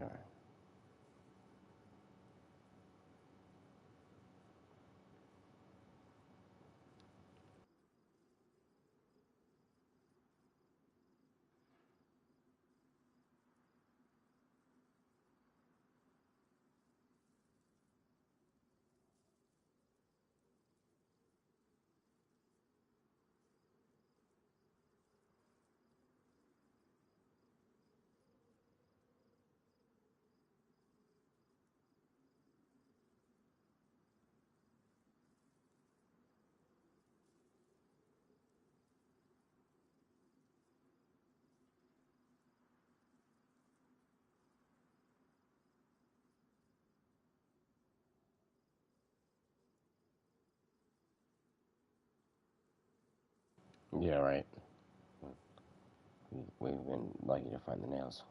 All right. Yeah, right. We've been lucky to find the nails.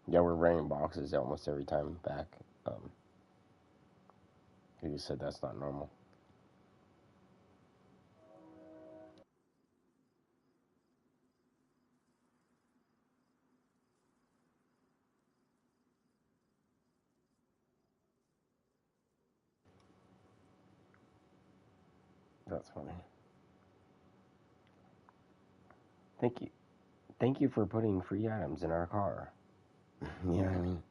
Yeah, we're running boxes almost every time back. Um, he just said that's not normal. That's funny. Thank you. Thank you for putting free items in our car. You know what I mean?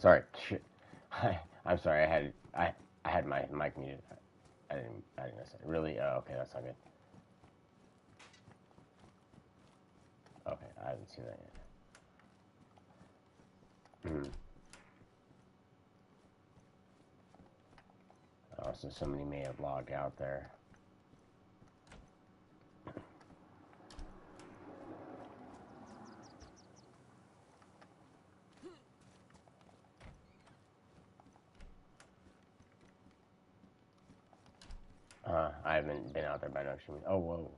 Sorry. Shit. I'm sorry. I had my mic muted. I didn't say really. Okay, that's not good. Okay, I haven't seen that yet. Mm-hmm. So somebody may have logged out there. I haven't been out there by no extreme. Oh whoa.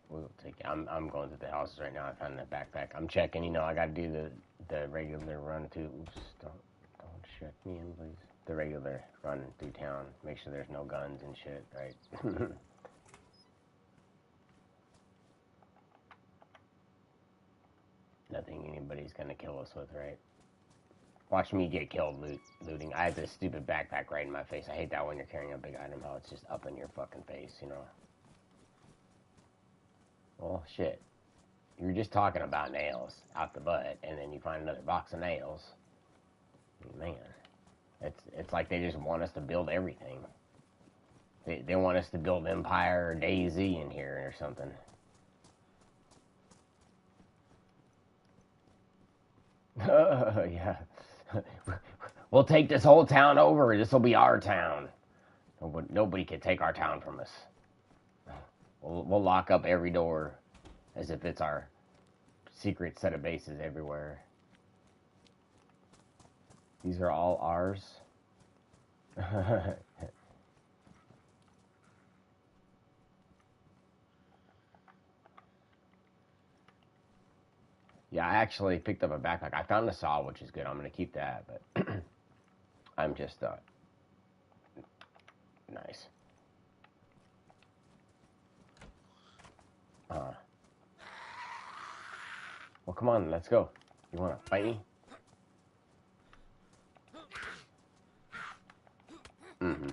We'll take. I'm going to the houses right now. I found that backpack. I'm checking. You know, I got to do the regular run too. Oops, don't check me in, please. The regular run through town. Make sure there's no guns and shit. Right. Nothing anybody's gonna kill us with, right? Watch me get killed looting. I have this stupid backpack right in my face. I hate that when you're carrying a big item, how it's just up in your fucking face, you know? Well, shit. You're just talking about nails out the butt, and then you find another box of nails. Man, it's like they just want us to build everything. They want us to build Empire or DayZ in here or something. Yeah. We'll take this whole town over. This will be our town. Nobody can take our town from us. We'll lock up every door as if it's our secret set of bases everywhere. These are all ours. Yeah, I actually picked up a backpack. I found a saw, which is good. I'm going to keep that, but I'm just, nice. Well, come on, let's go. You want to fight me? Mm-hmm.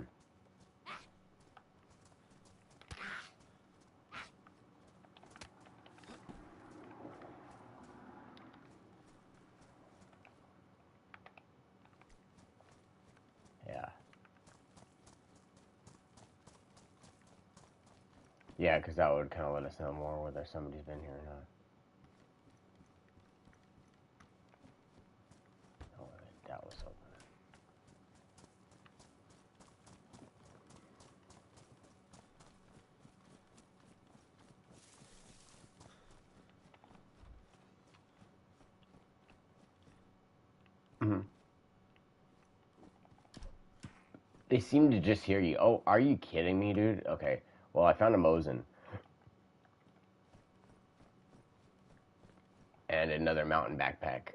Yeah. Yeah, because that would kind of let us know more whether somebody's been here or not. Oh, that was open. Mm-hmm. They seem to just hear you. Oh, are you kidding me, dude? Okay. Well, I found a Mosin. And another mountain backpack.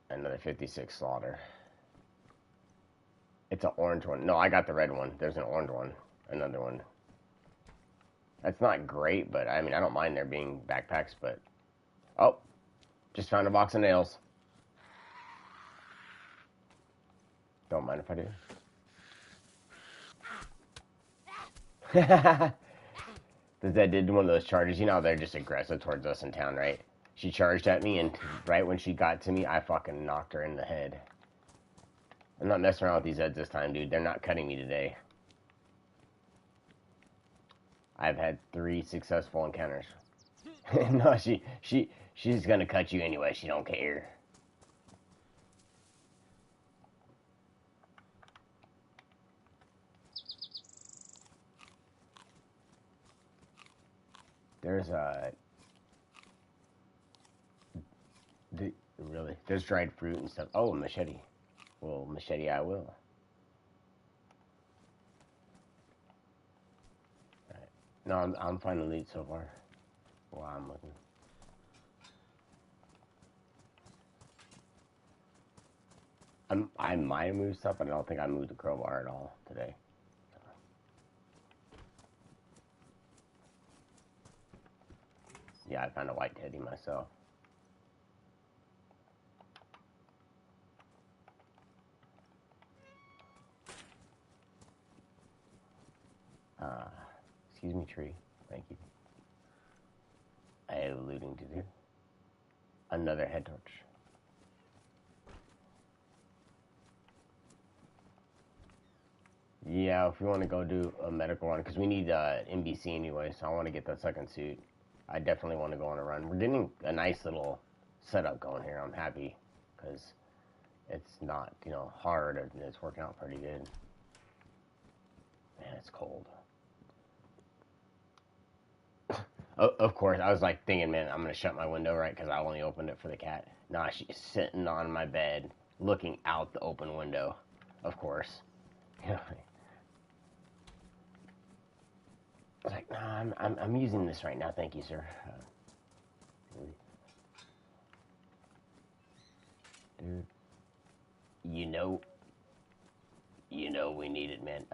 Another 56 slaughter. It's an orange one. No, I got the red one. There's an orange one. Another one. That's not great, but I mean, I don't mind there being backpacks, but... Oh, just found a box of nails. Don't mind if I do. That did one of those charges. You know, they're just aggressive towards us in town, right? She charged at me, and right when she got to me, I fucking knocked her in the head. I'm not messing around with these Zeds this time, dude. They're not cutting me today. I've had 3 successful encounters. No, she's gonna cut you anyway. She don't care. There's really, there's dried fruit and stuff. Oh, machete. Well, machete I will. Right. No, I'm finding loot so far. While I'm looking. I might have moved stuff, but I don't think I moved the crowbar at all today. Yeah, I found a white teddy myself. Excuse me, tree. Thank you. I have looting to do. Another head torch. Yeah, if we want to go do a medical run, because we need NBC anyway, so I want to get that second suit. I definitely want to go on a run. We're getting a nice little setup going here. I'm happy, because it's not, you know, hard, and it's working out pretty good. Man, it's cold. Of course, I was like thinking, man, I'm gonna shut my window, right? Because I only opened it for the cat. Nah, she's sitting on my bed, looking out the open window. Of course. I was like, nah, I'm using this right now. Thank you, sir. Dude, you know we need it, man.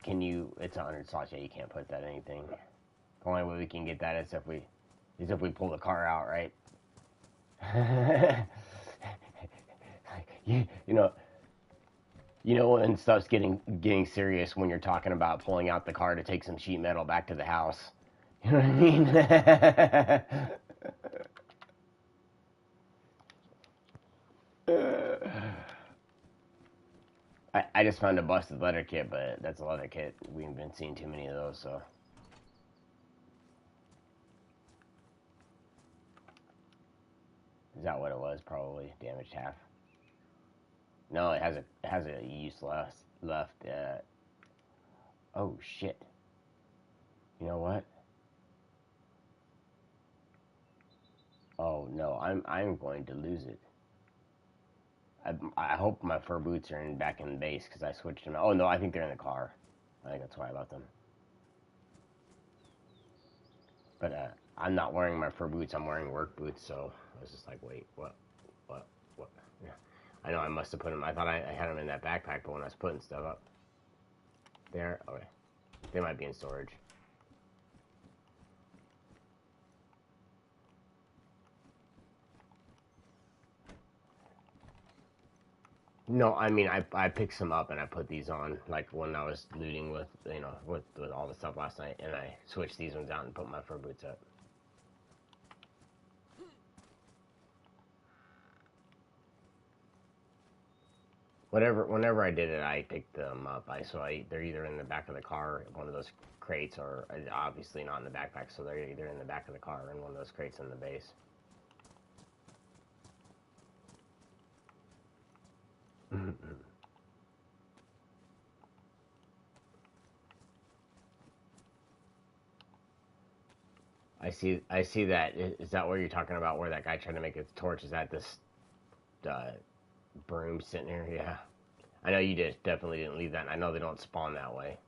Can you? It's 100 slots. Yeah, you can't put that anything. The only way we can get that is if we pull the car out, right? you know when stuff's getting serious when you're talking about pulling out the car to take some sheet metal back to the house. You know what I mean? I just found a busted leather kit, but that's a leather kit. We haven't been seeing too many of those, so. Is that what it was? Probably damaged half. No, it has a use left. Oh shit. You know what? Oh no, I'm going to lose it. I hope my fur boots are back in the base because I switched them. Oh no, I think they're in the car. I think that's why I left them. But I'm not wearing my fur boots. I'm wearing work boots. So I was just like, wait, what? Yeah. I know I must have put them. I thought I had them in that backpack, but when I was putting stuff up there, okay, they might be in storage. No, I mean I picked some up and I put these on like when I was looting with with all the stuff last night, and I switched these ones out and put my fur boots up. Whenever I did it, I picked them up. They're either in the back of the car, one of those crates, or obviously not in the backpack, so they're either in the back of the car or in one of those crates in the base. I see that. Is that what you're talking about? Where that guy tried to make a torch? Is that this uh, broom sitting here? Yeah. I know you definitely didn't leave that. And I know they don't spawn that way.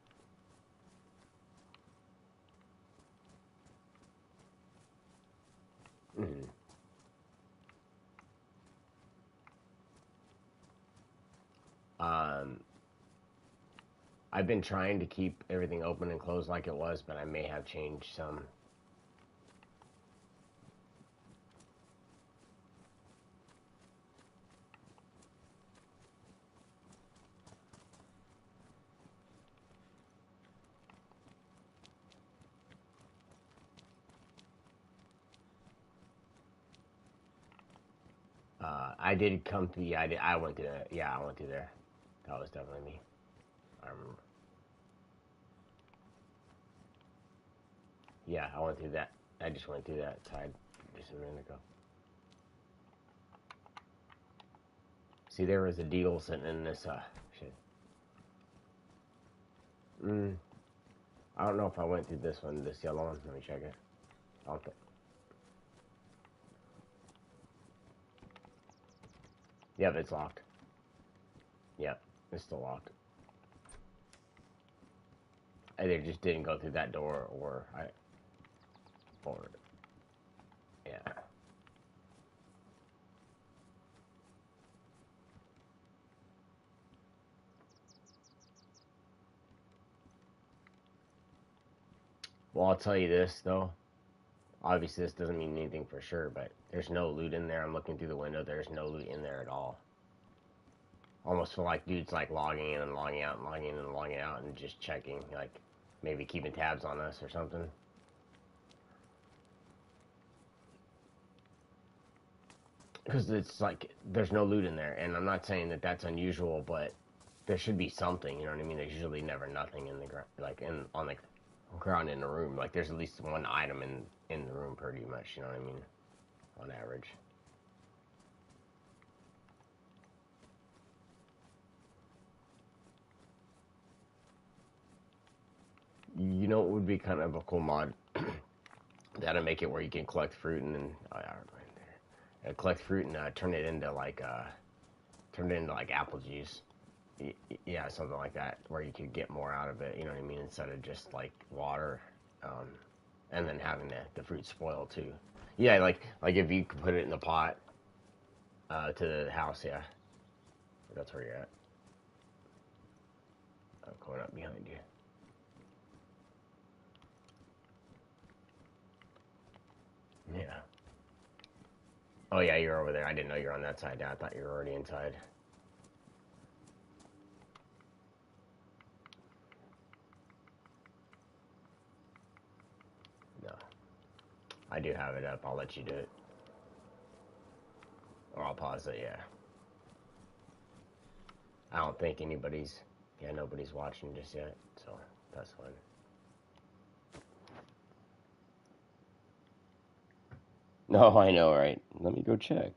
Mm. Um, I've been trying to keep everything open and closed like it was, but I may have changed some. I did come through. Yeah, I did. I went through there. Yeah, I went through there. That was definitely me. I remember. Yeah, I went through that. I just went through that side just a minute ago. See, there was a deagle sitting in this shit. Mm, I don't know if I went through this one, this yellow one. Let me check it. Okay. Yep, it's locked. Yep, it's still locked. I either just didn't go through that door, or yeah. Well, I'll tell you this though. Obviously, this doesn't mean anything for sure, but there's no loot in there. I'm looking through the window. There's no loot in there at all. Almost feel like dude's like logging in and logging out and logging in and logging out and just checking, like maybe keeping tabs on us or something. Because it's like there's no loot in there, and I'm not saying that that's unusual, but there should be something. You know what I mean? There's usually never nothing in the ground, like in on the ground in the room. Like there's at least one item in the room, pretty much. You know what I mean? On average. You know, it would be kind of a cool mod that'll make it where you can collect fruit and then collect fruit and turn it into like apple juice. Yeah, something like that, where you could get more out of it. You know what I mean? Instead of just like water, um, and then having the fruit spoil too. Yeah, like if you could put it in the pot to the house. Yeah, that's where you're at. I'm going up behind you. Yeah. Oh yeah, you're over there. I didn't know you were on that side. Yeah, I thought you were already inside. No, I do have it up. I'll let you do it, or I'll pause it. Yeah. I don't think nobody's watching just yet, so that's fine. No, I know, right? Let me go check.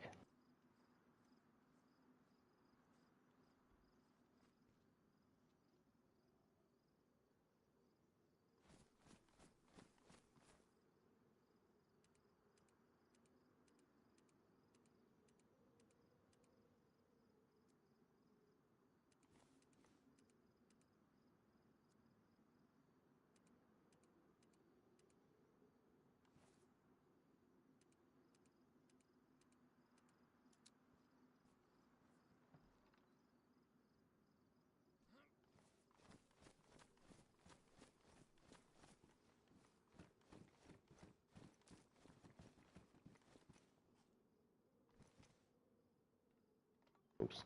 Oops.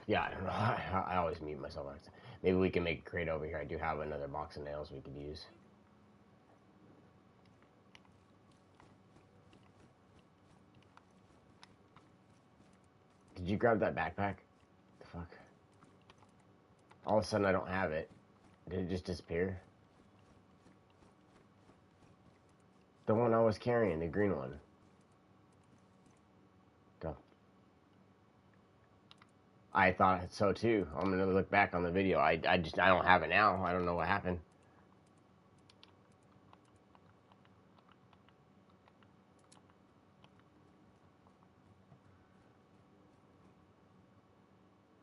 Yeah, I don't know. I always mute myself. Maybe we can make a crate over here. I do have another box of nails we could use. Did you grab that backpack? The fuck? All of a sudden I don't have it. Did it just disappear? The one I was carrying, the green one. Go. I thought so too. I'm gonna look back on the video. I don't have it now. I don't know what happened.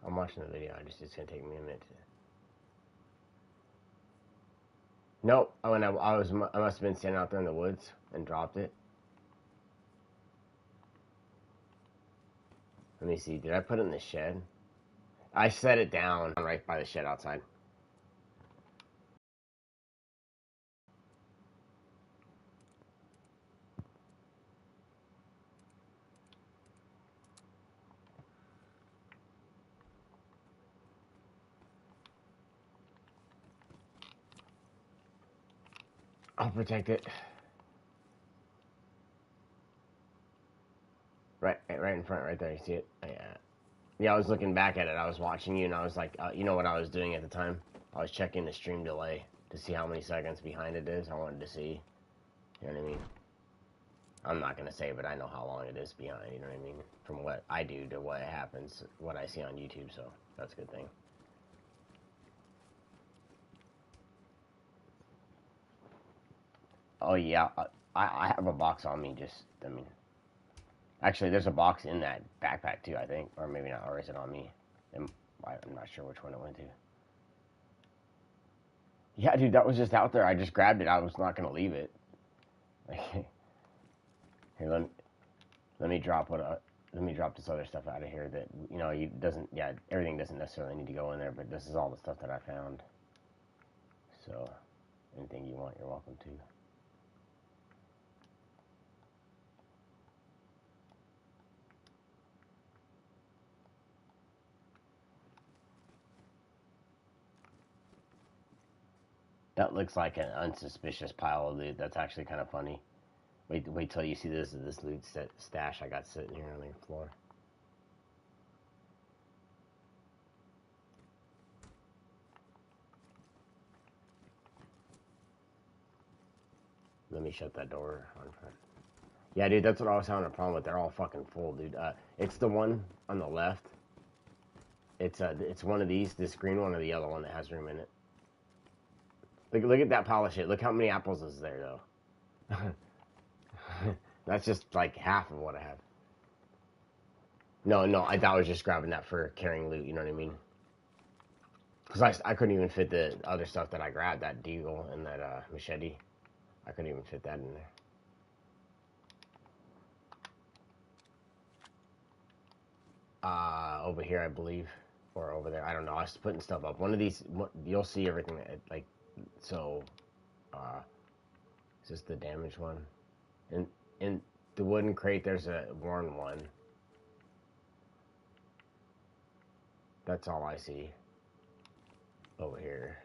I'm watching the video. It's gonna take me a minute. Nope. Oh, and I must have been standing out there in the woods and dropped it. Let me see. Did I put it in the shed? I set it down right by the shed outside. I'll protect it. Right in front, right there. You see it? Yeah, I was looking back at it. I was watching you, and I was like, you know what I was doing at the time? I was checking the stream delay to see how many seconds behind it is. I wanted to see. You know what I mean? I'm not gonna say, but I know how long it is behind. You know what I mean? From what I do to what happens, what I see on YouTube. So that's a good thing. Oh yeah, I have a box on me. I mean, actually, there's a box in that backpack too. I think, or maybe not. Or is it on me? I'm not sure which one it went to. Yeah, dude, that was just out there. I just grabbed it. I was not gonna leave it. Here, let me drop let me drop this other stuff out of here that everything doesn't necessarily need to go in there, but this is all the stuff that I found. So anything you want, you're welcome to. That looks like an unsuspicious pile of loot. That's actually kind of funny. Wait till you see this loot stash I got sitting here on the floor. Let me shut that door on front. Yeah, dude, that's what I was having a problem with. They're all fucking full, dude. It's the one on the left. It's one of these, this green one or the yellow one that has room in it. Look at that pile of shit. Look how many apples is there, though. That's just like half of what I have. No, I thought I was just grabbing that for carrying loot. You know what I mean? Because I couldn't even fit the other stuff that I grabbed, that deagle and that machete. I couldn't even fit that in there. Over here, I believe, or over there. I don't know. I was putting stuff up. One of these, you'll see everything. Like, so, is this the damaged one? In the wooden crate, there's a worn one. That's all I see over here.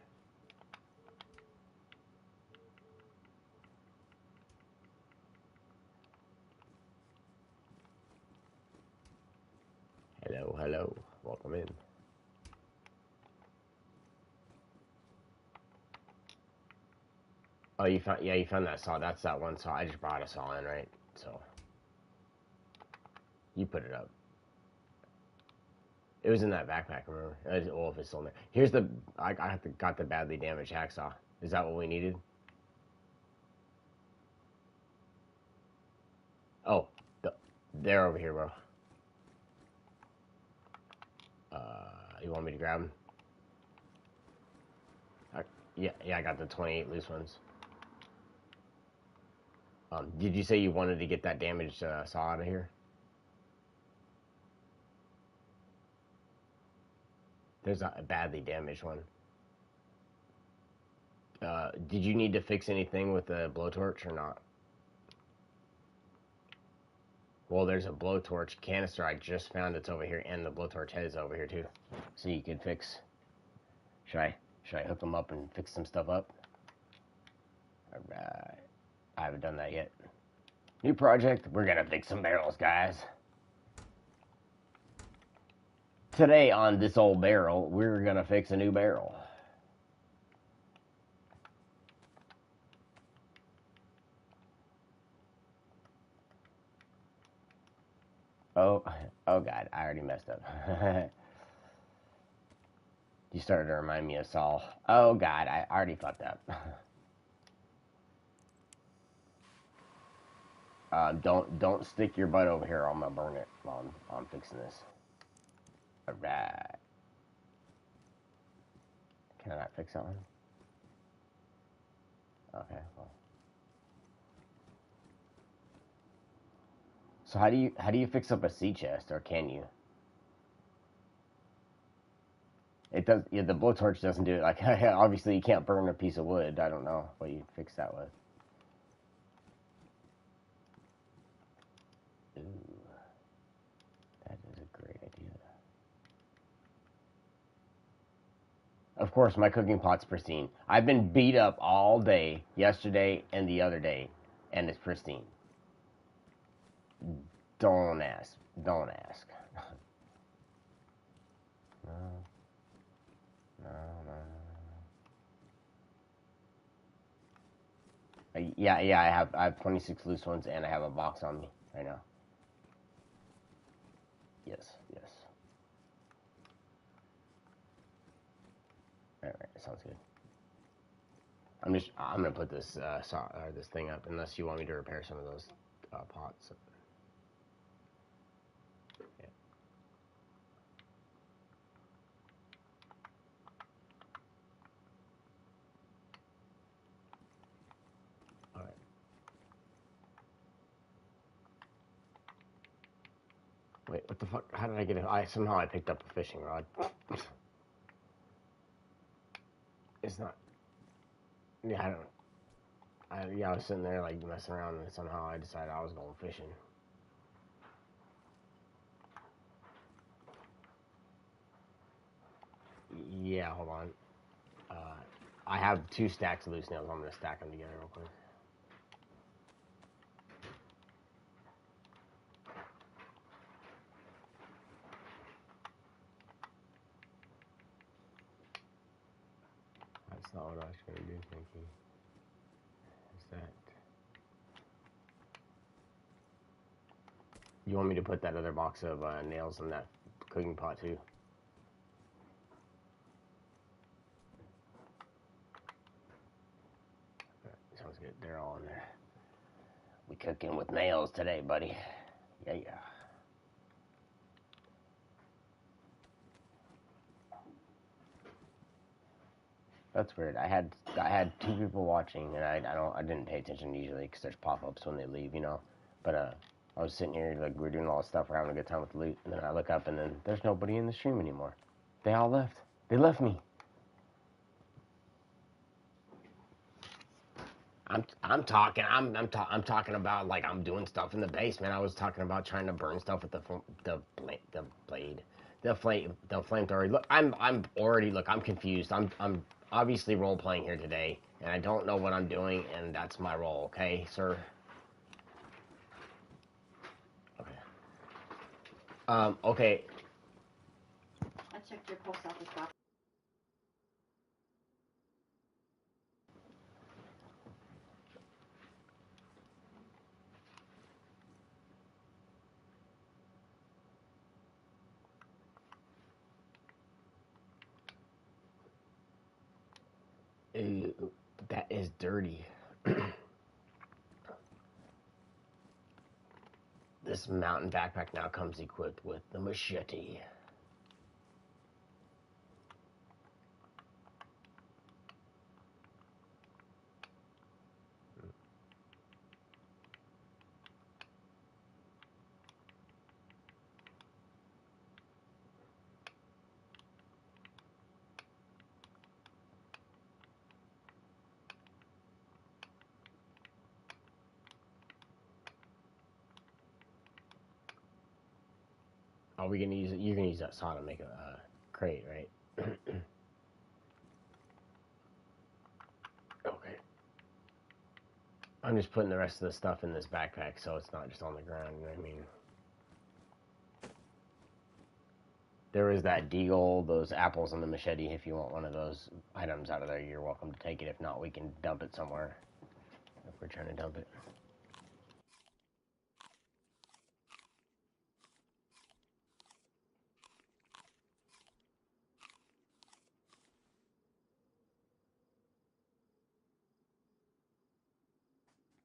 Hello, welcome in. Oh, you found, yeah, you found that saw. That's that one saw. I just brought a saw in, right? So, you put it up. It was in that backpack, remember? Well, if it's still in there. Here's the, I got the badly damaged hacksaw. Is that what we needed? Oh, they're over here, bro. You want me to grab them? Yeah, I got the 28 loose ones. Did you say you wanted to get that damaged saw out of here? There's a badly damaged one. Did you need to fix anything with the blowtorch or not? Well, there's a blowtorch canister I just found. It's over here, and the blowtorch head is over here too. So you could fix. Should I hook them up and fix some stuff up? Alright. I haven't done that yet. New project. We're gonna fix some barrels, guys. Today on this old barrel, we're gonna fix a new barrel. Oh God, I already messed up. You started to remind me of Saul. Oh God, I already fucked up. Don't stick your butt over here. I'm gonna burn it while I'm fixing this. All right. Can I not fix that one? Okay. Well. So how do you fix up a sea chest, or can you? It does. Yeah, the blowtorch doesn't do it. Like obviously you can't burn a piece of wood. I don't know what you fix that with. Ooh, that is a great idea. Of course, my cooking pot's pristine. I've been beat up all day, yesterday and the other day, and it's pristine. Don't ask. Don't ask. No, no, no. Yeah, I have 26 loose ones, and I have a box on me right now. Yes. All right, sounds good. I'm gonna put this this thing up unless you want me to repair some of those pots. Yeah. All right. Wait, what the fuck? How did I get it? Somehow I picked up a fishing rod. It's not. Yeah, I don't. I was sitting there like messing around, and somehow I decided I was going fishing. Yeah, hold on. Uh, I have 2 stacks of loose nails. I'm gonna stack them together real quick. That's not what I was gonna do, thinking. Is that? You want me to put that other box of nails in that cooking pot too? Sounds good. They're all in there. We cooking with nails today, buddy. Yeah. That's weird. I had 2 people watching, and I didn't pay attention usually because there's pop-ups when they leave, you know. But I was sitting here like we are doing all this stuff, we're having a good time with the loot, and then I look up, and then there's nobody in the stream anymore. They all left. They left me. I'm talking about like I'm doing stuff in the basement. I was talking about trying to burn stuff with the blade, the flamethrower. Look, I'm confused. I'm obviously role playing here today, and I don't know what I'm doing, and that's my role. Okay, sir. Okay. Okay. I checked your post office box. Ew, that is dirty. This mountain backpack now comes equipped with the machete. Are we gonna use it? You're gonna use that saw to make a crate, right? Okay. I'm just putting the rest of the stuff in this backpack so it's not just on the ground, you know what I mean? There is that deagle, those apples and the machete. If you want one of those items out of there, you're welcome to take it. If not, we can dump it somewhere if we're trying to dump it.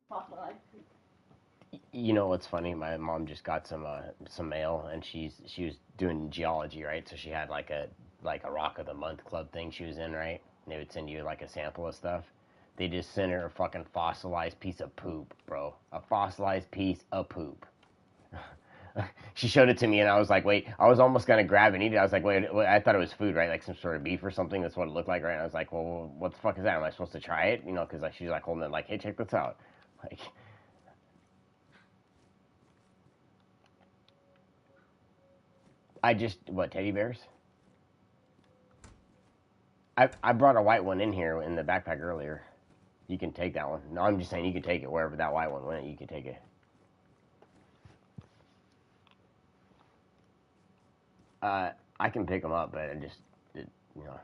Fossilized. You know what's funny? My mom just got some mail, and she was doing geology, right? So she had like a Rock of the Month club thing she was in, right? And they would send you like a sample of stuff. They just sent her a fucking fossilized piece of poop, bro. A fossilized piece of poop. She showed it to me, and I was like, wait. I was almost gonna grab and eat it. I was like, wait. I thought it was food, right? Like some sort of beef or something. That's what it looked like, right? And I was like, well, what the fuck is that? Am I supposed to try it? You know, because like she's like holding it, like, hey, check this out. Like, I just what teddy bears? I brought a white one in here in the backpack earlier. You can take that one. No, I'm just saying you can take it wherever that white one went. You can take it. I can pick them up, but you know,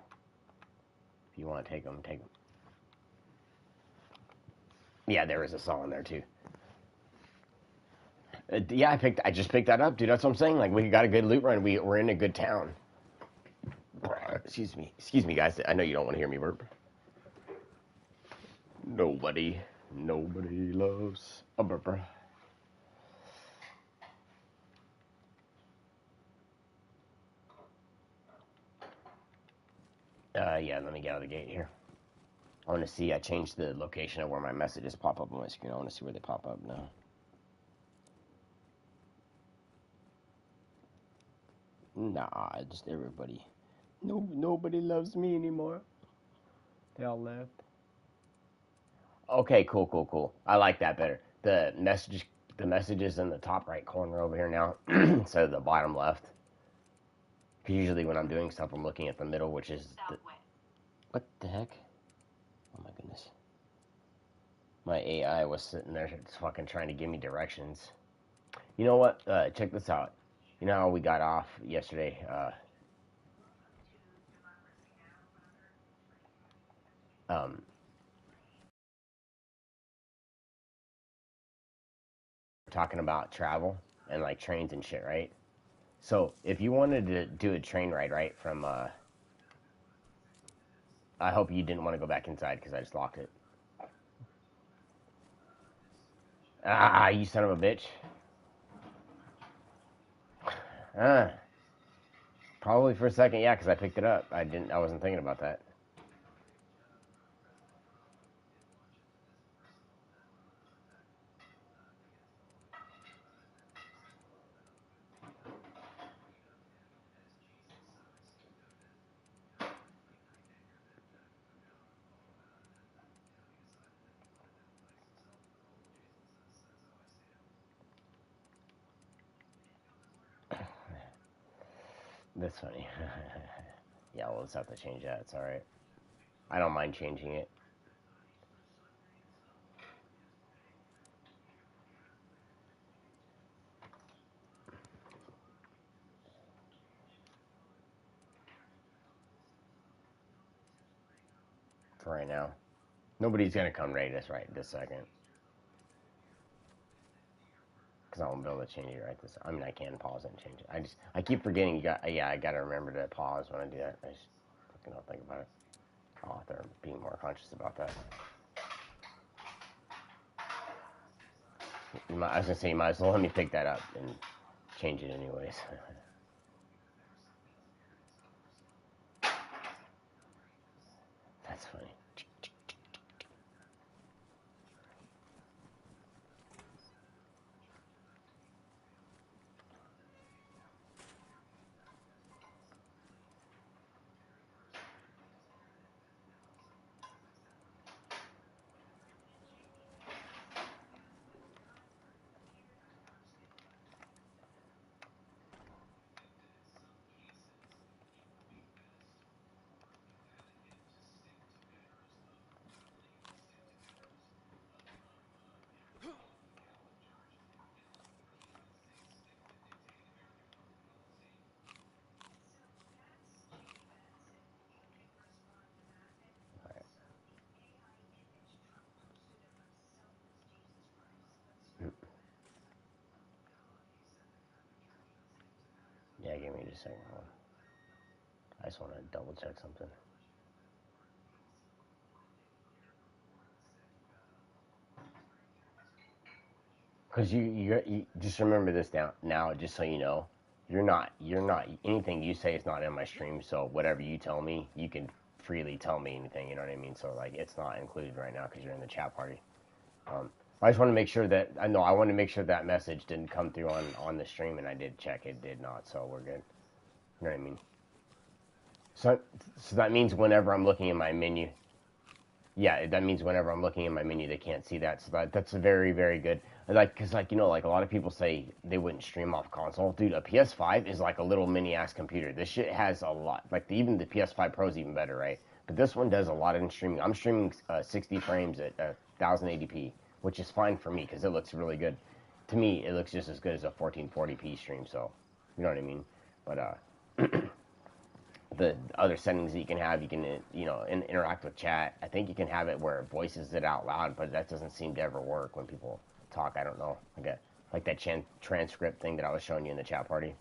if you want to take them, take them. Yeah, there is a saw in there too. Yeah, I just picked that up, dude. That's what I'm saying. Like we got a good loot run. We're in a good town. Excuse me, guys. I know you don't want to hear me burp. Nobody loves a burper. Yeah, let me get out of the gate here. I want to see. I changed the location of where my messages pop up on my screen. I want to see where they pop up now. Nah, just everybody. Nobody loves me anymore. They all left. Okay, cool. I like that better. The messages in the top right corner over here now, instead of the bottom left. Because usually when I'm doing stuff, I'm looking at the middle, which is what the heck? Oh my goodness. My AI was sitting there just fucking trying to give me directions. You know what? Check this out. You know how we got off yesterday? Um, talking about travel and like trains and shit, right? So if you wanted to do a train ride, right, from I hope you didn't want to go back inside because I just locked it. Ah, you son of a bitch. Ah, probably for a second, yeah, because I picked it up. I wasn't thinking about that. That's funny. Yeah, we'll just have to change that. It's all right. I don't mind changing it. For right now. Nobody's gonna come raid us right this second. Because I won't be able to change it right this. I mean, I can pause it and change it. I keep forgetting. I gotta remember to pause when I do that. I just fucking don't think about it. They're being more conscious about that. I was gonna say, you might as well let me pick that up and change it anyways. That's funny. Yeah, give me just a second. Hold on. I just want to double check something. Because you just remember this now, just so you know, you're not anything you say is not in my stream. So whatever you tell me, you can freely tell me anything. You know what I mean? So like, it's not included right now because you're in the chat party. I just want to make sure that I want to make sure that message didn't come through on the stream, and I did check, it did not. So we're good. You know what I mean? So that means whenever I'm looking in my menu, yeah, that means whenever I'm looking in my menu, they can't see that. So that's very, very good. Like, cause like, like a lot of people say they wouldn't stream off console. Dude, a PS5 is like a little mini ass computer. This shit has a lot. Like even the PS5 Pro is even better, right? But this one does a lot in streaming. I'm streaming 60 frames at 1080p, which is fine for me because it looks really good. To me, it looks just as good as a 1440p stream. So, you know what I mean? But the other settings that you can interact with chat. I think you can have it where it voices it out loud, but that doesn't seem to ever work when people talk. I don't know. Like that transcript thing that I was showing you in the chat party.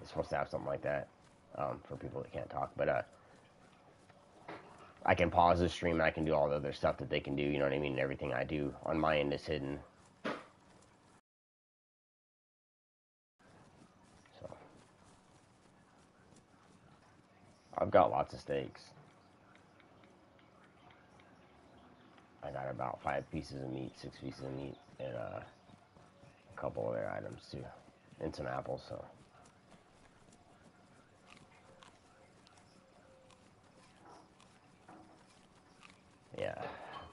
It's supposed to have something like that for people that can't talk. But I can pause the stream and I can do all the other stuff that they can do. You know what I mean? And everything I do on my end is hidden. So I've got lots of steaks. I got about 5 pieces of meat, 6 pieces of meat, and a couple other items too, and some apples. So yeah,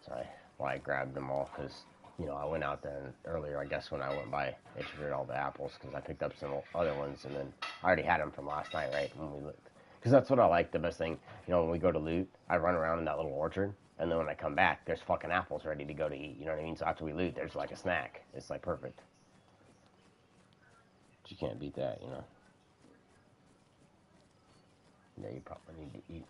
that's why I grabbed them all, because I went out there earlier, I guess, when I went by, I figured all the apples because I picked up some other ones, and then I already had them from last night, right, when we looked. Because that's what I like, the best thing, when we go to loot, I run around in that little orchard, and then when I come back, there's fucking apples ready to go to eat, you know what I mean? So after we loot, there's like a snack. It's like perfect. But you can't beat that, Yeah, you probably need to eat.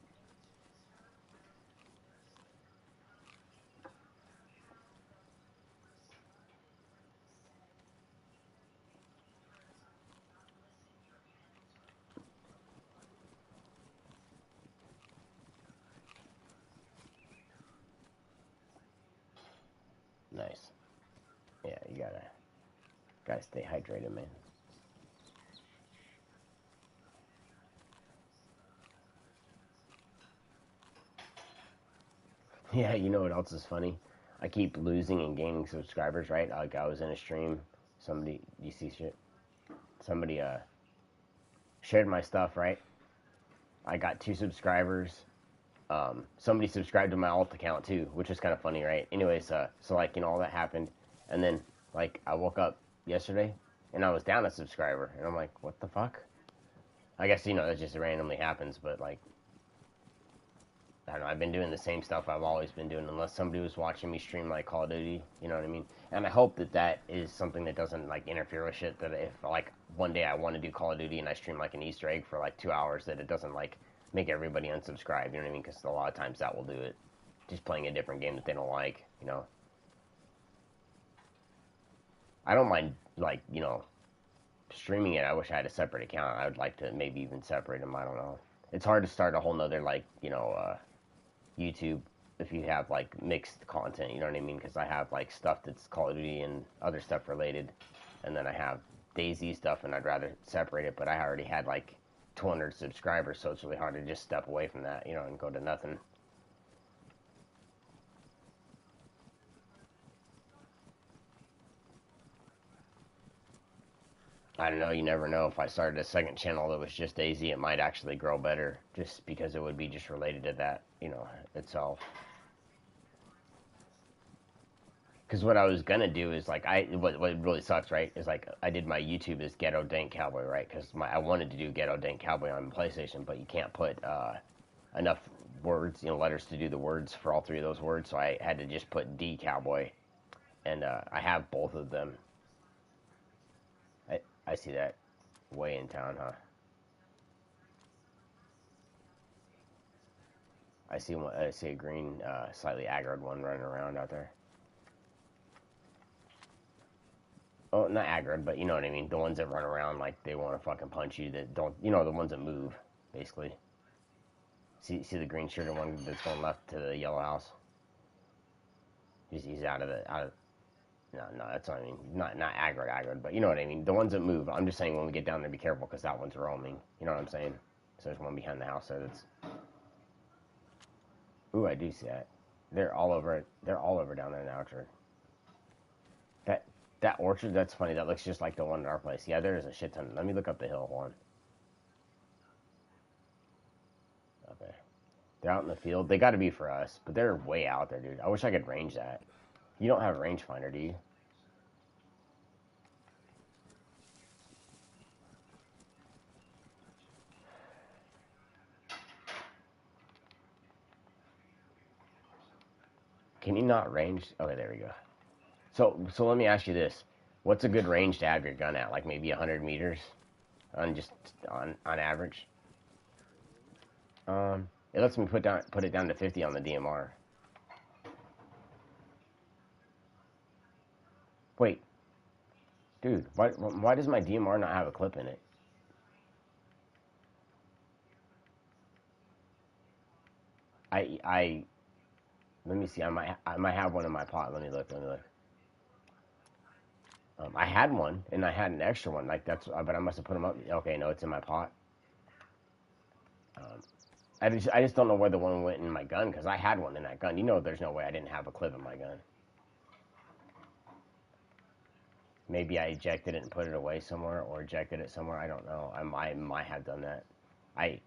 Nice. Yeah, you gotta stay hydrated, man. Yeah, you know what else is funny? I keep losing and gaining subscribers, right? Like I was in a stream, somebody, you see shit? Somebody shared my stuff, right? I got 2 subscribers. Somebody subscribed to my alt account too, which was kind of funny, right? Anyways, so like all that happened, and then like I woke up yesterday and I was down a subscriber, and I'm like, what the fuck? I guess that just randomly happens, but like I don't know, I've been doing the same stuff I've always been doing, unless somebody was watching me stream like Call of Duty, you know what I mean? And I hope that is something that doesn't like interfere with shit, that if like one day I want to do Call of Duty and I stream like an Easter egg for like 2 hours, that it doesn't like make everybody unsubscribe, you know what I mean? Because a lot of times that will do it. Just playing a different game that they don't like, I don't mind like, streaming it. I wish I had a separate account. I would like to maybe even separate them, I don't know. It's hard to start a whole nother like, YouTube if you have like mixed content, you know what I mean? Because I have like stuff that's Call of Duty and other stuff related, and then I have DayZ stuff, and I'd rather separate it. But I already had like 200 subscribers, so it's really hard to just step away from that, you know, and go to nothing. I don't know. You never know. If I started a second channel that was just DayZ, it might actually grow better, just because it would be just related to that, you know, itself. Because what I was gonna do is like what really sucks, right? Is like I did my YouTube as Ghetto Dank Cowboy, right? Because I wanted to do Ghetto Dank Cowboy on PlayStation, but you can't put enough words, you know, letters to do the words for all three of those words. So I had to just put D Cowboy, and I have both of them. I see that way in town, huh? I see one. I see a green, slightly aggroed one running around out there. Oh, not aggroed, but you know what I mean. The ones that run around like they want to fucking punch you. That don't, you know, the ones that move, basically. See the green shirted one that's going left to the yellow house. He's out of the out of. No, that's what I mean. Not aggroed, but you know what I mean. The ones that move. I'm just saying when we get down there, be careful because that one's roaming. You know what I'm saying? So there's one behind the house there that's. Ooh, I do see that. They're all over. They're all over down there in the orchard. That that orchard. That's funny. That looks just like the one in our place. Yeah, there is a shit ton. Let me look up the hill one. Okay. They're out in the field. They got to be for us, but they're way out there, dude. I wish I could range that. You don't have a rangefinder, do you? Can you not range? Okay, there we go. So let me ask you this: what's a good range to have your gun at? Like maybe 100 meters, on just on average. It lets me put it down to 50 on the DMR. Wait, dude, why does my DMR not have a clip in it? I let me see. I might have one in my pot. Let me look. I had one and I had an extra one. Like that's, but I must have put them up. Okay, no, it's in my pot. Um, I just don't know where the one went in my gun because I had one in that gun. You know, there's no way I didn't have a clip in my gun. Maybe I ejected it and put it away somewhere, or ejected it somewhere. I don't know. I might have done that. I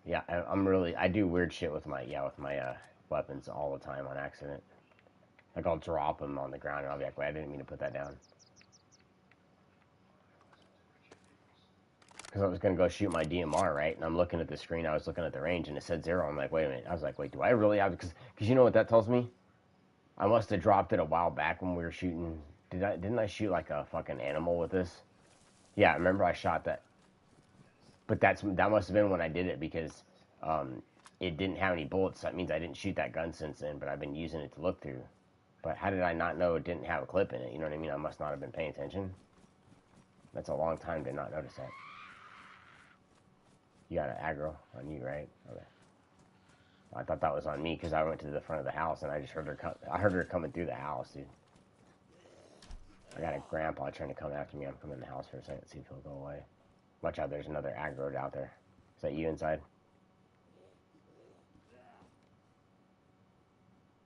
Yeah, I'm really, I do weird shit with my weapons all the time on accident. Like I'll drop them on the ground and I'll be like, wait, I didn't mean to put that down. Because I was gonna go shoot my DMR, right? And I'm looking at the screen. I was looking at the range and it said 0. I'm like, wait a minute. I was like, wait, do I really have? Because you know what that tells me? I must have dropped it a while back when we were shooting. Didn't I shoot like a fucking animal with this? Yeah, I remember I shot that. But that must have been when I did it because it didn't have any bullets. That means I didn't shoot that gun since then. But I've been using it to look through. But how did I not know it didn't have a clip in it? You know what I mean? I must not have been paying attention. That's a long time to not notice that. You got an aggro on you, right? Okay. I thought that was on me because I went to the front of the house and I just heard her. I heard her coming through the house, dude. I got a grandpa trying to come after me. I'm coming in the house for a second, see if he'll go away. Watch out, there's another aggroed out there. Is that you inside?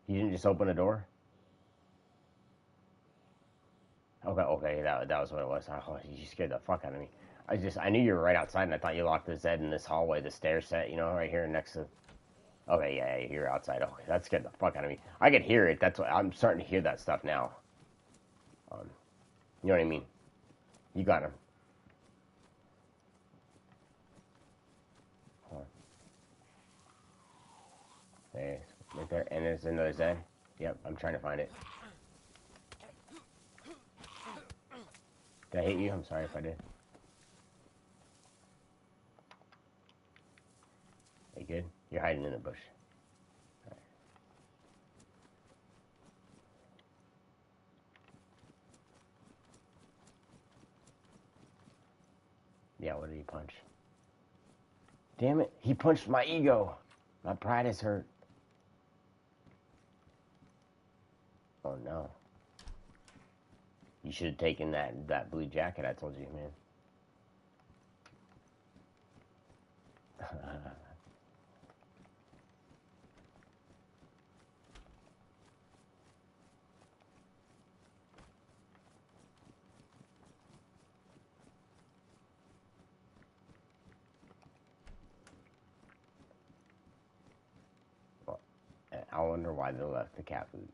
You didn't just open a door? Okay, that was what it was. Oh, you scared the fuck out of me. I knew you were right outside, and I thought you locked the Zed in this hallway, the stair set, you know, right here next to. Okay, yeah, you're outside. Okay, that scared the fuck out of me. I could hear it. That's what I'm starting to hear that stuff now. You know what I mean? You got him. There, right there, and there's another Zed. Yep, I'm trying to find it. Did I hit you? I'm sorry if I did. Are you good? You're hiding in the bush. Right. Yeah, what did he punch? Damn it, he punched my ego. My pride is hurt. Oh no. You should have taken that blue jacket I told you, man. Well, I wonder why they left the cat food.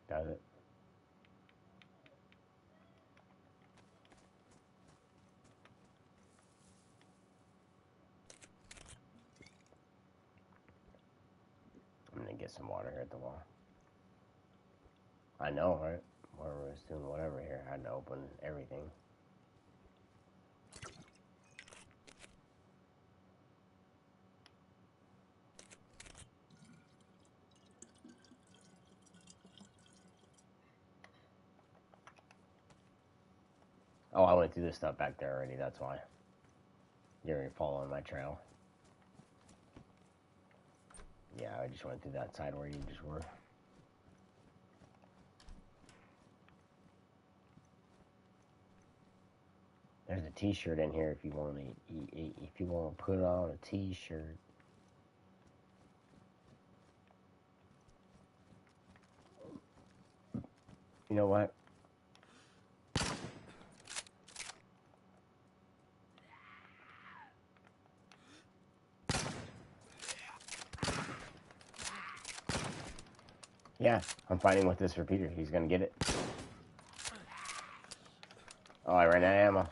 Does it? I'm gonna get some water here at the wall. I know, right? Whoever was doing whatever here had to open everything. Oh, I went through this stuff back there already, that's why. You're following my trail. Yeah, I just went through that side where you just were. There's a t-shirt in here if you want to put on a t-shirt. You know what? Yeah, I'm fighting with this repeater. He's gonna get it. Oh, I ran out of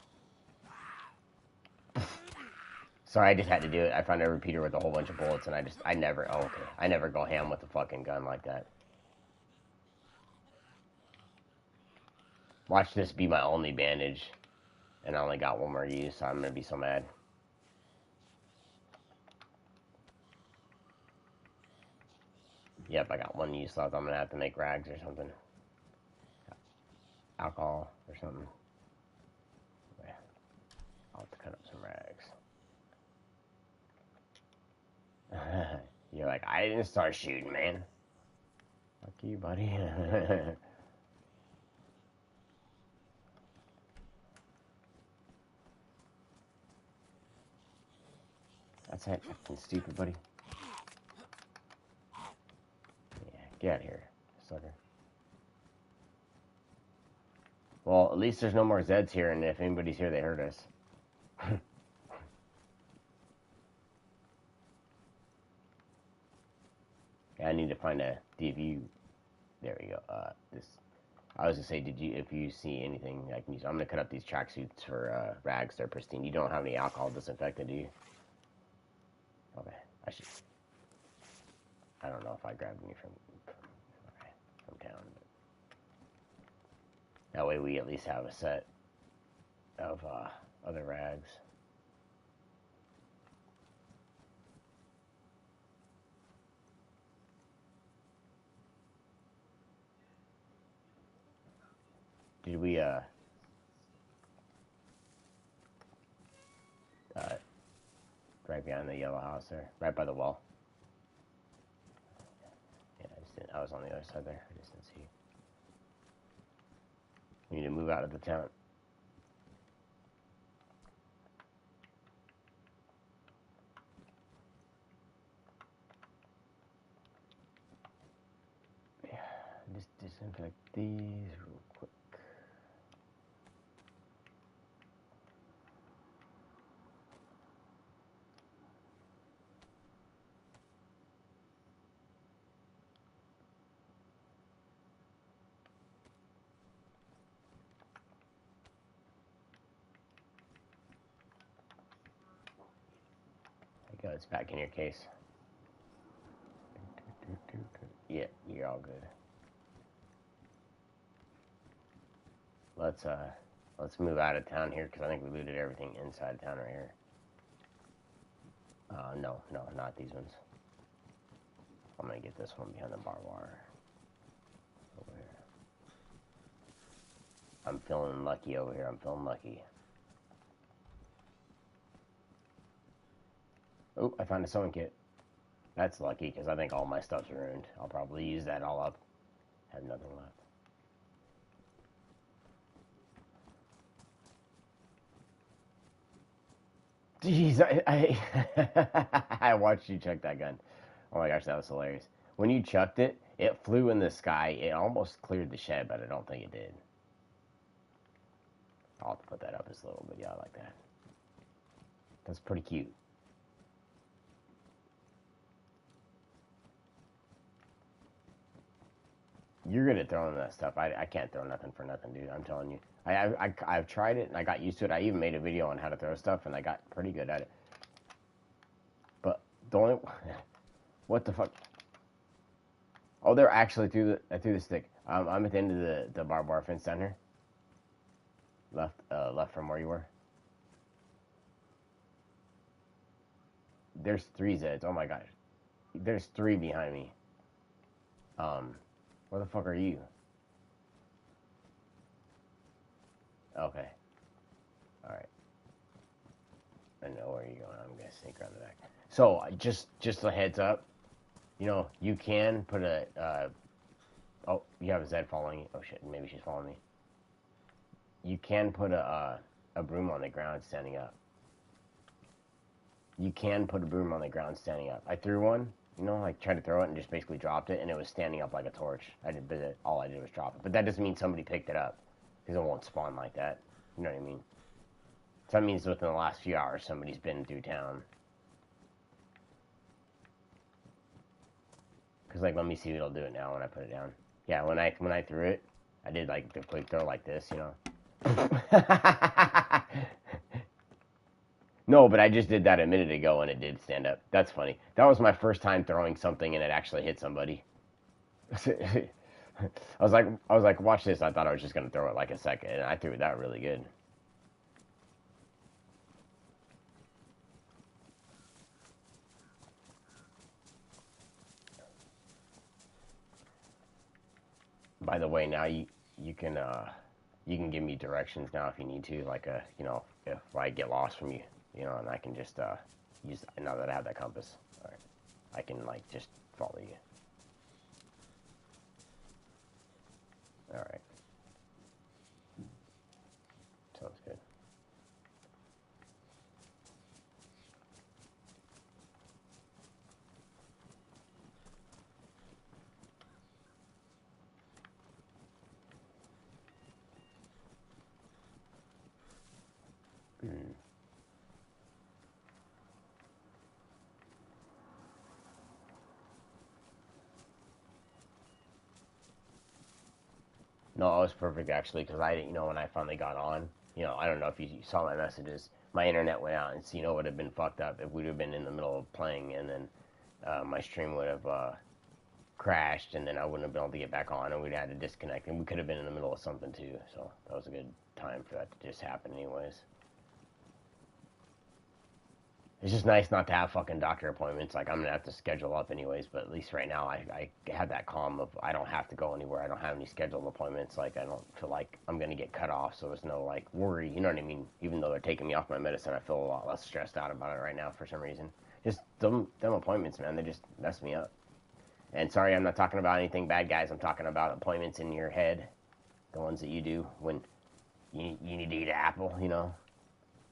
ammo. Sorry, I just had to do it. I found a repeater with a whole bunch of bullets, and I never go ham with a fucking gun like that. Watch this be my only bandage, and I only got one more use, so I'm gonna be so mad. Yep, I got one use left. I'm gonna have to make rags or something. Alcohol or something. Yeah. I'll have to cut up some rags. You're like, I didn't start shooting, man. Fuck you, buddy. That's it. Fucking stupid, buddy. Yeah, get out of here, sucker. Well, at least there's no more Zeds here, and if anybody's here, they hurt us. Yeah, I need to find a DV. There we go. I was gonna say, if you see anything I can use, I'm gonna cut up these tracksuits for rags. They're pristine. You don't have any alcohol disinfectant, do you? Okay, I should. I don't know if I grabbed any from town. But that way, we at least have a set of other rags. Did we right behind the yellow house there, right by the wall? Yeah, I was on the other side there. I just didn't see you. We need to move out of the town. Yeah, just disinfect these real quick. There you go. It's back in your case. Yeah, you're all good. Let's move out of town here because I think we looted everything inside town right here. No, not these ones. I'm gonna get this one behind the barbed wire. over here. I'm feeling lucky over here. I'm feeling lucky. Oh, I found a sewing kit. That's lucky, because I think all my stuff's ruined. I'll probably use that all up. Have nothing left. Jeez, I watched you chuck that gun. Oh my gosh, that was hilarious. When you chucked it, it flew in the sky. It almost cleared the shed, but I don't think it did. I'll have to put that up just a little bit. Yeah, I like that. That's pretty cute. You're good at throwing that stuff. I can't throw nothing for nothing, dude. I'm telling you. I've tried it, and I got used to it. I even made a video on how to throw stuff, and I got pretty good at it. But the only... What the fuck? Oh, they're actually through the stick. I'm at the end of the barbed wire fence down here. Left from where you were. There's 3 Zeds. Oh my gosh. There's 3 behind me. Where the fuck are you? Okay. Alright. I know where you're going. I'm gonna sneak around the back. So, just a heads up. You know, you can put a, oh, you have a Zed following you. Oh shit, maybe she's following me. You can put a broom on the ground standing up. You can put a broom on the ground standing up. I threw one, you know, like tried to throw it and just basically dropped it, and it was standing up like a torch. All I did was drop it. But that doesn't mean somebody picked it up, because it won't spawn like that. You know what I mean? So that means within the last few hours, somebody's been through town. Because, like, let me see if it'll do it now when I put it down. Yeah, when I threw it, I did, like, the quick throw like this, you know. No, but I just did that a minute ago and it did stand up. That's funny. That was my first time throwing something and it actually hit somebody. I was like, watch this. I thought I was just gonna throw it like a second, and I threw it that really good. By the way, now you can give me directions now if you need to, like you know, if I get lost from you, you know, and I can just use, now that I have that compass. All right, I can like just follow you. All right, sounds good. Hmm. No, it was perfect actually, because I didn't, you know, when I finally got on, you know, I don't know if you saw my messages. My internet went out, and so, you know, it would have been fucked up if we'd have been in the middle of playing, and then my stream would have crashed, and then I wouldn't have been able to get back on, and we'd had to disconnect, and we could have been in the middle of something too. So that was a good time for that to just happen, anyways. It's just nice not to have fucking doctor appointments. Like, I'm gonna have to schedule up anyways, but at least right now I have that calm of I don't have to go anywhere. I don't have any scheduled appointments. Like, I don't feel like I'm gonna get cut off, so there's no like worry. You know what I mean? Even though they're taking me off my medicine, I feel a lot less stressed out about it right now for some reason. Just them appointments, man. They just mess me up. And sorry, I'm not talking about anything bad, guys. I'm talking about appointments in your head, the ones that you do when you need to eat an apple. You know,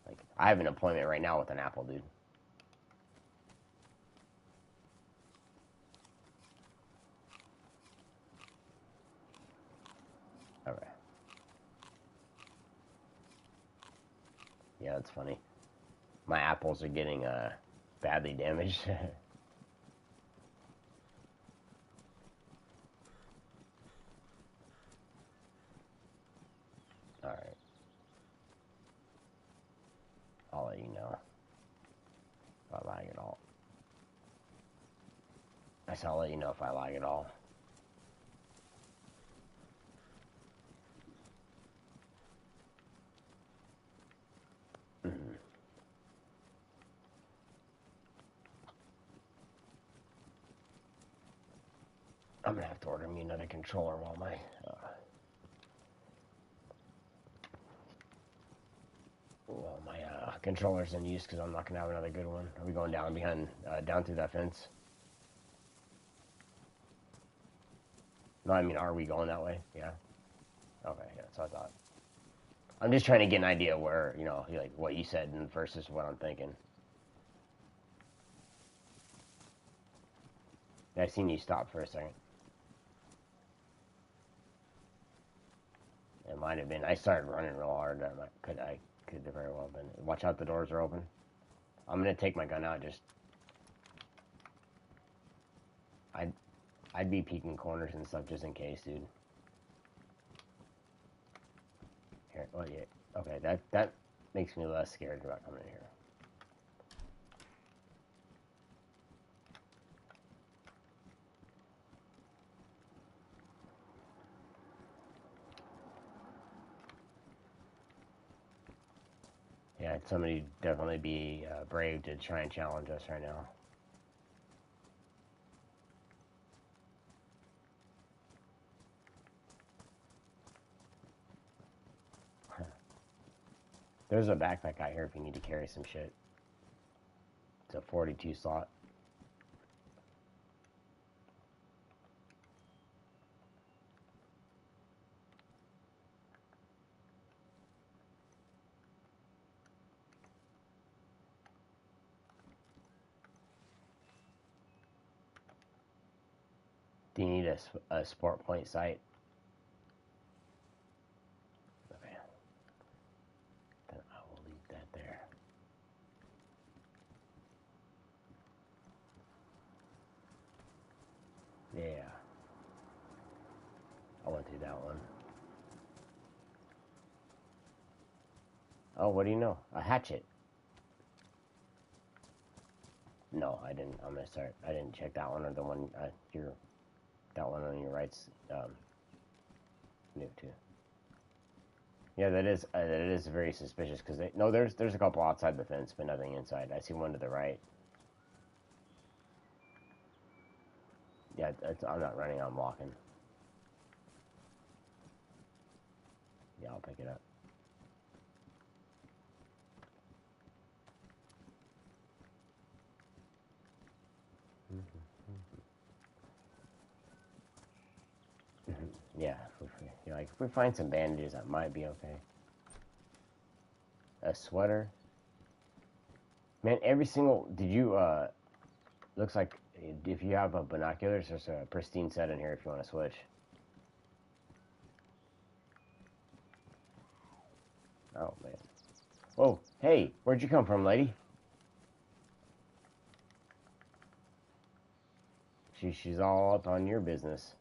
like I have an appointment right now with an apple, dude. All right. Yeah, that's funny. My apples are getting badly damaged. All right. I'll let you know if I lag at all. I said I'll let you know if I lag at all. I'm gonna have to order me another controller while my controller's in use because I'm not gonna have another good one. Are we going down behind, down through that fence? No, I mean, are we going that way? Yeah. Okay, yeah, that's what I thought. I'm just trying to get an idea where, like what you said versus what I'm thinking. I seen you stop for a second. It might have been. I started running real hard. I could have very well been. Watch out, the doors are open. I'm gonna take my gun out. I'd be peeking corners and stuff just in case, dude. Here, oh yeah. Okay, that makes me less scared about coming in here. Yeah, somebody definitely be brave to try and challenge us right now. There's a backpack out here if you need to carry some shit. It's a 42 slot. Do you need a sport point site? Okay. Then I will leave that there. Yeah. I went through that one. Oh, what do you know? A hatchet. No, I didn't. I'm gonna start. I didn't check that one or the one that one on your right's new too. Yeah, that is very suspicious because there's a couple outside the fence, but nothing inside. I see one to the right. Yeah, I'm not running. I'm walking. Yeah, I'll pick it up. Yeah, if we find some bandages, that might be okay. A sweater. Man, every single. Did you? Looks like if you have a binoculars, there's a pristine set in here if you want to switch. Oh man. Whoa, hey, where'd you come from, lady? She's all up on your business.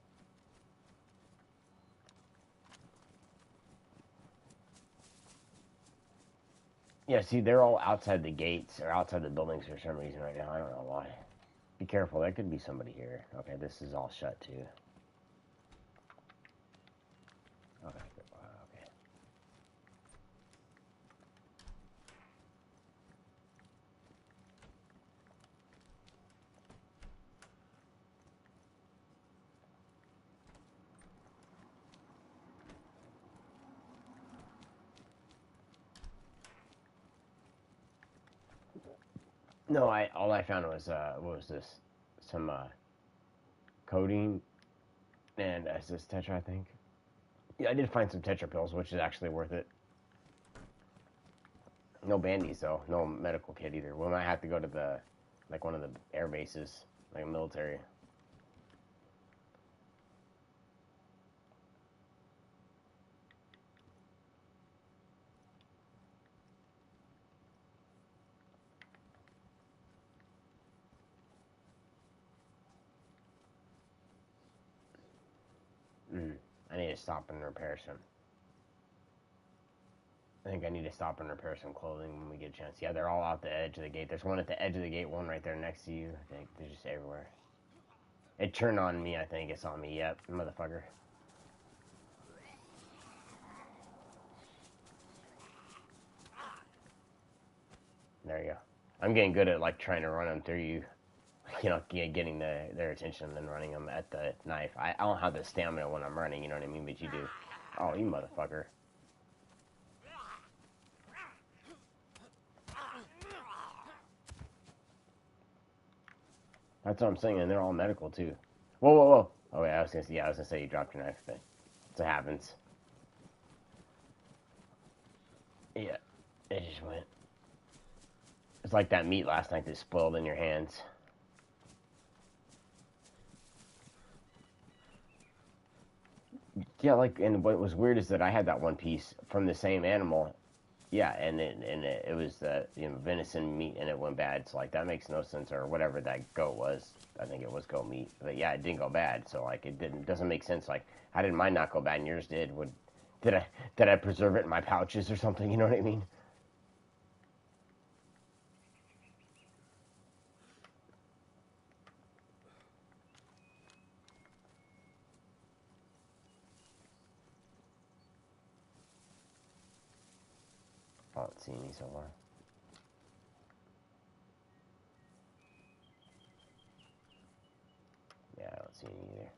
Yeah, see, they're all outside the gates or outside the buildings for some reason right now. I don't know why. Be careful, there could be somebody here. Okay, this is all shut too. Okay, okay. No, all I found was what was this? Some codeine and is this Tetra, I think. Yeah, I did find some Tetra pills, which is actually worth it. No bandies though, no medical kit either. We might have to go to one of the air bases, like military. I need to stop and repair some. I think I need to stop and repair some clothing when we get a chance. Yeah, they're all out the edge of the gate. There's one at the edge of the gate, one right there next to you. I think they're just everywhere. It turned on me, I think. It's on me. Yep, motherfucker. There you go. I'm getting good at, like, trying to run them through you. getting their attention and then running them at the knife. I don't have the stamina when I'm running, you know what I mean? But you do. Oh, you motherfucker. That's what I'm saying, and they're all medical too. Whoa, whoa, whoa. Oh yeah, I was gonna say you dropped your knife, but it happens. Yeah, it just went. It's like that meat last night that spoiled in your hands. Yeah, like, and what was weird is that I had that one piece from the same animal. Yeah, and it was venison meat, and it went bad. So like that makes no sense, or whatever that goat was. I think it was goat meat, but yeah, it didn't go bad. So like it doesn't make sense. Like how did mine not go bad and yours did? Did I preserve it in my pouches or something? You know what I mean? I don't see any so far. Yeah, I don't see any either.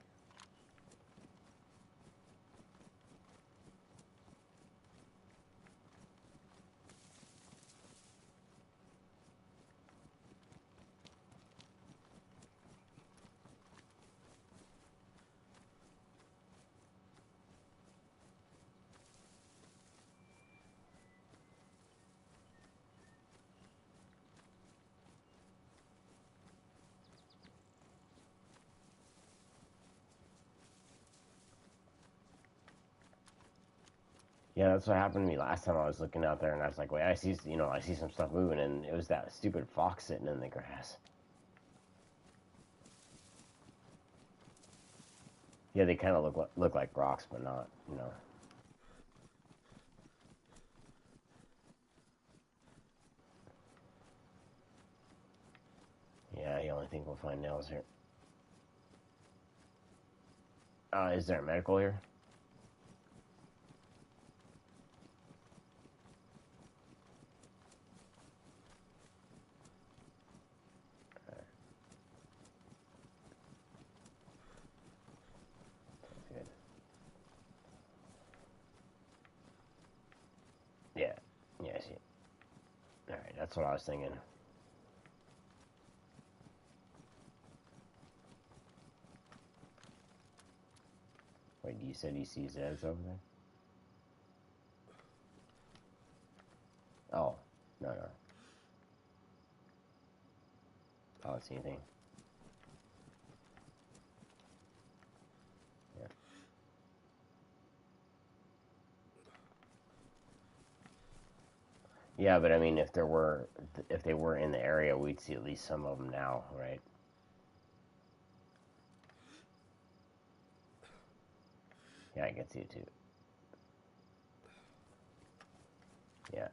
Yeah, that's what happened to me last time I was looking out there, and I was like, wait, I see some stuff moving, and it was that stupid fox sitting in the grass. Yeah, they kind of look like rocks, but not. Yeah, you only think we'll find nails here. Is there a medical here? Good. Yeah, yeah, I see it. All right, that's what I was thinking. Wait, you said you see Zeds over there? Oh, no. I don't see anything. Yeah. Yeah, but I mean, if they were in the area, we'd see at least some of them now, right? Yeah, I can see it too. Yeah.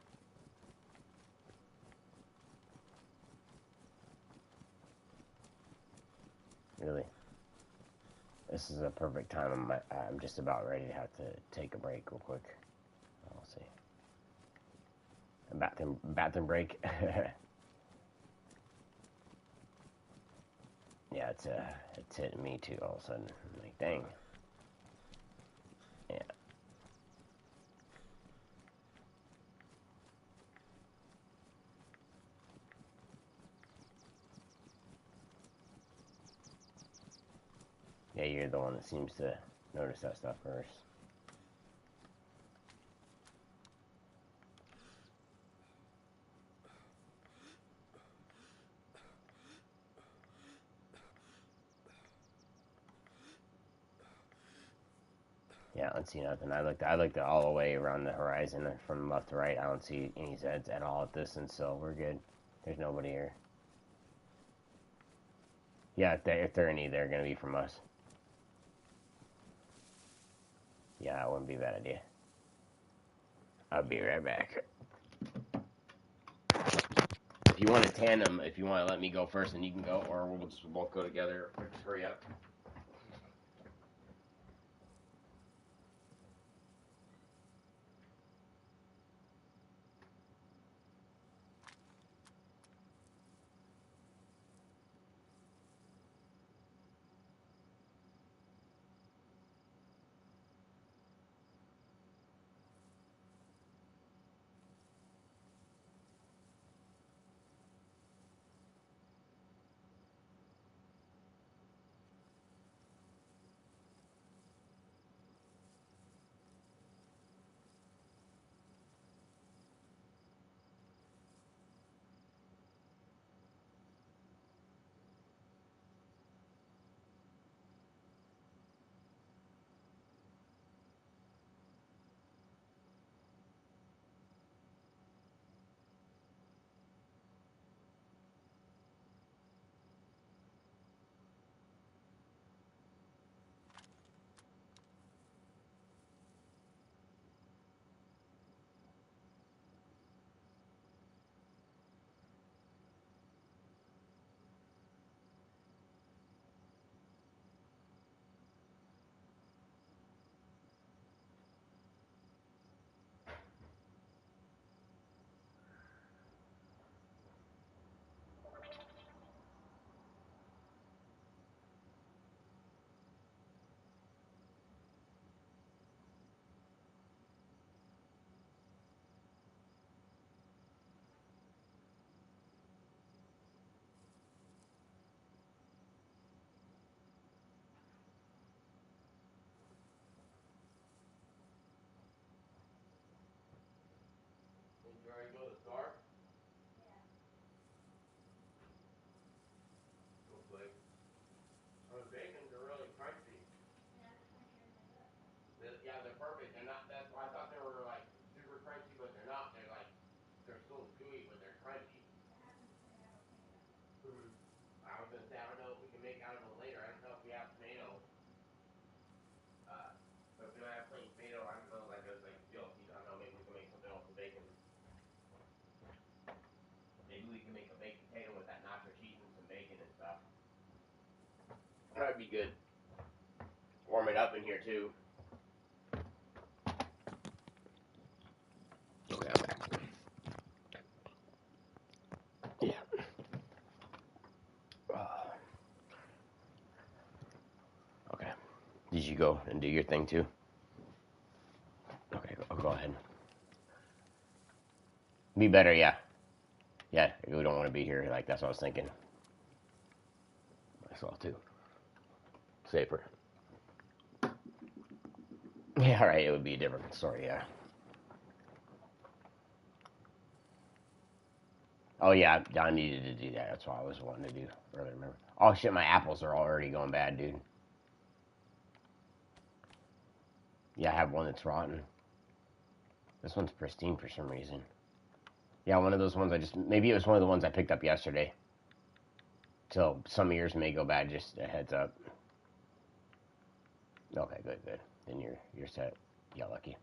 Really. This is a perfect time. I'm just about ready to have to take a break real quick. I'll see. A bathroom break. Yeah, it's hitting me too all of a sudden. I'm like, dang. Yeah. Yeah, you're the one that seems to notice that stuff first. Yeah, I don't see nothing. I looked all the way around the horizon from left to right. I don't see any Zeds at all at distance, so we're good. There's nobody here. Yeah, if they're any, they're gonna be from us. Yeah, it wouldn't be a bad idea. I'll be right back. If you want to tandem, if you want to let me go first, then you can go, or we'll just both go together. Just hurry up. That'd be good. Warm it up in here too. Okay, I'm back. Yeah. Okay. Did you go and do your thing too? Okay, I'll go ahead. Be better, yeah. Yeah, we don't want to be here. Like, that's what I was thinking. I saw too. Safer. Yeah, right. It would be a different story, yeah. Oh, yeah, I needed to do that. That's what I was wanting to do earlier, remember? Oh, shit, my apples are already going bad, dude. Yeah, I have one that's rotten. This one's pristine for some reason. Yeah, one of those ones maybe it was one of the ones I picked up yesterday. So some of yours may go bad, just a heads up. Okay, good. Then you're set. Yeah, lucky.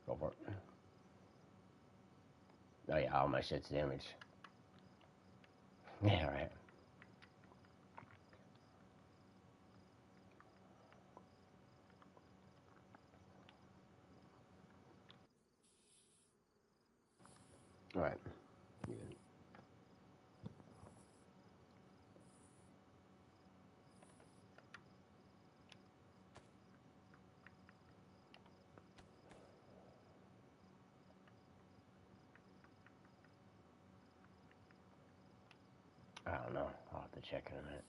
Go for it. Oh yeah, all my shit's damaged. Yeah, right. All right. Good. I don't know. I'll have to check in a minute.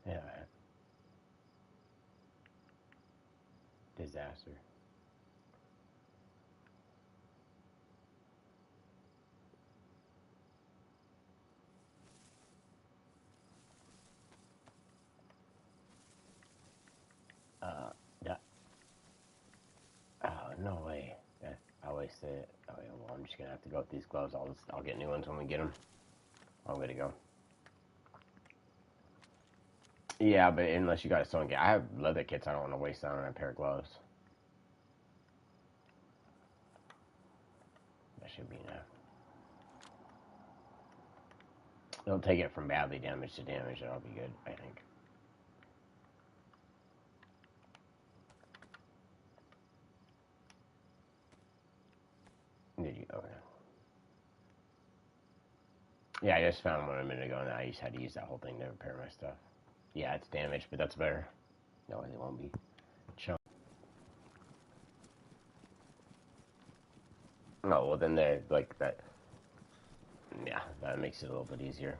Yeah, right. Disaster. Yeah. Oh, no way. I wasted it. Oh, yeah, well, I'm just gonna have to go with these gloves. I'll get new ones when we get them. I'm good to go. Yeah, but unless you got a sewing kit. I have leather kits. I don't want to waste that on a pair of gloves. That should be enough. They'll take it from badly damaged to damaged. That'll be good, I think. Did you? Okay. Yeah, I just found one a minute ago, and I just had to use that whole thing to repair my stuff. Yeah, it's damaged, but that's better. No, it won't be. Chunk. Oh, well, then they're like that. Yeah, that makes it a little bit easier.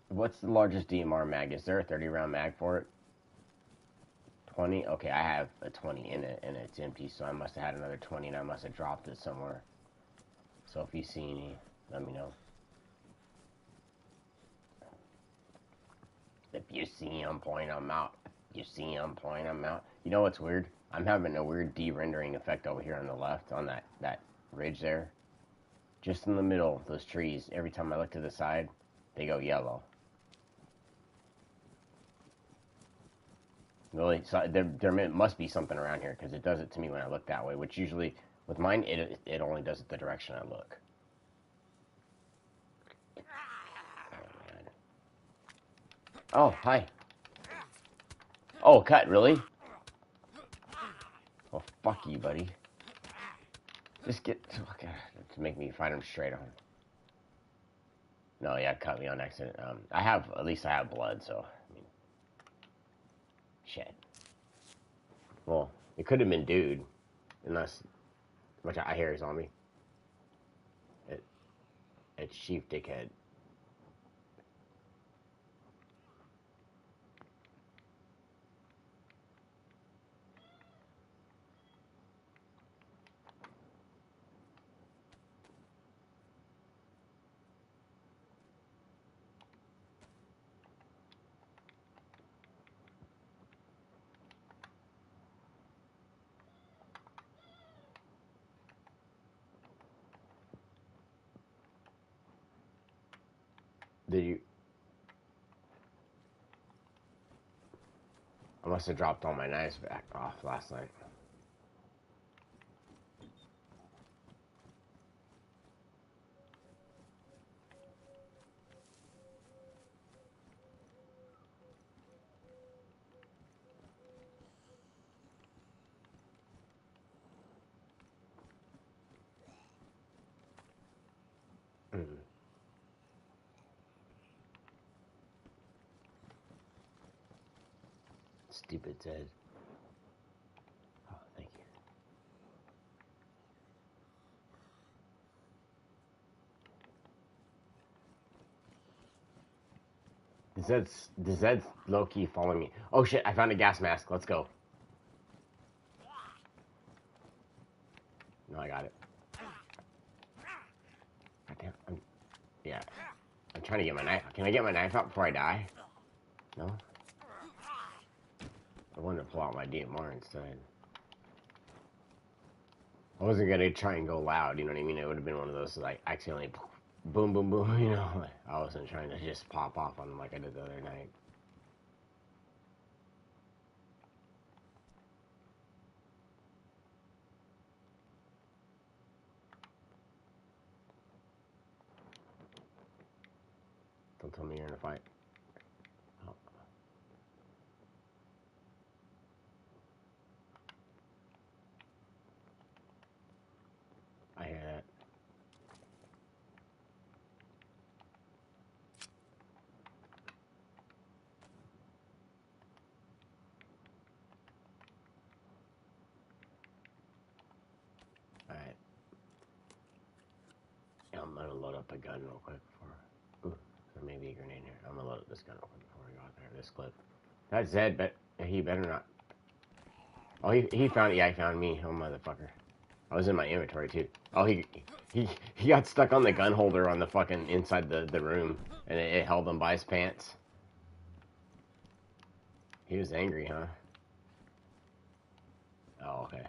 What's the largest DMR mag? Is there a 30 round mag for it? 20? Okay, I have a 20 in it, and it's empty, so I must have had another 20, and I must have dropped it somewhere. So if you see any, let me know. If you see them, point them out. You see them, point them out. You know what's weird? I'm having a weird de-rendering effect over here on the left, on that ridge there. Just in the middle, those trees, every time I look to the side, they go yellow. Really? So there must be something around here, because it does it to me when I look that way, which usually, with mine, it only does it the direction I look. Oh, hi. Oh, cut, really? Well, fuck you, buddy. Just get to make me fight him straight on. No, yeah, cut me on accident. At least I have blood, so, I mean, shit. Well, it could have been dude, unless, which I hear is on me. It's Chief Dickhead. Did you? I must have dropped all my knives back off last night. Mm. Stupid Zed. Oh, thank you. The Zed's low-key following me. Oh shit, I found a gas mask. Let's go. No, I got it. Goddamn. Yeah. I'm trying to get my knife out. Can I get my knife out before I die? No? I wanted to pull out my DMR instead. I wasn't gonna try and go loud, you know what I mean? It would have been one of those, like, accidentally boom, boom, boom, you know? Like, I wasn't trying to just pop off on them like I did the other night. Don't tell me you're in a fight. Oh. I hear that. Alright. Yeah, I'm gonna load up a gun real quick before. Ooh, there may be a grenade here. I'm gonna load up this gun real quick before we go out there. This clip. That's Zed, but he better not. Oh, he found. Yeah, he found me. Oh, motherfucker. I was in my inventory too. Oh, he got stuck on the gun holder on the fucking inside the room, and it held him by his pants. He was angry, huh? Oh, okay.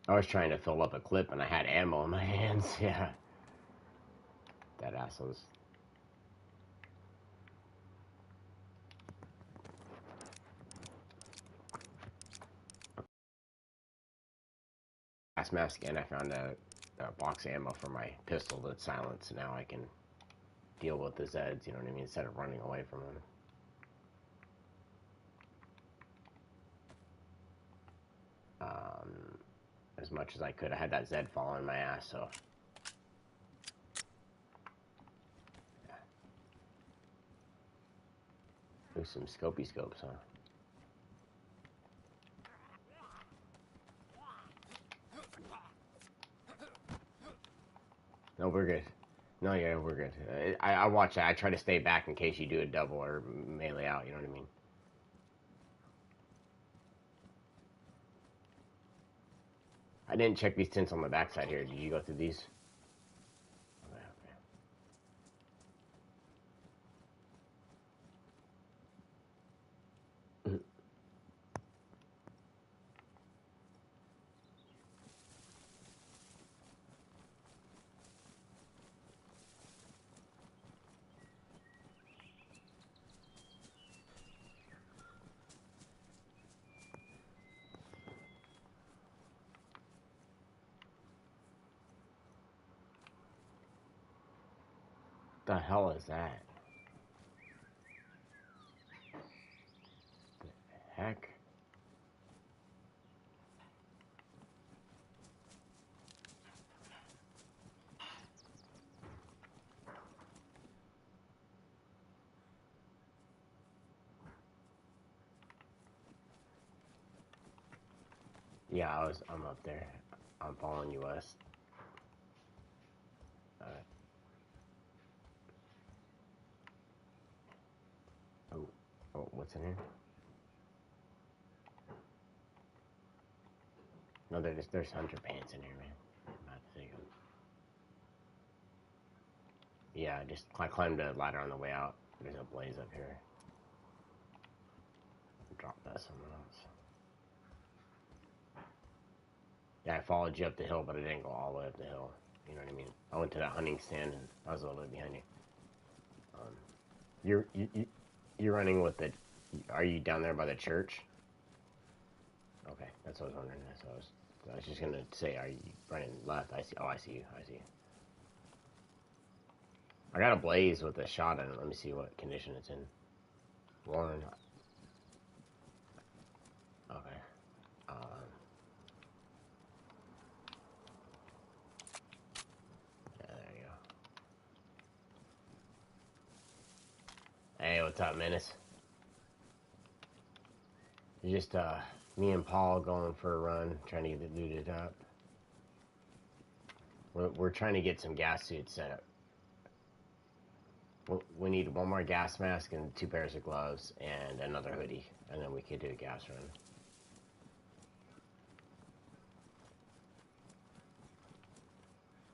I was trying to fill up a clip and I had ammo in my hands. Yeah. That asshole's. Gas mask, and I found a box of ammo for my pistol that's silenced. Now I can deal with the Zeds, you know what I mean, instead of running away from them. As much as I could. I had that Zed following my ass, so. Yeah. There's some scopy scopes, huh? No, we're good. No, yeah, we're good. I watch that. I try to stay back in case you do a double or melee out, you know what I mean? I didn't check these tints on the backside here. Did you go through these? Okay, okay. The hell is that? The heck? Yeah, I'm up there. I'm following you west. Alright. Oh, oh, what's in here? No, there's hunter pants in here, man. I'm about to take them. Yeah, I climbed a ladder on the way out. There's a blaze up here. Drop that somewhere else. Yeah, I followed you up the hill, but I didn't go all the way up the hill. You know what I mean? I went to that hunting stand and I was a little bit behind you. You're running with the. Are you down there by the church? Okay, that's what I was wondering. That's what I was just gonna say. Are you running left? I see. Oh, I see you. I see you. I got a blaze with a shot in it. Let me see what condition it's in. Warren. Okay. Yeah, there you go. Hey, what's up, Menace? Just me and Paul going for a run, trying to get it looted up. We're trying to get some gas suits set up. We need one more gas mask and 2 pairs of gloves and another hoodie, and then we could do a gas run.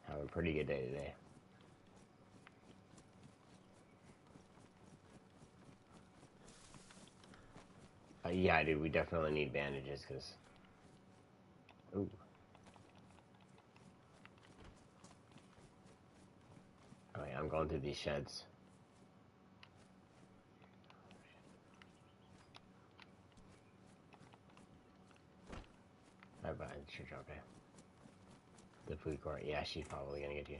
Having a pretty good day today. Yeah, dude, we definitely need bandages, because... Ooh. Oh yeah, I'm going through these sheds. Bye-bye, church, okay. The food court, yeah, she's probably gonna get you.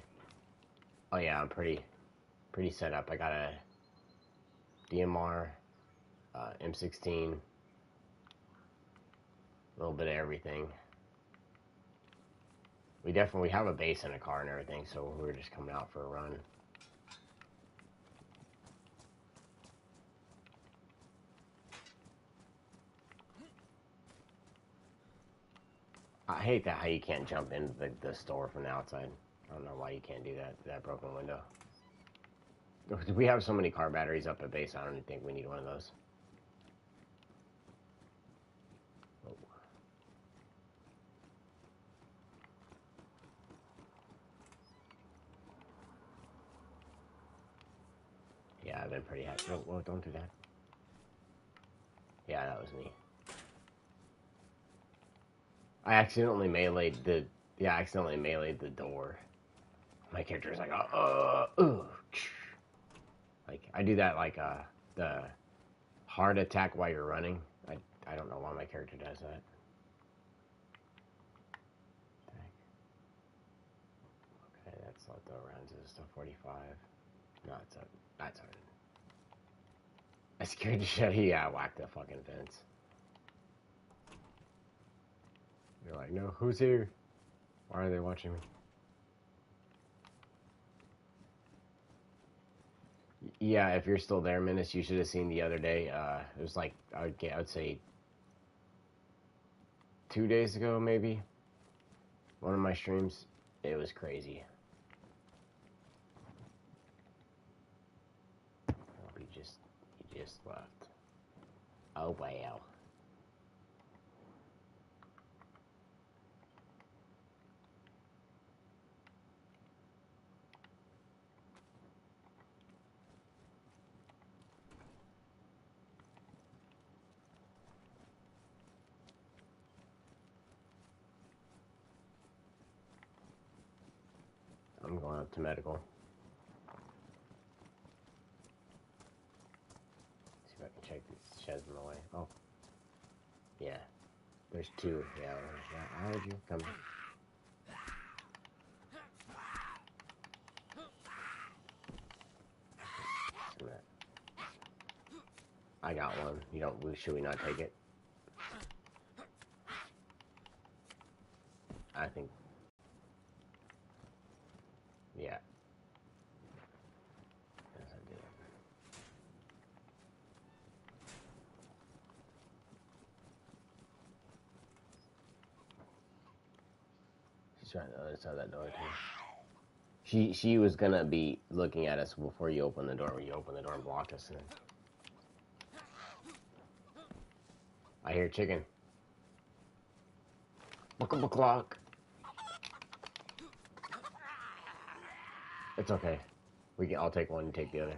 Oh yeah, I'm pretty set up. I got a DMR, M16, a little bit of everything. We definitely have a base and a car and everything, so we're just coming out for a run. I hate that how you can't jump into the store from the outside. I don't know why you can't do that broken window. We have so many car batteries up at base, I don't even think we need one of those. Oh. Yeah, I've been pretty happy. No, well, don't do that. Yeah, that was me. I accidentally meleeed the door. My character's like, like, I do that, like, the heart attack while you're running. I don't know why my character does that. Okay, that's not the rounds. Is still 45. No, that's hard. I scared the shit. Yeah, I whacked the fucking fence. You're like, no, who's here? Why are they watching me? Yeah, if you're still there, Menace, you should have seen the other day. It was like, I would say 2 days ago, maybe. One of my streams. It was crazy. Oh, he just left. Oh, wow. I'm going up to medical. See if I can check these sheds in the way. Oh. Yeah. There's 2. Yeah, how would you come? I got one. Should we not take it? I think. Yeah. Yes, I did. She's trying to other side of that door too. She was gonna be looking at us before you open the door. When you open the door and block us, and I hear chicken. Clock. It's okay. I'll take one. You take the other.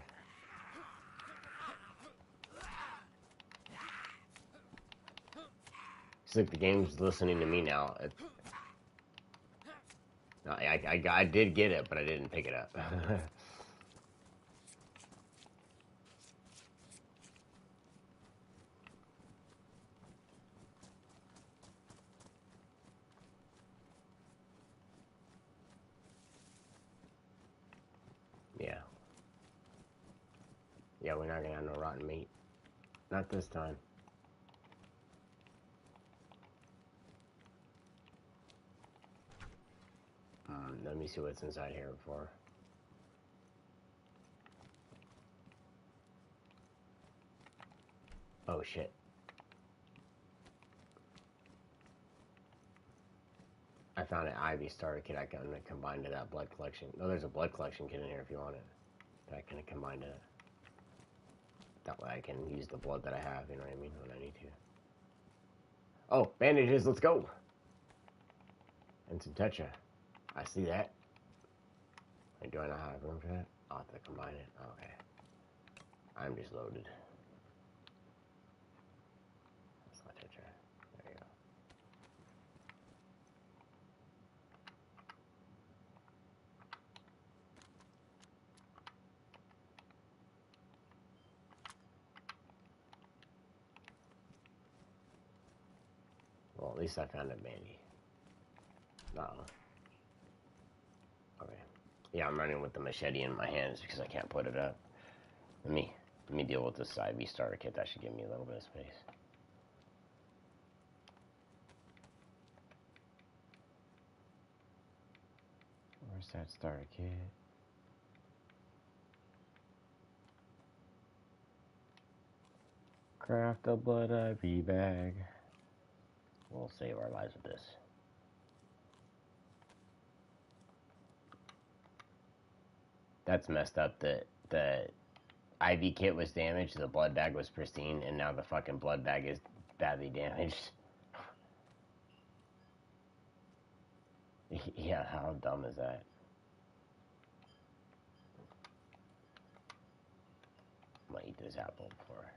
It's like the game's listening to me now. No, I did get it, but I didn't pick it up. Yeah. Yeah, we're not gonna have no rotten meat. Not this time. Let me see what's inside here before. Oh shit. I found an Ivy starter kit I can combine to that blood collection. No, there's a blood collection kit in here if you want it. That I can combine to it. That way I can use the blood that I have, you know what I mean, when I need to. Oh, bandages, let's go! And some Tetra. I see that. Wait, do I not have room for that? I'll have to combine it. Okay. I'm just loaded. That's not Tetra. There you go. Well, at least I found a bandy. Uh-oh. Okay. Yeah, I'm running with the machete in my hands because I can't put it up. Let me deal with this IV starter kit. That should give me a little bit of space. Where's that starter kit? Craft a blood IV bag. We'll save our lives with this. That's messed up. The IV kit was damaged, the blood bag was pristine, and now the fucking blood bag is badly damaged. Yeah, how dumb is that? I'm gonna eat this apple before.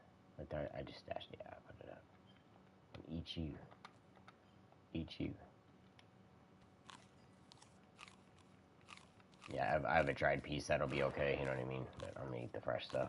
I just stashed the apple. Put it up. And eat you. Eat you. Yeah, I have a dried piece that'll be okay, you know what I mean? But I'm gonna eat the fresh stuff.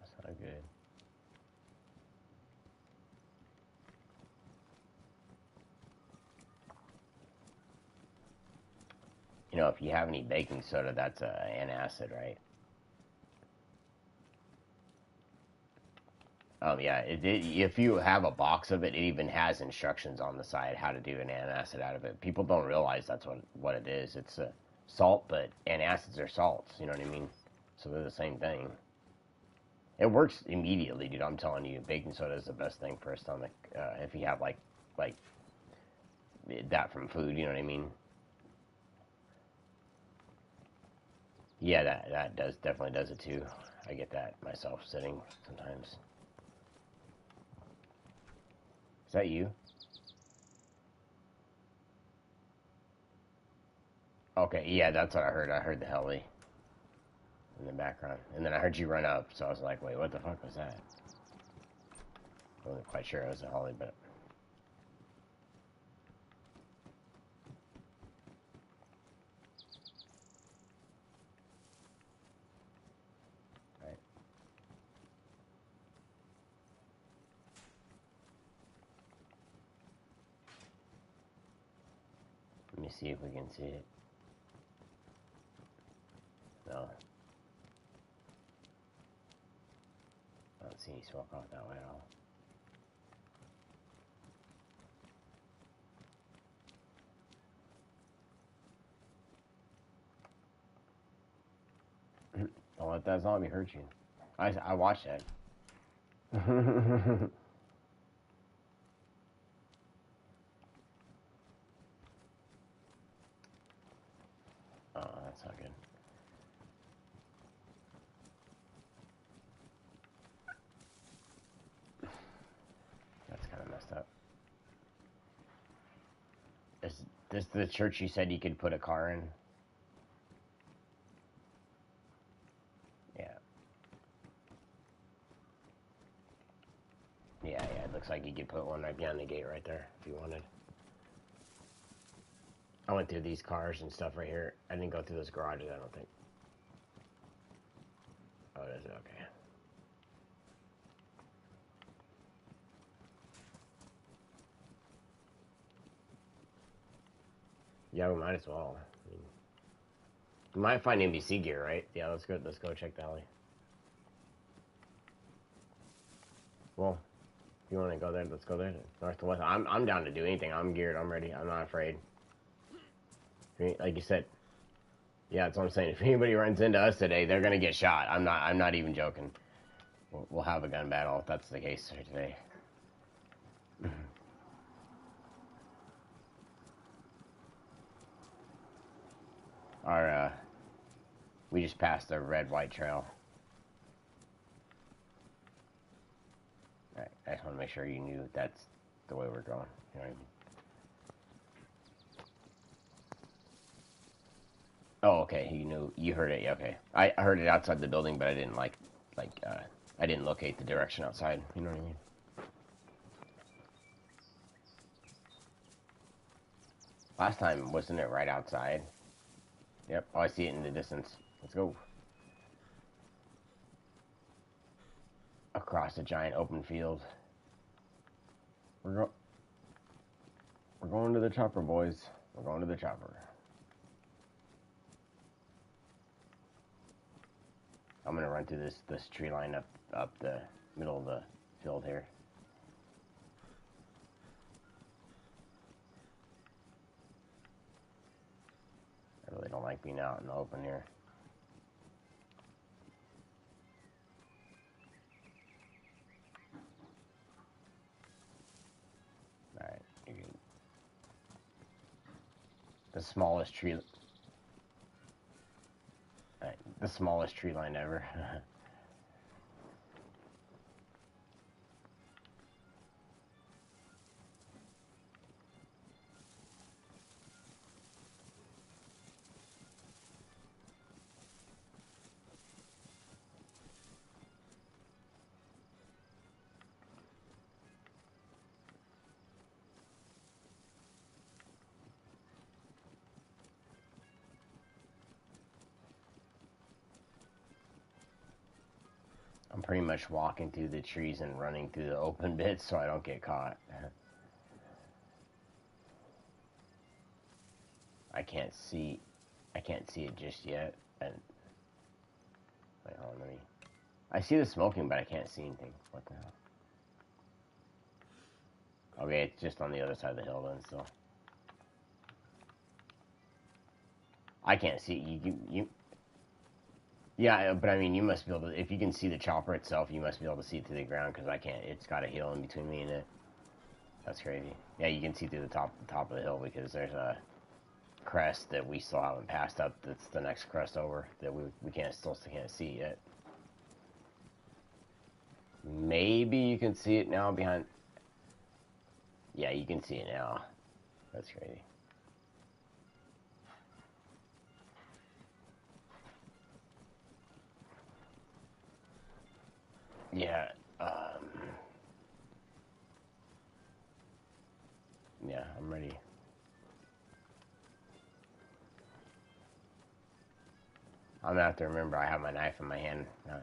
That's not good. You know, if you have any baking soda, that's an acid, right? Yeah, if you have a box of it, it even has instructions on the side how to do an antacid out of it. People don't realize that's what it is. It's a salt, but antacids are salts, you know what I mean? So they're the same thing. It works immediately, dude. I'm telling you, baking soda is the best thing for a stomach. If you have like that from food, you know what I mean? Yeah, that definitely does it too. I get that myself sitting sometimes. Is that you? Okay, yeah, that's what I heard. I heard the heli in the background, and then I heard you run up, so I was like, wait, what the fuck was that? I wasn't quite sure it was a heli, but right. Let me see if we can see it. No. I don't see any smoke off that way at all. Don't let that zombie hurt you. I watched that. Oh, that's not good. Is this the church you said you could put a car in? Yeah. Yeah, it looks like you could put one right behind the gate right there if you wanted. I went through these cars and stuff right here. I didn't go through those garages, I don't think. Oh, is it? Okay. Yeah, we might as well. I mean, we might find NBC gear, right? Yeah, let's go. Let's go check the alley. Well, if you want to go there, let's go there. North to west. I'm down to do anything. I'm geared. I'm ready. I'm not afraid. Like you said, yeah, that's what I'm saying. If anybody runs into us today, they're gonna get shot. I'm not even joking. We'll have a gun battle if that's the case for today. We just passed the red-white trail. Right, I just want to make sure you knew that's the way we're going. You know what I mean? Oh, okay. You knew. You heard it. Yeah, okay. I heard it outside the building, but I didn't I didn't locate the direction outside. You know what I mean? Last time, wasn't it right outside? Yep. Oh, I see it in the distance. Let's go. Across a giant open field. We're going to the chopper, boys. We're going to the chopper. I'm gonna run through this tree line up the middle of the field here. I really don't like being out in the open here. Alright, you can... The smallest tree... Alright, the smallest tree line ever. I'm pretty much walking through the trees and running through the open bits so I don't get caught. I can't see it just yet. And wait, hold on, let me... I see the smoking, but I can't see anything. What the hell? Okay, it's just on the other side of the hill then, so... I can't see you. Yeah, but I mean, you must be able to. If you can see the chopper itself, you must be able to see it through the ground because I can't. It's got a hill in between me and it. That's crazy. Yeah, you can see through the top of the hill because there's a crest that we still haven't passed up. That's the next crest over that we still can't see yet. Maybe you can see it now behind. Yeah, you can see it now. That's crazy. Yeah. Yeah, I'm ready. I'm gonna have to remember I have my knife in my hand. I'm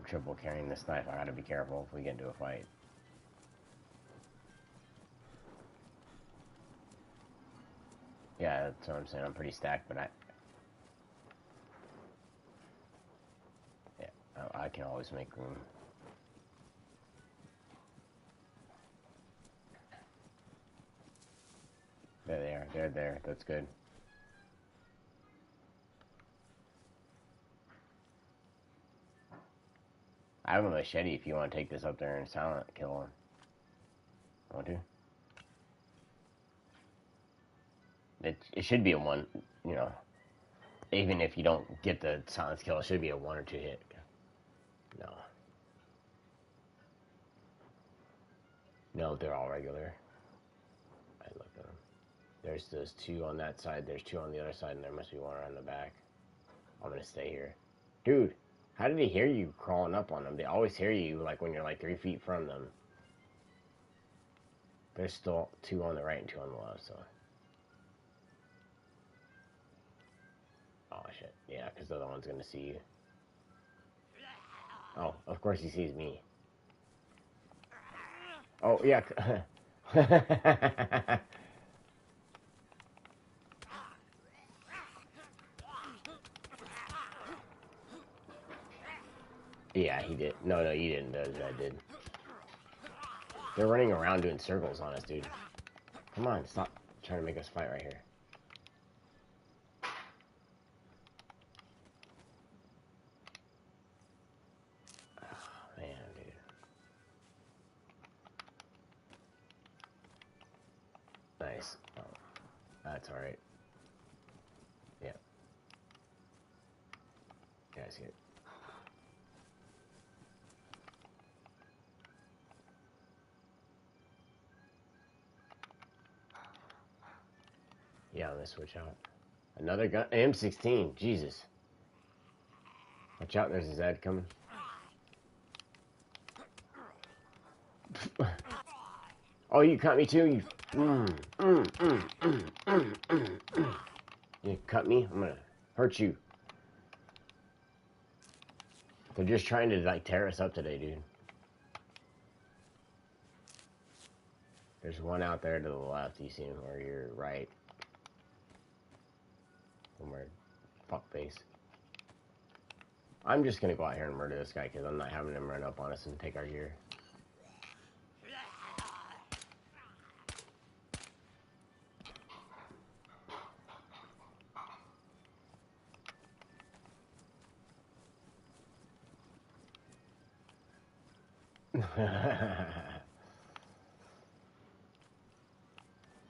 triple carrying this knife. I gotta be careful if we get into a fight. Yeah, that's what I'm saying. I'm pretty stacked, but I can always make room. There they are. They're there. That's good. I have a machete if you want to take this up there and silent kill him. Want to? It should be a one, you know. Even if you don't get the silence kill, it should be a 1 or 2 hit. No. No, they're all regular. I looked at them. there's those two on that side. There's two on the other side, and there must be one around the back. I'm gonna stay here. Dude, how did they hear you crawling up on them? They always hear you, like, when you're, like, 3 feet from them. There's still two on the right and two on the left, so. Oh, shit. Yeah, because the other one's gonna see you. Oh, of course he sees me. Oh, yeah. Yeah, he did. No, you didn't. I did. They're running around doing circles on us, dude. Come on, stop trying to make us fight right here. Oh, man, dude. Nice. Oh, that's alright. Yeah. Yeah, I see it. Yeah, I'm gonna switch out. Another gun? M16. Jesus. Watch out, there's a Zed coming. Oh, you cut me too? You cut me? I'm gonna hurt you. They're just trying to, like, tear us up today, dude. There's one out there to the left. You see him, or your right. Somewhere. Fuck face. I'm just gonna go out here and murder this guy because I'm not having him run up on us and take our gear.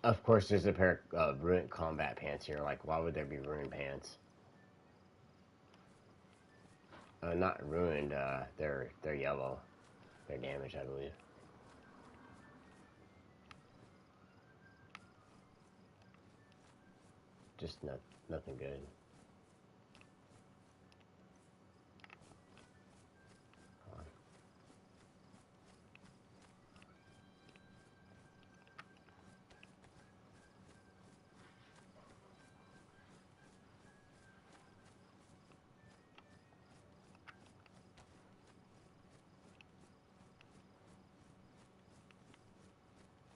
Of course, there's a pair of ruined combat pants here. Like, why would there be ruined pants? Not ruined. They're yellow. They're damaged, I believe. Just nothing good.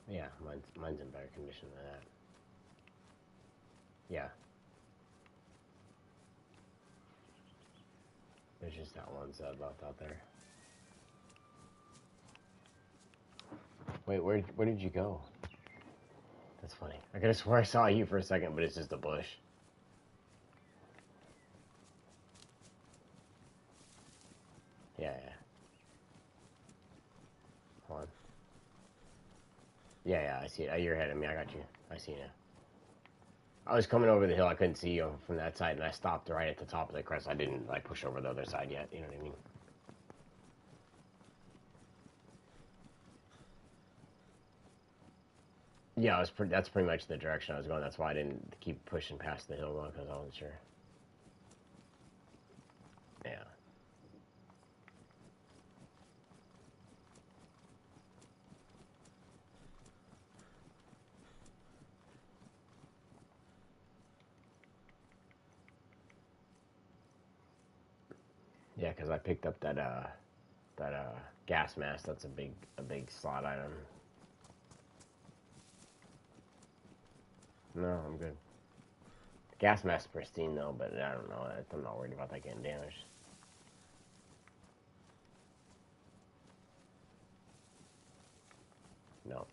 Yeah, mine's in better condition than that. Yeah. There's just that one Zed left out there. Wait, where did you go? That's funny. I could have swore I saw you for a second, but it's just a bush. Yeah. Hold on. Yeah, I see it. You're ahead of me. I got you. I see you now. I was coming over the hill. I couldn't see you from that side, and I stopped right at the top of the crest. I didn't, like, push over the other side yet. You know what I mean? Yeah, that's pretty much the direction I was going. That's why I didn't keep pushing past the hill one, because I wasn't sure. Yeah. Yeah, because I picked up that gas mask. That's a big slot item. No, I'm good. The gas mask's pristine though, but I don't know. I'm not worried about that getting damaged. No.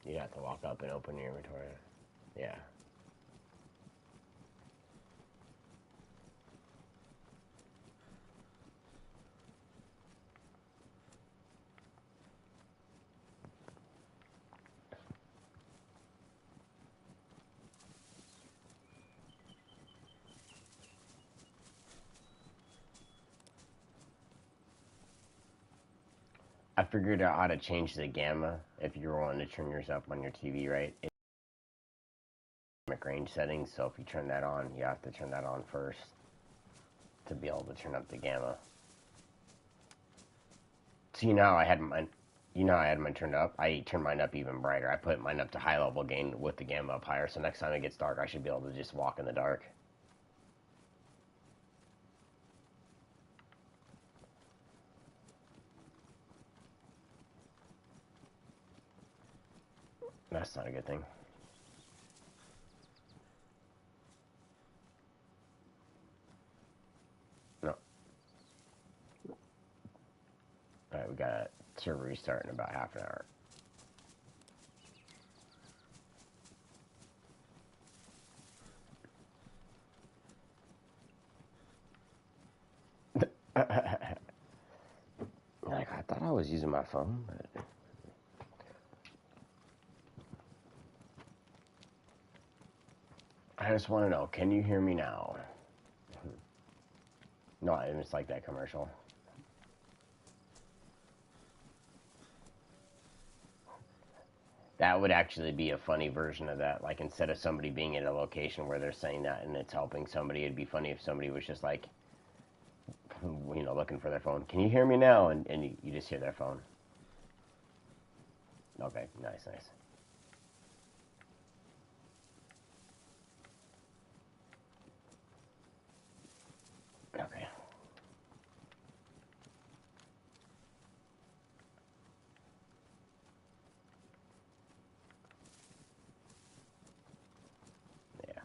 You have to walk up and open your inventory. Yeah. I figured out how to change the gamma if you're wanting to turn yours up on your TV, right? It's range settings, so if you turn that on, you have to turn that on first to be able to turn up the gamma. So you know how I had mine. You know how I had mine turned up? I turned mine up even brighter. I put mine up to high level gain with the gamma up higher, so next time it gets dark, I should be able to just walk in the dark. That's not a good thing. No. Alright, we got a server restart in about half an hour. Like, I thought I was using my phone, but... I just want to know, can you hear me now? No, it's like that commercial. That would actually be a funny version of that. Like, instead of somebody being at a location where they're saying that and it's helping somebody, it'd be funny if somebody was just like, you know, looking for their phone. Can you hear me now? And you just hear their phone. Okay, nice. Okay. Yeah.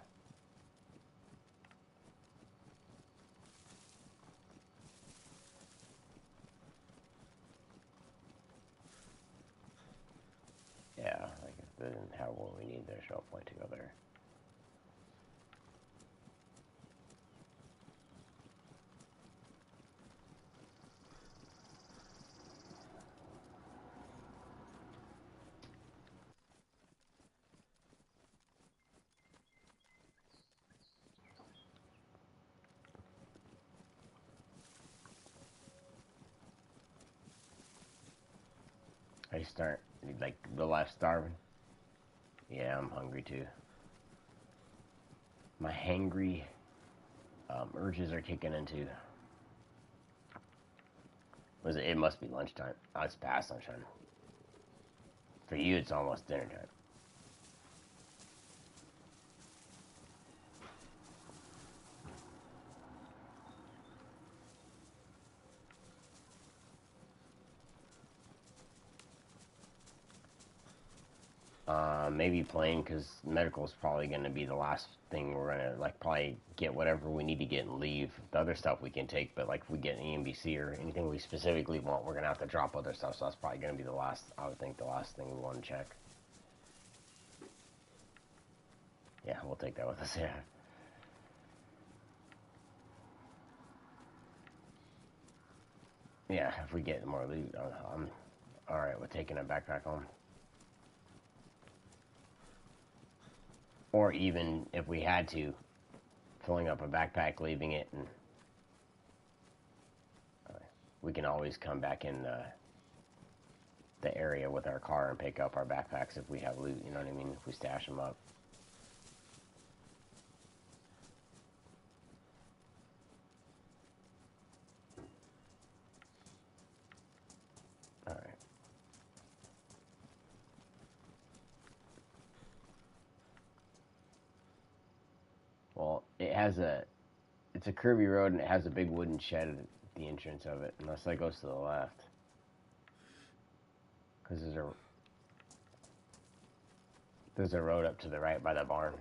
Yeah, like if they didn't have what we need, there's no point to go there. I start, like, the left starving. Yeah, I'm hungry too. My hangry urges are kicking into. Was it? It must be lunchtime. Oh, it's past lunchtime. For you, it's almost dinner time. Maybe playing because medical is probably going to be the last thing we're going to like probably get whatever we need to get and leave. The other stuff we can take, but like if we get an EMBC or anything we specifically want, we're going to have to drop other stuff. So that's probably going to be the last. I would think the last thing we want to check. Yeah, we'll take that with us. Yeah. Yeah, if we get more loot, I'm all right with taking a backpack home. Or even if we had to, filling up a backpack, leaving it, and we can always come back in the area with our car and pick up our backpacks if we have loot, you know what I mean? If we stash them up. Alright. Well, it's a curvy road and it has a big wooden shed at the entrance of it, unless that goes to the left. Because there's a road up to the right by the barn.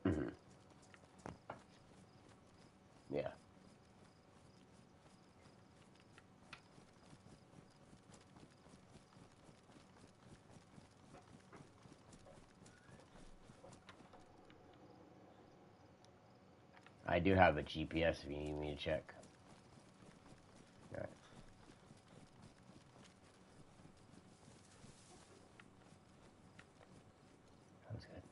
Mm-hmm. Yeah. I do have a GPS if you need me to check. Alright. Sounds good.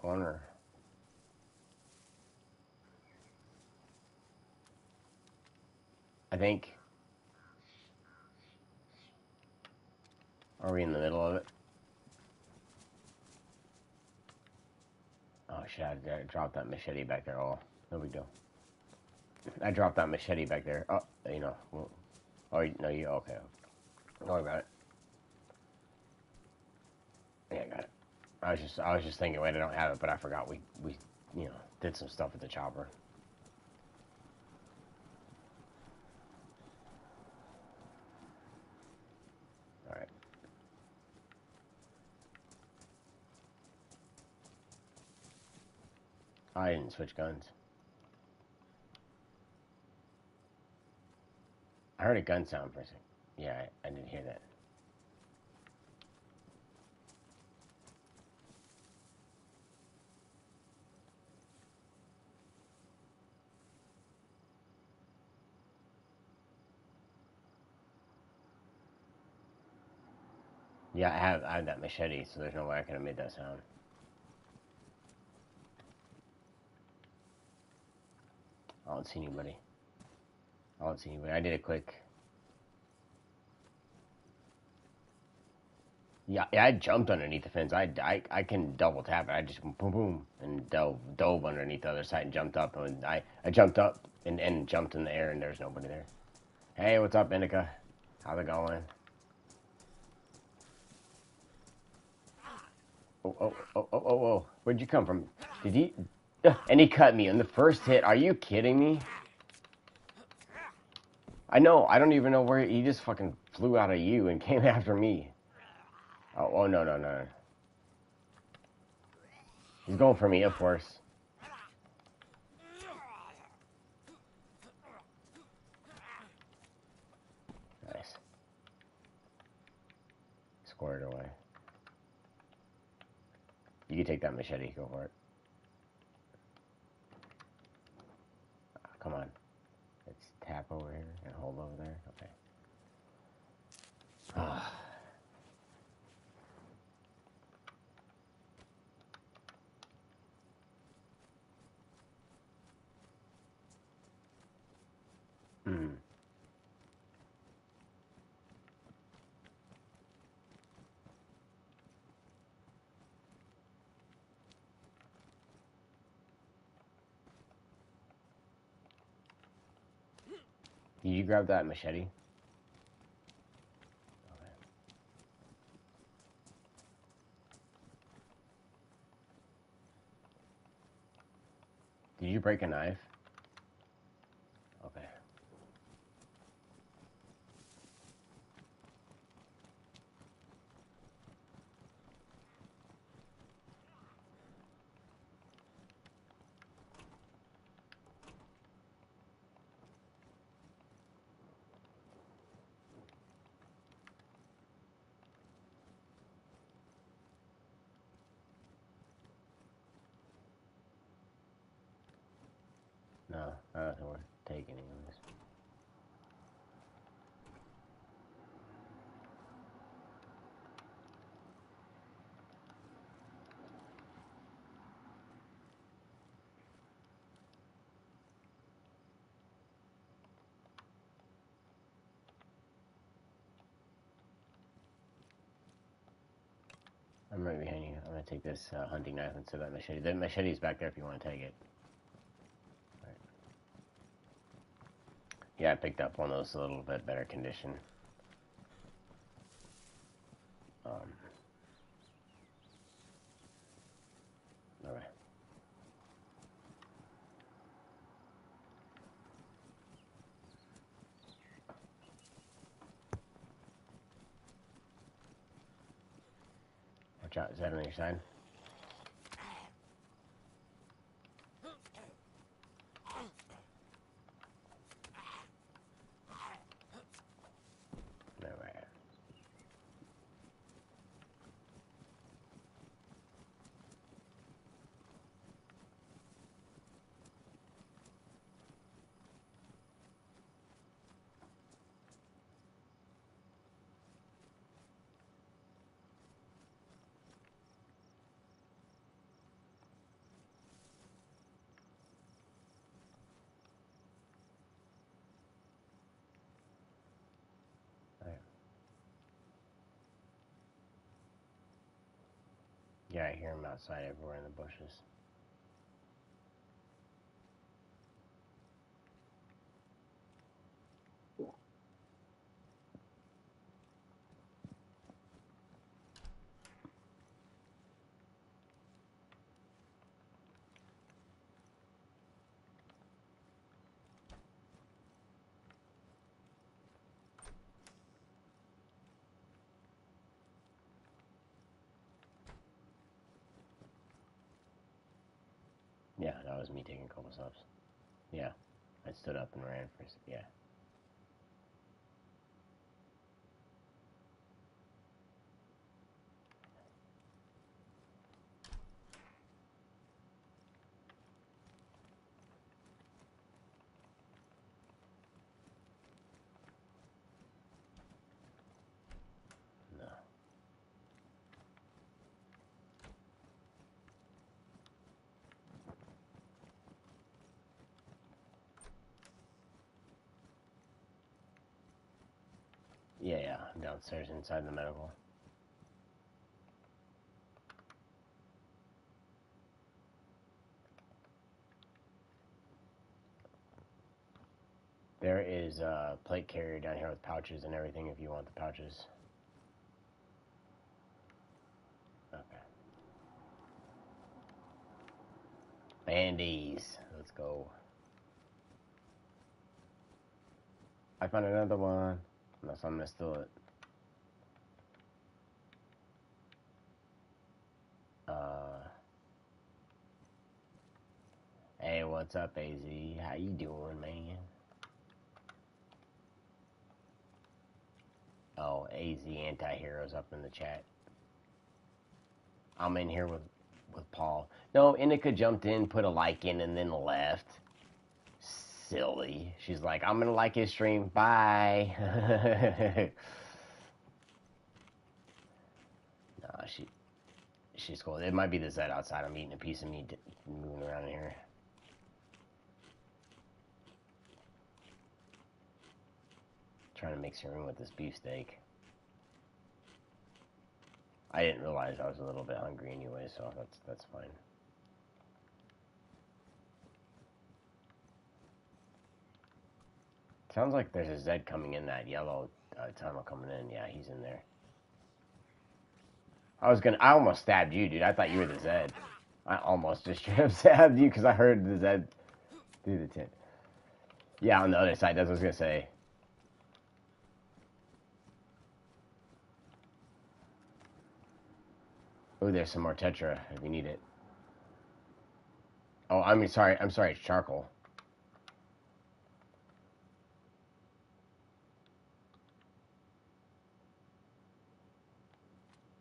corner. I think. Are we in the middle of it? Oh shit, I dropped that machete back there. Oh, no big deal. I dropped that machete back there. Oh, you know. Well, oh, no, you, okay. Don't worry about it. Yeah, I got it. I was just thinking, wait, I don't have it, but I forgot we, you know, did some stuff with the chopper. Alright. I didn't switch guns. I heard a gun sound for a second. Yeah, I didn't hear that. Yeah, I have that machete, so there's no way I could have made that sound. I don't see anybody. I don't see anybody. I did a quick. Yeah, I jumped underneath the fence. I can double tap it. I just boom boom and dove underneath the other side and jumped up. And I jumped up and jumped in the air and there's nobody there. Hey, what's up, Indica? How's it going? Oh. Where'd you come from? Did he? And he cut me in the first hit. Are you kidding me? I know. I don't even know where he just fucking flew out of you and came after me. Oh no. He's going for me, of course. Nice. Squared away. You can take that machete. Go for it. Come on. Let's tap over here and hold over there. Okay. Ah. Hmm. Did you grab that machete? Okay. Did you break a knife? Okay. No, nothing worth taking anyways. I'm right behind you. I'm gonna take this hunting knife instead of that machete. The machete's back there if you want to take it. Right. Yeah, I picked up one of those a little bit better condition. Alright. Watch out, is that on your side? Alright. Yeah, I hear him outside everywhere in the bushes. Yeah, that was me taking a couple steps. Yeah, I stood up and ran for. Yeah. No. Yeah, I'm downstairs inside the medical. There is a plate carrier down here with pouches and everything if you want the pouches. Okay. Bandies. Let's go. I found another one. Unless I'm gonna steal it. Hey, what's up, AZ? How you doing, man? Oh, AZ Anti-Heroes up in the chat. I'm in here with Paul. No, Inika jumped in, put a like in, and then left. Silly. She's like, I'm gonna like his stream. Bye. Nah, she's cool. It might be the Zed outside. I'm eating a piece of meat, moving around in here. Trying to make some room with this beefsteak. I didn't realize I was a little bit hungry anyway, so that's fine. Sounds like there's a Zed coming in that yellow tunnel coming in. Yeah, he's in there. I almost stabbed you, dude. I thought you were the Zed. I almost just straight up stabbed you because I heard the Zed through the tent. Yeah, on the other side, that's what I was gonna say. Oh, there's some more Tetra if you need it. Oh, I'm sorry, it's charcoal.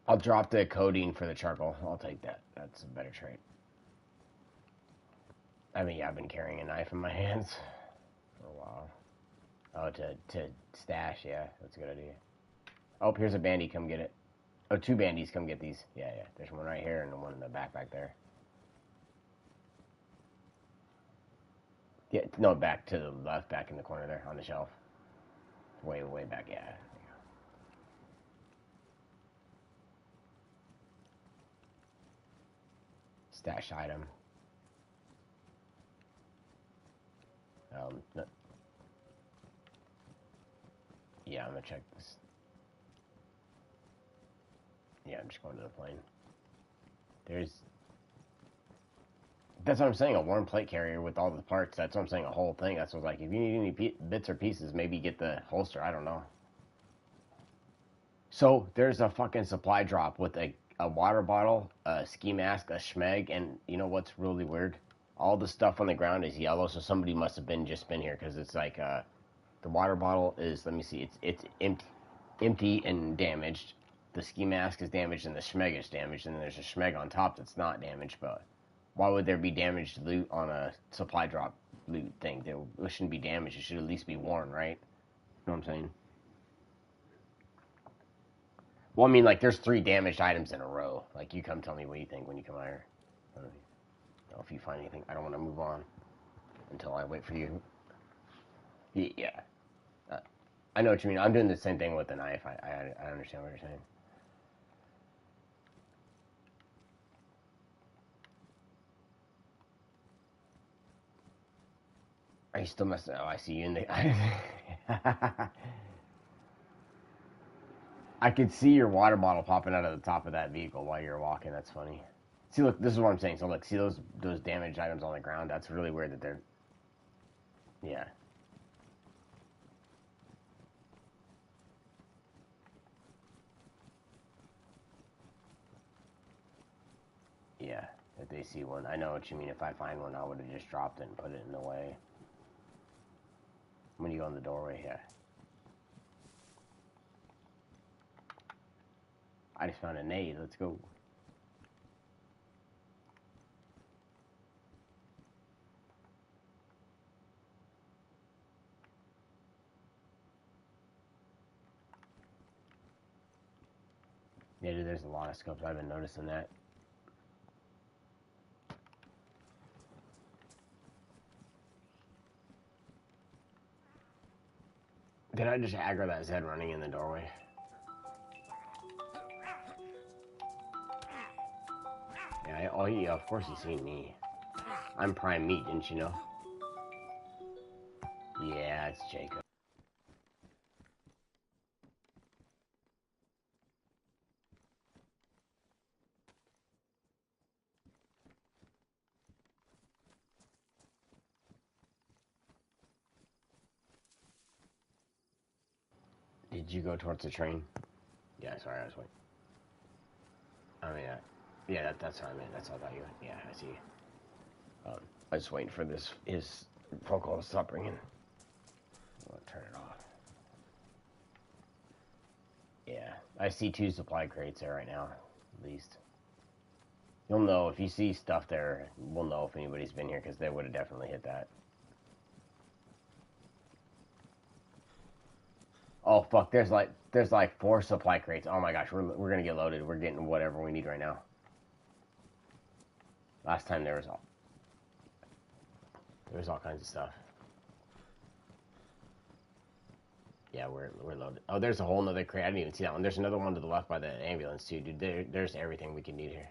I'll drop the codeine for the charcoal. I'll take that. That's a better trade. I mean, yeah, I've been carrying a knife in my hands for a while. Oh, to stash, yeah, that's a good idea. Oh, here's a bandy, come get it. Oh, two bandies, come get these. Yeah, there's one right here and one in the back there. Yeah, no, back to the left, back in the corner there on the shelf. Way back, yeah. Stash item. No. Yeah, I'm gonna check this. Yeah, I'm just going to the plane. That's what I'm saying, a warm plate carrier with all the parts. That's what I'm saying, a whole thing. That's what I was like, if you need any bits or pieces, maybe get the holster. I don't know. So there's a fucking supply drop with a water bottle, a ski mask, a schmeg, and you know what's really weird? All the stuff on the ground is yellow, so somebody must have just been here because it's like the water bottle is, let me see, it's empty and damaged. The ski mask is damaged and the schmeg is damaged, and then there's a schmeg on top that's not damaged. But why would there be damaged loot on a supply drop loot thing? It shouldn't be damaged. It should at least be worn, right? You know what I'm saying? Well, I mean, like, there's 3 damaged items in a row. Like, you come tell me what you think when you come out here. I don't know if you find anything. I don't want to move on until I wait for you. Yeah. I know what you mean. I'm doing the same thing with the knife. I understand what you're saying. Are you still messing? Oh, I see you in the. I could see your water bottle popping out of the top of that vehicle while you're walking. That's funny. See, look, this is what I'm saying. So, look, see those damaged items on the ground? That's really weird that they're. Yeah. Yeah, if they see one. I know what you mean. If I find one, I would have just dropped it and put it in the way. When you go in the doorway, yeah. I just found a nade. Let's go. Yeah, dude, there's a lot of scopes. I've been noticing that. Did I just aggro that Zed running in the doorway? Yeah, oh yeah, of course he's seen me. I'm prime meat, didn't you know? Yeah, it's Jacob. Did you go towards the train? Yeah, sorry, I was waiting. I mean, yeah, that's what I meant. That's what I thought you went. Yeah, I see. I was waiting for his phone call to stop ringing. I'm gonna turn it off. Yeah, I see 2 supply crates there right now, at least. You'll know if you see stuff there. We'll know if anybody's been here because they would have definitely hit that. Oh fuck! There's like 4 supply crates. Oh my gosh, we're gonna get loaded. We're getting whatever we need right now. Last time there was all kinds of stuff. Yeah, we're loaded. Oh, there's a whole nother crate. I didn't even see that one. There's another one to the left by the ambulance too, dude. There's everything we can need here.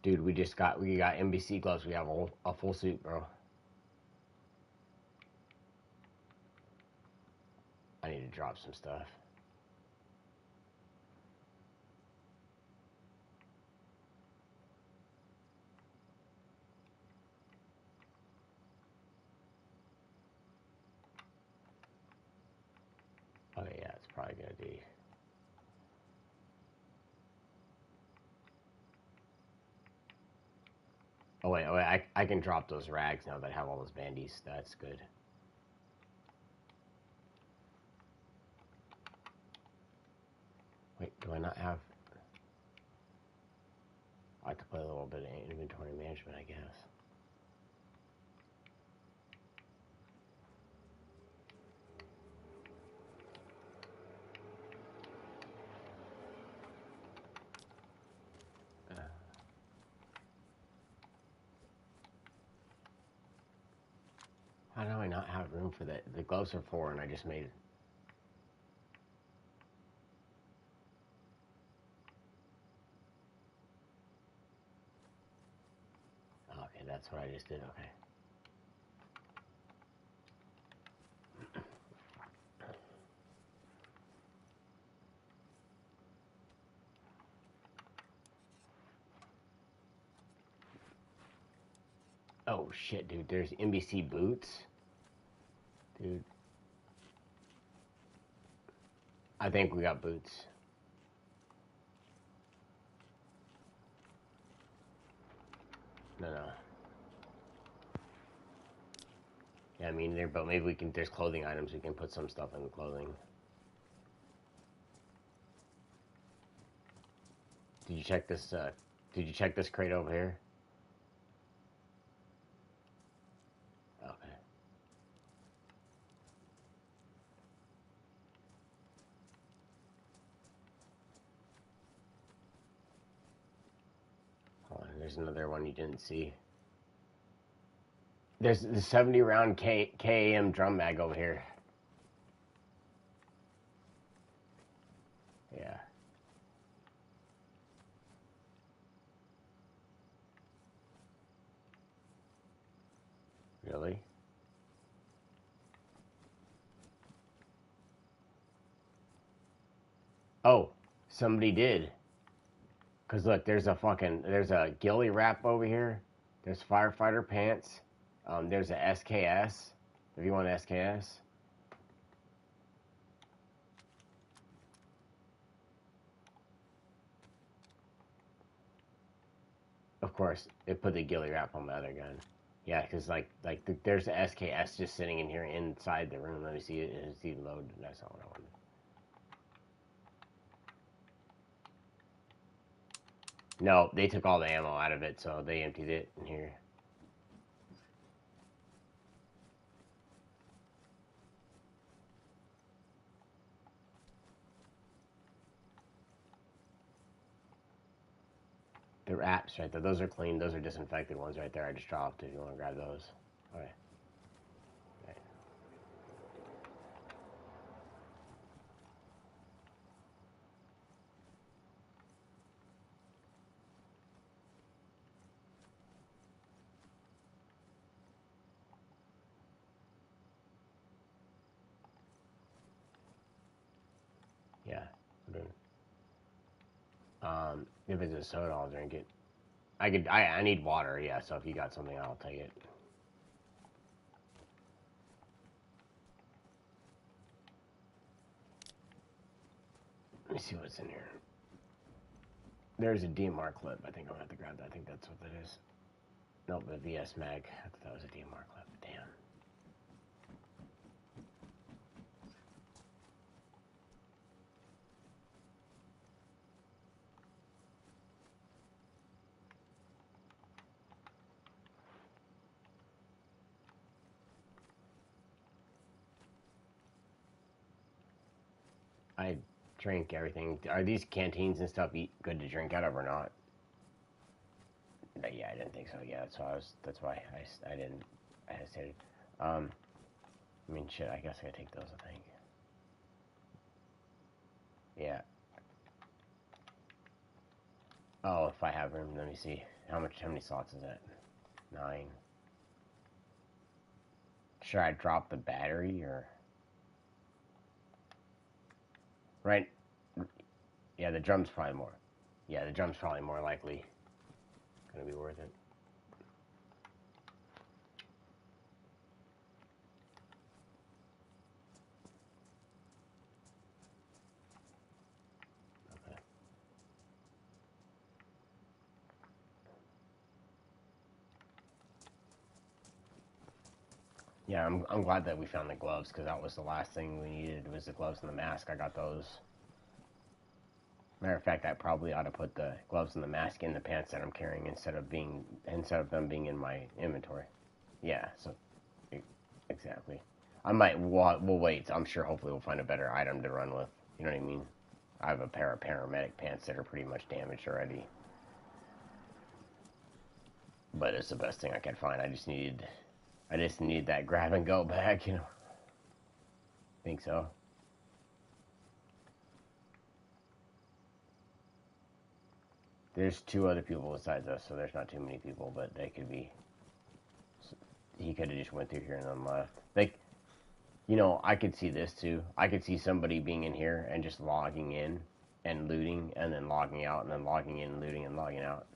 Dude, we got NBC gloves. We have a full suit, bro. I need to drop some stuff. Okay, yeah, it's probably gonna be. Oh wait, I can drop those rags now that I have all those bandies. That's good. Wait, do I not have? I have to play a little bit of inventory management, I guess. How do I not have room for that? The gloves are 4, and I just made it. Okay, that's what I just did. Okay. Oh shit, dude. There's NBC boots, dude. I think we got boots. No. Yeah, I mean, but maybe we can. There's clothing items. We can put some stuff in the clothing. Did you check this? Did you check this crate over here? Okay. Hold on, there's another one you didn't see. There's the 70 round KAM drum mag over here. Yeah. Really? Oh, somebody did. Cause look, there's a ghillie wrap over here. There's firefighter pants. There's a SKS. If you want SKS. Of course, it put the ghillie wrap on my other gun. Yeah, because there's a SKS just sitting in here inside the room. Let me see it. Let see load. That's not what I wanted. No, they took all the ammo out of it, so they emptied it in here. The wraps right there. Those are clean. Those are disinfected ones right there. I just dropped if you want to grab those. All right. Yeah. If it's a soda, I'll drink it. I need water, yeah, so if you got something, I'll take it. Let me see what's in here. There's a DMR clip. I think I'm gonna have to grab that. I think that's what that is. Nope, the VS Mag. I thought that was a DMR clip. Damn. I drink everything. Are these canteens and stuff good to drink out of or not? Yeah, I didn't think so. Yeah, that's why I didn't. I hesitated. I mean, shit. I guess I gotta take those. I think. Yeah. Oh, if I have room, let me see. How many slots is that? 9. Should I drop the battery or? Right. Yeah, the drum's probably more. Yeah, the drum's probably more likely gonna be worth it. Okay. Yeah, I'm glad that we found the gloves because that was the last thing we needed was the gloves and the mask. I got those. Matter of fact, I probably ought to put the gloves and the mask in the pants that I'm carrying instead of them being in my inventory. Yeah, so exactly. I might we'll wait. I'm sure hopefully we'll find a better item to run with. You know what I mean? I have a pair of paramedic pants that are pretty much damaged already. But it's the best thing I could find. I just need that grab and go bag, you know. Think so. There's 2 other people besides us, so there's not too many people, but they could be. He could have just went through here and then left. Like, you know, I could see this too. I could see somebody being in here and just logging in and looting and then logging out and then logging in, looting and logging out.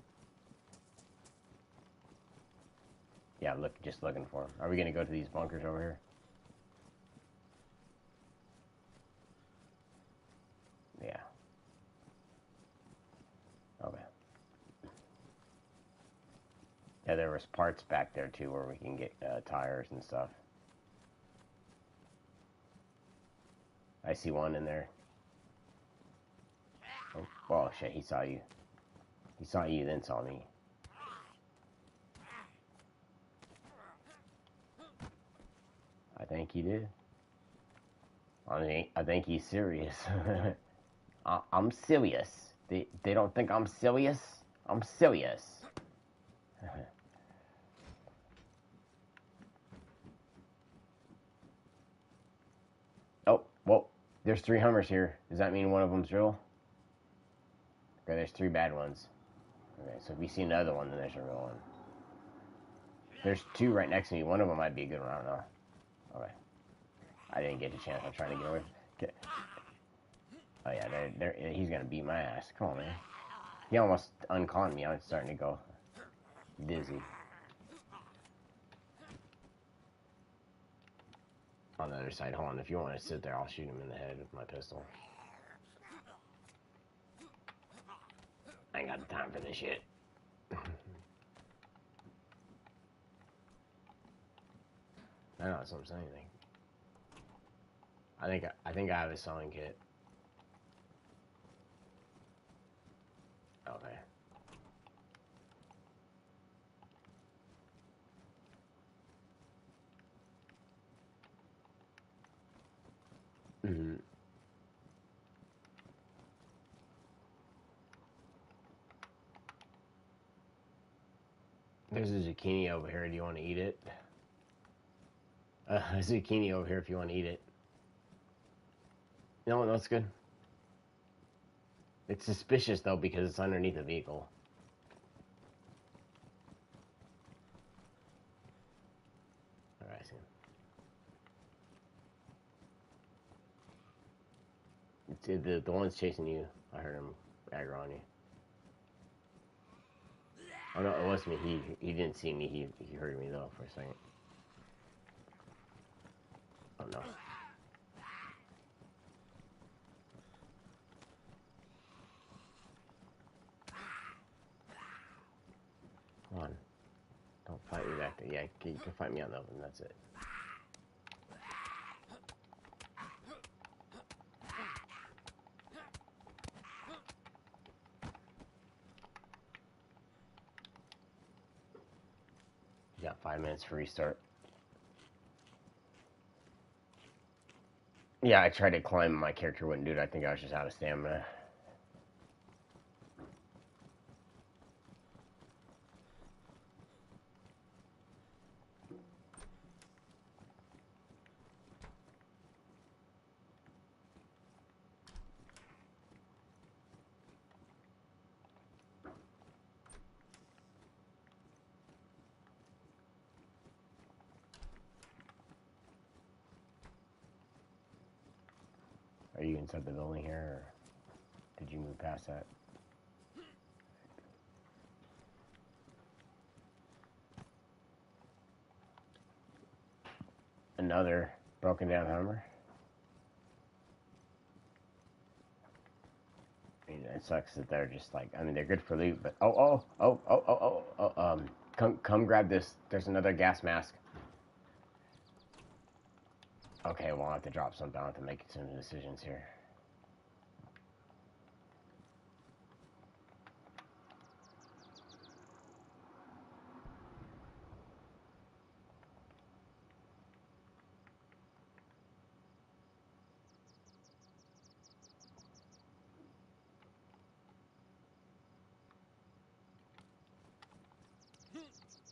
Yeah, just looking for him. Are we gonna go to these bunkers over here? Yeah. Okay. Yeah, there was parts back there too where we can get tires and stuff. I see one in there. Oh shit, he saw you. He saw you, then saw me. I think he did. I think he's serious. I'm serious. They don't think I'm serious? I'm serious. Oh, well, there's 3 Hummers here. Does that mean one of them's real? Okay, there's 3 bad ones. Okay, so if we see another one, then there's a real one. There's 2 right next to me. One of them might be a good one. I don't know. Okay. I didn't get a chance. I'm trying to get away. Get. Oh yeah, he's gonna beat my ass. Come on, man. He almost unconned me. I'm starting to go dizzy. On the other side, hold on. If you want to sit there, I'll shoot him in the head with my pistol. I ain't got the time for this shit. I know that's what I'm saying. I think I have a sewing kit. Okay. Mm-hmm. There's a zucchini over here. Do you want to eat it? A zucchini over here if you want to eat it. No, that's good. It's suspicious though because it's underneath the vehicle. Alright, I see him. It's the one's chasing you. I heard him aggro on you. Oh no, it wasn't me. He didn't see me. He heard me though for a second. Oh no. Come on. Don't fight me back there. Yeah, you can fight me on that one. That's it. You got 5 minutes for restart. Yeah, I tried to climb. My character wouldn't do it. I think I was just out of stamina. Are you inside the building here, or did you move past that? Another broken down Hummer. I mean, it sucks that they're just like, I mean, they're good for loot, but come grab this. There's another gas mask. Okay, well, I'll have to drop something. I'll have to make some decisions here.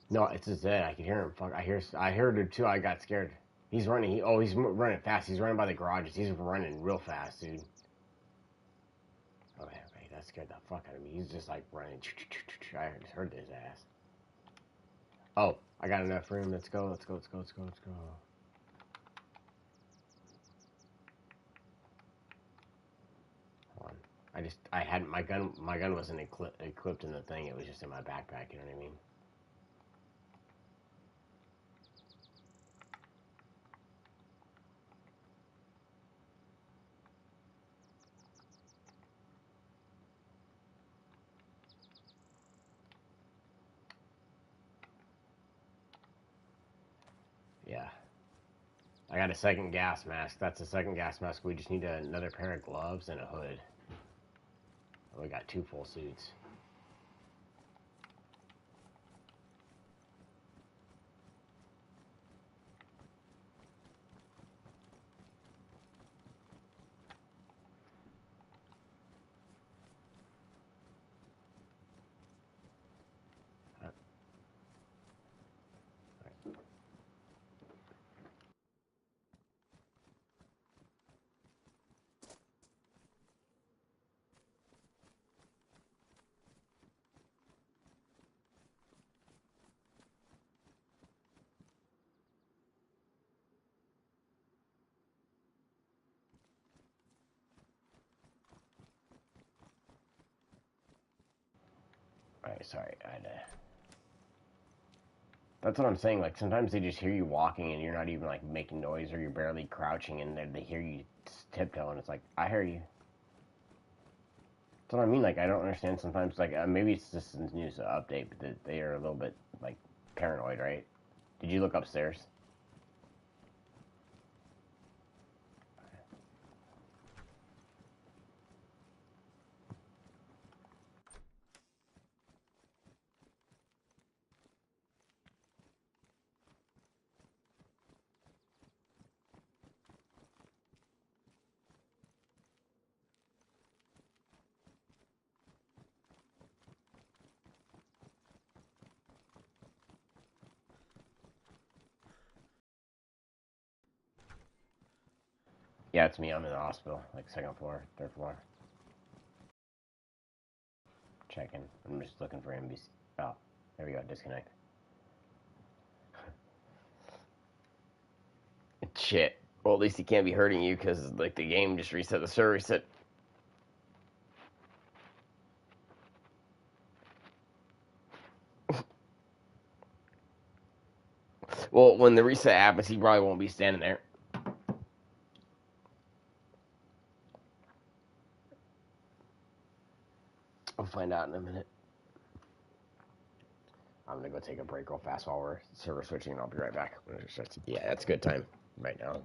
No, it's a Zed. I can hear him. Fuck, I heard it too. I got scared. He's running. He's running fast. He's running by the garages. He's running real fast, dude. Okay, that scared the fuck out of me. He's just like running. I just heard his ass. Oh, I got enough room. Let's go. Let's go. Hold on. I had my gun. My gun wasn't equipped in the thing. It was just in my backpack. You know what I mean? Yeah. I got a second gas mask. That's a second gas mask. We just need another pair of gloves and a hood. We got 2 full suits. Alright, sorry. I had to... That's what I'm saying. Like, sometimes they just hear you walking and you're not even, like, making noise or you're barely crouching and they hear you tiptoeing. It's like, I hear you. That's what I mean. Like, I don't understand sometimes. Like, maybe it's just this news update, but they are a little bit, like, paranoid, right? Did you look upstairs? Yeah, it's me. I'm in the hospital. Like, second floor, third floor. Checking. I'm just looking for NBC. Oh, there we go. Disconnect. Shit. Well, at least he can't be hurting you because, like, the game just reset. The server reset. Well, when the reset happens, he probably won't be standing there. I'll find out in a minute. I'm gonna go take a break real fast while we're server switching, and I'll be right back. Yeah, that's a good time right now.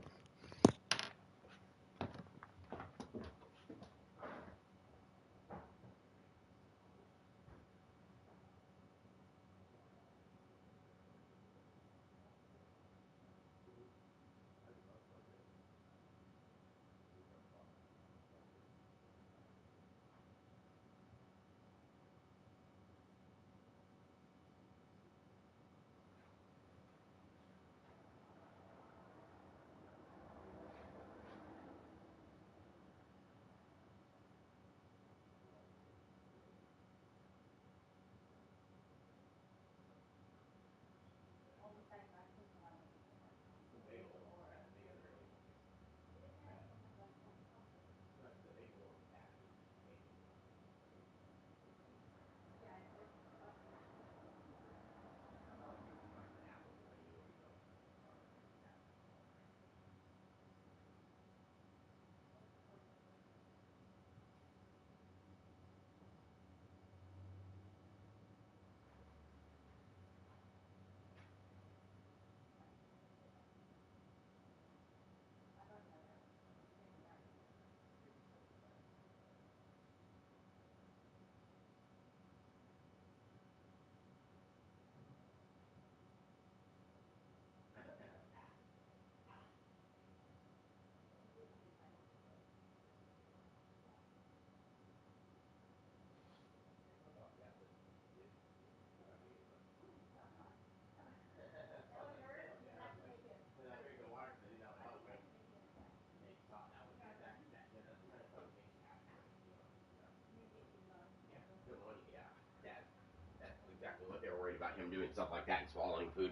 Exactly what they were worried about, him doing stuff like that and swallowing food.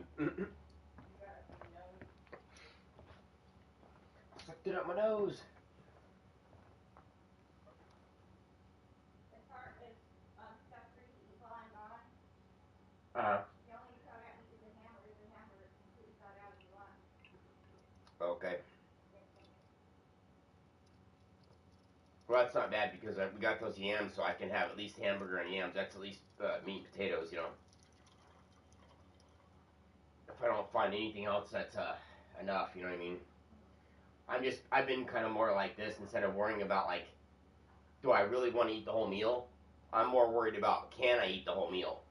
Sucked it up my nose. As far as stuff for you to eat while I'm gone, Uh, the only thought out eat is a hamburger. The hamburger is completely thought out of your lunch. okay. Well, that's not bad because we got those yams, so I can have at least hamburger and yams. That's at least meat and potatoes, you know. If I don't find anything else, that's enough. You know what I mean? I've been kind of more like this instead of worrying about like, do I really want to eat the whole meal? I'm more worried about can I eat the whole meal,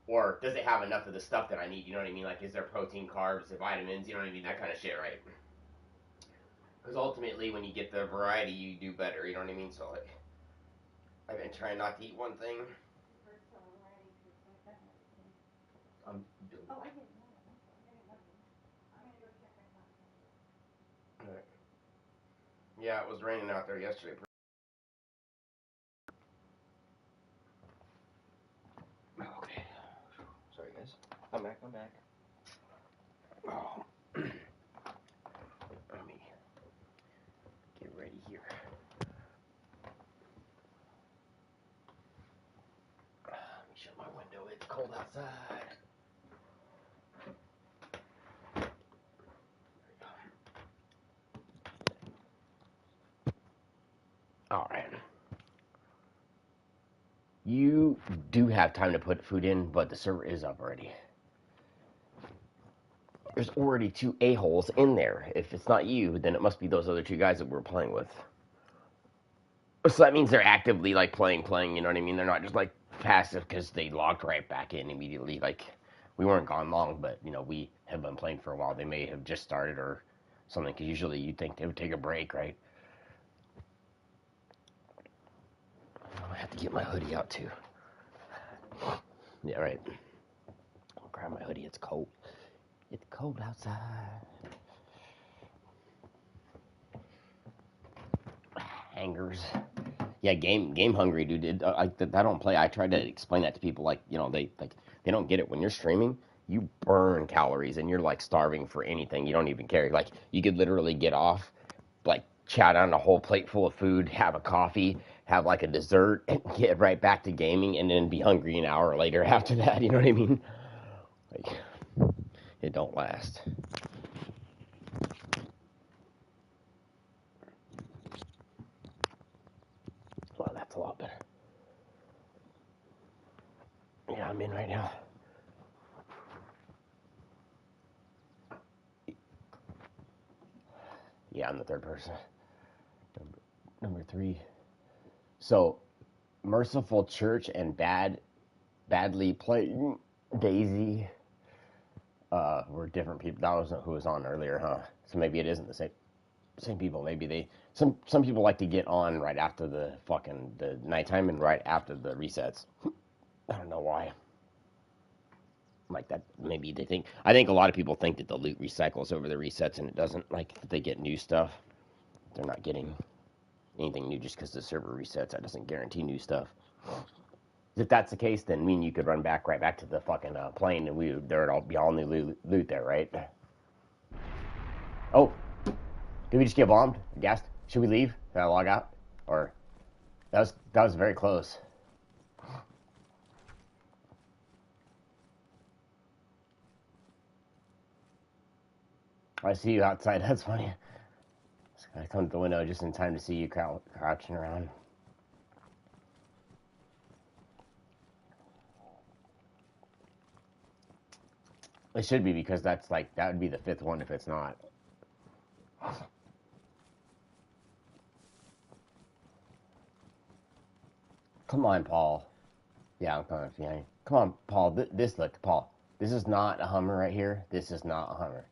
or does it have enough of the stuff that I need? You know what I mean? Like, is there protein, carbs, the vitamins? You know what I mean? That kind of shit, right? Because ultimately, when you get the variety, you do better. You know what I mean? So like, I've been trying not to eat one thing. I'm doing. Oh, I didn't know that. I'm sorry. I didn't know you. I'm gonna go check back out. Right. Yeah, it was raining out there yesterday. Okay. Sorry, guys. I'm back. Oh. Let me get ready here. Let me shut my cold outside. All right. You do have time to put food in, but the server is up already. There's already 2 a-holes in there. If it's not you, then it must be those other 2 guys that we're playing with. So that means they're actively like playing, you know what I mean? They're not just like passive because they logged right back in immediately. Like we weren't gone long, but you know, we have been playing for a while. They may have just started or something because usually you'd think they would take a break, right? I have to get my hoodie out too. Yeah, right. I'll grab my hoodie. It's cold. It's cold outside. Hangers. Yeah, game hungry, dude. I don't play. I tried to explain that to people. Like, you know, they don't get it when you're streaming. You burn calories and you're like starving for anything. You don't even care. Like, you could literally get off, like, chow down a whole plate full of food, have a coffee, have like a dessert, and get right back to gaming, and then be hungry an hour later after that. You know what I mean? Like, it don't last. Well, that's a lot better. Yeah, I'm in right now. Yeah, I'm the third person. Number 3. So, Merciful Church and Badly Playing Daisy were different people. That wasn't who was on earlier, huh? So maybe it isn't the same people. Maybe they some people like to get on right after the nighttime and right after the resets. I don't know why. Like that, maybe they think. I think a lot of people think that the loot recycles over the resets, and it doesn't. Like they get new stuff. They're not getting anything new just because the server resets. That doesn't guarantee new stuff. If that's the case, then me and you could run right back to the fucking plane, and there'd all be all new loot there, right? Oh, did we just get bombed? Gassed? Should we leave? Did I log out? Or that was very close. I see you outside. That's funny. I come to the window just in time to see you crouching around. It should be because that's like that would be the 5th one if it's not. Come on, Paul. Yeah, I'm coming behind you. Come on, Paul. Look, Paul. This is not a Hummer right here. This is not a Hummer.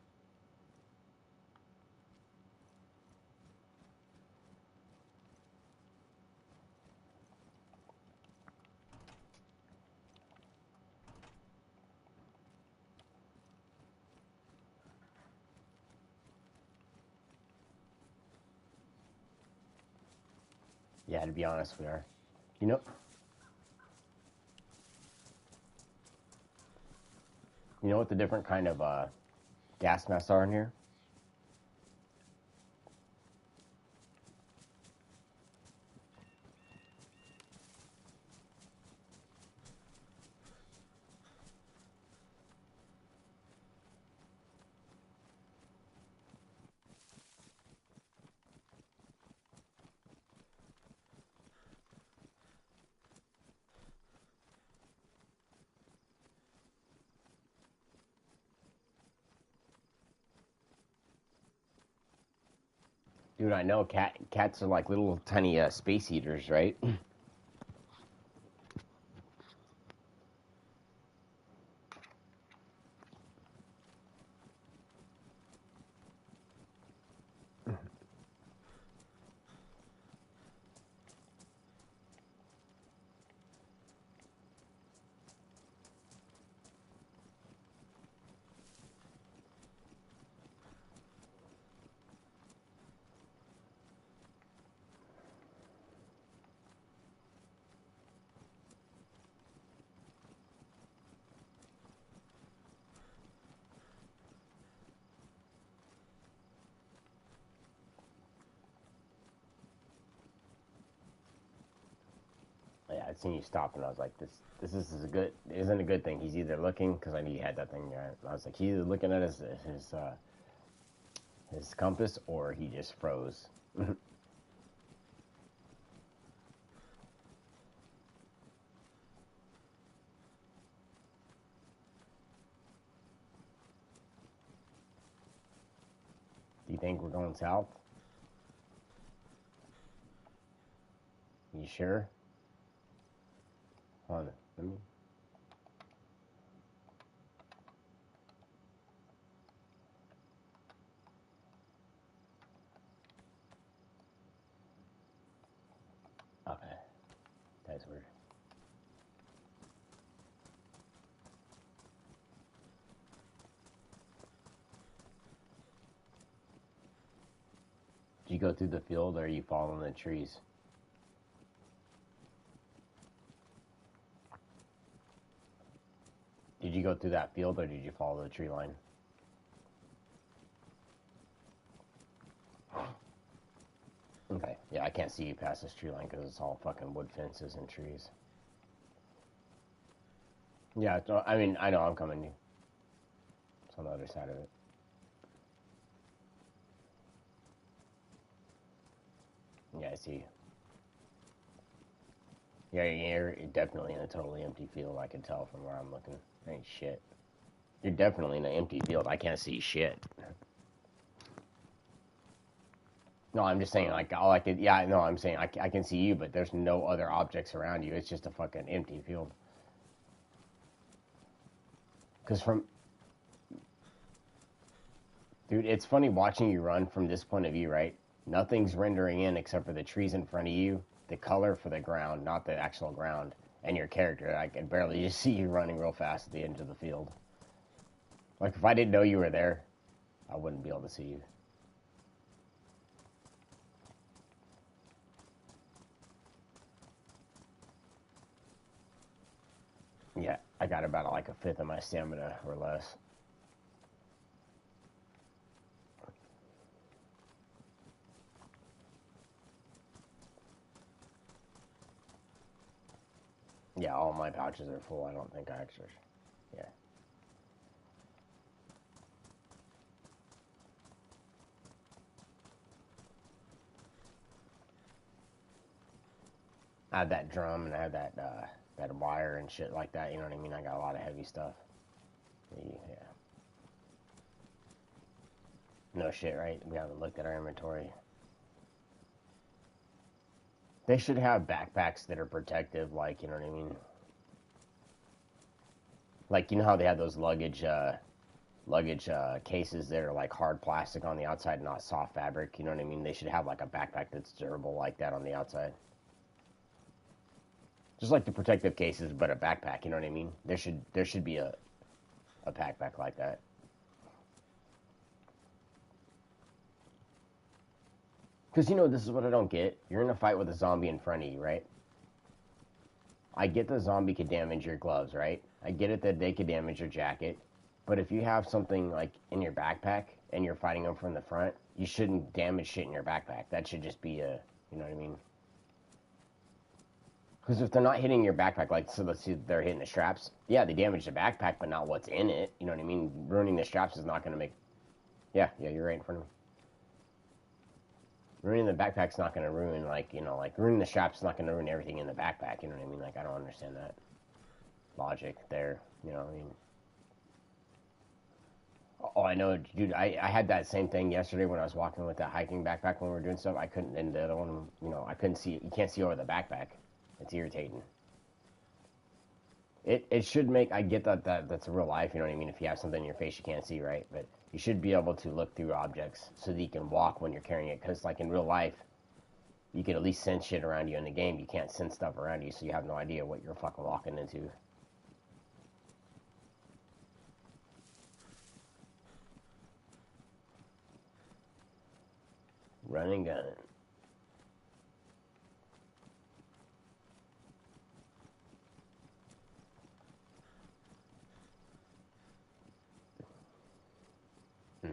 Yeah, to be honest, we are. You know, you know what the different kind of gas masks are in here? Dude, I know cats are like little tiny space eaters, right? seen you stop, and I was like, isn't a good thing. He's either looking, because I knew you had that thing there. I was like, he's either looking at his compass, or he just froze. Do you think we're going south? You sure? Hold on, let me. Okay, that's weird. Did you go through the field, or are you following the trees? Did you go through that field, or did you follow the tree line? Okay, yeah, I can't see you past this tree line because it's all fucking wood fences and trees. Yeah, I mean, I know I'm coming. It's on the other side of it. Yeah, I see. Yeah, you're definitely in a totally empty field. I can tell from where I'm looking. There ain't shit. You're definitely in an empty field. I can't see shit. No, I'm just saying, like, all I could, yeah, no, I'm saying, I can see you, but there's no other objects around you. It's just a fucking empty field. Because dude, it's funny watching you run from this point of view, right? Nothing's rendering in except for the trees in front of you, the color for the ground, not the actual ground, and your character. I can barely just see you running real fast at the end of the field. Like, if I didn't know you were there, I wouldn't be able to see you. Yeah, I got about like a fifth of my stamina or less. Yeah, all my pouches are full. I don't think I actually. Yeah. I had that drum and I had that wire and shit like that. You know what I mean? I got a lot of heavy stuff. Yeah. No shit, right? We haven't looked at our inventory. They should have backpacks that are protective, like, you know what I mean? Like, you know how they have those luggage cases that are like hard plastic on the outside, not soft fabric. You know what I mean? They should have like a backpack that's durable like that on the outside. Just like the protective cases, but a backpack. You know what I mean? There should be a backpack like that. Because, you know, this is what I don't get. You're in a fight with a zombie in front of you, right? I get the zombie could damage your gloves, right? I get it that they could damage your jacket. But if you have something like in your backpack and you're fighting them from the front, you shouldn't damage shit in your backpack. That should just be you know what I mean? Because if they're not hitting your backpack, like, so let's see, they're hitting the straps. Yeah, they damage the backpack, but not what's in it. You know what I mean? Ruining the straps is not going to make. Yeah, you're right in front of me. Ruining the backpack's not going to ruin, like, you know, like, ruining the strap's not going to ruin everything in the backpack. You know what I mean? Like, I don't understand that logic there. You know what I mean? Oh, I know, dude. I had that same thing yesterday when I was walking with that hiking backpack when we were doing stuff. I couldn't, and the other one, you know, I couldn't see. You can't see over the backpack. It's irritating. It should make. I get that's real life. You know what I mean? If you have something in your face you can't see, right? But you should be able to look through objects so that you can walk when you're carrying it. Because like in real life, you can at least sense shit around you. In the game, you can't sense stuff around you, so you have no idea what you're fucking walking into. Running gun. Hmm.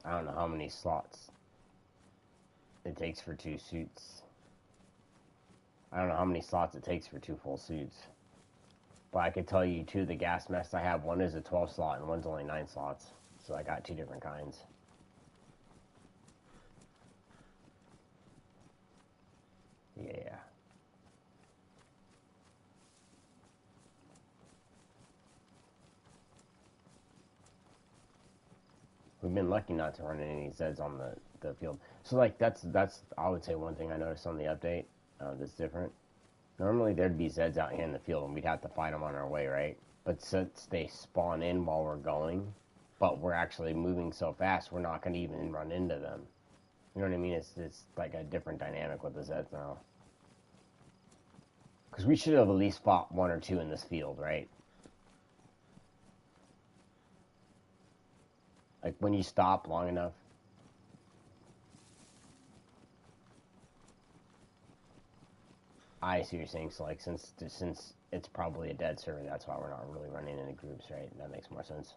I don't know how many slots it takes for 2 suits. I don't know how many slots it takes for 2 full suits. But I could tell you, 2 of the gas masks I have, one is a 12 slot and one's only 9 slots. So I got 2 different kinds. Yeah. We've been lucky not to run into any Zeds on the field. So like that's I would say one thing I noticed on the update that's different. Normally there'd be Zeds out here in the field and we'd have to fight them on our way, right? But since they spawn in while we're going, but we're actually moving so fast, we're not going to even run into them. You know what I mean? It's like a different dynamic with the Zeds now. Because we should have at least fought 1 or 2 in this field, right? Like when you stop long enough. I see what you're saying. So like since it's probably a dead server, that's why we're not really running into groups, right? That makes more sense.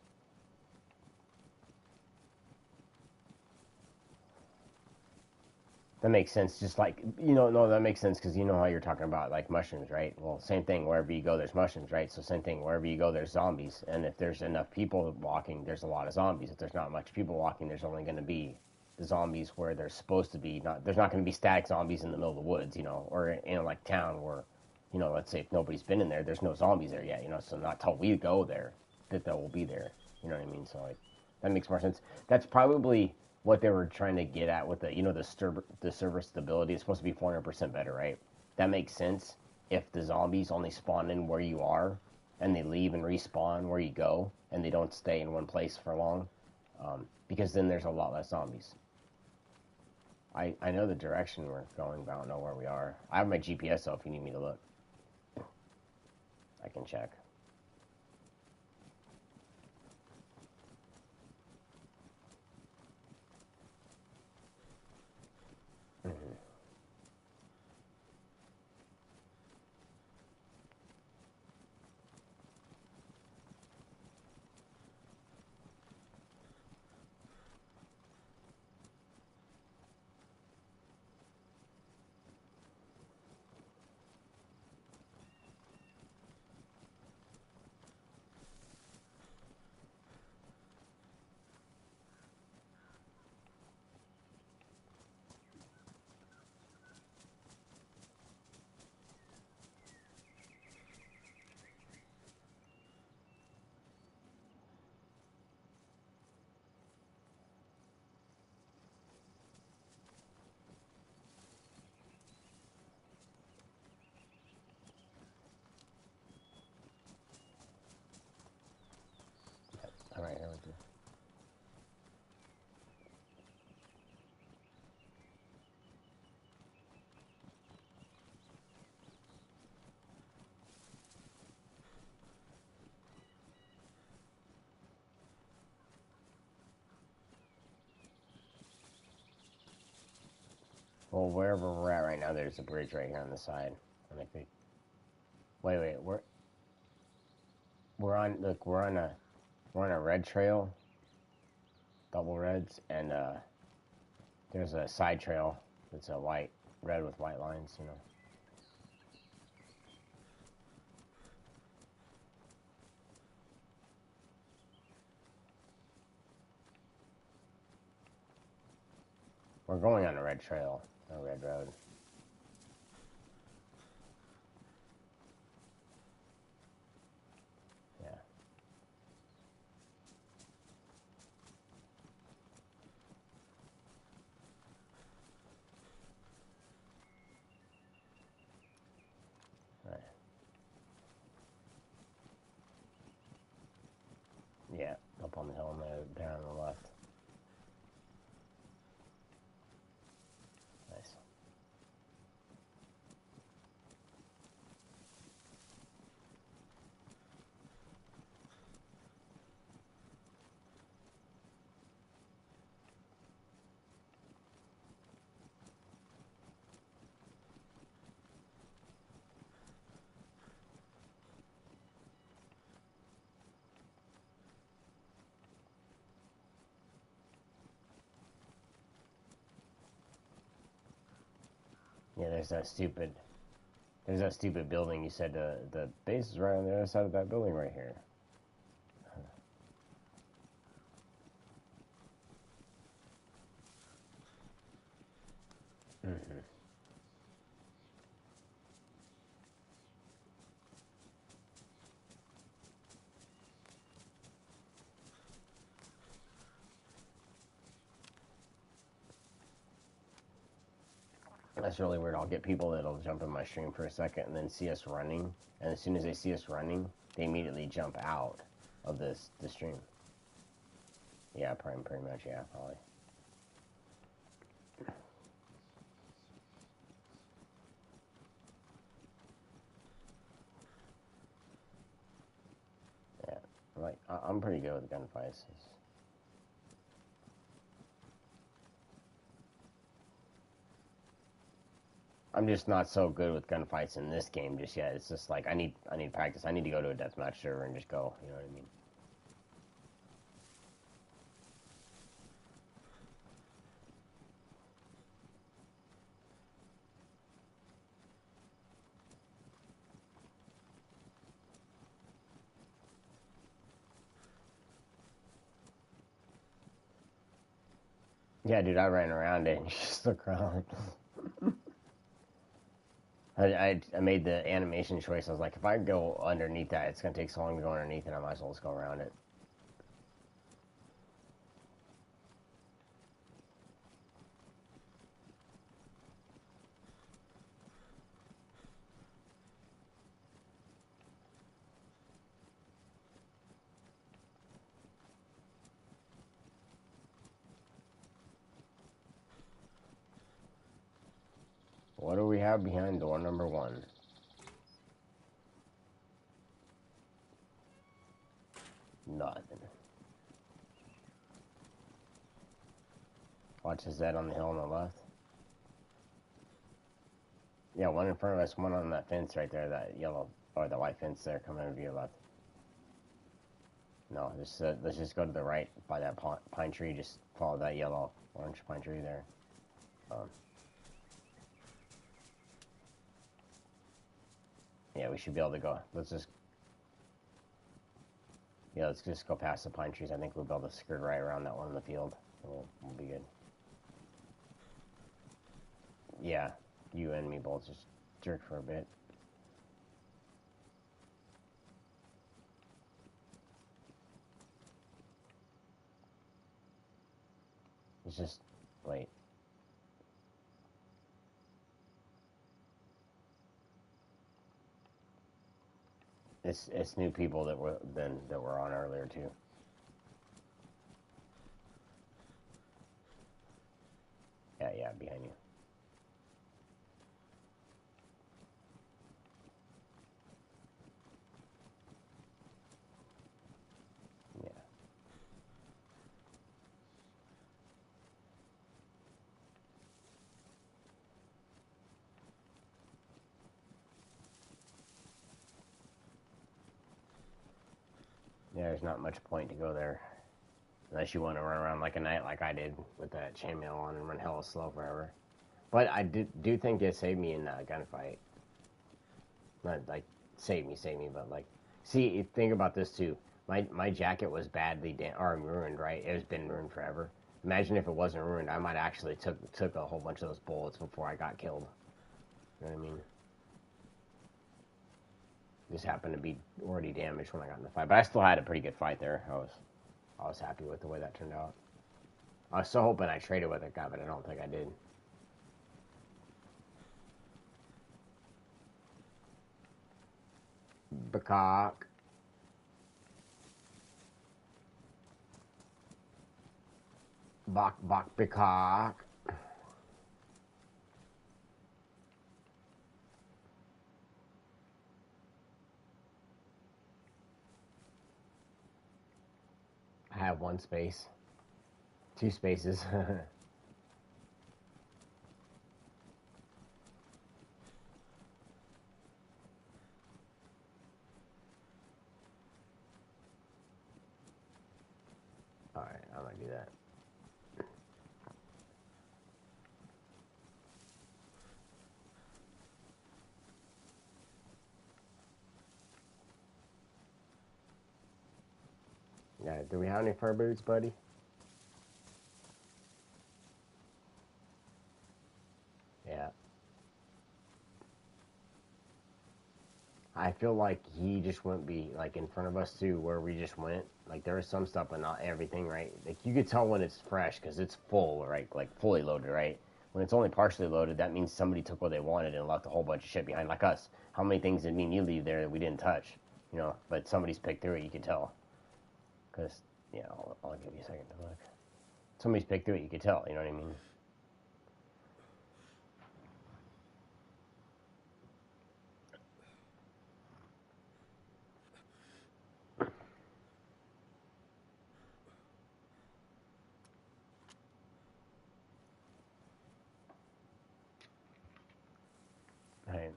That makes sense. Just like, no, that makes sense because you know how you're talking about like mushrooms, right? Well, same thing. Wherever you go, there's mushrooms, right? So same thing. Wherever you go, there's zombies. And if there's enough people walking, there's a lot of zombies. If there's not much people walking, there's only going to be the zombies where they're supposed to be. Not there's not going to be static zombies in the middle of the woods, or in like town where, let's say if nobody's been in there, there's no zombies there yet, So not till we go there that they will be there. You know what I mean? So like that makes more sense. That's probably what they were trying to get at with the server stability is supposed to be 400% better, right? That makes sense if the zombies only spawn in where you are and they leave and respawn where you go and they don't stay in one place for long, because then there's a lot less zombies. I know the direction we're going, but I don't know where we are. I have my GPS, so if you need me to look, I can check. Mm-hmm. All right, here we go. Well, wherever we're at right now, there's a bridge right here on the side. And I think. Wait, we're on. Look, we're on a red trail, double reds, and there's a side trail that's a red with white lines. We're going on a red trail, a red road. Yeah. Right. Yeah. Up on the hill and there on the left. Nice. Yeah, there's that stupid building. You said the base is right on the other side of that building right here. Mm-hmm. That's really weird. I'll get people that'll jump in my stream for a second and then see us running, and as soon as they see us running, they immediately jump out of the stream. Yeah, pretty much. Yeah, probably. Yeah, like I'm pretty good with gunfights. I'm just not so good with gunfights in this game just yet. It's just like I need practice. I need to go to a deathmatch server and just go. You know what I mean? Yeah, dude, I ran around it and just look around. I made the animation choice. I was like, if I go underneath that, it's gonna take so long to go underneath it. I might as well just go around it. What do we have behind door number 1? Nothing. Watch his head on the hill on the left. Yeah, one in front of us, one on that fence right there, that yellow or the white fence there coming over to your left. No, just let's just go to the right by that pine tree. Just follow that yellow orange pine tree there. Yeah, we should be able to go. Let's just go past the pine trees. I think we'll be able to skirt right around that one in the field. We'll be good. Yeah, you and me both just jerk for a bit. It's just wait. It's new people that were on earlier too. Yeah, behind you. Yeah. Yeah, there's not much point to go there. Unless you want to run around like a knight like I did with that chainmail on and run hella slow forever. But I do think it saved me in that gunfight. Not like save me, but like, see, think about this too. My jacket was badly ruined, right? It has been ruined forever. Imagine if it wasn't ruined, I might actually took a whole bunch of those bullets before I got killed. You know what I mean? Just happened to be already damaged when I got in the fight, but I still had a pretty good fight there. I was happy with the way that turned out. I was so hoping I traded with that guy, but I don't think I did. Bakak. Bak Bakak. I have one space. 2 spaces. Alright, I'm gonna do that. Yeah, do we have any fur boots, buddy? Yeah. I feel like he just wouldn't be like in front of us too, where we just went. Like there was some stuff, but not everything, right? Like you could tell when it's fresh because it's full, right? Like fully loaded, right? When it's only partially loaded, that means somebody took what they wanted and left a whole bunch of shit behind, like us. How many things did me and you leave there that we didn't touch? You know, but somebody's picked through it. You could tell, because yeah, I'll give you a second to look. Somebody's picked through it. You could tell. You know what I mean? Right.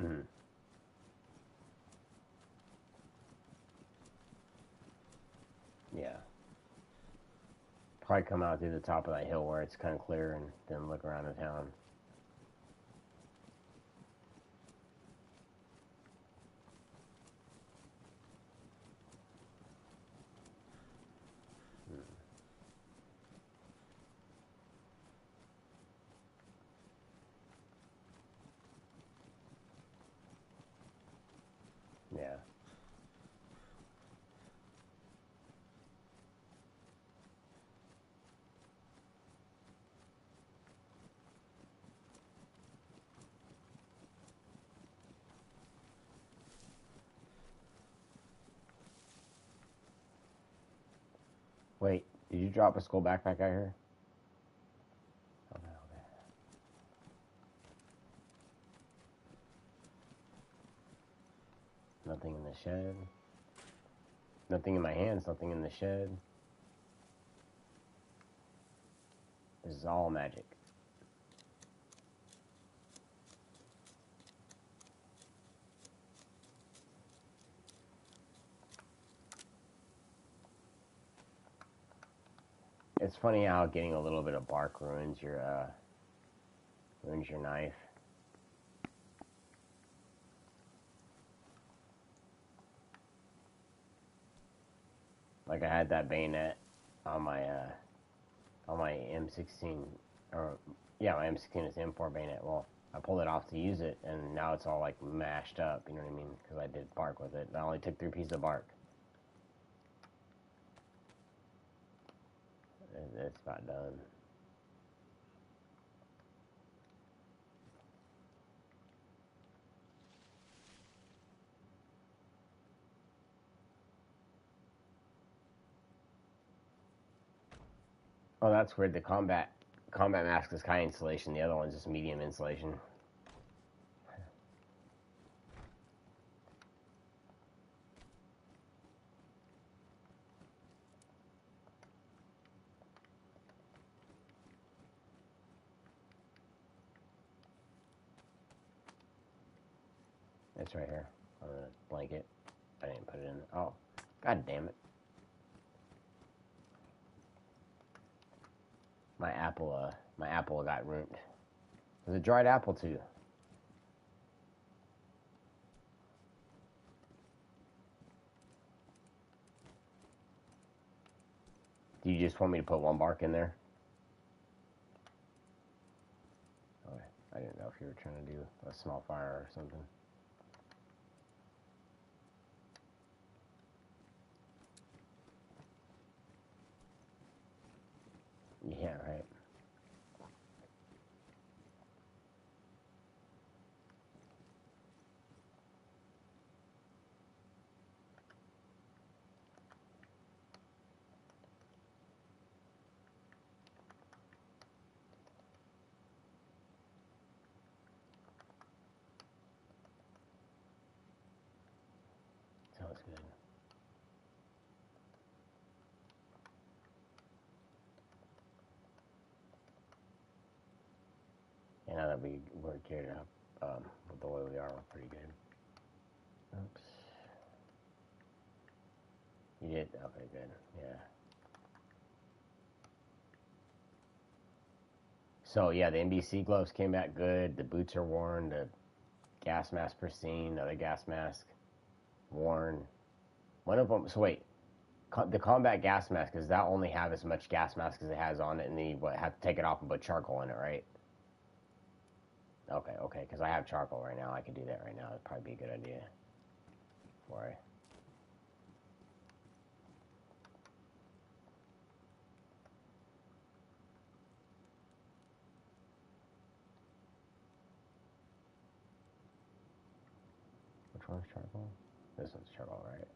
Mm-hmm. Yeah. Probably come out through the top of that hill where it's kind of clear, and then look around the town. Yeah. Wait, did you drop a skull backpack out here? Okay, okay. Nothing in the shed. Nothing in my hands, nothing in the shed. This is all magic. It's funny how getting a little bit of bark ruins your knife. Like I had that bayonet on my M16, or yeah, my M16 is the M4 bayonet. Well, I pulled it off to use it, and now it's all like mashed up. You know what I mean? Because I did bark with it. I only took 3 pieces of bark. It's about done. Oh, that's weird. The combat mask is high insulation. The other one's just medium insulation. It's right here on the blanket. I didn't put it in. Oh, god damn it! My apple got ruined. It was a dried apple too. Do you just want me to put 1 bark in there? Okay. I didn't know if you were trying to do a small fire or something. Yeah, right. we're geared up. With the way we are, we're pretty good. Oops. You did? Okay, good. Yeah. So yeah, the NBC gloves came back good. The boots are worn. The gas mask pristine. The other gas mask worn. One of them. So wait, the combat gas mask, does that only have as much gas mask as it has on it, and then you have to take it off and put charcoal in it, right? Okay, because I have charcoal right now. I can do that right now. It'd probably be a good idea. For it. Which one's charcoal? This one's charcoal, right?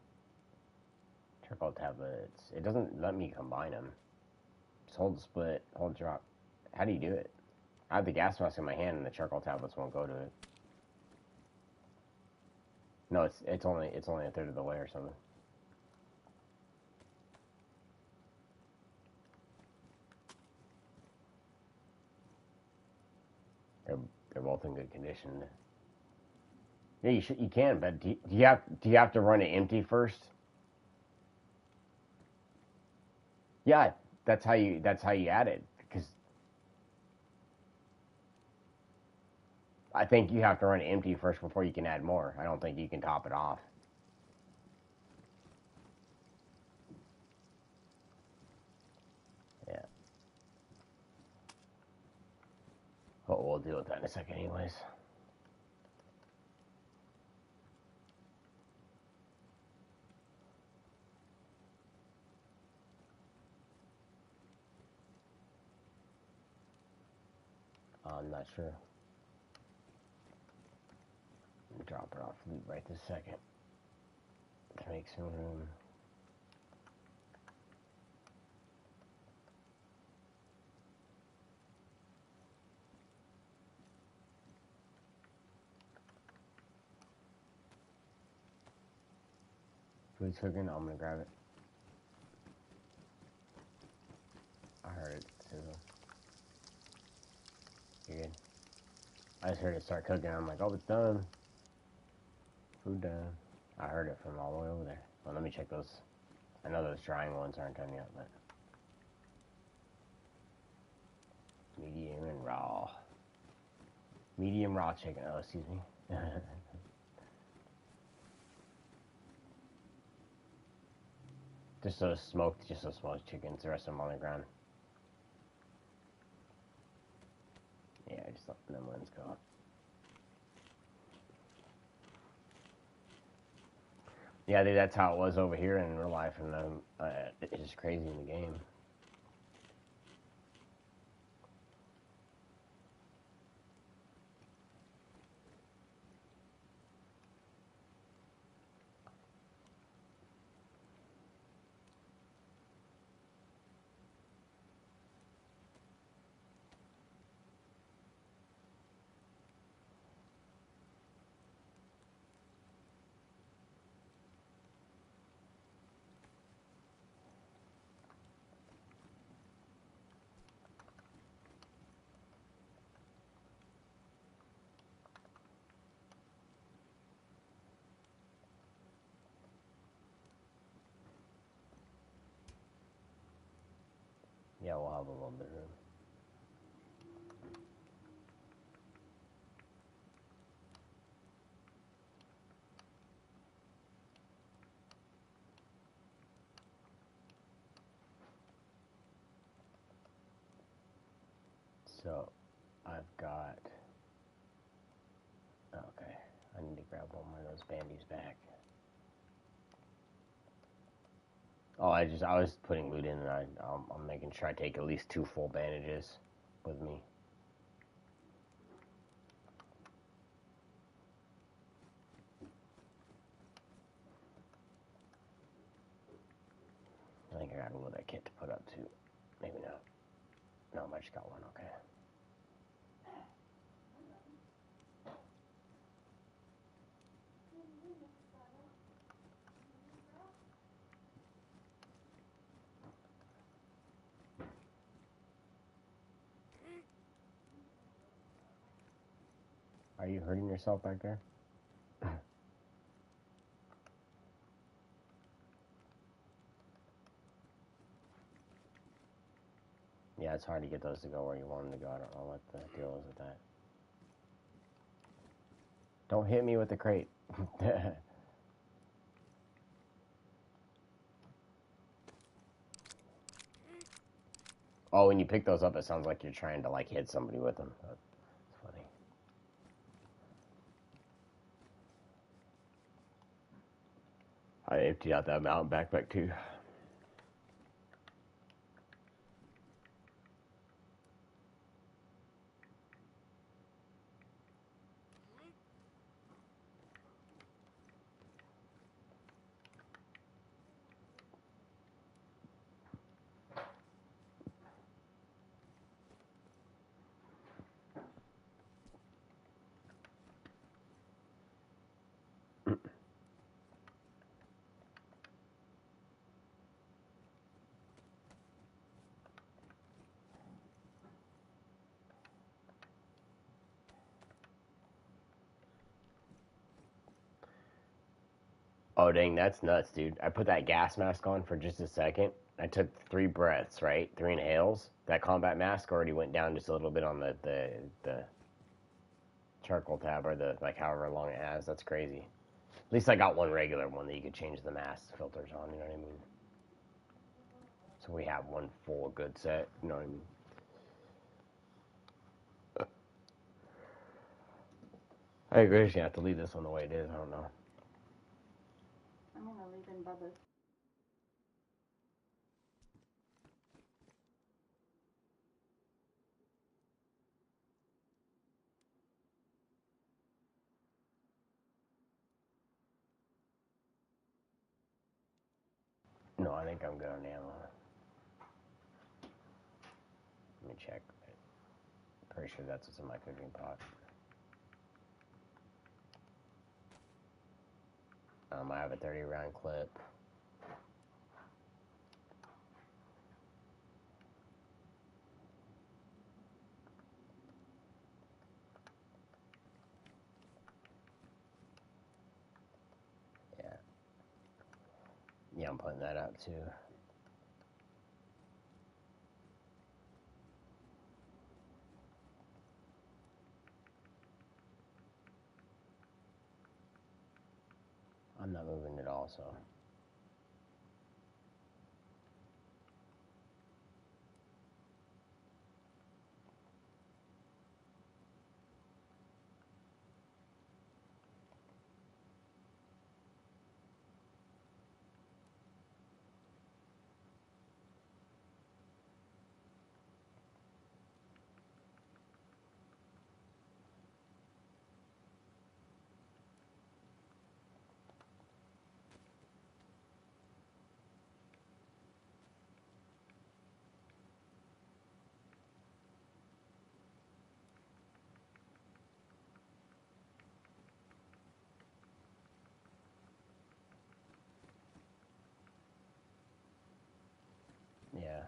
Charcoal tablets. It doesn't let me combine them. Just hold the split, hold drop. How do you do it? I have the gas mask in my hand, and the charcoal tablets won't go to it. No, it's only a third of the way or something. They're both in good condition. Yeah, you can, but do you have to run it empty first? Yeah, that's how you add it, because I think you have to run it empty first before you can add more. I don't think you can top it off. Yeah. But we'll deal with that in a second, anyways. I'm not sure. Drop it off loot right this second to make some room. Food's cooking. I'm gonna grab it. I heard it sizzle. You're good. I just heard it start cooking. I'm like, oh, it's done. Food done. I heard it from all the way over there. Well, let me check those. I know those drying ones aren't done yet, but medium and raw. Medium raw chicken. Oh, excuse me. Just those smoked chickens. The rest of them on the ground. Yeah, just let them ones go. Yeah, dude, that's how it was over here in real life, and it's just crazy in the game. Yeah, we'll have a little bit of room. So, I've got... Okay, I need to grab one more of those bandies back. Oh, I was putting loot in, and I'm making sure I take at least 2 full bandages with me. I think I got a little bit kit to put up too. Maybe not. No, I just got one. Okay. Are you hurting yourself back there? Yeah, it's hard to get those to go where you want them to go. I don't know what the deal is with that. Don't hit me with the crate. Oh, when you pick those up, it sounds like you're trying to like hit somebody with them. That's funny. I emptied out that mountain backpack too. Oh dang, that's nuts, dude. I put that gas mask on for just a second. I took 3 breaths, right? 3 inhales. That combat mask already went down just a little bit on the charcoal tab or the like however long it has. That's crazy. At least I got one regular one that you could change the mask filters on, you know what I mean? So we have one full good set, you know what I mean? I agree, you have to leave this one the way it is, I don't know. I'm gonna leave in Bubba's. No, I think I'm good on ammo. Let me check. Pretty sure that's what's in my cooking pot. I have a 30 round clip. Yeah. Yeah, I'm putting that up too. I'm not moving at all, so. Yeah.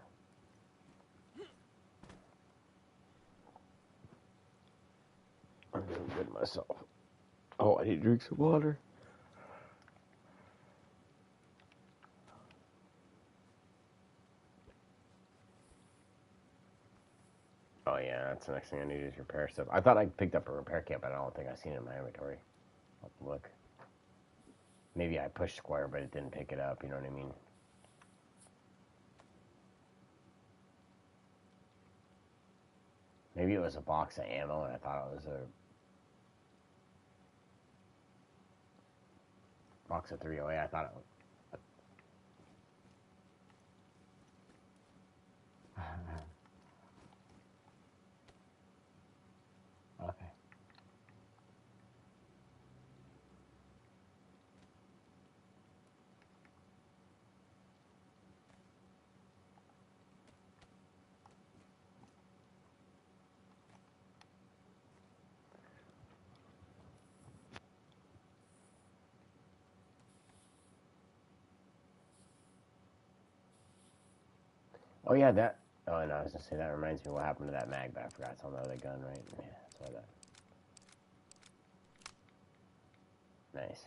I'm doing good myself. Oh, I need to drink some water. Oh yeah, that's the next thing I need is repair stuff. I thought I picked up a repair kit, but I don't think I seen it in my inventory. I'll have to look. Maybe I pushed square, but it didn't pick it up. You know what I mean? Maybe it was a box of ammo, and I thought it was a box of 308. I thought it was. Okay. Oh yeah, that. Oh, and I was gonna say that reminds me what happened to that mag, but I forgot it's on the other gun, right? Yeah, that's why that. Nice.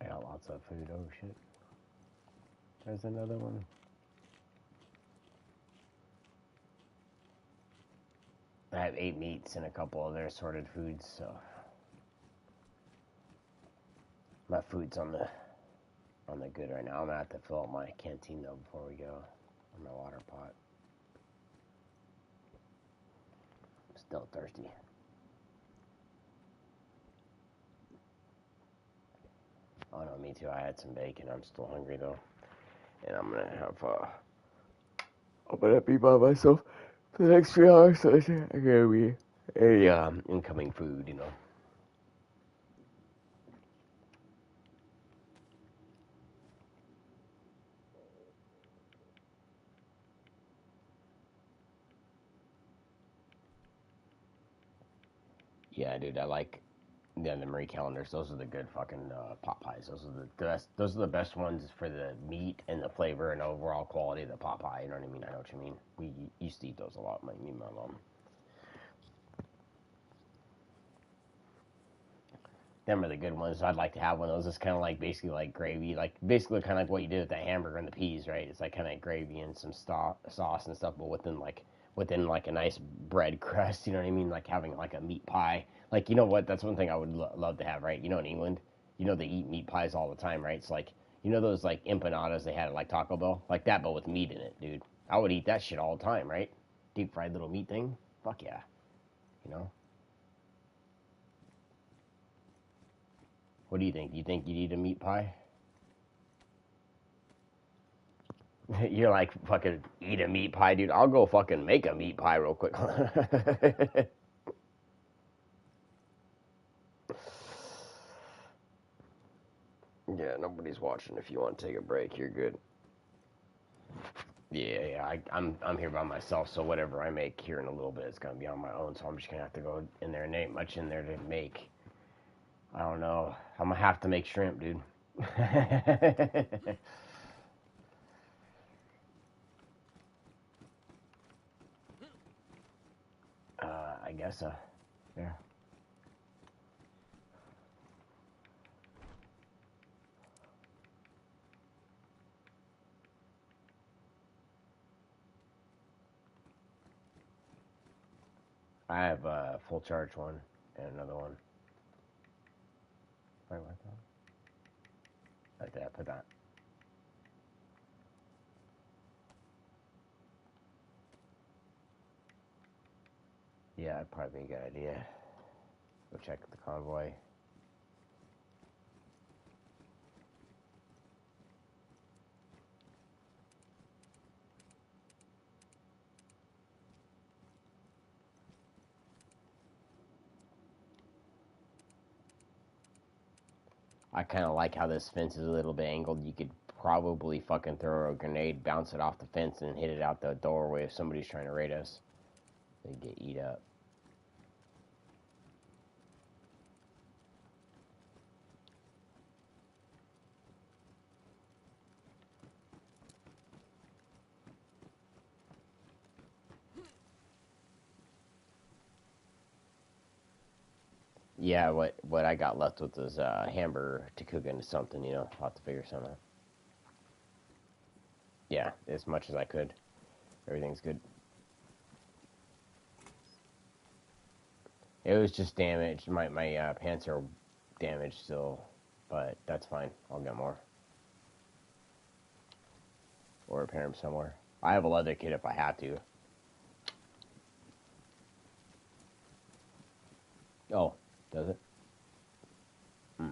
I got lots of food. Oh shit. There's another one. I have 8 meats and a couple other assorted foods, so my food's on the good right now. I'm gonna have to fill up my canteen though before we go, on my water pot. I'm still thirsty. Oh no, me too. I had some bacon. I'm still hungry though, and I'm gonna have I'm gonna be by myself for the next 3 hours, so it's gonna be a incoming food, you know. Yeah, dude, I like the Marie Callender's. Those are the good fucking pot pies. Those are the best. Those are the best ones for the meat and the flavor and overall quality of the pot pie. You know what I mean? I know what you mean. We used to eat those a lot. Me and my mom. Them are the good ones. I'd like to have one of those. It's kind of like basically like gravy, like basically kind of like what you did with the hamburger and the peas, right? It's like kind of gravy and some sauce and stuff, but within like a nice bread crust. You know what I mean? Like having like a meat pie. Like you know what? That's one thing I would love to have, right? You know, in England, you know they eat meat pies all the time, right? It's like you know those like empanadas they had at like Taco Bell, like that, but with meat in it, dude. I would eat that shit all the time, right? Deep fried little meat thing. Fuck yeah, you know. What do you think? You think you'd eat a meat pie? You're like, fucking eat a meat pie, dude. I'll go fucking make a meat pie real quick. Yeah, nobody's watching. If you want to take a break, you're good. Yeah, I'm here by myself, so whatever I make here in a little bit is gonna be on my own. So I'm just gonna have to go in there, and there ain't much in there to make. I don't know. I'm gonna have to make shrimp, dude. I guess so. Yeah. I have a full charge one and another one. Right, like that. Put that. Yeah, that'd probably be a good idea. Go check the convoy. I kind of like how this fence is a little bit angled. You could probably fucking throw a grenade, bounce it off the fence, and hit it out the doorway if somebody's trying to raid us. They get eat up. Yeah, what I got left with was hamburger to cook into something, you know. I'll have to figure something out. Yeah, as much as I could. Everything's good. It was just damaged. My pants are damaged still, but that's fine. I'll get more. Or repair them somewhere. I have a leather kit if I have to. Oh, does it? Hmm.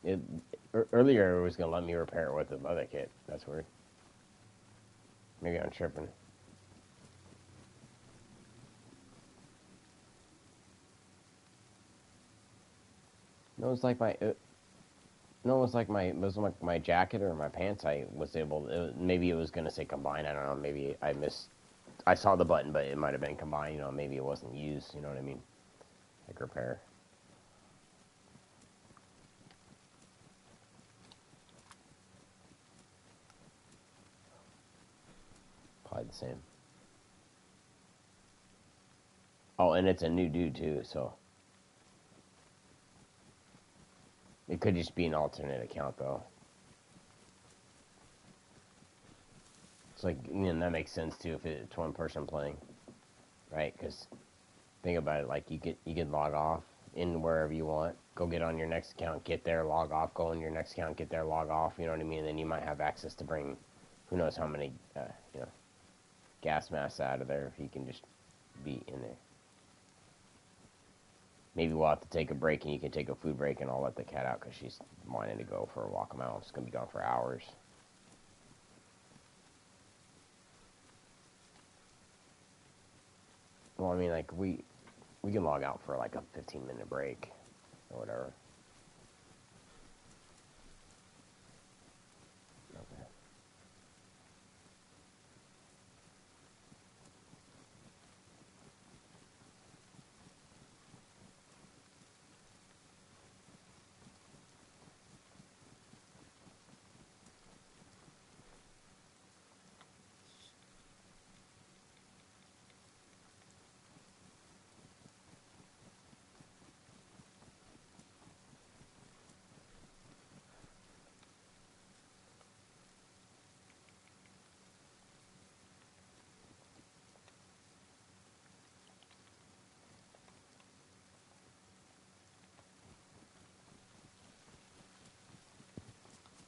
It earlier it was gonna let me repair it with the leather kit. That's weird. Maybe I'm tripping. No, it's like no, it was like it was like my jacket or my pants. I was able. Maybe it was gonna say combine. I don't know. Maybe I missed. I saw the button, but it might have been combined. You know, maybe it wasn't used. You know what I mean? Like repair. Probably the same. Oh, and it's a new dude too, so it could just be an alternate account though. It's like, you know, that makes sense too if it's one person playing, right? Because think about it, like you can log off in wherever you want, go get on your next account, get there, log off, go on your next account, get there, log off. You know what I mean? And then you might have access to bring, who knows how many, you know, gas masks out of there if you can just be in there. Maybe we'll have to take a break and you can take a food break and I'll let the cat out because she's wanting to go for a walk. I'm out. It's gonna be gone for hours. Well, I mean, like we can log out for like a 15-minute break or whatever. Okay.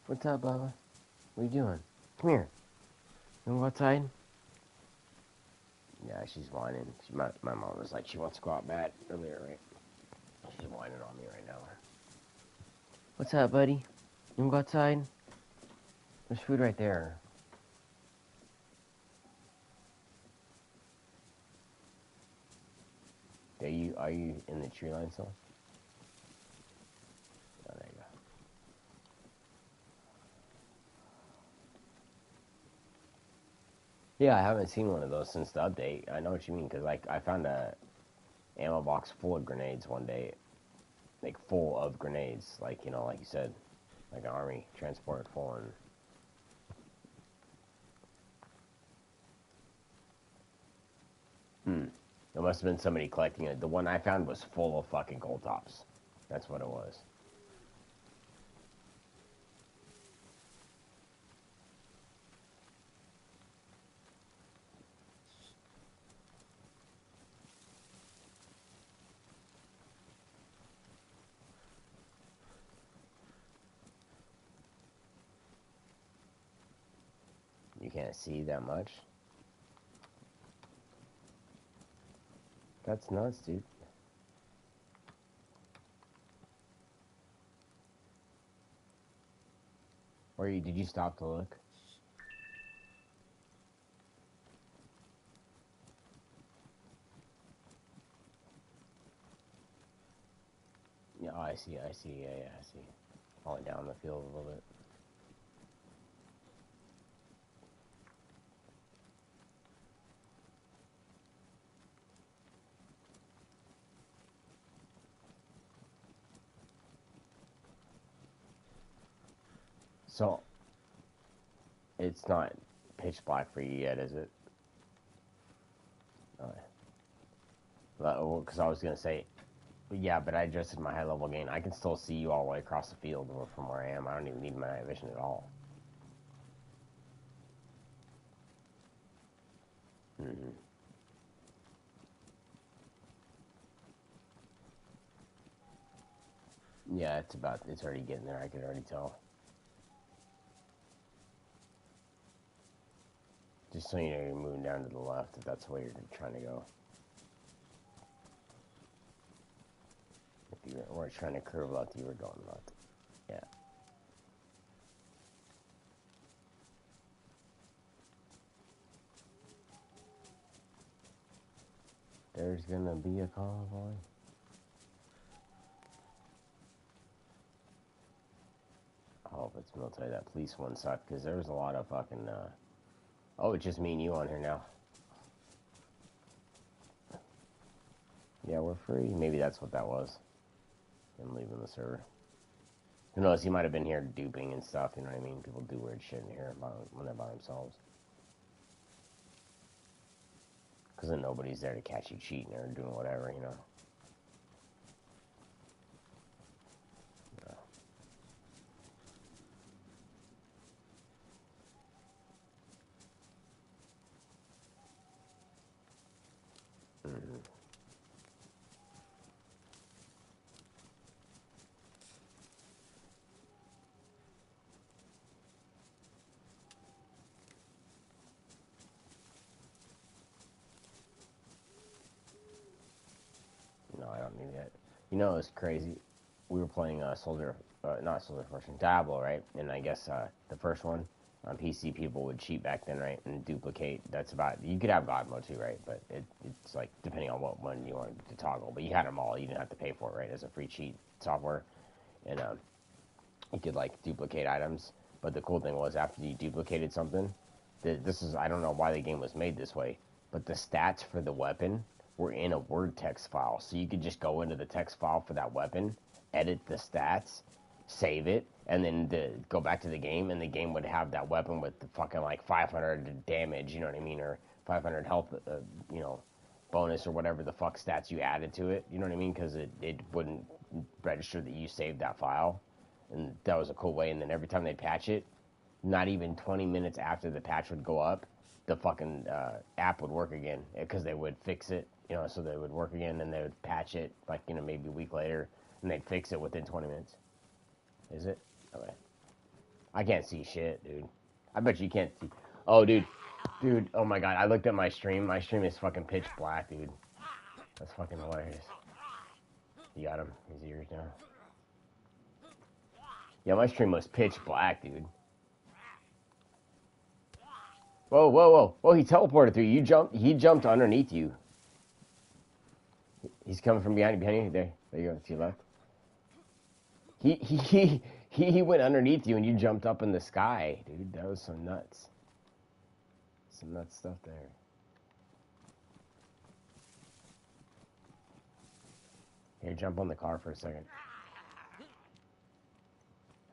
What's up, Bubba? What are you doing? Come here. You wanna go outside? Yeah, she's whining. My mom was like, she wants to go out bad earlier, right? She's whining on me right now. What's up, buddy? You wanna go outside? There's food right there. Are you in the tree line still? Oh, there you go. Yeah, I haven't seen one of those since the update. I know what you mean, because like I found a ammo box full of grenades one day, like full of grenades, like, you know, like you said, like an army transport full. And there must have been somebody collecting it. The one I found was full of fucking gold tops. That's what it was. You can't see that much. That's nuts, dude. Did you stop to look? Yeah, oh, I see. Yeah, I see. Falling down the field a little bit. So, it's not pitch black for you yet, is it? Okay. Because I was going to say, yeah, but I adjusted my high level gain. I can still see you all the way across the field from where I am. I don't even need my night vision at all. Mm-hmm. Yeah, it's already getting there. I can already tell. Just so you know, you're moving down to the left if that's where you're trying to go. If you were trying to curve left, you were going left. Yeah. There's gonna be a convoy. I hope it's military. That police one sucked because there was a lot of fucking. Oh, it's just me and you on here now. Yeah, we're free. Maybe that's what that was. I'm leaving the server. Who knows? He might have been here duping and stuff. You know what I mean? People do weird shit in here when they're by themselves. Because then nobody's there to catch you cheating or doing whatever, you know. Mm-hmm. No, I don't need that. You know, it's crazy. We were playing not Soldier Fortune, Diablo, right? And I guess the first one on PC, people would cheat back then, right? And duplicate. That's about. You could have God mode too, right? But it's like depending on what one you wanted to toggle. But you had them all. You didn't have to pay for it, right? As a free cheat software, and you could like duplicate items. But the cool thing was after you duplicated something, this is I don't know why the game was made this way, but the stats for the weapon were in a Word text file. So you could just go into the text file for that weapon, edit the stats, save it, and then go back to the game, and the game would have that weapon with the fucking like 500 damage, you know what I mean, or 500 health, you know, bonus or whatever the fuck stats you added to it, you know what I mean, because it wouldn't register that you saved that file, and that was a cool way. And then every time they patch it, not even 20 minutes after the patch would go up, the fucking app would work again because they would fix it, you know, so they would work again and they would patch it like, you know, maybe a week later and they'd fix it within 20 minutes. Is it? Okay. I can't see shit, dude. I bet you can't see. Oh, dude, oh my god, I looked at my stream. My stream is fucking pitch black, dude. That's fucking hilarious. You got him, his ears now. Yeah, my stream was pitch black, dude. Whoa, whoa, whoa. Whoa, he teleported through you. He jumped underneath you. He's coming from behind you. There you go, to your left. He went underneath you and you jumped up in the sky, dude. That was some nuts. Some nuts stuff there. Here, jump on the car for a second.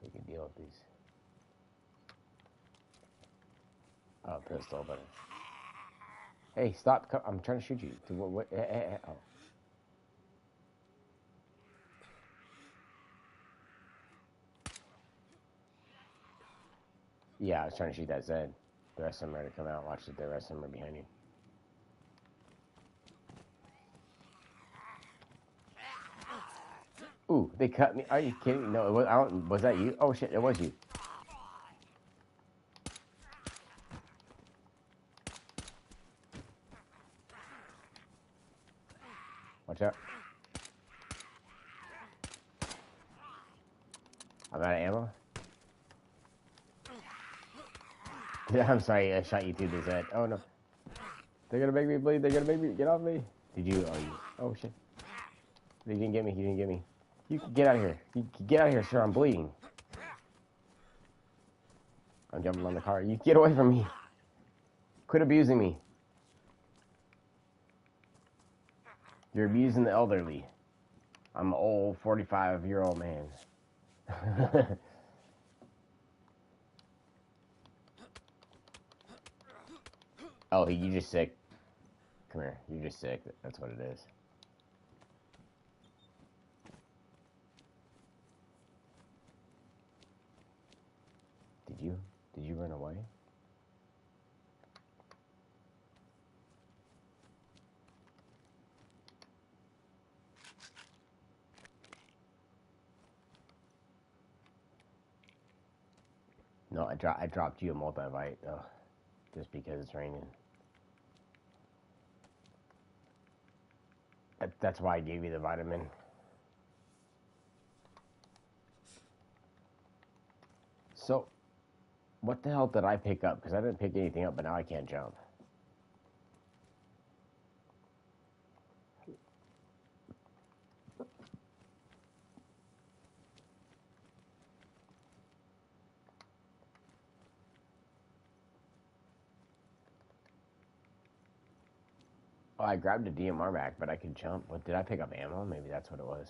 We can deal with these. Oh, pistol, but hey, stop! I'm trying to shoot you. What? Oh. Yeah, I was trying to shoot that Zed. The rest of them are to come out. Watch it. The rest of them are behind you. Ooh, they cut me. Are you kidding? No, it was. Was that you? Oh shit, it was you. Watch out. I'm out of ammo. Yeah, I'm sorry, I shot you through the Zed. Oh no. They're gonna make me bleed. They're gonna make me get off me. Did you? Oh shit. You didn't get me. You didn't get me. You get out of here. You get out of here, sir. I'm bleeding. I'm jumping on the car. You get away from me. Quit abusing me. You're abusing the elderly. I'm an old 45-year-old man. Oh, you just sick. Come here. You're just sick. That's what it is. Did you run away? No, I dropped you a multivite just because it's raining. That's why I gave you the vitamin. So, what the hell did I pick up? Because I didn't pick anything up, but now I can't jump. Oh, I grabbed a DMR back, but I could jump. What did I pick up? Ammo? Maybe that's what it was.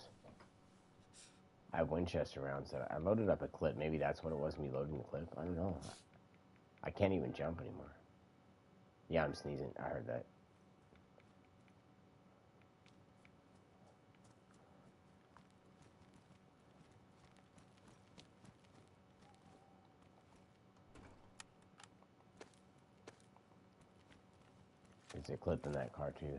I have Winchester rounds that I loaded up a clip. Maybe that's what it was, me loading the clip. I don't know. I can't even jump anymore. Yeah, I'm sneezing. I heard that. There's a clip in that car, too.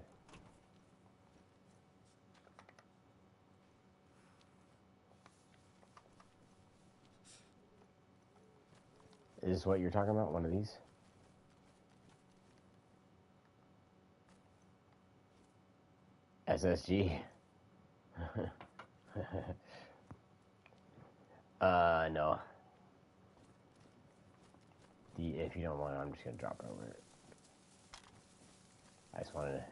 Is this what you're talking about? One of these? SSG? No. If you don't want it, I'm just gonna drop it over it. I just wanted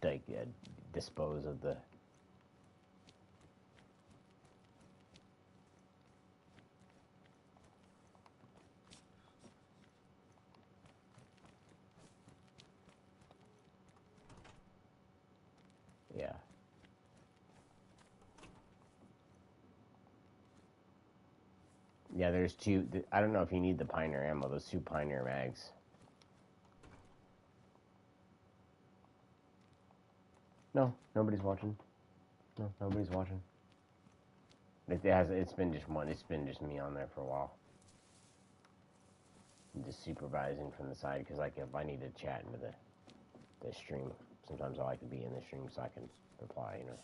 to, like, dispose of the... Yeah. Yeah, there's two. I don't know if you need the Pioneer ammo. Those two Pioneer mags. No, nobody's watching. No, nobody's watching. It's been just one. It's been just me on there for a while. I'm just supervising from the side because, like, if I need to chat into the stream, sometimes I like to be in the stream so I can reply. You know.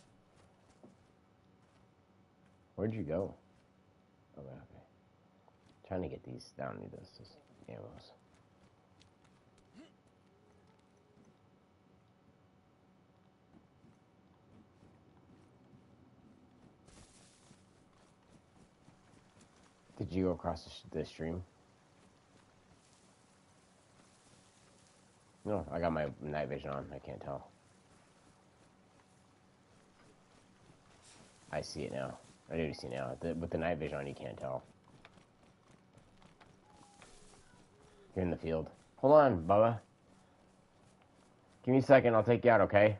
Where'd you go? Oh, okay. Trying to get these down. Need those ammos. Did you go across the stream? No, I got my night vision on. I can't tell. I see it now. I do see it now. With the night vision on, you can't tell. You're in the field. Hold on, Bubba. Give me a second. I'll take you out, okay?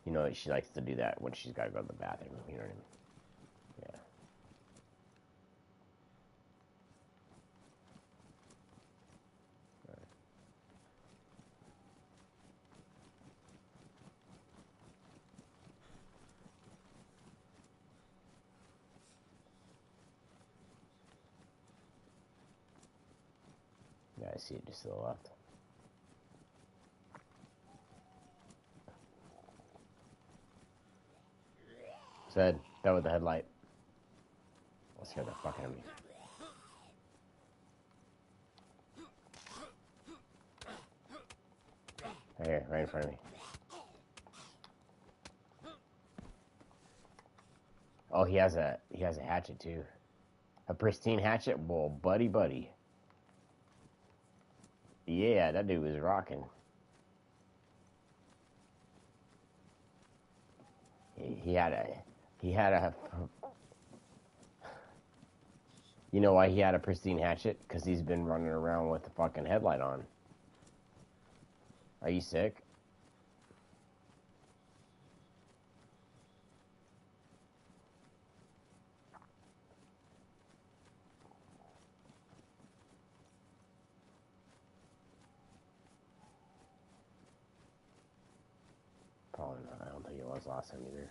You know, she likes to do that when she's got to go to the bathroom. You know what I mean? Yeah. Yeah, I see it just to the left. Said that with the headlight. I'll scare the fuck out of me. Right here, right in front of me. Oh, he has a hatchet too. A pristine hatchet? Well, buddy. Yeah, that dude was rocking. He had a You know why he had a pristine hatchet? Because he's been running around with the fucking headlight on. Are you sick? Probably not. I don't think it was last time either.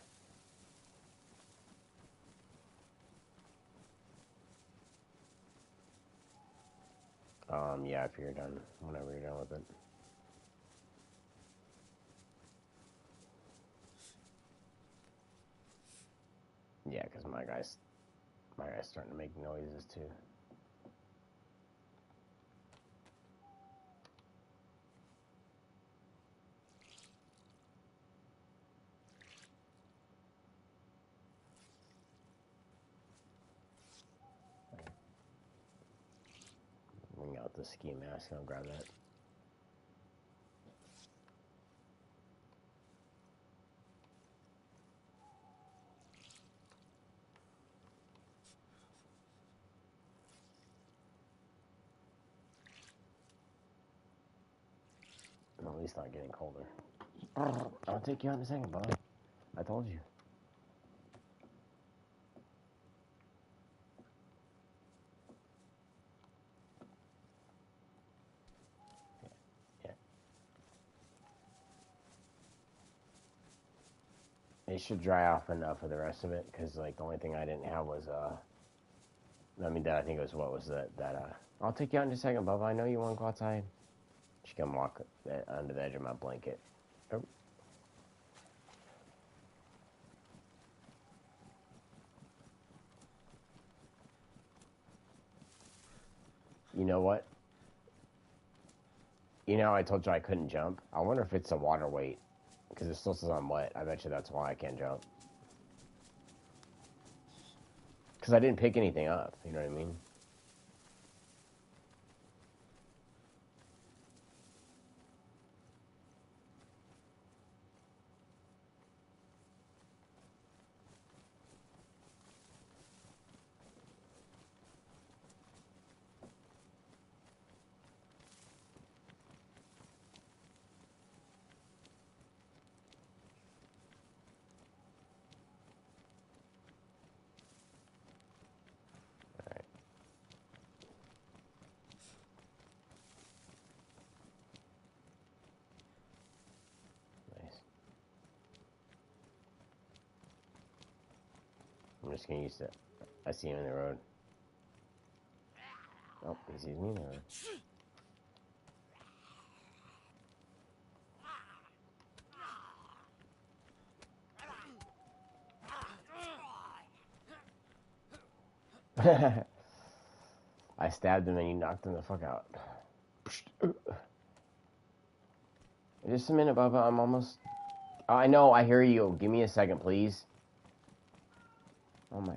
Yeah, if you're done, whenever you're done with it. Yeah, because my guy's starting to make noises too. Bring out the ski mask and I'll grab that. At least not getting colder. I'll take you out in a second, bud. I told you. Yeah. It should dry off enough for the rest of it, because like the only thing I didn't have was I mean that I think it was what was that I'll take you out in a second, Bubba. I know you want to go outside. She can walk under the edge of my blanket. Oh. You know what? You know, I told you I couldn't jump. I wonder if it's a water weight, because it still says I'm wet. I bet you that's why I can't jump. Because I didn't pick anything up. You know what I mean? Alright. Nice. I'm just gonna use that. I see him in the road. Oh, he sees me in the road. I stabbed him and he knocked him the fuck out. Just a minute, Bubba. I'm almost... Oh, I know. I hear you. Give me a second, please. Oh, my...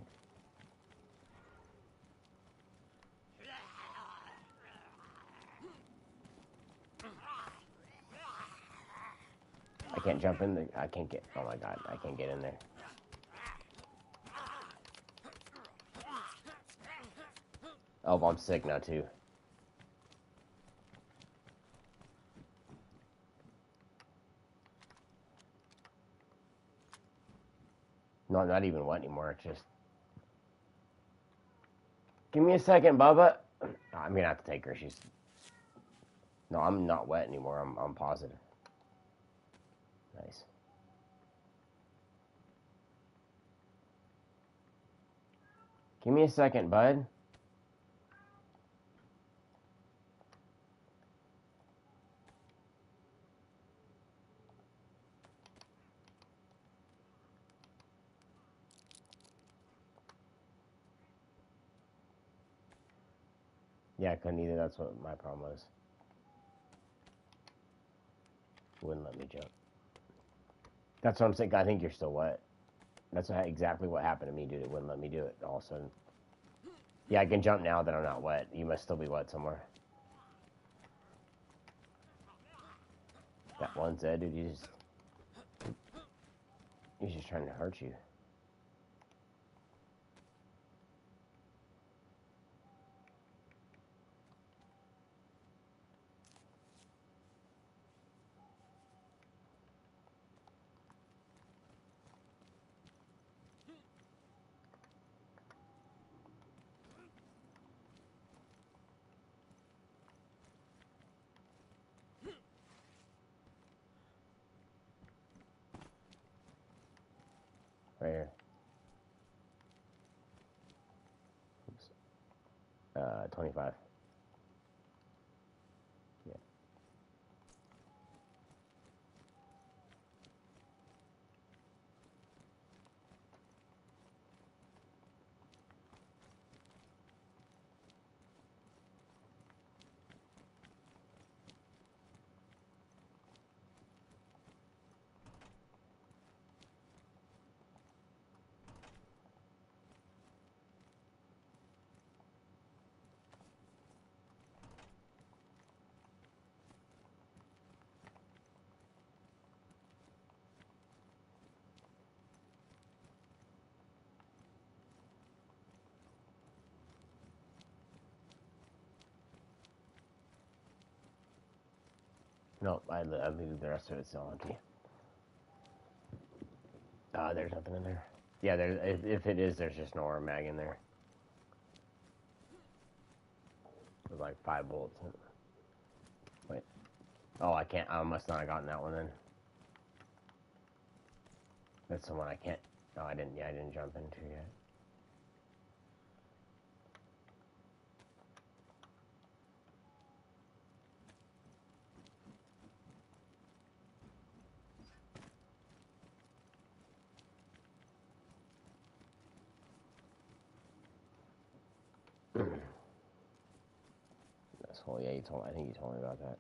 I can't jump in there. I can't get... Oh, my God. I can't get in there. Oh, I'm sick now, too. No, not even wet anymore. It's just... Give me a second, Bubba. I'm gonna have to take her. She's... No, I'm not wet anymore. I'm positive. Nice. Give me a second, bud. Yeah, I couldn't either. That's what my problem was. Wouldn't let me jump. That's what I'm saying. I think you're still wet. That's exactly what happened to me, dude. It wouldn't let me do it all of a sudden. Yeah, I can jump now that I'm not wet. You must still be wet somewhere. That one said, dude, he's just trying to hurt you. Right here. Oops. 25. Yeah. No, I leave the rest of it still empty. There's nothing in there. Yeah, if it is, there's just no more mag in there. There's like 5 bullets. Wait. Oh, I can't. I must not have gotten that one then. That's the one I can't. No, I didn't. Yeah, I didn't jump into yet. That's cool. Yeah, you told. I think you told me about that.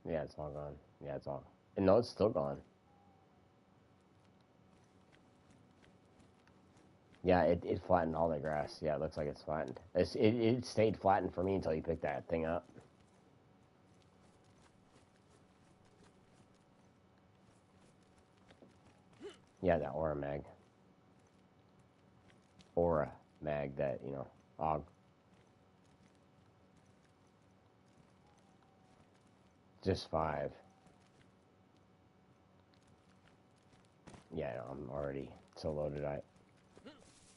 Yeah, it's all gone. Yeah, it's all. No, it's still gone. Yeah, it flattened all the grass. Yeah, it looks like it's flattened. It stayed flattened for me until you picked that thing up. Yeah, that aura mag. Aura mag that, Og. Just 5. Yeah, I'm already so loaded.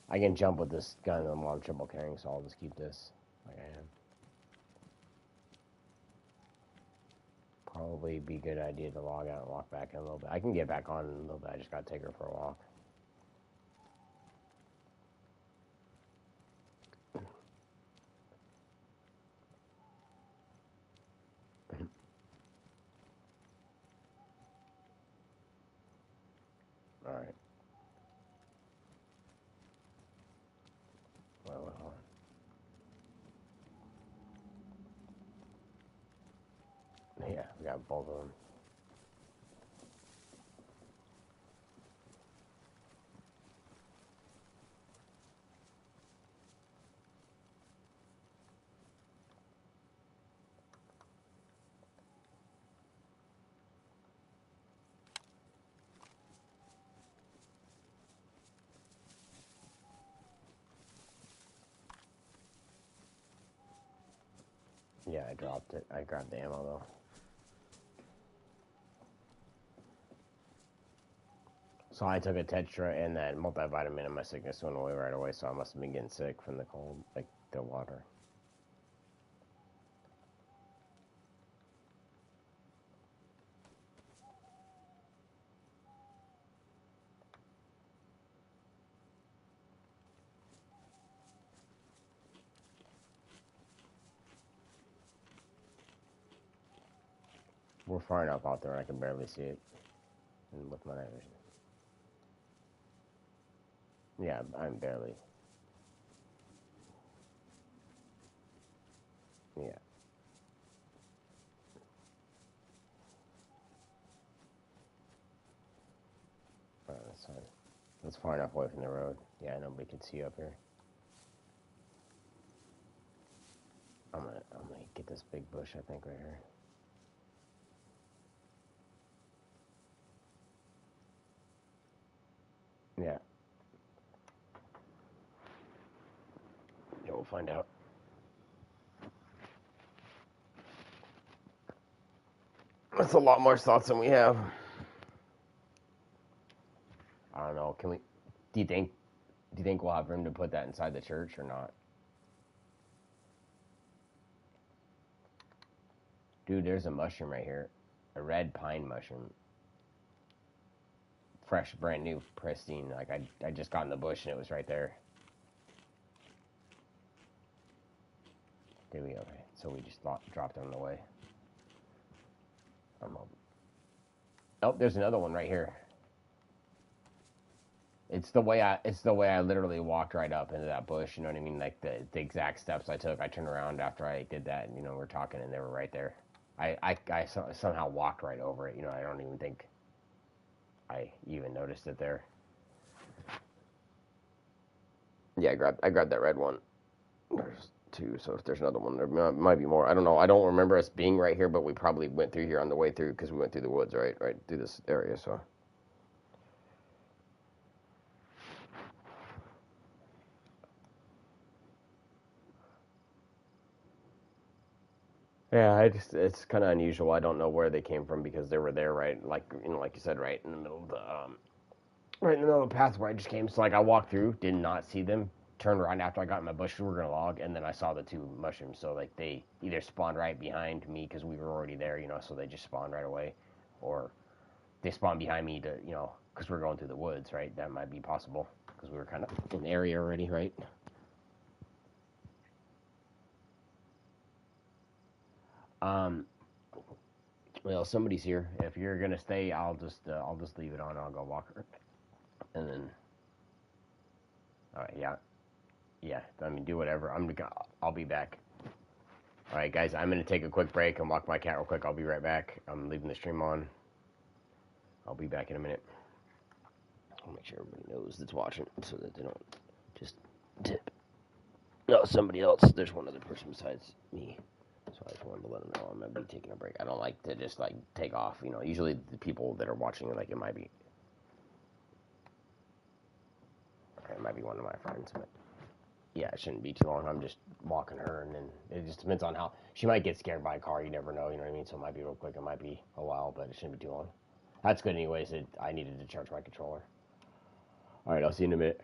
I can jump with this gun I'm on triple carrying, so I'll just keep this like I am. Probably be a good idea to log out and walk back in a little bit. I can get back on in a little bit. I just gotta take her for a walk. All right. Well. Yeah, we got both of them. Yeah, I dropped it. I grabbed the ammo though. So I took a Tetra and that multivitamin and my sickness went away right away, so I must have been getting sick from the cold, like the water. We're far enough out there I can barely see it and with my night vision. Yeah, I'm barely. Yeah. That's fine. That's far enough away from the road. Yeah, nobody can see you up here. I'm gonna get this big bush, I think, right here. Yeah. Yeah, we'll find out. That's a lot more thoughts than we have. I don't know. Can we Do you think we'll have room to put that inside the church or not? Dude, there's a mushroom right here. A red pine mushroom. Fresh, brand new, pristine. Like, I just got in the bush and it was right there. Did we? Okay. So we just dropped it on the way. Oh, there's another one right here. It's the way I literally walked right up into that bush, you know what I mean? Like the exact steps I took. I turned around after I did that, and we're talking, and they were right there. I somehow walked right over it. I don't even think I even noticed it there. Yeah, I grabbed that red one. There's two, so if there's another one, there might be more. I don't know. I don't remember us being right here, but we probably went through here on the way through because we went through the woods, right through this area. So. Yeah, it's kind of unusual. I don't know where they came from because they were there, right? Like like you said, right in the middle of the right in the middle of the path where I just came. So like I walked through, did not see them. Turned around after I got in my bush, we were gonna log, and then I saw the two mushrooms. So like they either spawned right behind me because we were already there, so they just spawned right away, or they spawned behind me to because we're going through the woods, right? That might be possible because we were kind of in the area already, right? Um, well, somebody's here. If you're gonna stay, I'll just leave it on. I'll go walk her, and then all right, yeah, yeah. I mean, do whatever. I'll be back. All right, guys. I'm gonna take a quick break and walk my cat real quick. I'll be right back. I'm leaving the stream on. I'll be back in a minute. I'll make sure everybody knows that's watching so that they don't just dip. No, somebody else. There's one other person besides me. So I just wanted to let them know I'm gonna be taking a break. I don't like to just like take off. Usually the people that are watching like it might be one of my friends, but yeah, it shouldn't be too long. I'm just walking her, and then it just depends on how she might get scared by a car. You never know, you know what I mean? So it might be real quick. It might be a while, but it shouldn't be too long. That's good, anyways. I needed to charge my controller. All right, I'll see you in a minute.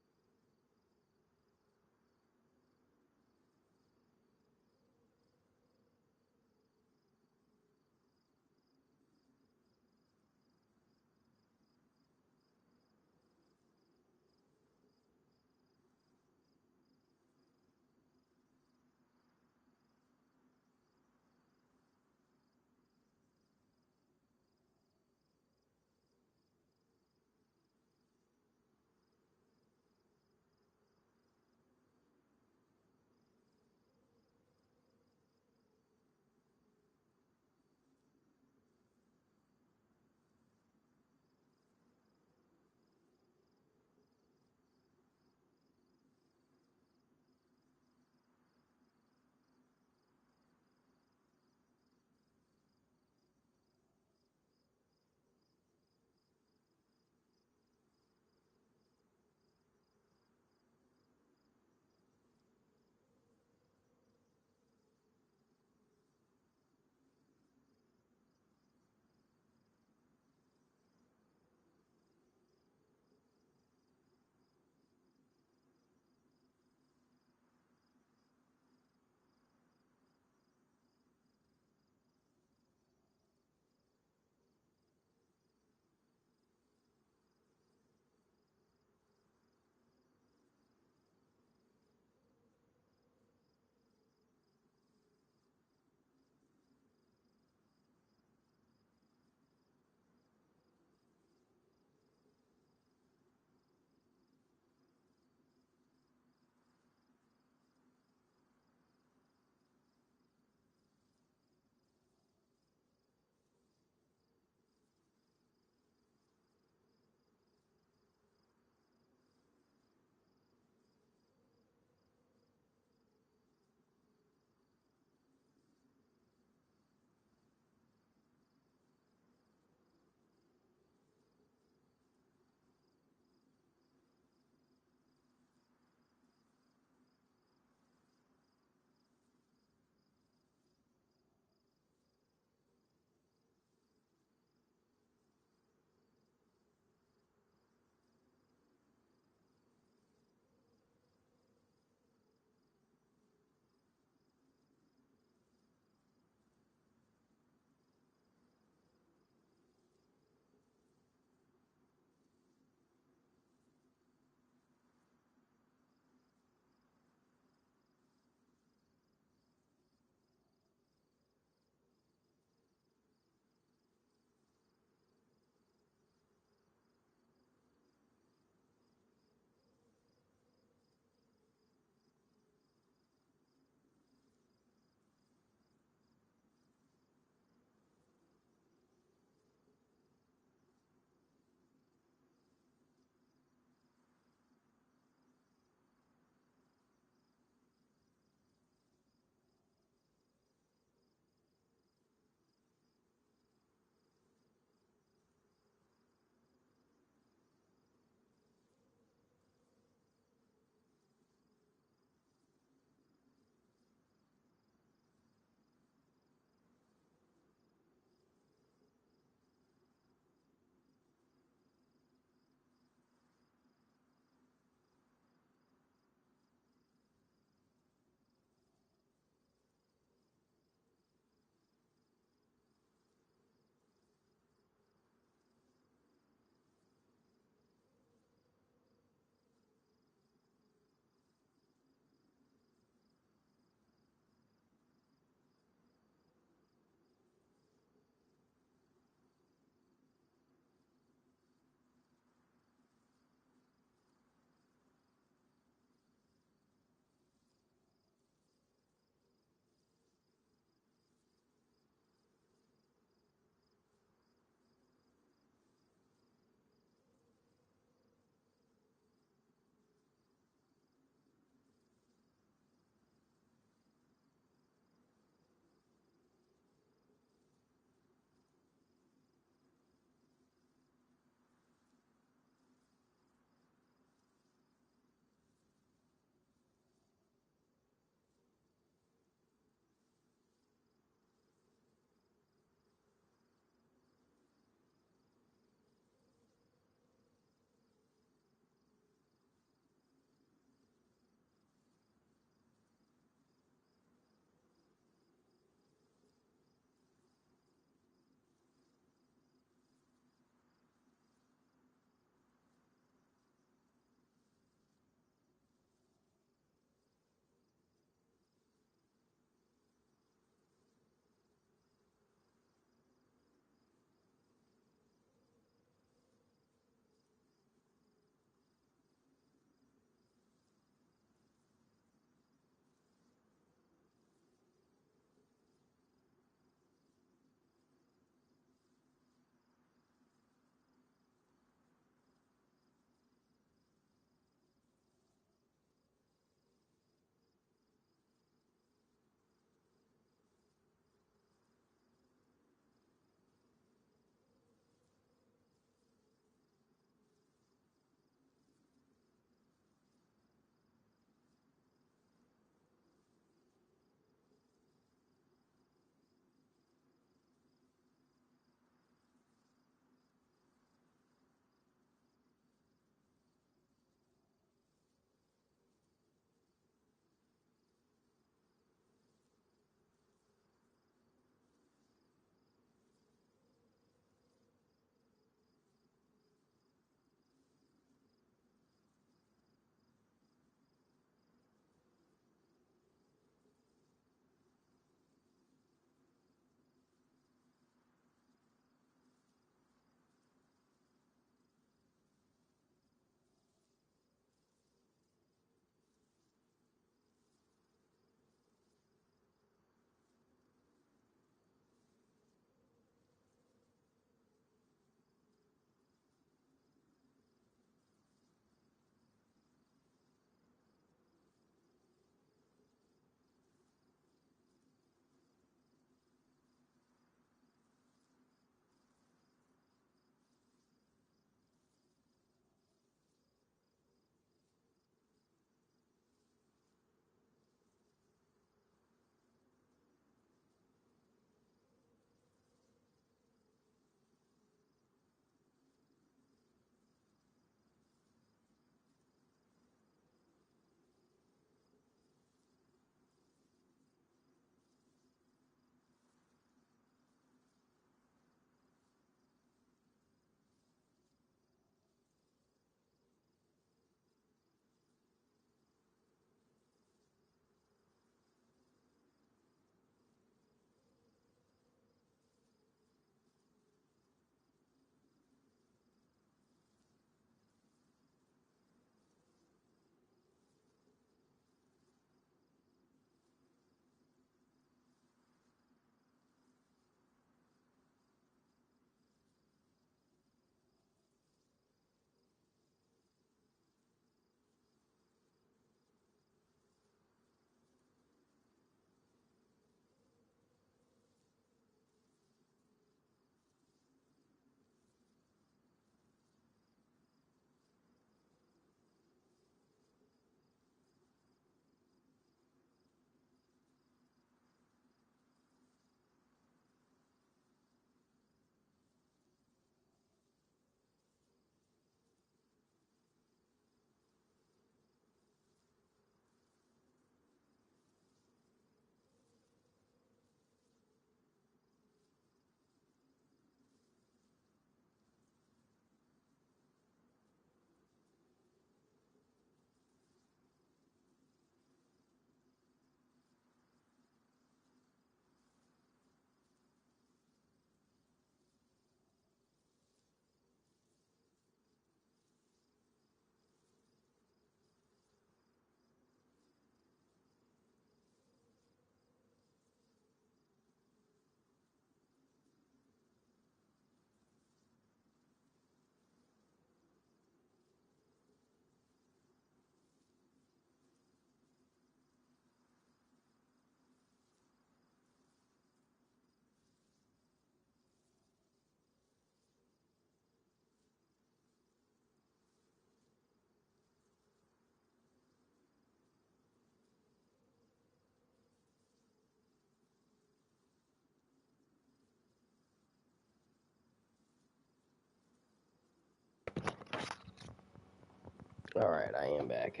Alright, I am back.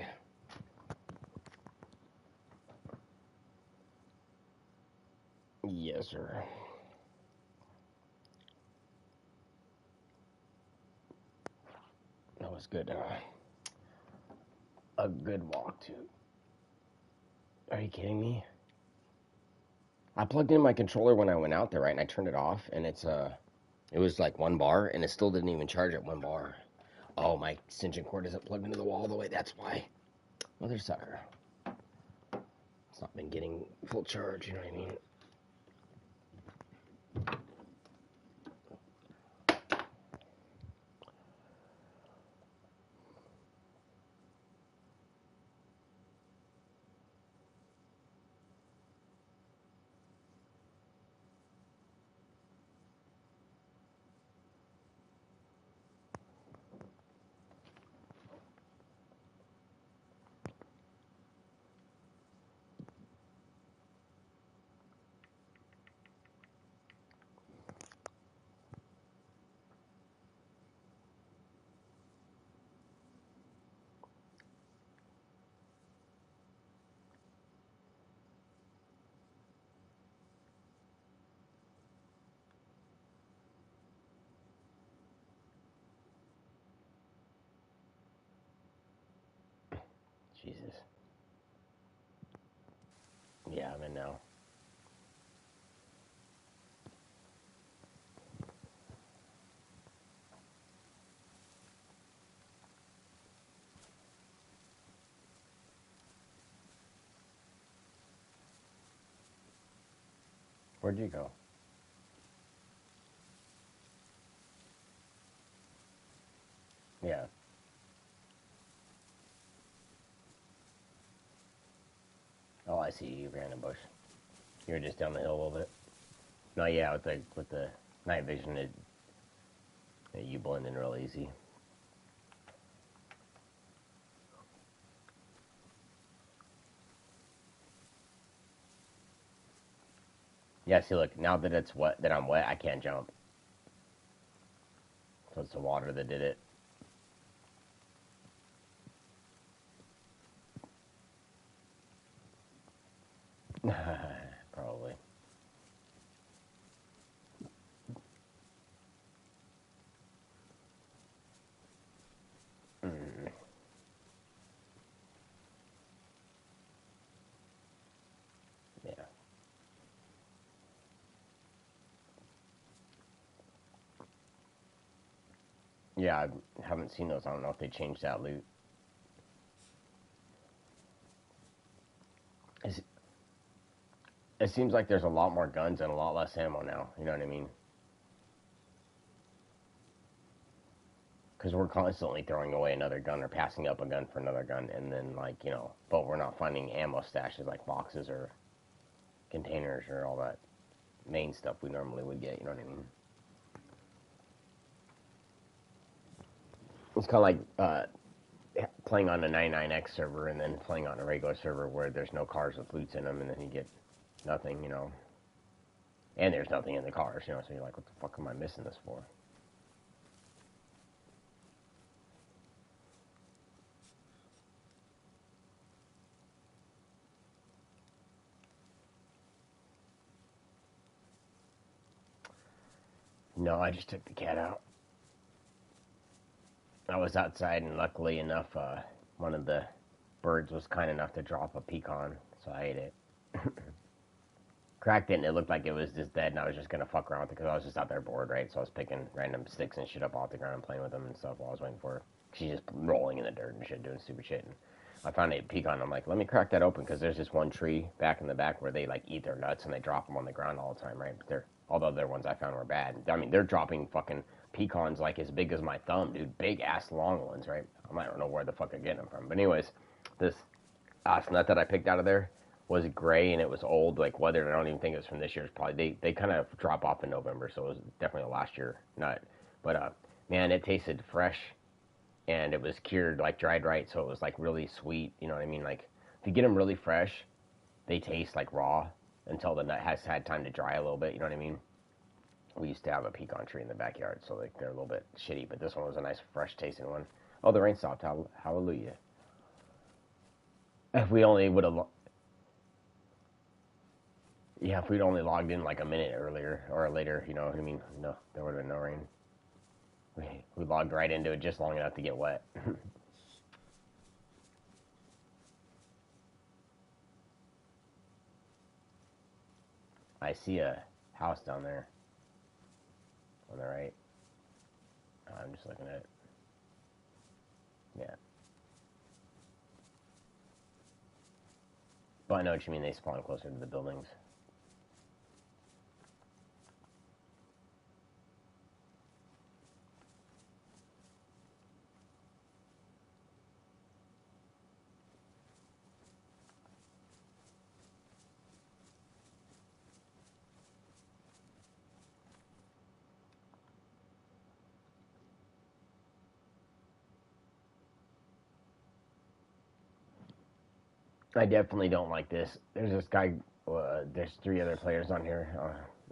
Yes, sir. That was good. A good walk, too. Are you kidding me? I plugged in my controller when I went out there, right, and I turned it off, and it was like 1 bar, and it still didn't even charge at 1 bar. Oh, my extension cord isn't plugged into the wall all the way. That's why. Mother sucker. It's not been getting full charge. You know what I mean? Jesus. Yeah, I'm in now. Where'd you go? Yeah. Oh, I see. You ran a bush. You were just down the hill a little bit. No, yeah, with the night vision, you blend in real easy. Yeah, see, look, now that it's wet, that I'm wet, I can't jump. So it's the water that did it. Probably. Mm, yeah. Yeah, I haven't seen those. I don't know if they changed that loot. It's, it seems like there's a lot more guns and a lot less ammo now. You know what I mean? Because we're constantly throwing away another gun or passing up a gun for another gun, and then but we're not finding ammo stashes like boxes or containers or all that main stuff we normally would get. You know what I mean? It's kind of like playing on a 99X server and then playing on a regular server where there's no cars with loots in them, and then you get nothing. And there's nothing in the cars. So you're like, what the fuck am I missing this for? No, I just took the cat out. I was outside, and luckily enough, one of the birds was kind enough to drop a pecan, so I ate it. Cracked it, and it looked like it was just dead, and I was just gonna fuck around with it because I was just out there bored, right? So I was picking random sticks and shit up off the ground and playing with them and stuff while I was waiting for her. She's just rolling in the dirt and shit, doing stupid shit. And I found a pecan. I'm like, let me crack that open because there's this one tree back in the back where they like eat their nuts and they drop them on the ground all the time, right? But all the other ones I found were bad. I mean, they're dropping fucking pecans like as big as my thumb, dude. Big ass long ones, right? I don't know where the fuck they're getting them from. But anyways, this ass nut that I picked out of there was gray and it was old, like weathered. I don't even think it was from this year. It's probably they kind of drop off in November, so it was definitely a last year nut. But man, it tasted fresh and it was cured like dried right, so it was like really sweet. You know what I mean? Like if you get them really fresh, they taste like raw until the nut has had time to dry a little bit. You know what I mean? We used to have a pecan tree in the backyard, so like they're a little bit shitty, but this one was a nice fresh tasting one. Oh, the rain stopped. Hallelujah. If we only would have, yeah, if we'd only logged in like a minute earlier or later, you know what I mean? No, there would have been no rain. We logged right into it just long enough to get wet. I see a house down there on the right. I'm just looking at it. Yeah. But I know what you mean. They spawn closer to the buildings. I definitely don't like this. There's this guy. There's 3 other players on here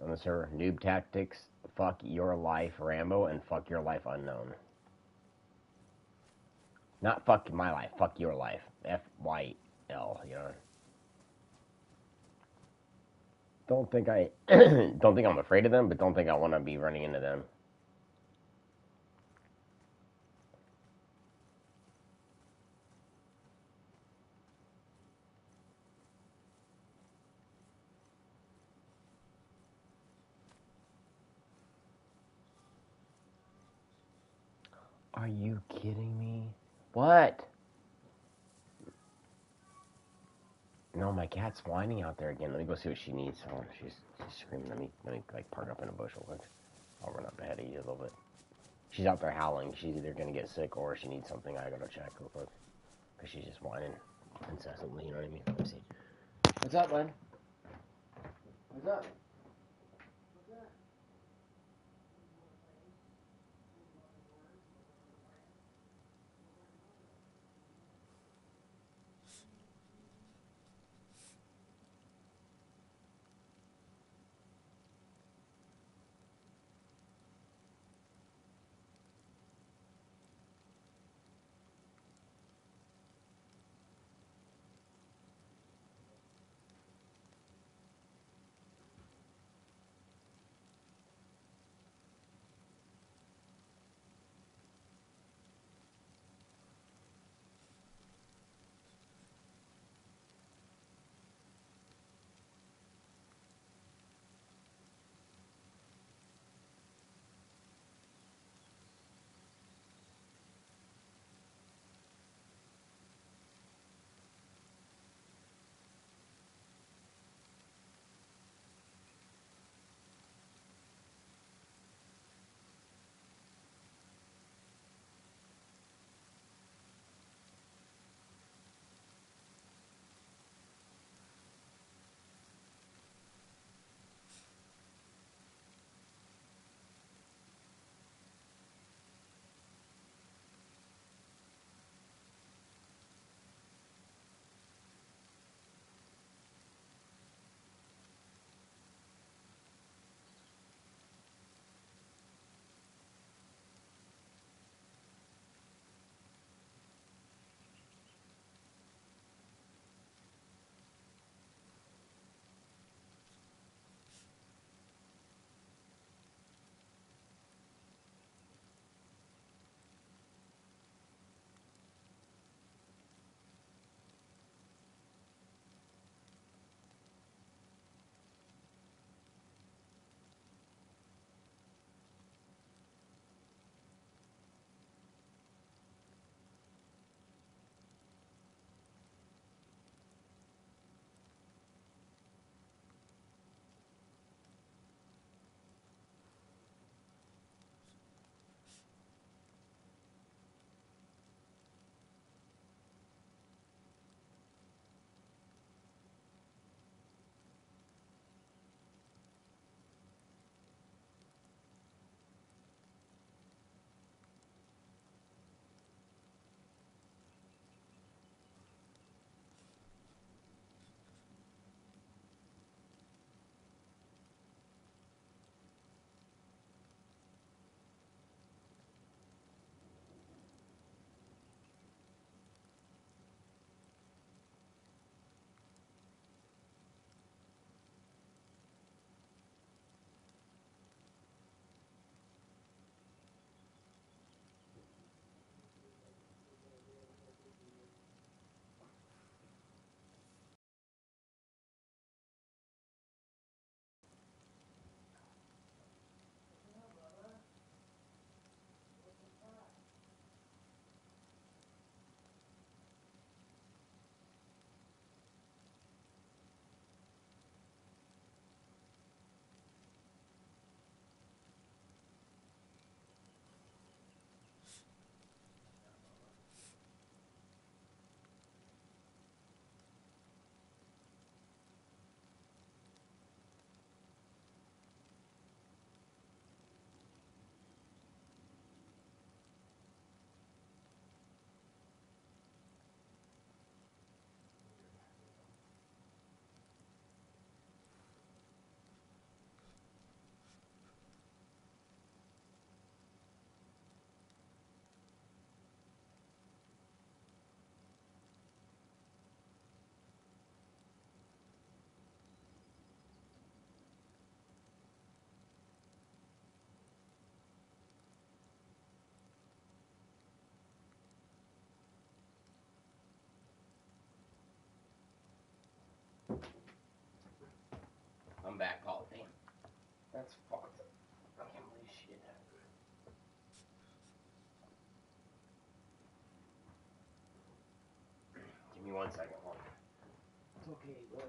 on the server. Noob Tactics, Fuck Your Life Rambo, and Fuck Your Life Unknown. Not Fuck My Life. Fuck Your Life. FYL. You know. Don't think I don't think I'm afraid of them, but don't think I want to be running into them. Are you kidding me? What? No, my cat's whining out there again. Let me go see what she needs. Oh, she's screaming. Let me like park up in a bush real quick. I'll run up ahead of you a little bit. She's out there howling. She's either gonna get sick or she needs something. I gotta check real quick because she's just whining incessantly. You know what I mean? Let me see. What's up, bud? What's up? 1 second. Hold on. It's okay, bud.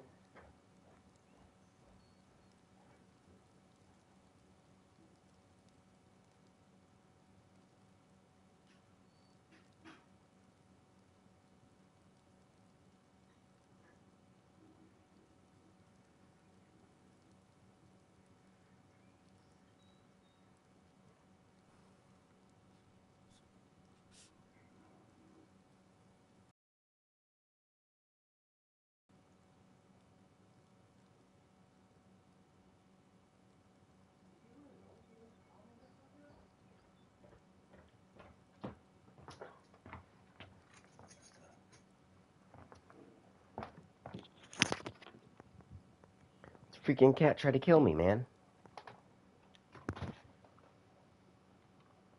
This freaking cat tried to kill me, man.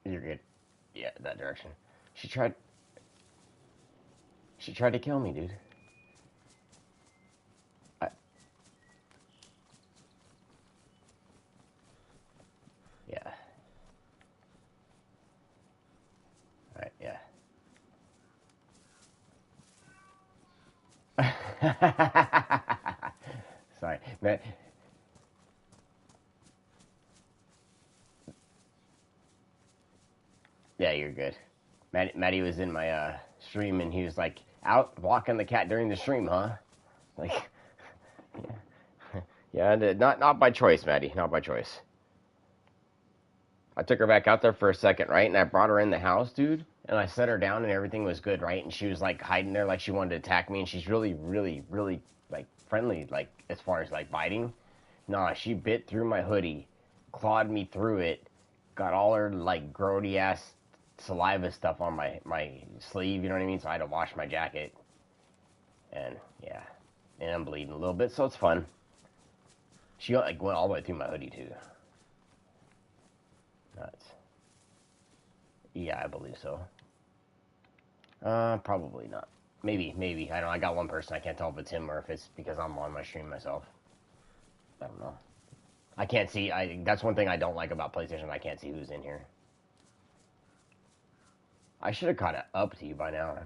You're good. Yeah, that direction. She tried to kill me, dude. Yeah. Alright, yeah. Sorry, man. Yeah, you're good. Maddie was in my stream and he was like, out walking the cat during the stream, huh? Like, yeah, not by choice, Maddie, not by choice. I took her back out there for a second, right? And I brought her in the house, dude. And I set her down and everything was good, right? And she was like hiding there like she wanted to attack me. And she's really, really, really like friendly, like as far as like biting. Nah, she bit through my hoodie, clawed me through it, got all her like grody ass saliva stuff on my sleeve, you know what I mean? So I had to wash my jacket. And yeah, and I'm bleeding a little bit, so it's fun. She like went all the way through my hoodie too. Nuts. Yeah, I believe so. Probably not. Maybe. I don't know. I got one person. I can't tell if it's him or if it's because I'm on my stream myself. I don't know. I can't see. That's one thing I don't like about PlayStation. I can't see who's in here. I should have caught it up to you by now.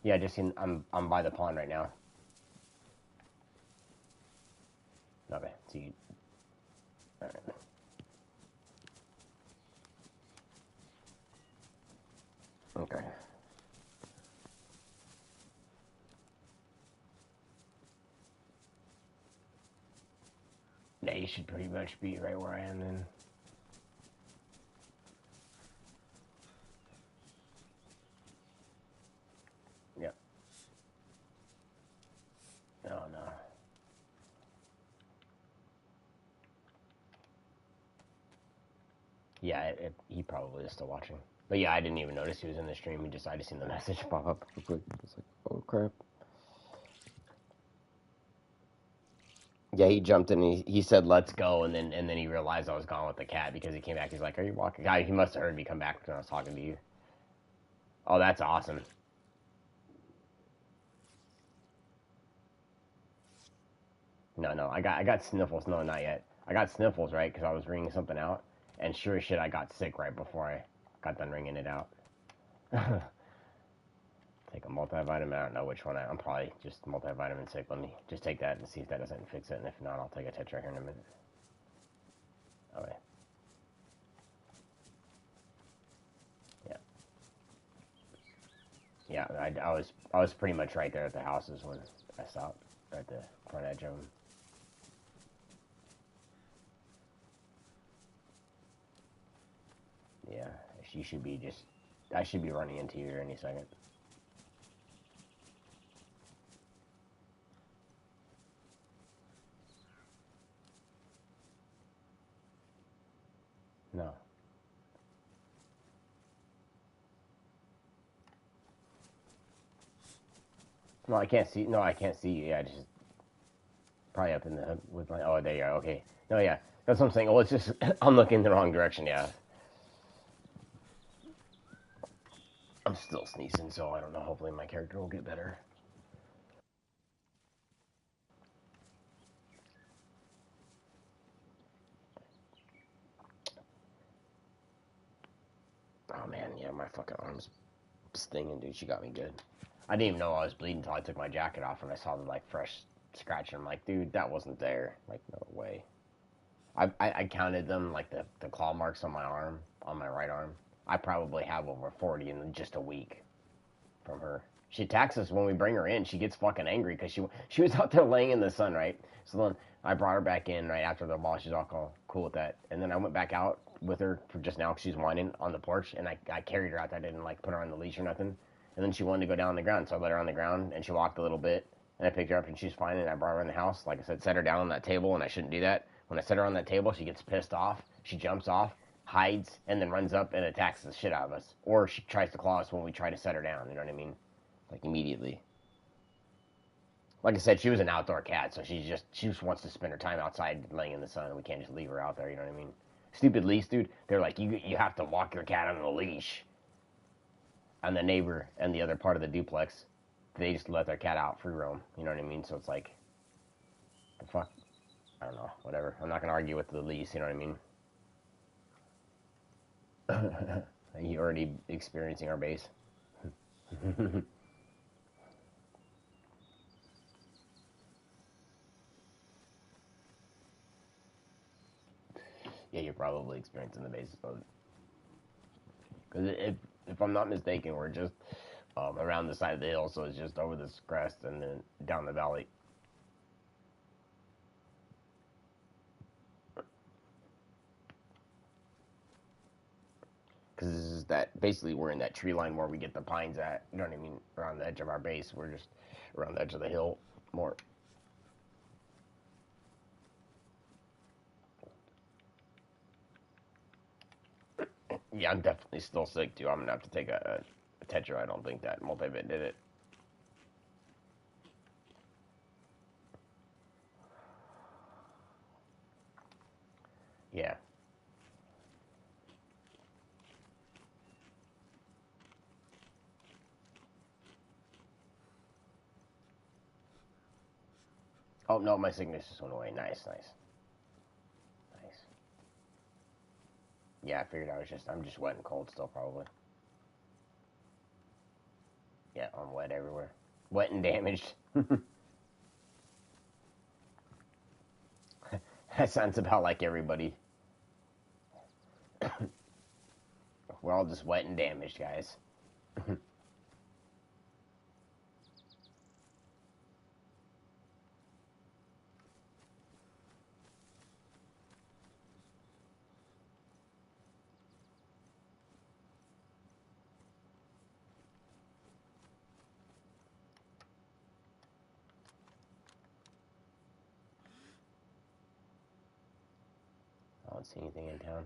Yeah, just seen. I'm by the pond right now. Okay. See you. All right. Okay. Yeah, you should pretty much be right where I am then. Yep. Oh no. Yeah, he probably is still watching. But yeah, I didn't even notice he was in the stream. I just seen the message pop up real quick. It's like, oh crap. Yeah, he jumped in. And he said, "Let's go," and then he realized I was gone with the cat because he came back. He's like, "Are you walking?" Guy, he must have heard me come back when I was talking to you. Oh, that's awesome. No, I got sniffles. No, not yet. I got sniffles right because I was wringing something out, and sure as shit, I got sick right before I got done wringing it out. Take a multivitamin. I don't know which one. I'm probably just multivitamin sick. Let me just take that and see if that doesn't fix it. And if not, I'll take a tetra here in a minute. Okay. Yeah. Yeah. I was pretty much right there at the houses when I stopped at the front edge of them. Yeah. She should be just. I should be running into you here any second. No. No, I can't see. No, I can't see you. Yeah, just probably up in the with my. Oh, there you are. Okay. No, yeah, that's what I'm saying. Oh, it's just I'm looking in the wrong direction. Yeah. I'm still sneezing, so I don't know. Hopefully, my character will get better. Oh man, Yeah, my fucking arm's stinging, dude. She got me good. I didn't even know I was bleeding until I took my jacket off and I saw the like fresh scratch. And I'm like, dude, that wasn't there. Like, no way. I counted them, like the claw marks on my arm, on my right arm. I probably have over 40 in just a week from her. She attacks us when we bring her in. She gets fucking angry because she was out there laying in the sun, right? So then I brought her back in right after the ball. She's all cool with that. And then I went back out with her for just now because she's whining on the porch. And I carried her out. I didn't like put her on the leash or nothing. And then she wanted to go down on the ground. So I let her on the ground and she walked a little bit. And I picked her up and she's fine. And I brought her in the house. Like I said, set her down on that table. And I shouldn't do that. When I set her on that table, she gets pissed off. She jumps off, hides, and then runs up and attacks the shit out of us. Or she tries to claw us when we try to set her down. You know what I mean? Like immediately. Like I said, she was an outdoor cat, so she just wants to spend her time outside laying in the sun. We can't just leave her out there. You know what I mean? Stupid leash, dude. They're like, you have to walk your cat on a leash. And the neighbor and the other part of the duplex, they just let their cat out free roam. You know what I mean? So it's like, the fuck. I don't know. Whatever. I'm not gonna argue with the lease. You know what I mean? You already experiencing our base. Yeah, you're probably experiencing the base of it. Because if I'm not mistaken, we're just around the side of the hill, so it's just over this crest and then down the valley. Because this is that basically we're in that tree line where we get the pines at. You know what I mean? Around the edge of our base, we're just around the edge of the hill more. Yeah, I'm definitely still sick too. I'm gonna have to take a Tetra. I don't think that multivit did it. Yeah. Oh no, my sickness just went away. Nice, nice, nice. Yeah, I figured I'm just wet and cold still probably. Yeah, I'm wet everywhere. Wet and damaged. That sounds about like everybody. We're all just wet and damaged, guys. I don't see anything in town.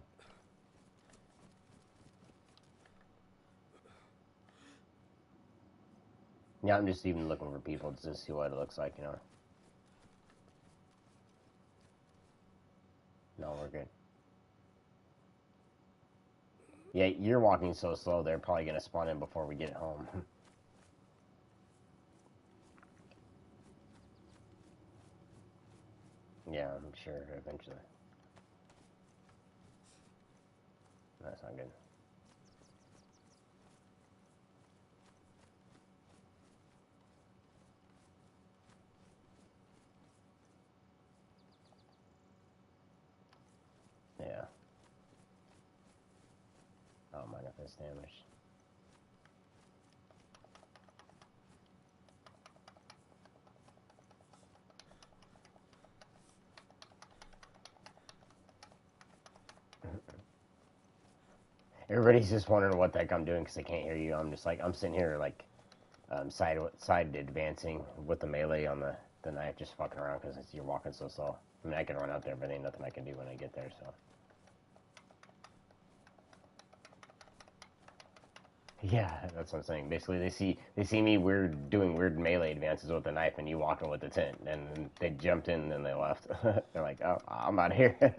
Yeah, I'm just even looking for people to see what it looks like, you know. No, we're good. Yeah, you're walking so slow, they're probably gonna spawn in before we get home. Yeah, I'm sure eventually. That's not good. Yeah. Oh, mind if it's damaged. Everybody's just wondering what the heck I'm doing because they can't hear you. I'm just like, I'm sitting here like side advancing with the melee on the knife, just fucking around because you're walking so slow. I mean, I can run out there, but ain't nothing I can do when I get there, so. Yeah, that's what I'm saying. Basically, they see me weird doing weird melee advances with the knife, and you walking with the tent, and they jumped in and then they left. They're like, "Oh, I'm out of here." Yeah,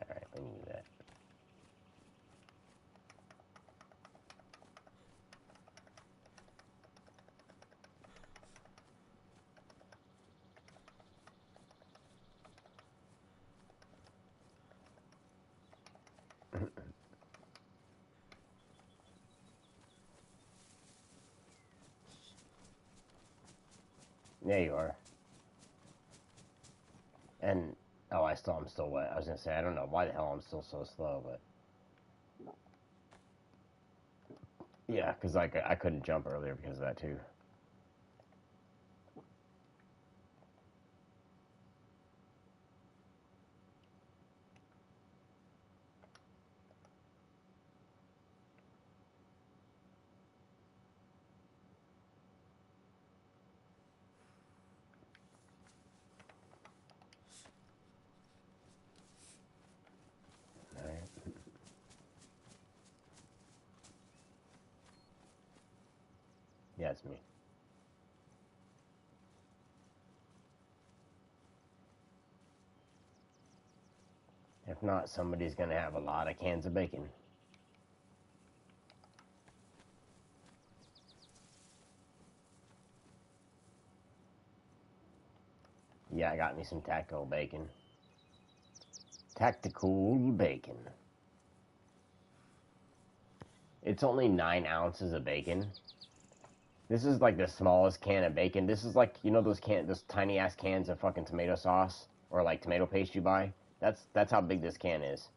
all right, we need that. Yeah, you are. And oh, I'm still wet. I was gonna say I don't know why the hell I'm still so slow, but yeah, because like I couldn't jump earlier because of that too. All right. Yeah, it's me. If not, somebody's gonna have a lot of cans of bacon. Yeah, I got me some tactical bacon. Tactical bacon. It's only 9 ounces of bacon. This is like the smallest can of bacon. This is like those tiny ass cans of fucking tomato sauce or like tomato paste you buy. That's how big this can is.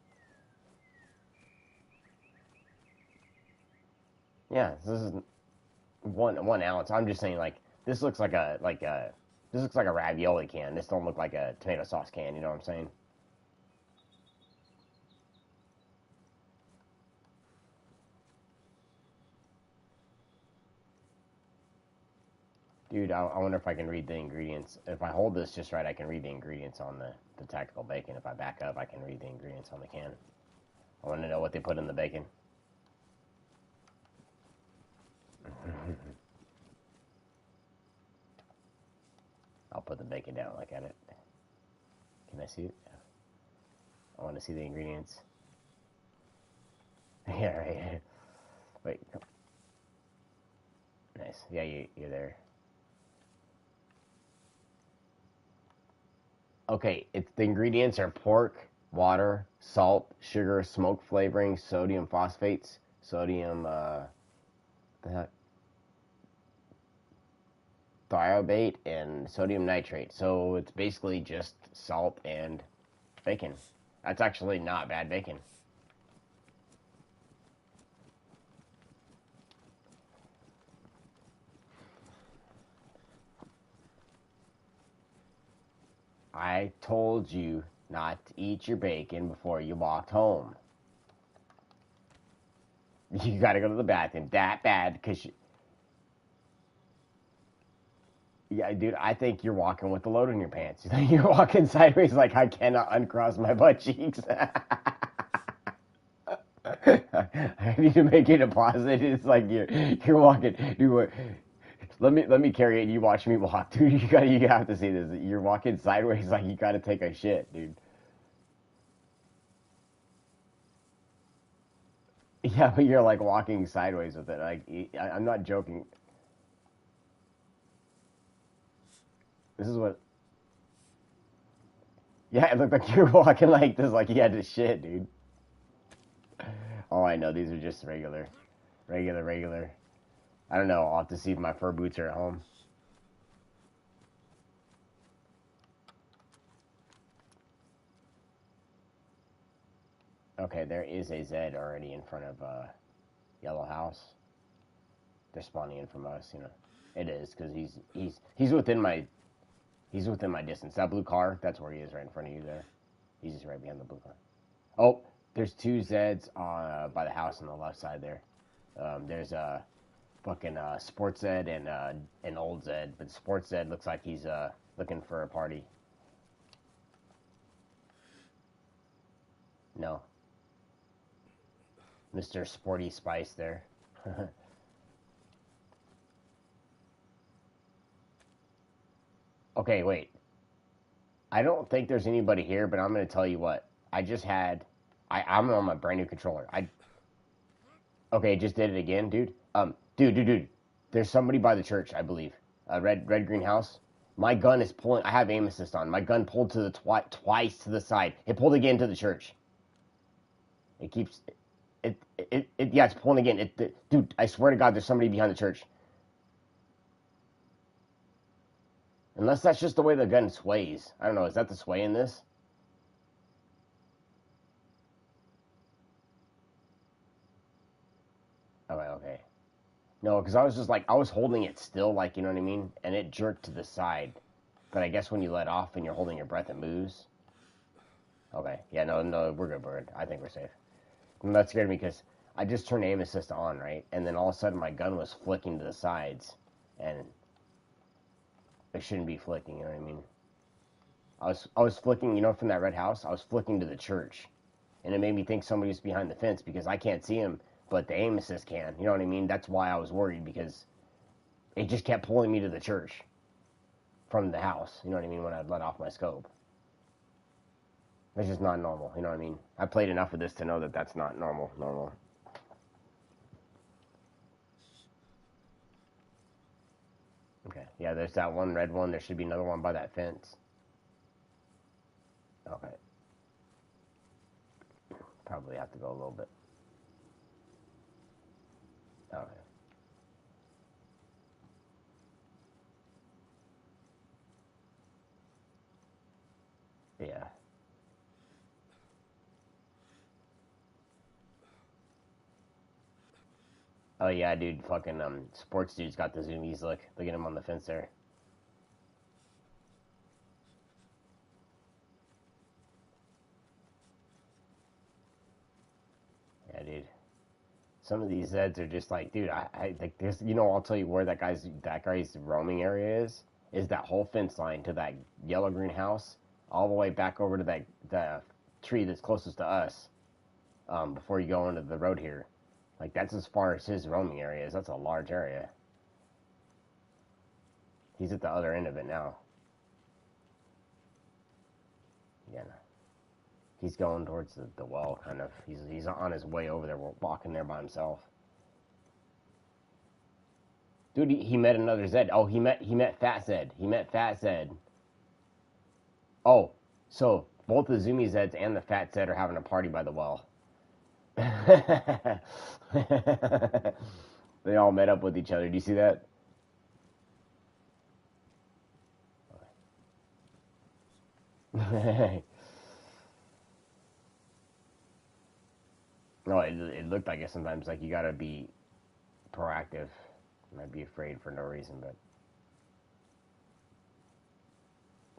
Yeah, this is one ounce. I'm just saying like this looks like a ravioli can. This don't look like a tomato sauce can. You know what I'm saying? Dude, I wonder if I can read the ingredients. If I hold this just right, I can read the ingredients on the tactical bacon. If I back up, I can read the ingredients on the can. I want to know what they put in the bacon. I'll put the bacon down, look at it. Can I see it? I want to see the ingredients. Yeah, right. Wait. Nice. Yeah, you're there. Okay, the ingredients are pork, water, salt, sugar, smoke flavoring, sodium phosphates, sodium the heck, thiobate, and sodium nitrate. So it's basically just salt and bacon. That's actually not bad bacon. I told you not to eat your bacon before you walked home. You gotta go to the bathroom that bad because yeah, dude, I think you're walking with the load in your pants. You think you're walking sideways like I cannot uncross my butt cheeks. I need to make a deposit. It's like you're walking. Let me carry it. And you watch me walk, dude. You have to see this. You're walking sideways like you gotta take a shit, dude. Yeah, but you're like walking sideways with it. Like I'm not joking. This is what. Yeah, it looked like you're walking like this, like you had to shit, dude. Oh, I know. These are just regular. I don't know. I'll have to see if my fur boots are at home. Okay, there is a Zed already in front of Yellow House. They're spawning in from us, you know. It is because he's within my distance. That blue car, that's where he is, right in front of you there. He's just right behind the blue car. Oh, there's two Zeds by the house on the left side there. There's a fucking Sports Zed and an old Zed, but Sports Zed looks like he's looking for a party. No, Mr. Sporty Spice there. Okay, wait. I don't think there's anybody here, but I'm gonna tell you what. I just had. I'm on my brand new controller. Okay, just did it again, dude. Dude. There's somebody by the church, I believe. Red green house. My gun is pulling. I have aim assist on. My gun pulled to the twice to the side. It pulled again to the church. It keeps. Yeah, it's pulling again. Dude, I swear to God, there's somebody behind the church. Unless that's just the way the gun sways. I don't know. Is that the sway in this? Oh, okay. No, because I was just like, I was holding it still, like, you know what I mean? And it jerked to the side. But I guess when you let off and you're holding your breath, it moves. Okay. Yeah, no, no, we're good, bird. I think we're safe. And that scared me because I just turned aim assist on, right? And then all of a sudden my gun was flicking to the sides. And it shouldn't be flicking, you know what I mean? I was flicking, from that red house, I was flicking to the church. And it made me think somebody was behind the fence because I can't see him, but the aim assist can. You know what I mean? That's why I was worried because it just kept pulling me to the church from the house. You know what I mean? When I'd let off my scope. It's just not normal. You know what I mean? I played enough of this to know that that's not normal. Normal. Okay. Yeah, there's that one red one. There should be another one by that fence. Okay. Probably have to go a little bit. Okay. Yeah. Oh yeah, dude. Fucking sports dude's got the zoomies. Look at him on the fence there. Yeah, dude. Some of these Zeds are just like, dude. I like this. I'll tell you where that guy's roaming area is that whole fence line to that yellow green house, all the way back over to that the tree that's closest to us. Before you go into the road here, like that's as far as his roaming area is. That's a large area. He's at the other end of it now. Yeah, no. He's going towards the well, kind of. He's on his way over there, walking there by himself. Dude, he met another Zed. Oh, he met Fat Zed. He met Fat Zed. Oh, so both the Zoomy Zeds and the Fat Zed are having a party by the well. They all met up with each other. Do you see that? No, it looked like it sometimes. Like you gotta be proactive. Might be afraid for no reason, but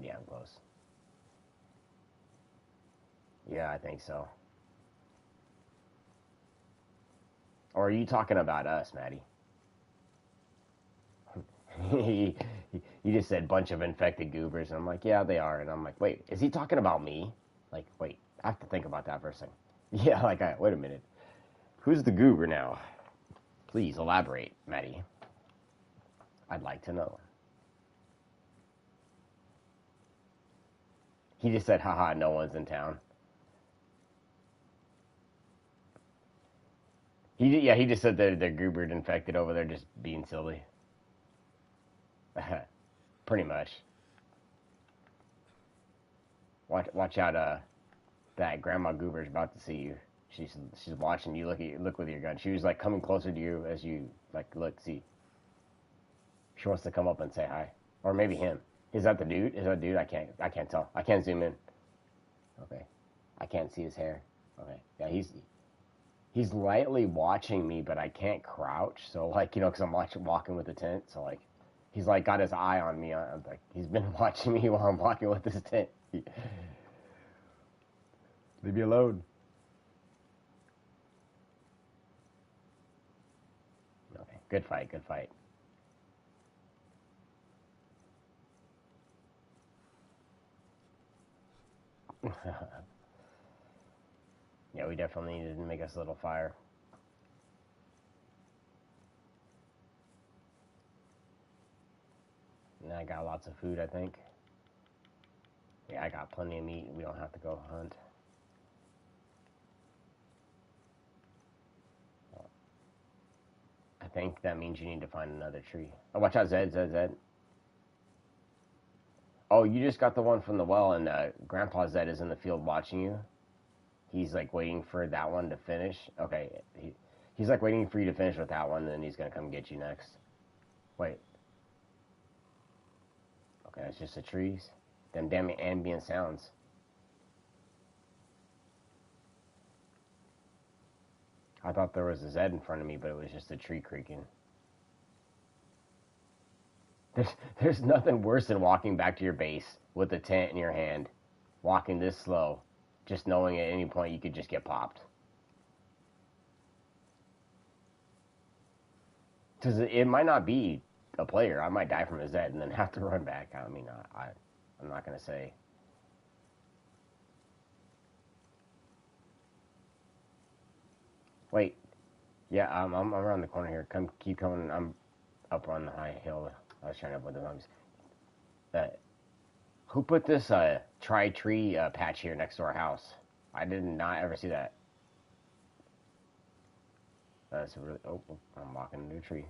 yeah, I'm close. Yeah, I think so. Or are you talking about us, Maddie? he, he just said bunch of infected goobers, and I'm like, yeah, they are. And I'm like, wait, is he talking about me? Like, wait, I have to think about that for a second. Yeah, like, wait a minute. Who's the goober now? Please elaborate, Maddie. I'd like to know. He just said, haha, no one's in town. He just said they're goobered infected over there, just being silly. Pretty much. Watch out, that Grandma Goober's about to see you. She's watching you. Look with your gun. She was like coming closer to you as you like look. See, she wants to come up and say hi, or maybe him. Is that the dude? Is that dude? I can't tell. I can't zoom in. Okay, I can't see his hair. Okay, yeah, he's lightly watching me, but I can't crouch. So like because I'm walking with the tent. So like he's like got his eye on me. I'm like he's been watching me while I'm walking with this tent. Leave me alone. Okay, good fight. Good fight. Yeah, we definitely needed to make us a little fire. And I got lots of food, I think. Yeah, I got plenty of meat. We don't have to go hunt. I think that means you need to find another tree. Oh, watch out, Zed. Oh, you just got the one from the well, and Grandpa Zed is in the field watching you. He's like waiting for that one to finish. Okay, he's like waiting for you to finish with that one, and then he's gonna come get you next. Wait. Yeah, it's just the trees. Them damn ambient sounds. I thought there was a Z in front of me, but it was just a tree creaking. There's nothing worse than walking back to your base with a tent in your hand, walking this slow, just knowing at any point you could just get popped. Because it might not be a player. I might die from a Z and then have to run back. I mean, I'm not going to say. Wait. Yeah, I'm around the corner here. Keep coming. I'm up on the high hill. I was trying to avoid the zombies. Who put this tri-tree patch here next to our house? I did not ever see that. That's really. Oh, I'm walking into a tree.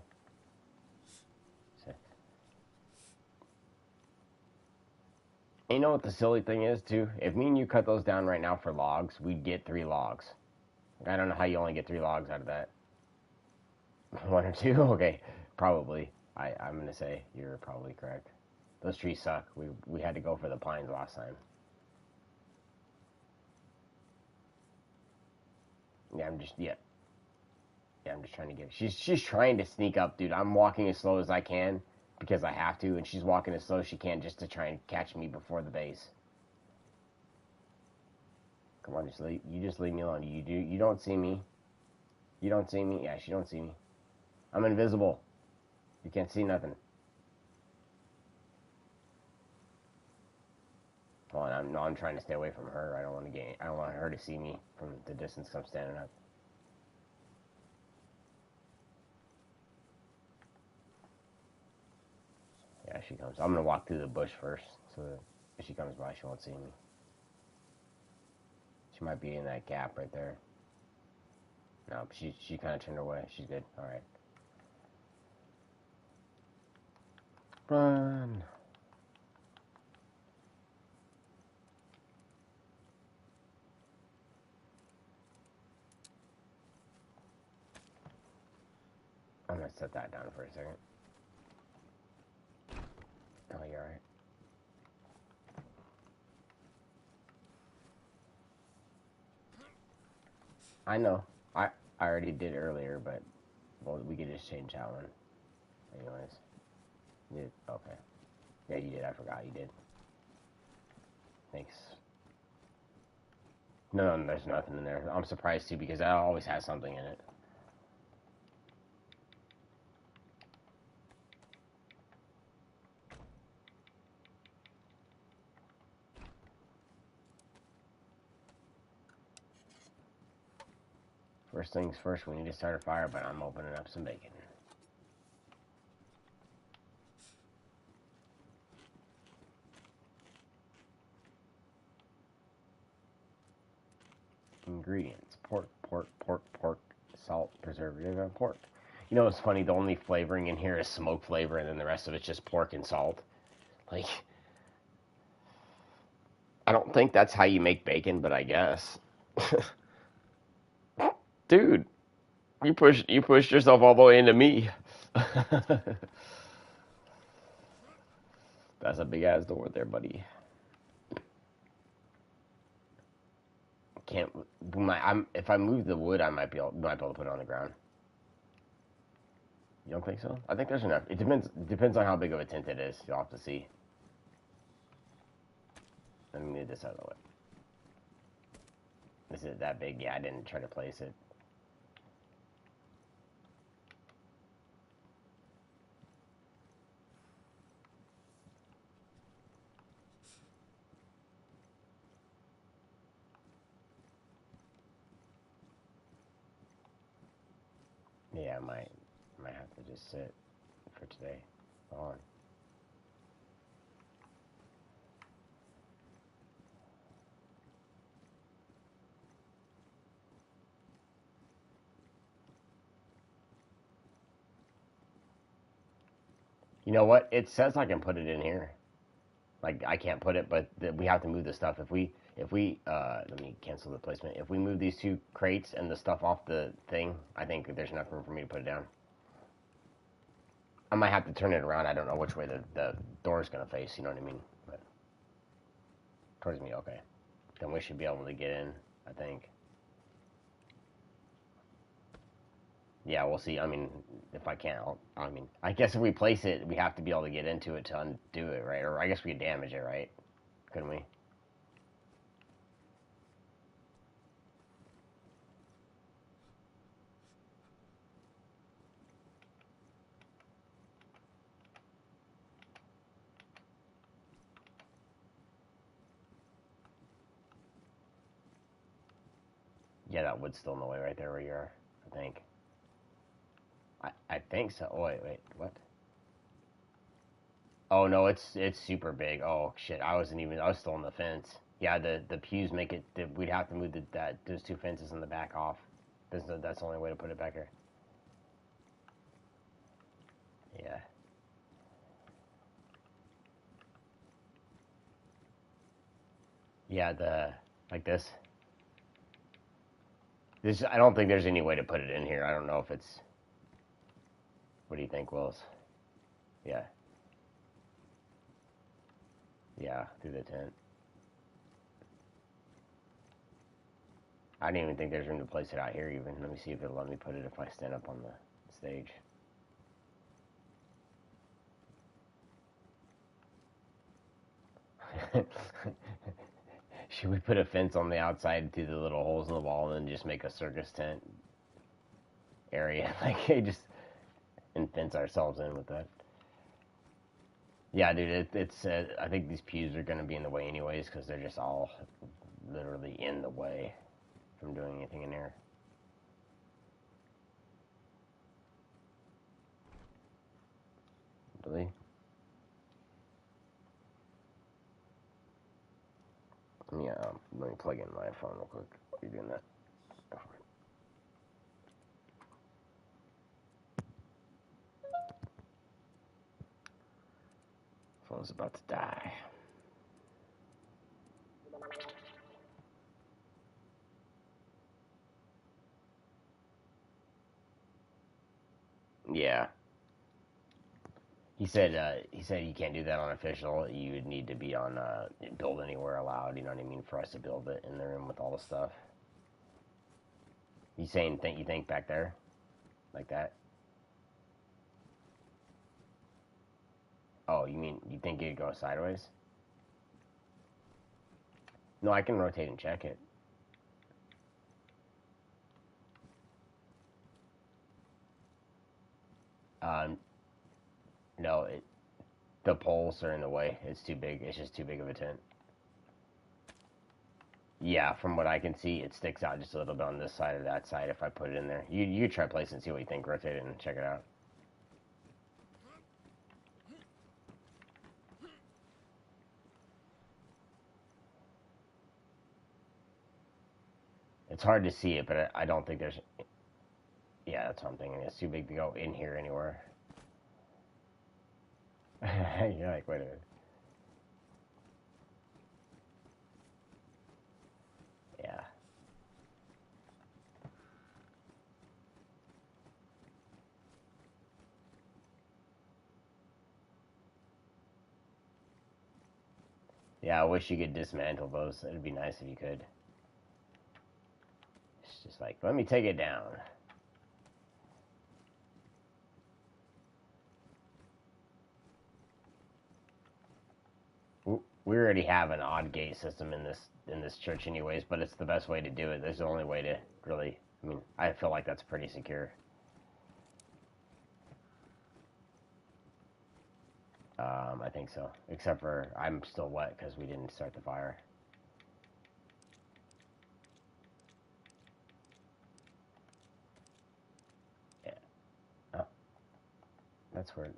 You know what the silly thing is too? If me and you cut those down right now for logs, we'd get 3 logs. I don't know how you only get 3 logs out of that. 1 or 2? Okay, probably. I'm gonna say you're probably correct. Those trees suck. We had to go for the pines last time. Yeah, I'm just trying to get. She's trying to sneak up, dude. I'm walking as slow as I can because I have to, and she's walking as slow as she can just to try and catch me before the base. Come on, you just leave me alone. You don't see me. You don't see me. Yeah, she don't see me. I'm invisible. You can't see nothing. Come on, I'm trying to stay away from her. I don't want her to see me from the distance I'm standing up. Yeah, she comes. I'm gonna walk through the bush first, so that if she comes by, she won't see me. She might be in that gap right there. No, but she kind of turned away. She's good. All right. Run. I'm gonna set that down for a second. Oh, you're alright. I know. I already did earlier, but well, we could just change that one. Anyways, you did. Okay. Yeah, you did. I forgot you did. Thanks. No, there's nothing in there. I'm surprised too because that always has something in it. First things first, we need to start a fire, but I'm opening up some bacon. Ingredients: pork, salt, preservative, and pork. You know what's funny? The only flavoring in here is smoke flavor, and then the rest of it's just pork and salt. Like, I don't think that's how you make bacon, but I guess. Dude, you pushed yourself all the way into me. That's a big ass door there, buddy. Can't. If I move the wood, I might be able to put it on the ground. You don't think so? I think there's enough. It depends on how big of a tent it is. You'll have to see. Let me move this out of the way. Is it that big? Yeah, I didn't try to place it. Yeah, I might have to just sit for today. Hold on. You know what? It says I can put it in here. Like I can't put it, but we have to move the stuff. If we let me cancel the placement. If we move these 2 crates and the stuff off the thing, I think there's enough room for me to put it down. I might have to turn it around. I don't know which way the door's gonna face. You know what I mean? But towards me, okay. Then we should be able to get in. I think. Yeah, we'll see. I mean, if I can't, I mean, I guess if we place it, we have to be able to get into it to undo it, right? Or I guess we could damage it, right? Couldn't we? Yeah, that wood's still in the way right there where you are, I think. I think so. Oh, wait, what? Oh no, it's super big. Oh shit, I was still on the fence. Yeah, the pews make it. We'd have to move those two fences in the back off. That's the only way to put it back here. Yeah. Yeah, like this. I don't think there's any way to put it in here. I don't know if it's. What do you think, Wills? Yeah. Yeah, through the tent. I didn't even think there's room to place it out here even. Let me see if it'll let me put it if I stand up on the stage. Should we put a fence on the outside through the little holes in the wall and then just make a circus tent area? Like, just and fence ourselves in with that. Yeah, dude, it's. I think these pews are going to be in the way anyways because they're just all literally in the way from doing anything in here. Really? Let me plug in my phone real quick while you're doing that. Phone's about to die. Yeah. He said you can't do that on official. You would need to be on build anywhere allowed. You know what I mean? For us to build it in the room with all the stuff. You saying you think back there, like that? Oh, you mean you think it'd go sideways? No, I can rotate and check it. Um, no, the poles are in the way. It's too big. It's just too big of a tent. Yeah, from what I can see, it sticks out just a little bit on this side or that side if I put it in there. You try place and see what you think. Rotate it and check it out. It's hard to see it, but I don't think there's. Yeah, that's what I'm thinking. It's too big to go in here anywhere. You're like, wait a minute. Yeah. Yeah, I wish you could dismantle those. It'd be nice if you could. It's just like, let me take it down. We already have an odd gate system in this church anyways, but it's the best way to do it. There's the only way to really. I mean, I feel like that's pretty secure. I think so. Except for I'm still wet because we didn't start the fire. Yeah. Oh, that's weird.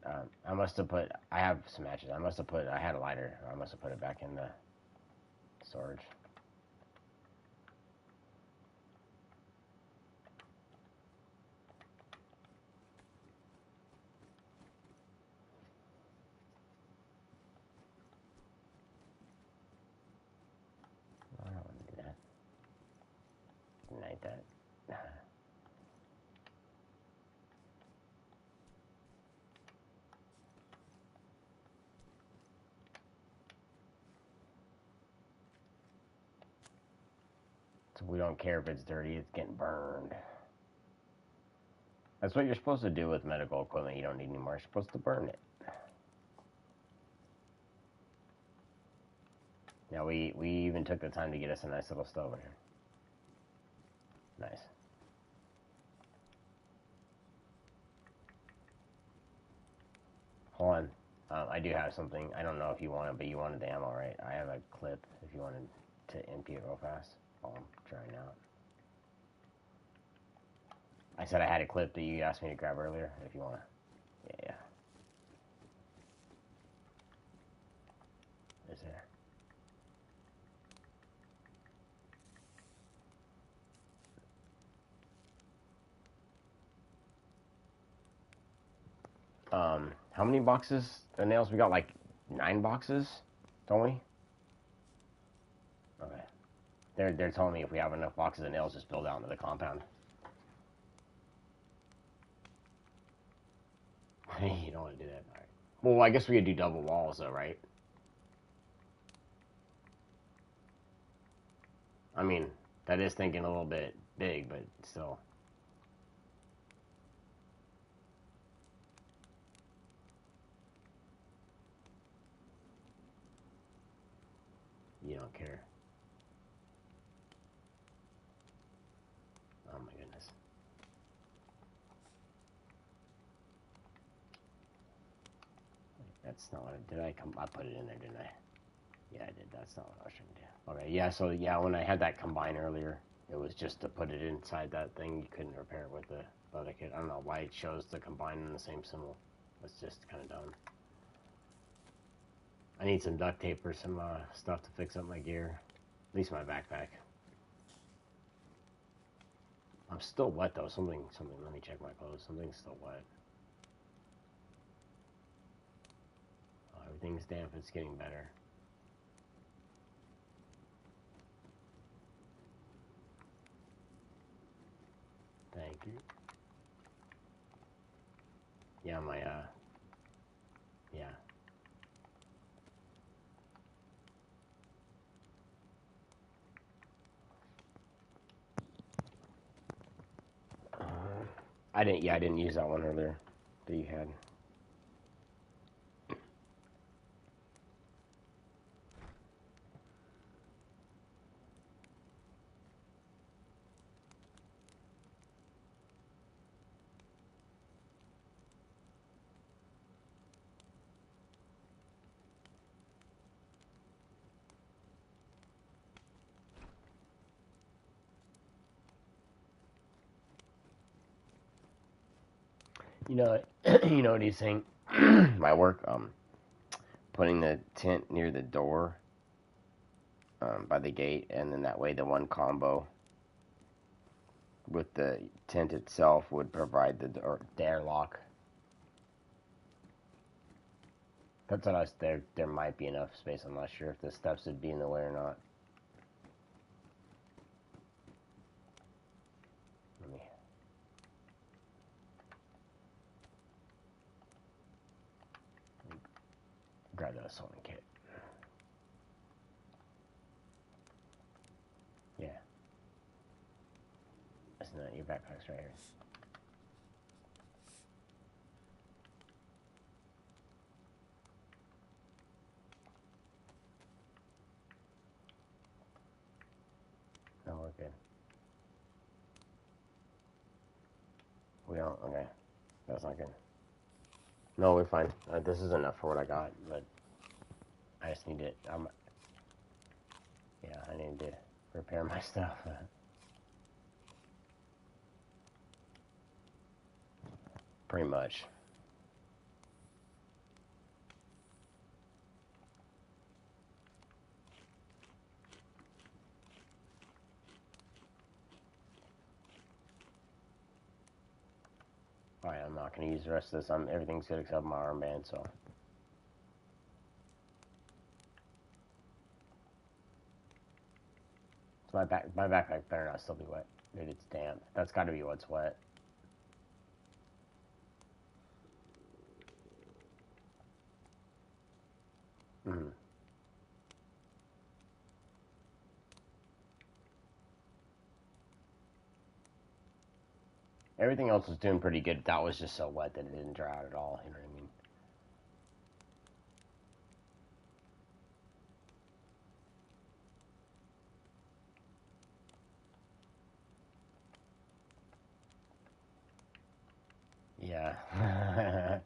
I must have put. I have some matches. I must have put. I had a lighter. I must have put it back in the storage. I don't want to do that. Ignite that. So we don't care if it's dirty, it's getting burned. That's what you're supposed to do with medical equipment you don't need anymore. You're supposed to burn it. Now we even took the time to get us a nice little stove in here. Nice. Hold on. I do have something. I don't know if you want it, but you wanted the ammo, right? I have a clip if you wanted to empty it real fast. Oh, I'm trying out. I said I had a clip that you asked me to grab earlier. If you want to. Yeah. Is there? How many boxes of nails? We got like 9 boxes, don't we? Okay. They're telling me if we have enough boxes of nails, just build out into the compound. You don't want to do that. All right. Well, I guess we could do double walls though, right? I mean, that is thinking a little bit big, but still. You don't care. Oh my goodness. That's not what I did. I put it in there, didn't I? Yeah, I did. That's not what I was trying to do. Okay, yeah, so yeah, when I had that combine earlier, it was just to put it inside that thing. You couldn't repair it with the other kit. I don't know why it shows the combine in the same symbol. It's just kind of dumb. I need some duct tape or some stuff to fix up my gear. At least my backpack. I'm still wet though. Something. Let me check my clothes. Something's still wet. Oh, everything's damp. It's getting better. Thank you. Yeah, my yeah. I didn't use that one earlier that you had. You know, you know what he's saying? My work, putting the tent near the door, by the gate, and then that way the one combo with the tent itself would provide the airlock. That's what I was there. There might be enough space. I'm not sure if the steps would be in the way or not. Let me grab that sewing kit. Yeah. Isn't that your backpack's right here? No, we're good. We don't. Okay. That's not good. No, we're fine. This is enough for what I got, but I just need it. Yeah, I need to repair my stuff. Pretty much. Alright, I'm not going to use the rest of this. Everything's good except my armband, so. So my backpack better not still be wet. Dude, it's damp. That's got to be what's wet. Mm-hmm. Everything else was doing pretty good. That was just so wet that it didn't dry out at all. You know what I mean? Yeah.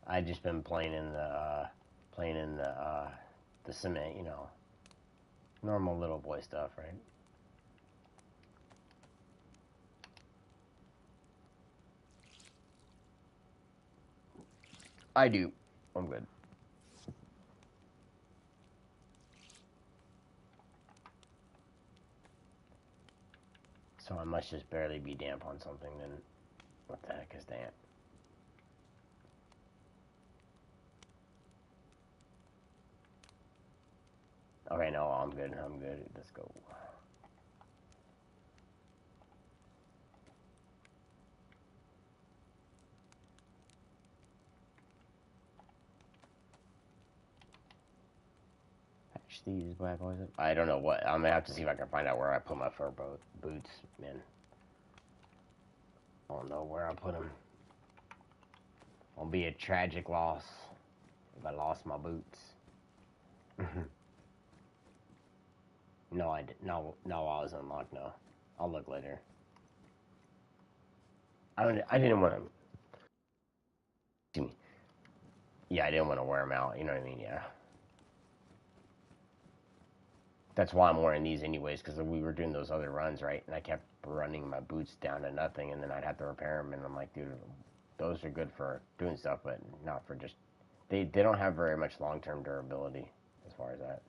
I just been playing in the cement, normal little boy stuff, right? I do. I'm good. So I must just barely be damp on something. Then what the heck is damp? Okay, no, I'm good. I'm good. Let's go. Patch these bad boys up. I don't know what. I'm gonna have to see if I can find out where I put my fur boots, man. I don't know where I put them. It'll be a tragic loss if I lost my boots. No, I did. No, I was unlocked. No, I'll look later. I didn't want to. Excuse me. Yeah, I didn't want to wear them out. You know what I mean? Yeah. That's why I'm wearing these anyways, because we were doing those other runs, right? And I kept running my boots down to nothing, and then I'd have to repair them. And I'm like, dude, those are good for doing stuff, but not for just. They don't have very much long term durability as far as that.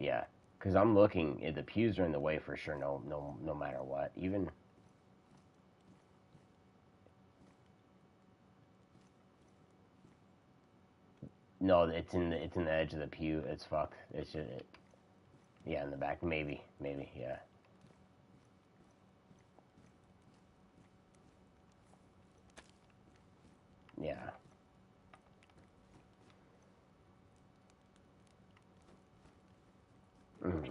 Yeah, because I'm looking. The pews are in the way for sure. No matter what. Even no, it's in the edge of the pew. It's fucked. It's just yeah, in the back. Maybe yeah. Yeah. Mm.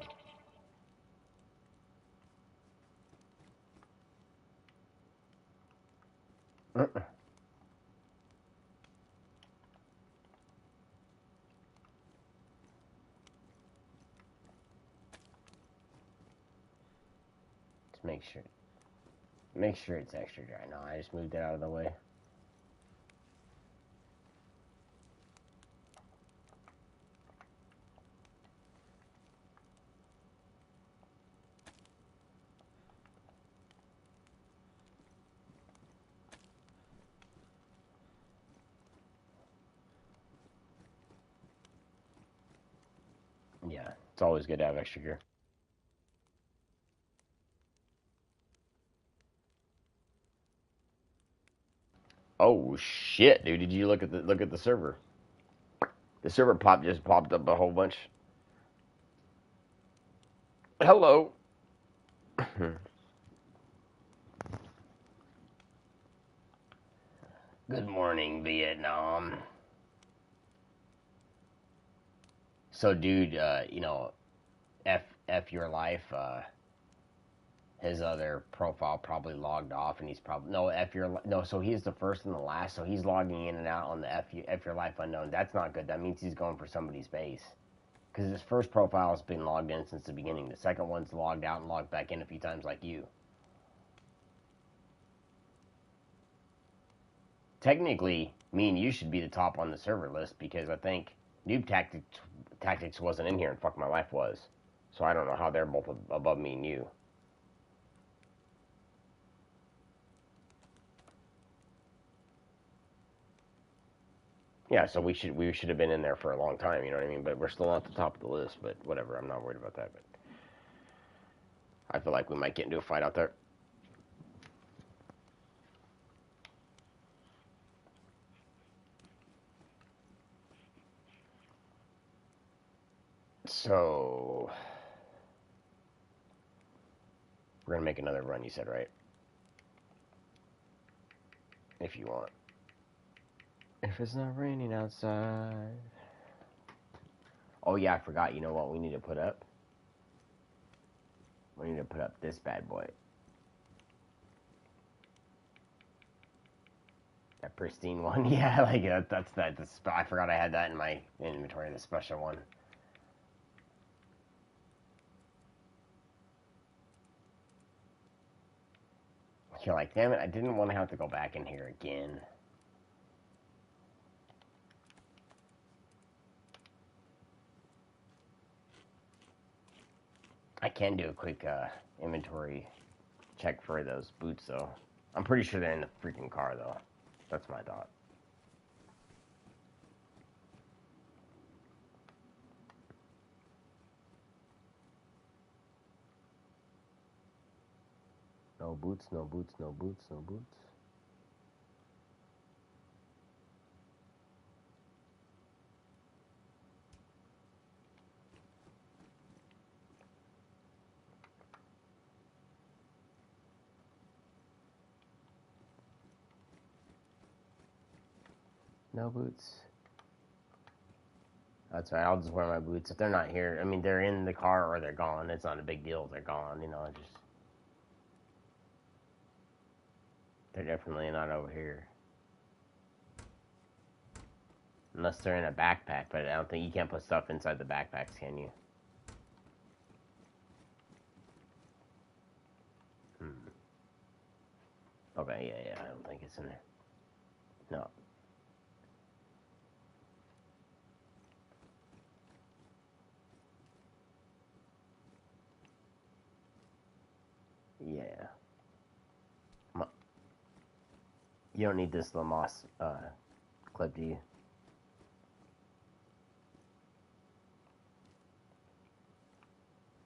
Just make sure it's extra dry. No, I just moved it out of the way. Yeah, it's always good to have extra gear. Oh shit, dude! Did you look at the server? The server just popped up a whole bunch. Hello. Good morning, Vietnam. So, dude, f your life. His other profile probably logged off, and he's probably no f your no. So he's the first and the last. So he's logging in and out on the f your life unknown. That's not good. That means he's going for somebody's base. Because his first profile has been logged in since the beginning. The second one's logged out and logged back in a few times, like you. Technically, me and you should be the top on the server list because I think Noob Tactics wasn't in here and Fuck My Life was. So I don't know how they're both above me and you. Yeah, so we should have been in there for a long time, you know what I mean? But we're still not at the top of the list, but whatever, I'm not worried about that. But I feel like we might get into a fight out there. So we're gonna make another run, you said, right? If you want. If it's not raining outside. Oh yeah, I forgot. You know what we need to put up? We need to put up this bad boy. That pristine one. Yeah, like that's that. I forgot I had that in my inventory, the special one. You're like, damn it, I didn't want to have to go back in here again. I can do a quick inventory check for those boots, though. I'm pretty sure they're in the freaking car, though. That's my thought. No boots, no boots, no boots, no boots. No boots. That's right, I'll just wear my boots. If they're not here, I mean, they're in the car or they're gone. It's not a big deal if they're gone, you know, just... They're definitely not over here. Unless they're in a backpack, but I don't think you can't put stuff inside the backpacks, can you? Okay, yeah, I don't think it's in there. No. Yeah. You don't need this Lamos clip, do you?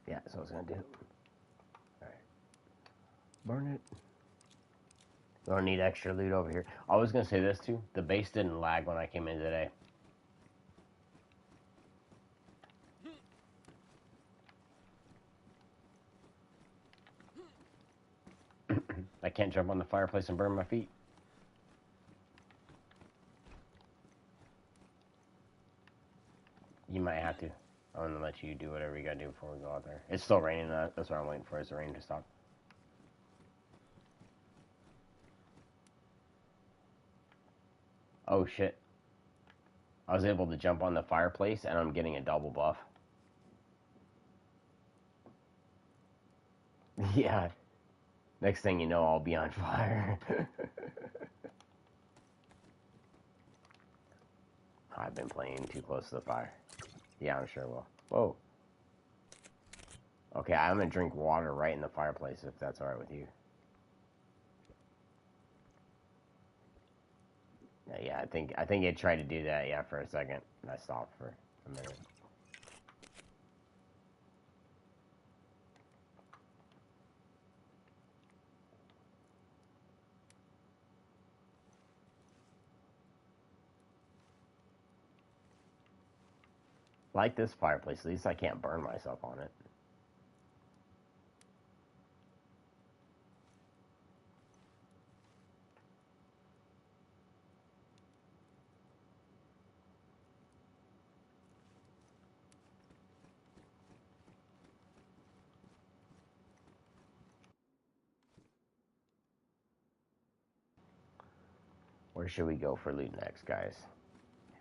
Yeah, that's what I was gonna do. Alright. Burn it. We don't need extra loot over here. I was gonna say this too. The base didn't lag when I came in today. I can't jump on the fireplace and burn my feet. You might have to. I'm gonna let you do whatever you gotta do before we go out there. It's still raining. That's what I'm waiting for, is the rain to stop. Oh shit. I was able to jump on the fireplace and I'm getting a double buff. Yeah. Next thing you know, I'll be on fire. I've been playing too close to the fire. Yeah, I'm sure will. Whoa. Okay, I'm gonna drink water right in the fireplace if that's alright with you. Yeah, I think it tried to do that, yeah, for a second. I stopped for a minute. Like this fireplace, at least I can't burn myself on it. Where should we go for loot next, guys?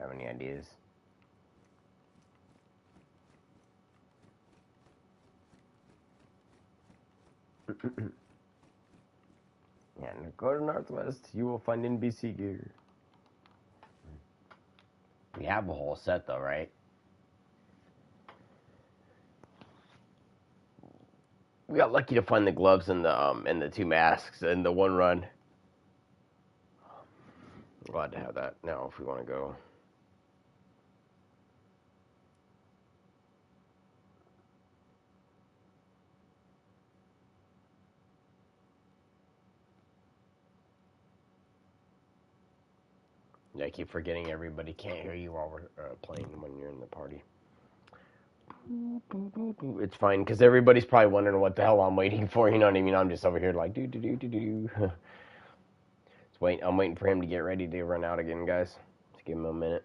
Have any ideas? Yeah, go to Northwest. You will find NBC gear. We have a whole set, though, right? We got lucky to find the gloves and the two masks and the one run. I'm glad to have that now if we want to go. Yeah, I keep forgetting everybody can't hear you while we're playing when you're in the party. It's fine, because everybody's probably wondering what the hell I'm waiting for, you know what I mean? I'm just over here like, do. I'm waiting for him to get ready to run out again, guys. Just give him a minute.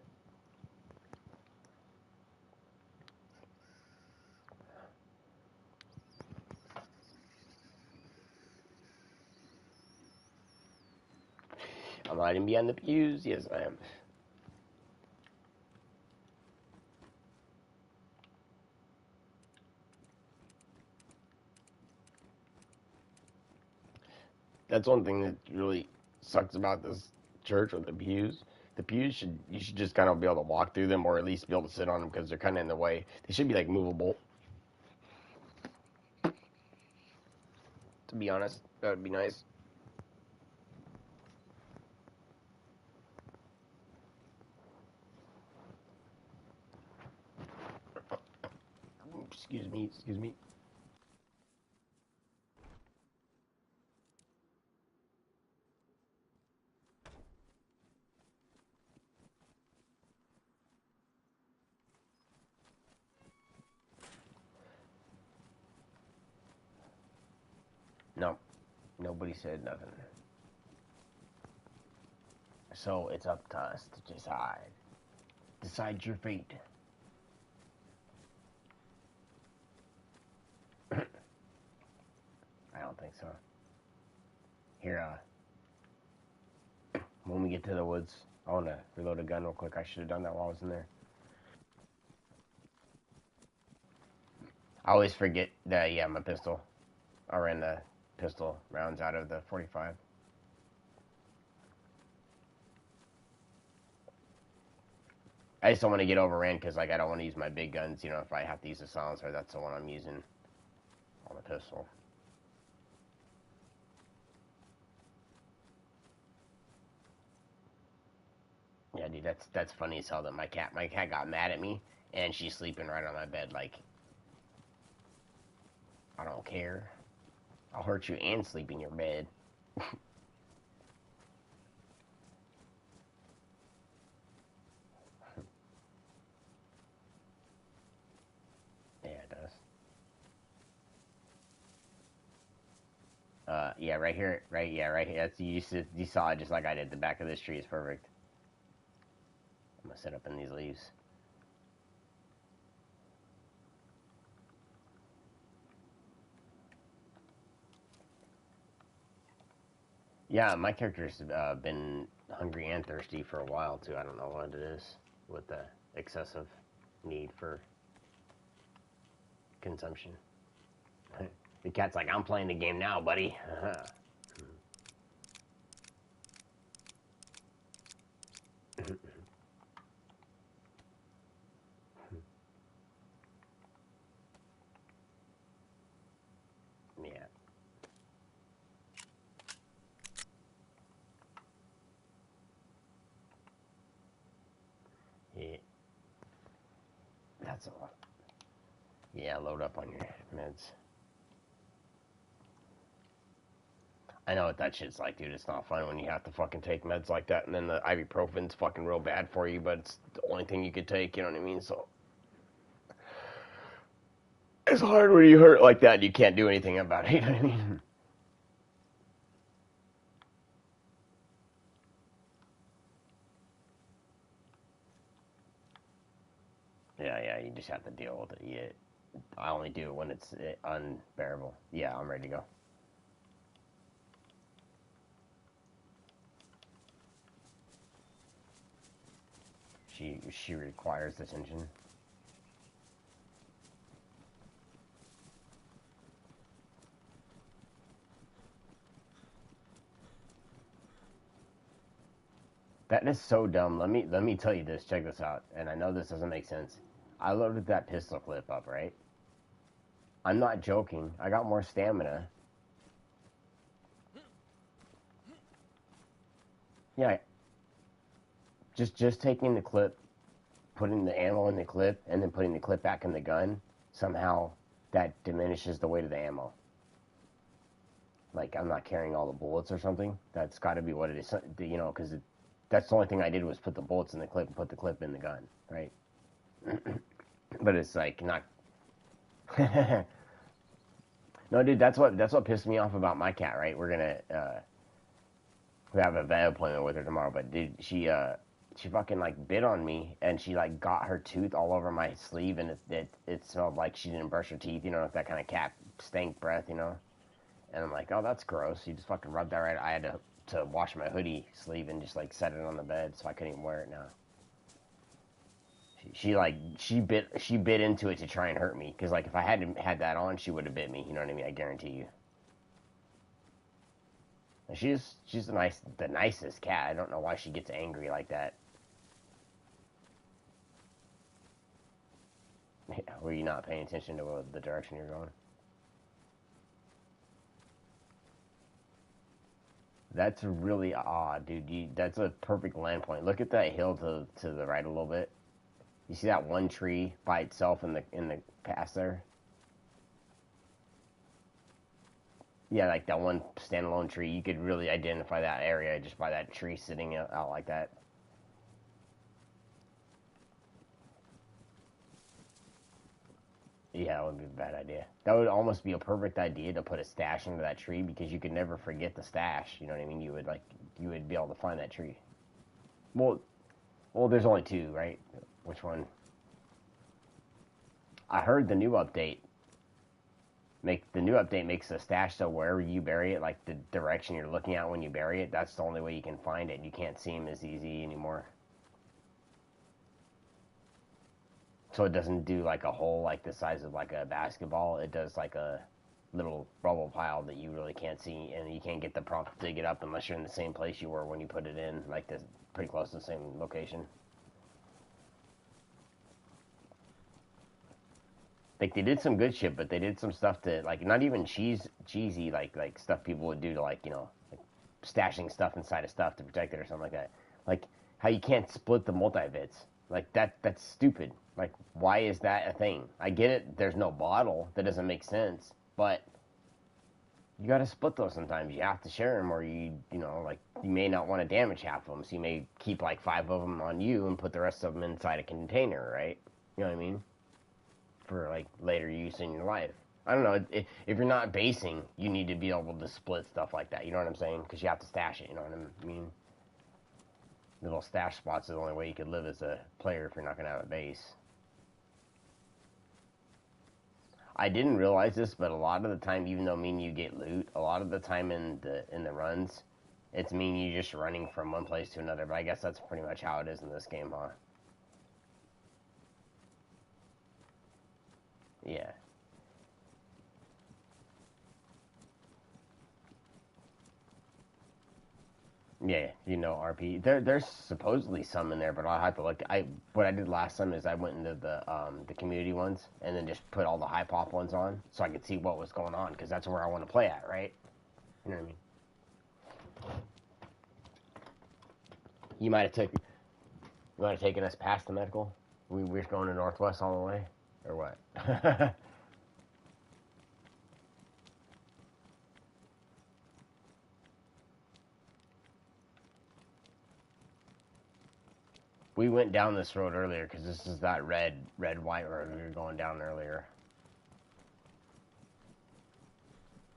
I'm hiding behind the pews. Yes, I am. That's one thing that really sucks about this church with the pews. The pews you should just kind of be able to walk through them, or at least be able to sit on them because they're kind of in the way. They should be like movable. To be honest, that would be nice. Excuse me, excuse me. No, nobody said nothing. So it's up to us to decide. Decide your fate. I don't think so. Here, when we get to the woods, I want to reload a gun real quick. I should have done that while I was in there. I always forget that, yeah, my pistol. I ran the pistol rounds out of the 45. I just don't want to get overran because, like, I don't want to use my big guns. You know, if I have to use a silencer, that's the one I'm using on the pistol. Yeah, dude, that's funny as hell that my cat got mad at me and she's sleeping right on my bed. Like, I don't care. I'll hurt you and sleep in your bed. Yeah, it does. Yeah, right here, right, yeah, right here. That's you saw it just like I did. The back of this tree is perfect. I'm gonna sit up in these leaves. Yeah, my character's been hungry and thirsty for a while too. I don't know what it is with the excessive need for consumption. The cat's like, I'm playing the game now, buddy. Yeah. Yeah. That's all. Yeah, load up on your meds. I know what that shit's like, dude. It's not fun when you have to fucking take meds like that, and then the ibuprofen's fucking real bad for you, but it's the only thing you could take, you know what I mean? So it's hard when you hurt like that and you can't do anything about it, you know what I mean? Yeah, yeah, you just have to deal with it. Yeah, I only do it when it's unbearable. Yeah, I'm ready to go. She requires attention. That is so dumb. Let me tell you this. Check this out. And I know this doesn't make sense. I loaded that pistol clip up, right? I'm not joking. I got more stamina. Yeah, just taking the clip, putting the ammo in the clip, and then putting the clip back in the gun. Somehow that diminishes the weight of the ammo. Like I'm not carrying all the bullets or something. That's got to be what it is. You know, because that's the only thing I did was put the bullets in the clip and put the clip in the gun, right? But it's like not. No, dude, that's what pissed me off about my cat. Right, we're gonna we have a vet appointment with her tomorrow. But dude, she fucking like bit on me and she like got her tooth all over my sleeve and it smelled like she didn't brush her teeth. You know, that kind of cat stank breath. You know, and I'm like, oh, that's gross. You just fucking rubbed that right. I had to to wash my hoodie sleeve and just like set it on the bed, so I couldn't even wear it now. She bit into it to try and hurt me, because like if I hadn't had that on, she would have bit me. You know what I mean? I guarantee you. And she's the nicest cat. I don't know why she gets angry like that. Were you not paying attention to the direction you're going? That's really odd, dude. That's a perfect land point. Look at that hill to the right a little bit. You see that one tree by itself in the pass there? Yeah, like that one standalone tree. You could really identify that area just by that tree sitting out like that. Yeah, that would be a bad idea. That would almost be a perfect idea to put a stash under that tree, because you could never forget the stash. You know what I mean? You would be able to find that tree. Well, there's only two, right? Which one? I heard the new update makes the stash so wherever you bury it, like the direction you're looking at when you bury it, that's the only way you can find it. You can't see them as easy anymore. So it doesn't do like a hole like the size of like a basketball. It does like a little rubble pile that you really can't see, and you can't get the prop to dig it up unless you're in the same place you were when you put it in, like this, pretty close to the same location. Like they did some good shit, but they did some stuff to like not even cheesy like stuff people would do to like like stashing stuff inside of stuff to protect it or something like that. Like how you can't split the multi-bits. Like that's stupid. Like why is that a thing? I get it. There's no bottle. That doesn't make sense. But you got to split those sometimes. You have to share them, or like you may not want to damage half of them. So you may keep like 5 of them on you and put the rest of them inside a container, right? You know what I mean? For like later use in your life. I don't know. If you're not basing, you need to be able to split stuff like that. You know what I'm saying? Because you have to stash it. You know what I mean? Little stash spots is the only way you could live as a player if you're not going to have a base. I didn't realize this, but a lot of the time, even though me and you get loot, a lot of the time in the runs, it's me and you just running from one place to another. But I guess that's pretty much how it is in this game, huh? Yeah. Yeah, RP. There's supposedly some in there, but I'll have to look. What I did last time is I went into the community ones and then just put all the high pop ones on so I could see what was going on, because that's where I want to play at, right? You know what I mean? You might have taken us past the medical. We're going to Northwest all the way, or what? We went down this road earlier because this is that red white road we were going down earlier.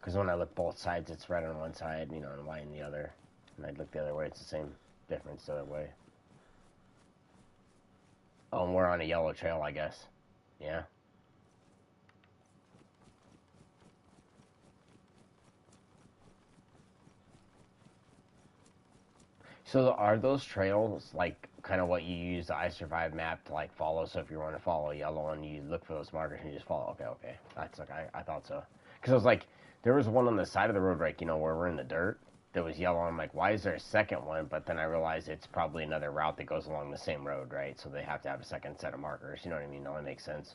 Because when I look both sides, it's red on one side, and white on the other. And I look the other way, it's the same difference the other way. Oh, and we're on a yellow trail, I guess. Yeah. So are those trails like kind of what you use the I Survive map to like follow? So if you want to follow yellow and you look for those markers and you just follow, okay. That's okay. I thought so. Because I was like, there was one on the side of the road, like where we're in the dirt, that was yellow. I'm like, why is there a second one? But then I realized it's probably another route that goes along the same road, right? So they have to have a second set of markers. You know what I mean? That only makes sense.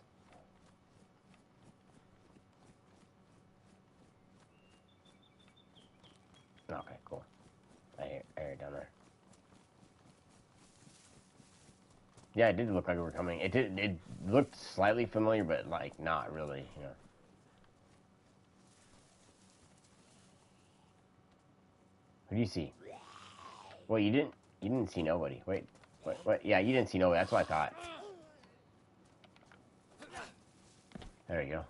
Okay, cool. I hear it down there. Yeah, it did look like we were coming. It did. It looked slightly familiar, but like not really. Who do you see? Well, you didn't. You didn't see nobody. Wait. What? Yeah, you didn't see nobody. That's what I thought. There you go.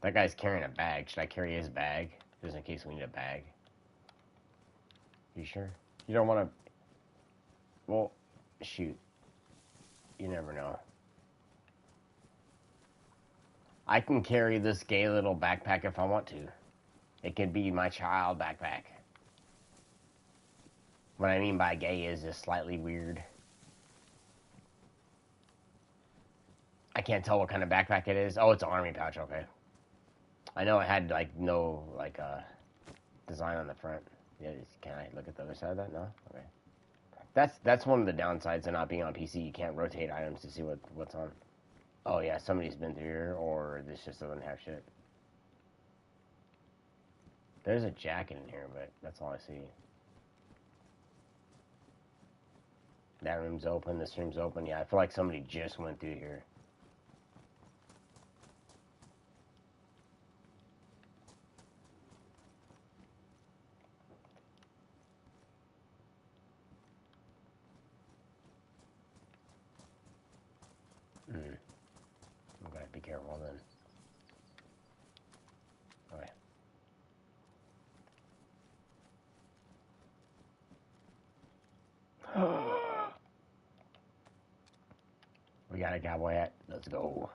That guy's carrying a bag. Should I carry his bag, just in case we need a bag? You sure? You don't want to. Well, shoot. You never know. I can carry this gay little backpack if I want to. It could be my child backpack. What I mean by gay is just slightly weird. I can't tell what kind of backpack it is. Oh, it's an army pouch. Okay. I know it had like no like design on the front. Yeah, can I look at the other side of that? No. Okay. That's one of the downsides of not being on PC. You can't rotate items to see what's on. Oh yeah, somebody's been through here, or this just doesn't have shit. There's a jacket in here, but that's all I see. That room's open. This room's open. Yeah, I feel like somebody just went through here. Okay, be careful then. Okay. We got a cowboy hat. Let's go.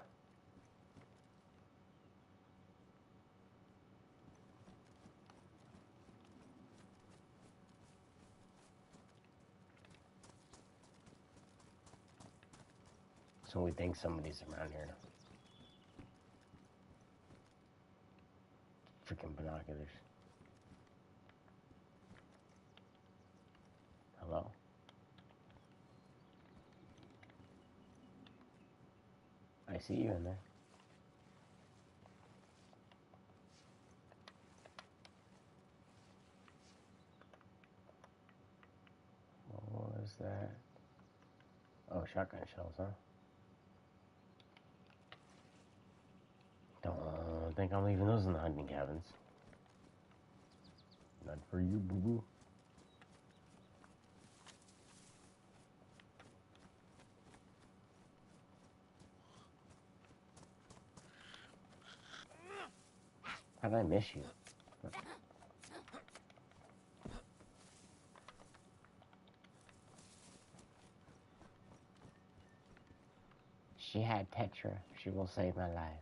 So we think somebody's around here. Freaking binoculars. Hello? I see you in there. What was that? Oh, shotgun shells, huh? Don't think I'm leaving those in the hunting cabins. Not for you, boo-boo. How did I miss you? She had Tetra. She will save my life.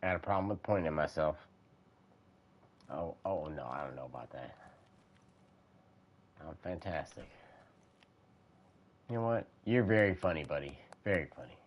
I had a problem with pointing at myself. Oh no, I don't know about that. I'm fantastic. You know what? You're very funny, buddy. Very funny.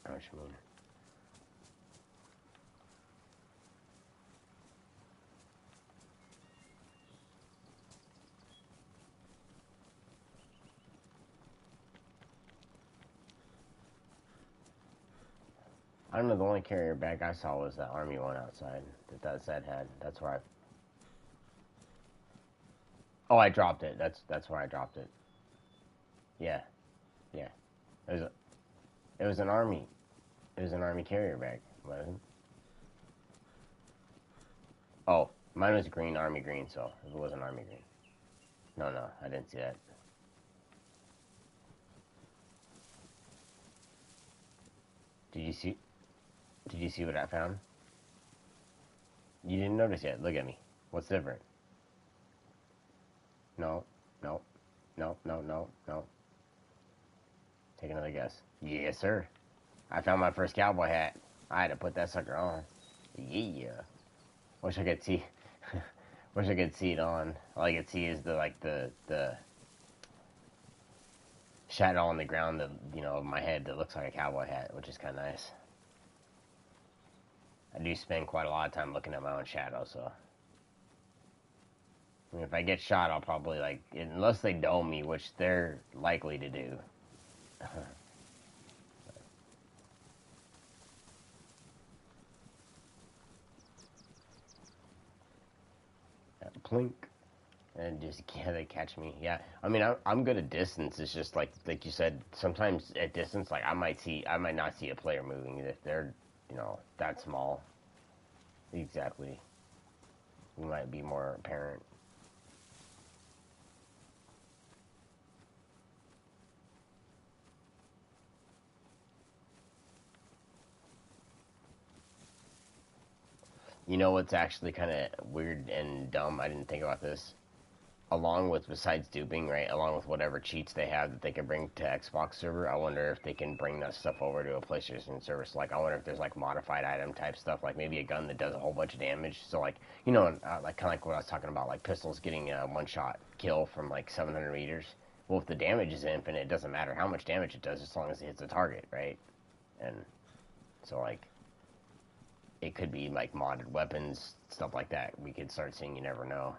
I know what you mean. I don't know. The only carrier bag I saw was that army one outside that Zed had. That's where I. Oh, I dropped it. That's where I dropped it. Yeah, yeah. It was it was an army. It was an army carrier bag. Wasn't it? Oh, mine was green, army green. So it wasn't army green. No, no, I didn't see that. Did you see? Did you see what I found? You didn't notice yet. Look at me. What's different? No, no, no, no, no, no. Take another guess. Yes, sir. I found my first cowboy hat. I had to put that sucker on. Yeah. Wish I could see. Wish I could see it on. All I could see is the shadow on the ground that of my head that looks like a cowboy hat, which is kind of nice. I do spend quite a lot of time looking at my own shadow, so I mean, if I get shot, I'll probably unless they dome me, which they're likely to do. Plink. And just they catch me. Yeah, I mean, I'm good at distance. It's just like you said. Sometimes at distance, like I might not see a player moving if they're that small. Exactly. We might be more apparent. You know what's actually kind of weird and dumb? I didn't think about this. Along with besides duping, right? Along with whatever cheats they have that they can bring to Xbox server, I wonder if they can bring that stuff over to a PlayStation server. So, like, I wonder if there's like modified item type stuff, like maybe a gun that does a whole bunch of damage. So, like, like kind of like what I was talking about, like pistols getting a one-shot kill from like 700 meters. Well, if the damage is infinite, it doesn't matter how much damage it does as long as it hits the target, right? And so, like, it could be like modded weapons, stuff like that. We could start seeing. You never know.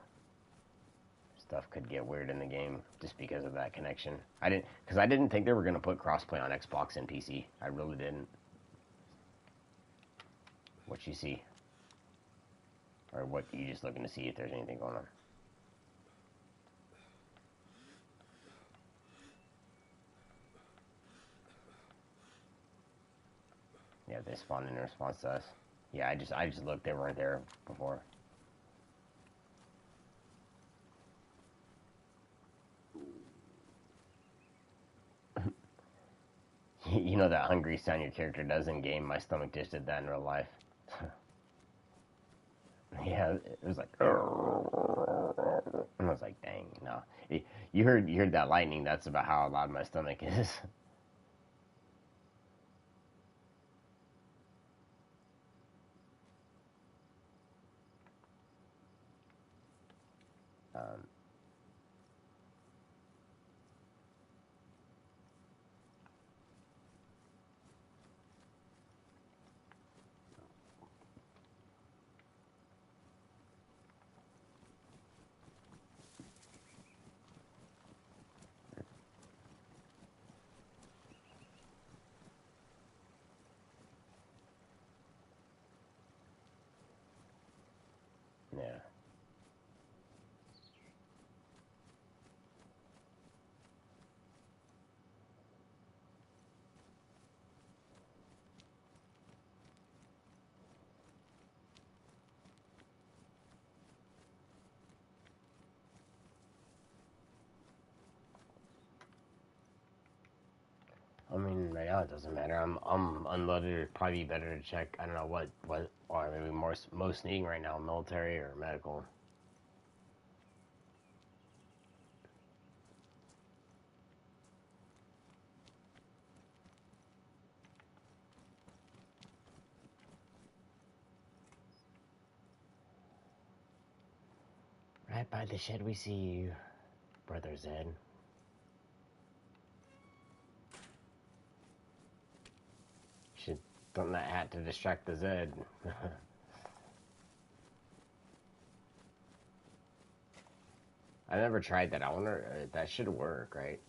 Stuff could get weird in the game just because of that connection. I didn't think they were gonna put crossplay on Xbox and PC. I really didn't. What you see, or what you just looking to see if there's anything going on? Yeah, they spawned in response to us. Yeah, I just looked. They weren't there before. You know that hungry sound your character does in game. My stomach just did that in real life. Yeah, it was like, and I was like, dang, no. You heard that lightning? That's about how loud my stomach is. Um, yeah. I mean, right now it doesn't matter. I'm unloaded. It'd probably be better to check. I don't know what or maybe more most needing right now, military or medical. Right by the shed, we see you, brother Zed. Throwing that hat to distract the Zed. I never tried that. I wonder, that should work, right?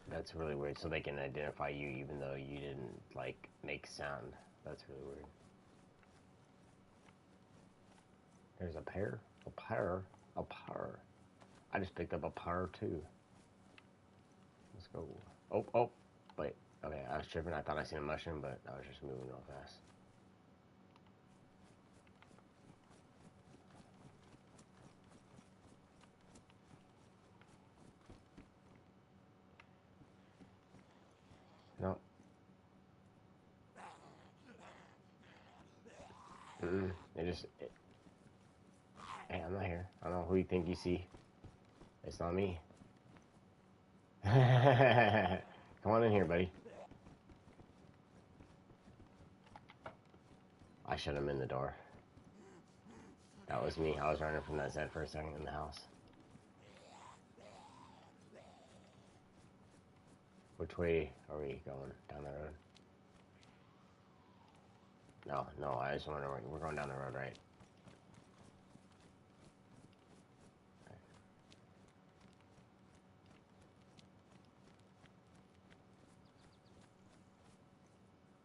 That's really weird. So they can identify you even though you didn't, like, make sound. That's really weird. There's a pear. A pear. A pear. I just picked up a pear, too. Let's go. Oh, oh. Wait. Okay, I was tripping. I thought I seen a mushroom, but I was just moving real fast. No. It just... Hey, I'm not here. I don't know who you think you see. It's not me. Come on in here, buddy. I shut him in the door. That was me. I was running from that Zed for a second in the house. Which way are we going? Down the road? No, I just wonder, we're going down the road, right?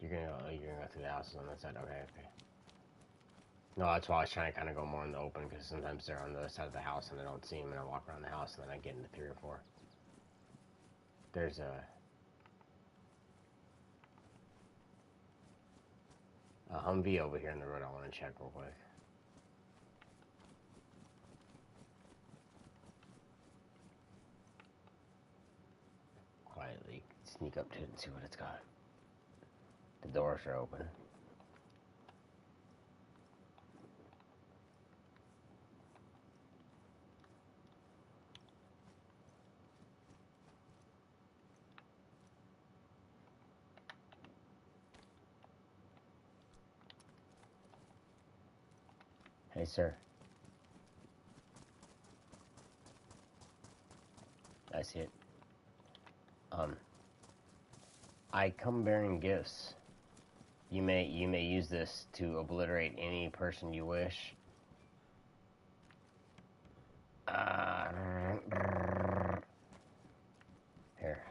You're gonna go through the houses on that side? Okay. No, that's why I was trying to kind of go more in the open, because sometimes they're on the other side of the house and I don't see them, and I walk around the house and then I get into 3 or 4. There's a Humvee over here in the road I want to check real quick. Quietly sneak up to it and see what it's got. The doors are open. Hey, sir. I see it. I come bearing gifts. You may use this to obliterate any person you wish. Here.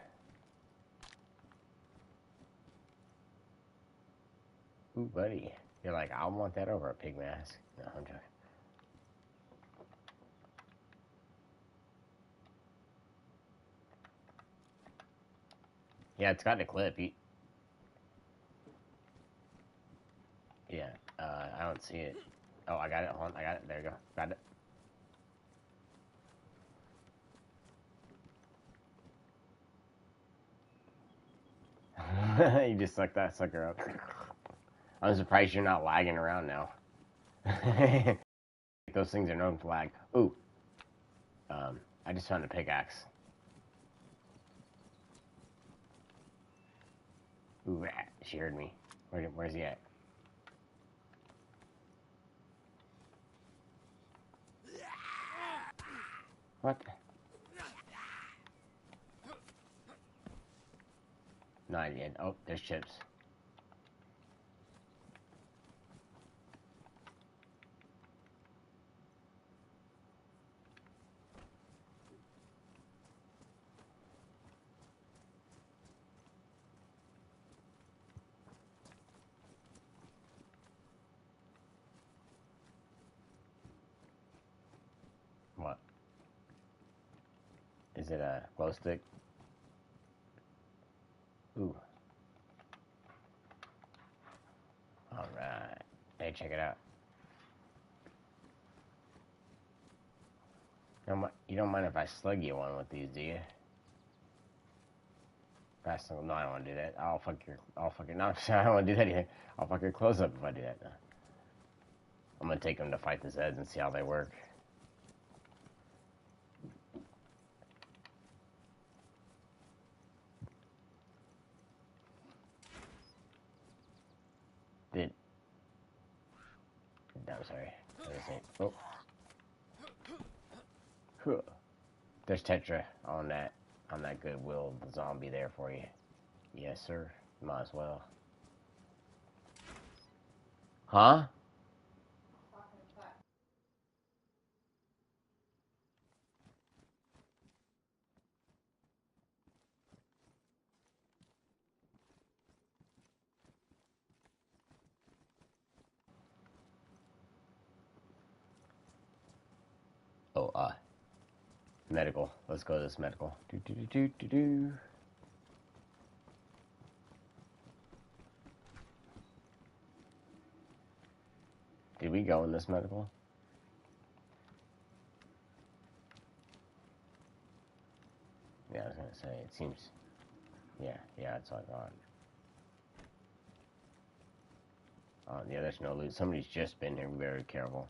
Ooh, buddy. You're like, I want that over a pig mask. No, I'm joking. Yeah, it's got a clip. Yeah, I don't see it. Oh, I got it. Hold on, I got it. There you go. Got it. You just suck that sucker up. I'm surprised you're not lagging around now. Those things are known to lag. Ooh. I just found a pickaxe. Ooh, she heard me. Where's he at? What? No, I did. Oh, there's chips. What? Is it a glow stick? Ooh. Alright. Hey, check it out. You don't mind if I slug you one with these, do you? No, I don't want to do that. I'll fucking, no, I don't want to do that either. I'll fuck your clothes up if I do that. No. I'm gonna take them to fight the Zeds and see how they work. I'm sorry. Oh. Huh. There's Tetra on that Goodwill zombie there for you. Yes, sir. Might as well. Huh? Oh, medical. Let's go to this medical. Do do do do do do. Did we go in this medical? Yeah, I was gonna say, it seems... Yeah, it's all gone. Yeah, there's no loot. Somebody's just been here. We better be careful.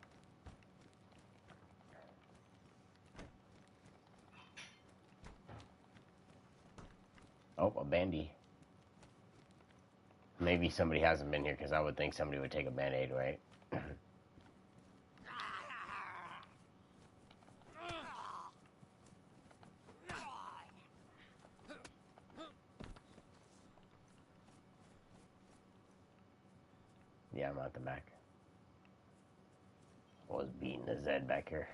Oh, a bandy. Maybe somebody hasn't been here, because I would think somebody would take a band-aid, right? Yeah, I'm out the back. I was beating the Zed back here.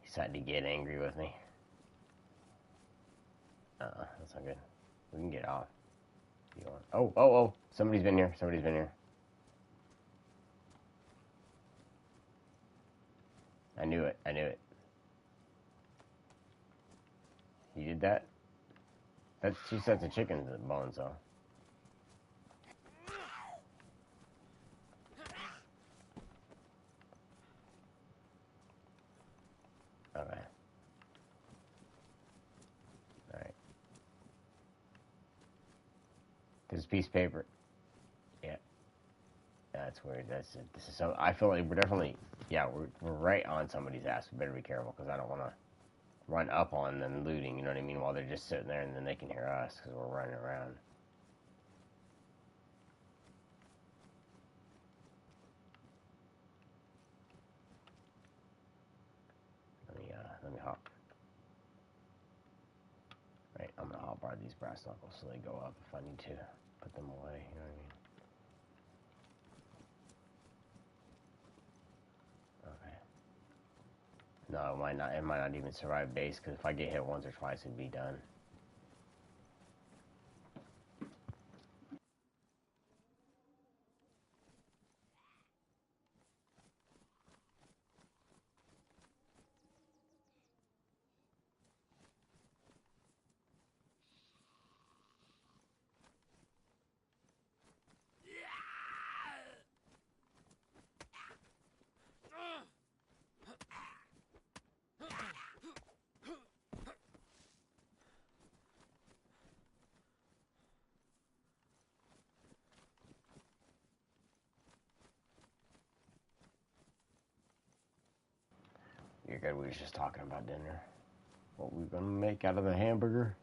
He decided to get angry with me. That's not good. We can get off. If you want. Oh! Somebody's been here. I knew it. You did that? That's 2 sets of chickens and bones, though. Okay. Alright. There's a piece of paper. Yeah. That's weird. This is so... I feel like we're definitely... Yeah, we're right on somebody's ass. We better be careful, because I don't want to run up on them looting, you know what I mean, while they're just sitting there, and then they can hear us, because we're running around. Let me hop. Right, I'm gonna hop bar these brass knuckles so they go up if I need to put them away, you know what I mean? Okay. No, it might not even survive base, because if I get hit once or twice, it'd be done. You're good, we was just talking about dinner. What we gonna make out of the hamburger?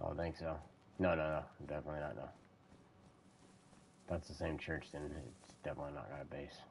I don't think so. No, definitely not, no. If that's the same church, then it's definitely not got a base.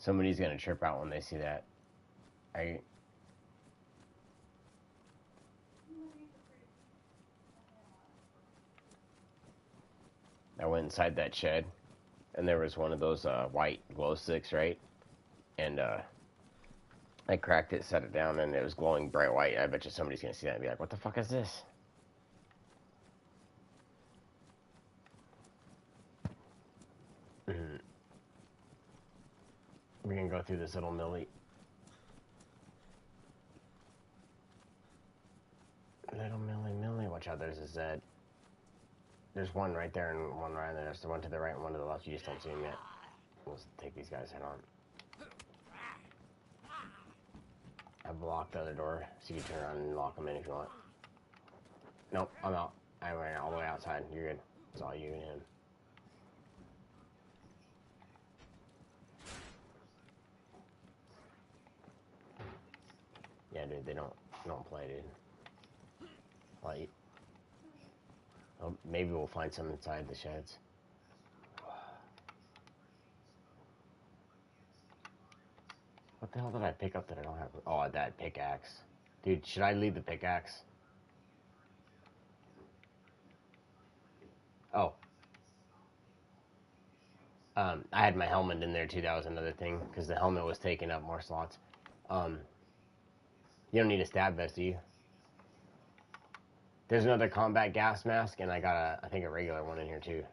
Somebody's gonna trip out when they see that. I went inside that shed, and there was one of those white glow sticks, right? And I cracked it, set it down, and it was glowing bright white. I bet you somebody's gonna see that and be like, "What the fuck is this?" We're gonna go through this little millie. Little millie. Watch out, there's a Zed. There's one right there and one right there. There's the one to the right and one to the left. You just don't see him yet. Let's take these guys head on. I blocked the other door, so you can turn around and lock them in if you want. Nope, I'm out. I went all the way outside. You're good. It's all you and him. Yeah, dude, they don't play, dude. Like, oh, maybe we'll find some inside the sheds. What the hell did I pick up that I don't have? Oh, that pickaxe. Dude, should I leave the pickaxe? Oh. I had my helmet in there too. That was another thing, because the helmet was taking up more slots. You don't need a stab vest, do you? There's another combat gas mask, and I got I think a regular one in here too.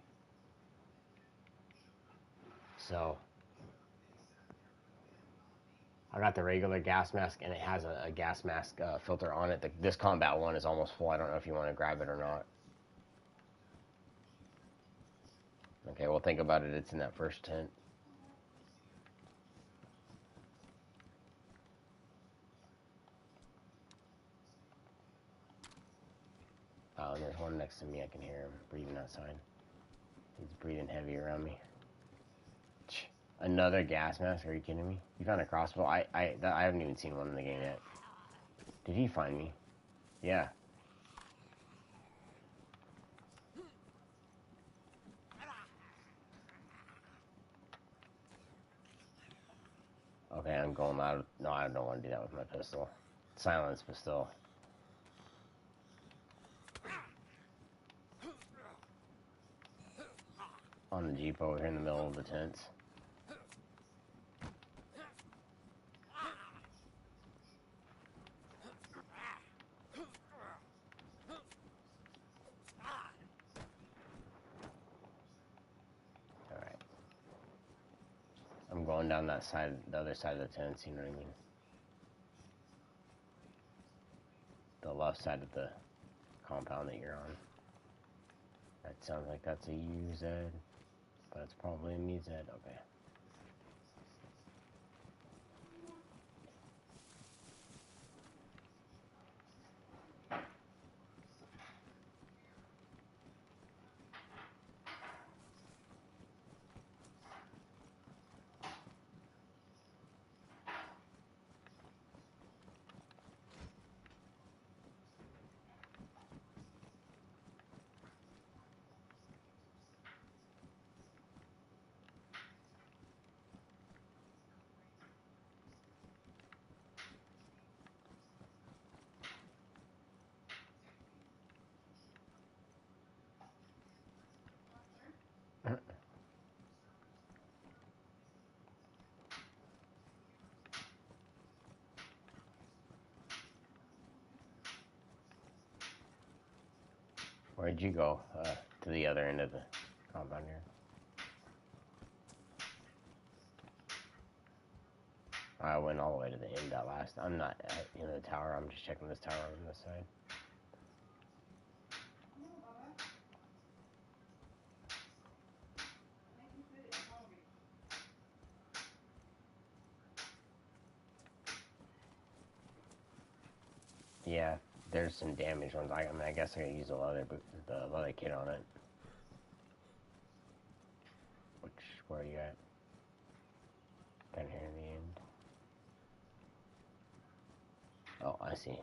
So, I got the regular gas mask, and it has a gas mask filter on it. This combat one is almost full. I don't know if you want to grab it or not. Okay, well, think about it. It's in that first tent. Oh, and there's one next to me. I can hear him breathing outside. He's breathing heavy around me. Another gas mask? Are you kidding me? You found a crossbow? I haven't even seen one in the game yet. Did he find me? Yeah. Okay, I'm going out. No, I don't want to do that with my pistol. Silence, but still. On the Jeep over here in the middle of the tents. Alright. I'm going down that side, the other side of the tents, you know what I mean? The left side of the compound that you're on. That sounds like that's a UZ, but it's probably a MZ. Okay. Where'd you go? To the other end of the compound here. I went all the way to the end that last. I'm not in the tower. I'm just checking this tower on this side. Yeah, there's some damaged ones. I mean, I guess I could use the leather kit on it. Where are you at? Down here in the end. Oh, I see.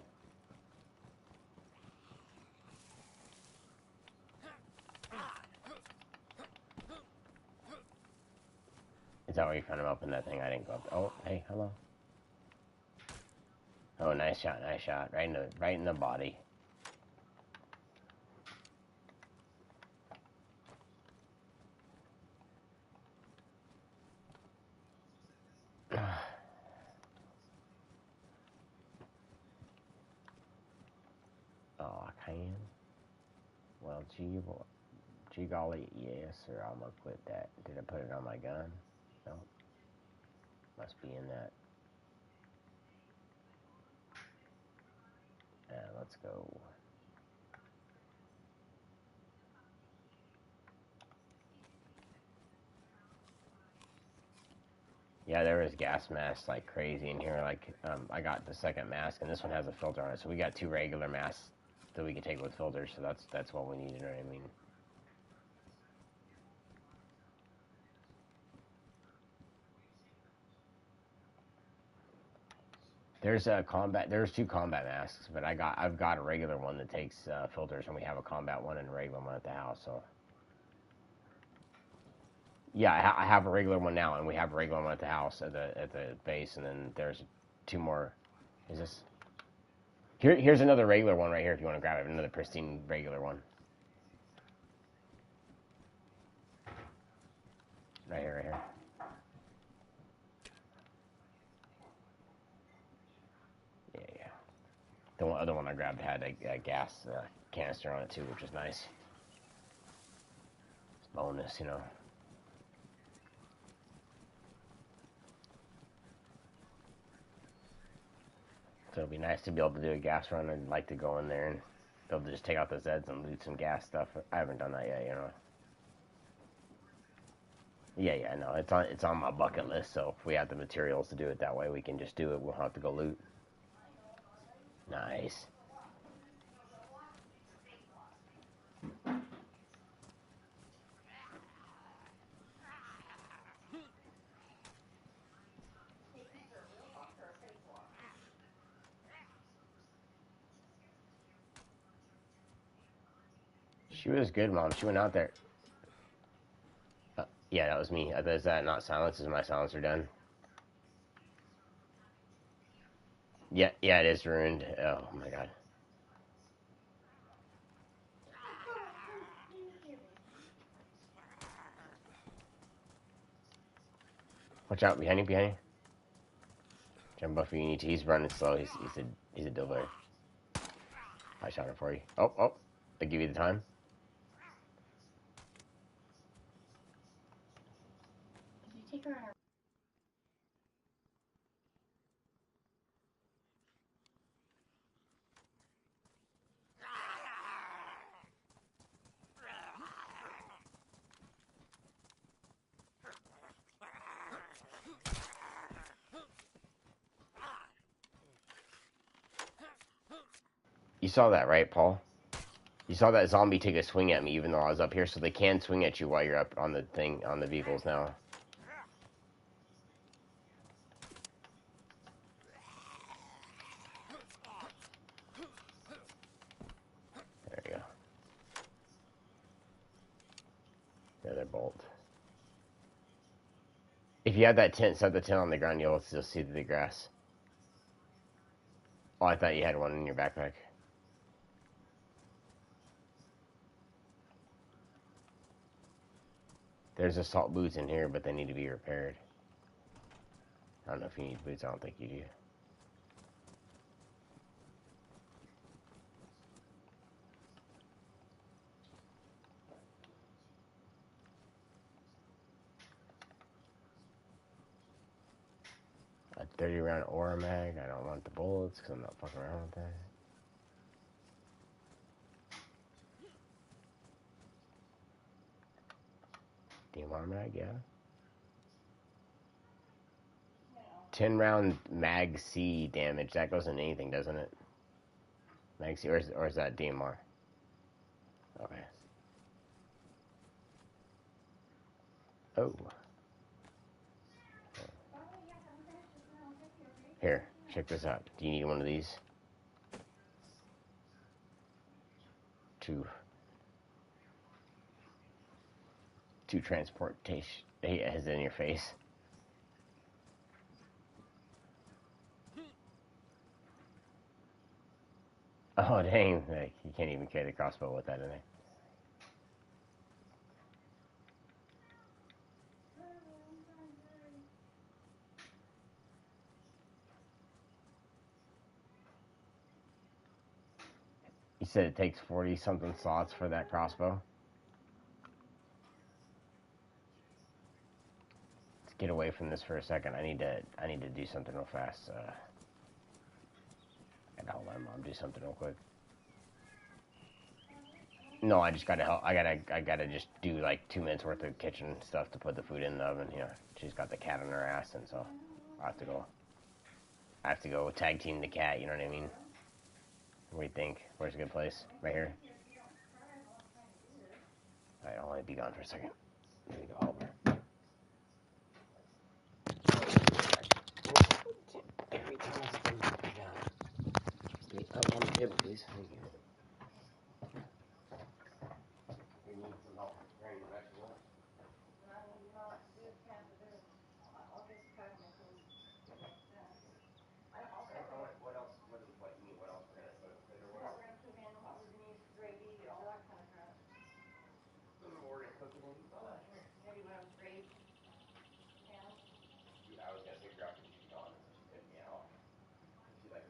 Is that where you found him up in that thing? I didn't go up. Oh, hey, hello. Oh, nice shot, nice shot. Right in the body. Can? Well, gee golly, yes, sir. I'm gonna quit that. Did I put it on my gun? No. Must be in that. Let's go. Yeah, there is gas masks like crazy in here. Like, I got the second mask, and this one has a filter on it. So we got 2 regular masks that we can take with filters. So that's what we need. You know what I mean? There's 2 combat masks, but I've got a regular one that takes filters, and we have a combat one and a regular one at the house. So yeah, I have a regular one now, and we have a regular one at the house at the base, and then there's 2 more. Is this here's another regular one right here if you want to grab it, another pristine regular one. Right here, right here. Yeah. The other one I grabbed had a gas canister on it too, which is nice. It's bonus, you know. So it'll be nice to be able to do a gas run. I'd like to go in there and be able to just take out the Zeds and loot some gas stuff. I haven't done that yet, you know. Yeah, no, it's on my bucket list. So if we have the materials to do it that way, we can just do it. We'll have to go loot. Nice. She was good, Mom. She went out there. Yeah, that was me. Is that not silence? Is my silencer done? Yeah, it is ruined. Oh my god. Watch out, behind you. Jump Buffy, you need to. He's running slow. He's a diller. I shot him for you. Oh. I give you the time. Did you take her on her? You saw that, right, Paul? You saw that zombie take a swing at me even though I was up here, so they can swing at you while you're up on the thing, on the vehicles now. There you go. Another bolt. If you have that tent, set the tent on the ground, you'll still see the grass. Oh, I thought you had one in your backpack. There's assault boots in here, but they need to be repaired. I don't know if you need boots. I don't think you do. A 30 round aura mag. I don't want the bullets because I'm not fucking around with that. DMR mag, yeah. 10 round mag C damage. That goes in anything, doesn't it? Mag C, or is that DMR? Okay. Oh. Here, check this out. Do you need one of these? To transportation. He has it in your face. Oh dang! Like, you can't even carry the crossbow with that in it. You said it takes 40 something slots for that crossbow. Let's get away from this for a second. I need to do something real fast. And I'll let Mom do something real quick. No, I just gotta help. I gotta just do like 2 minutes worth of kitchen stuff to put the food in the oven. You know, she's got the cat on her ass, and so I have to go. I have to go tag team the cat. You know what I mean? What do you think? Where's a good place? Right here. All right, I'll only be gone for a second. There you go, Oliver. Every time it's been up on the table, please. Thank you. You need some help preparing the vegetables? What else? What you mean? What else we're gonna put? What we're gonna cook in? What we're gonna use for gravy? All that kind of crap. We're gonna cook it in. Maybe one of those gravy pans. I was gonna figure out if she's gone, so she took me out. She like.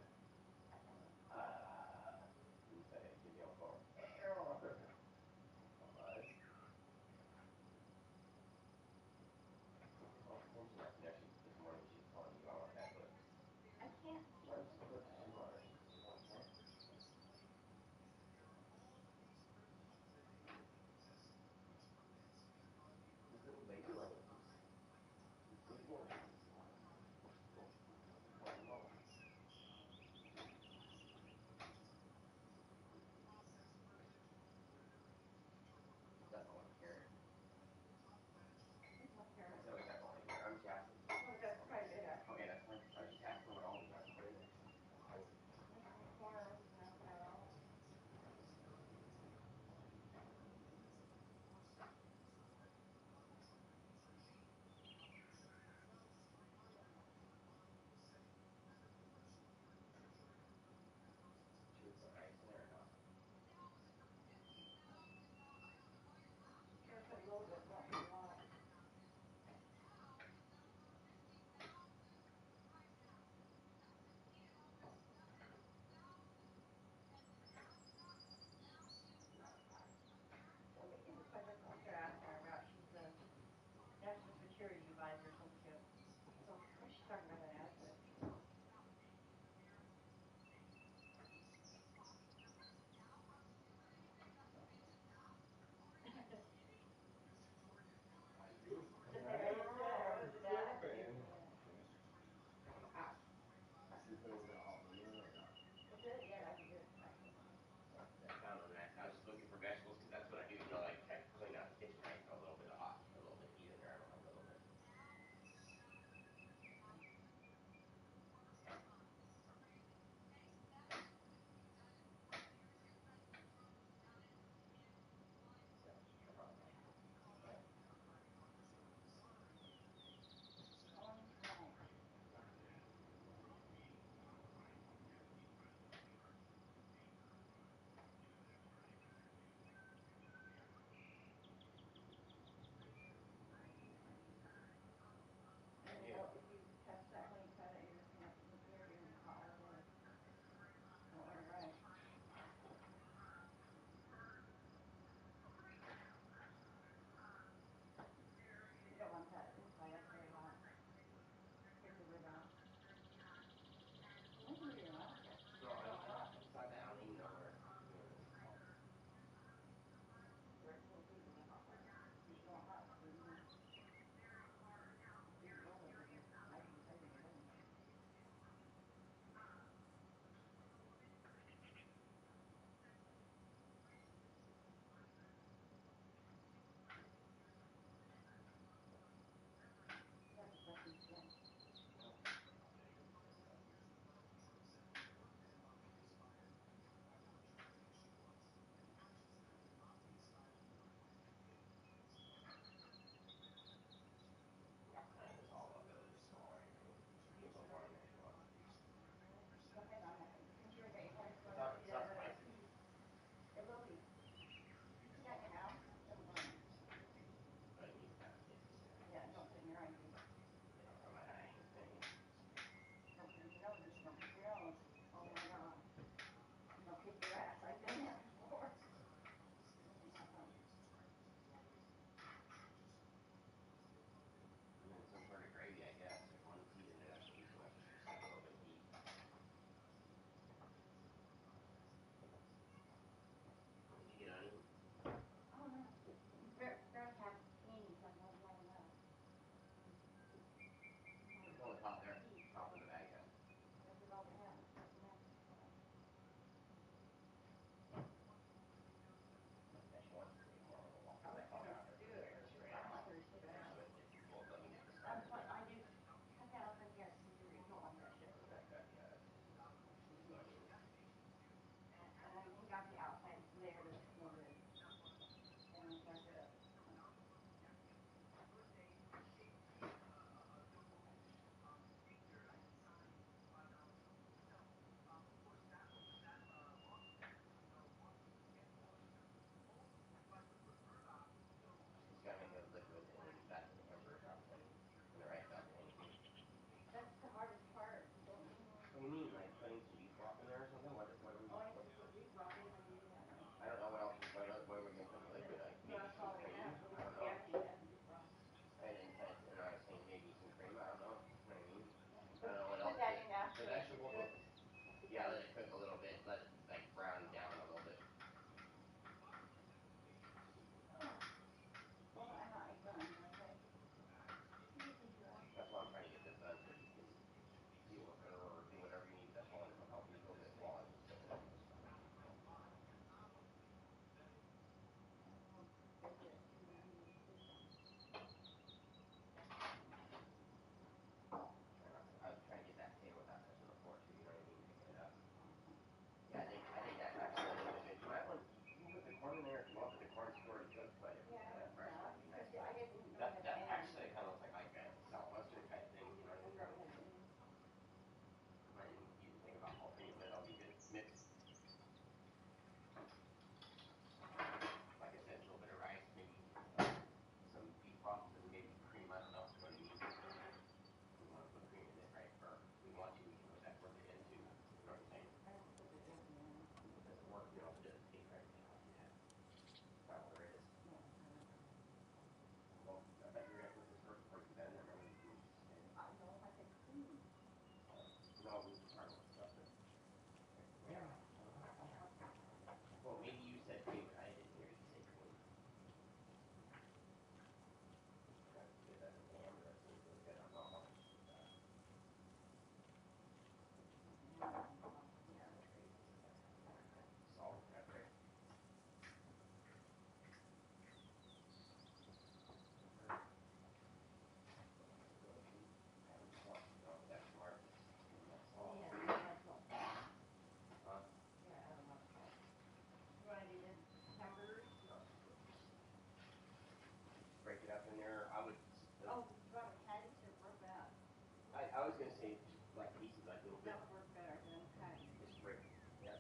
That would work better than cutting. It's three. Yes.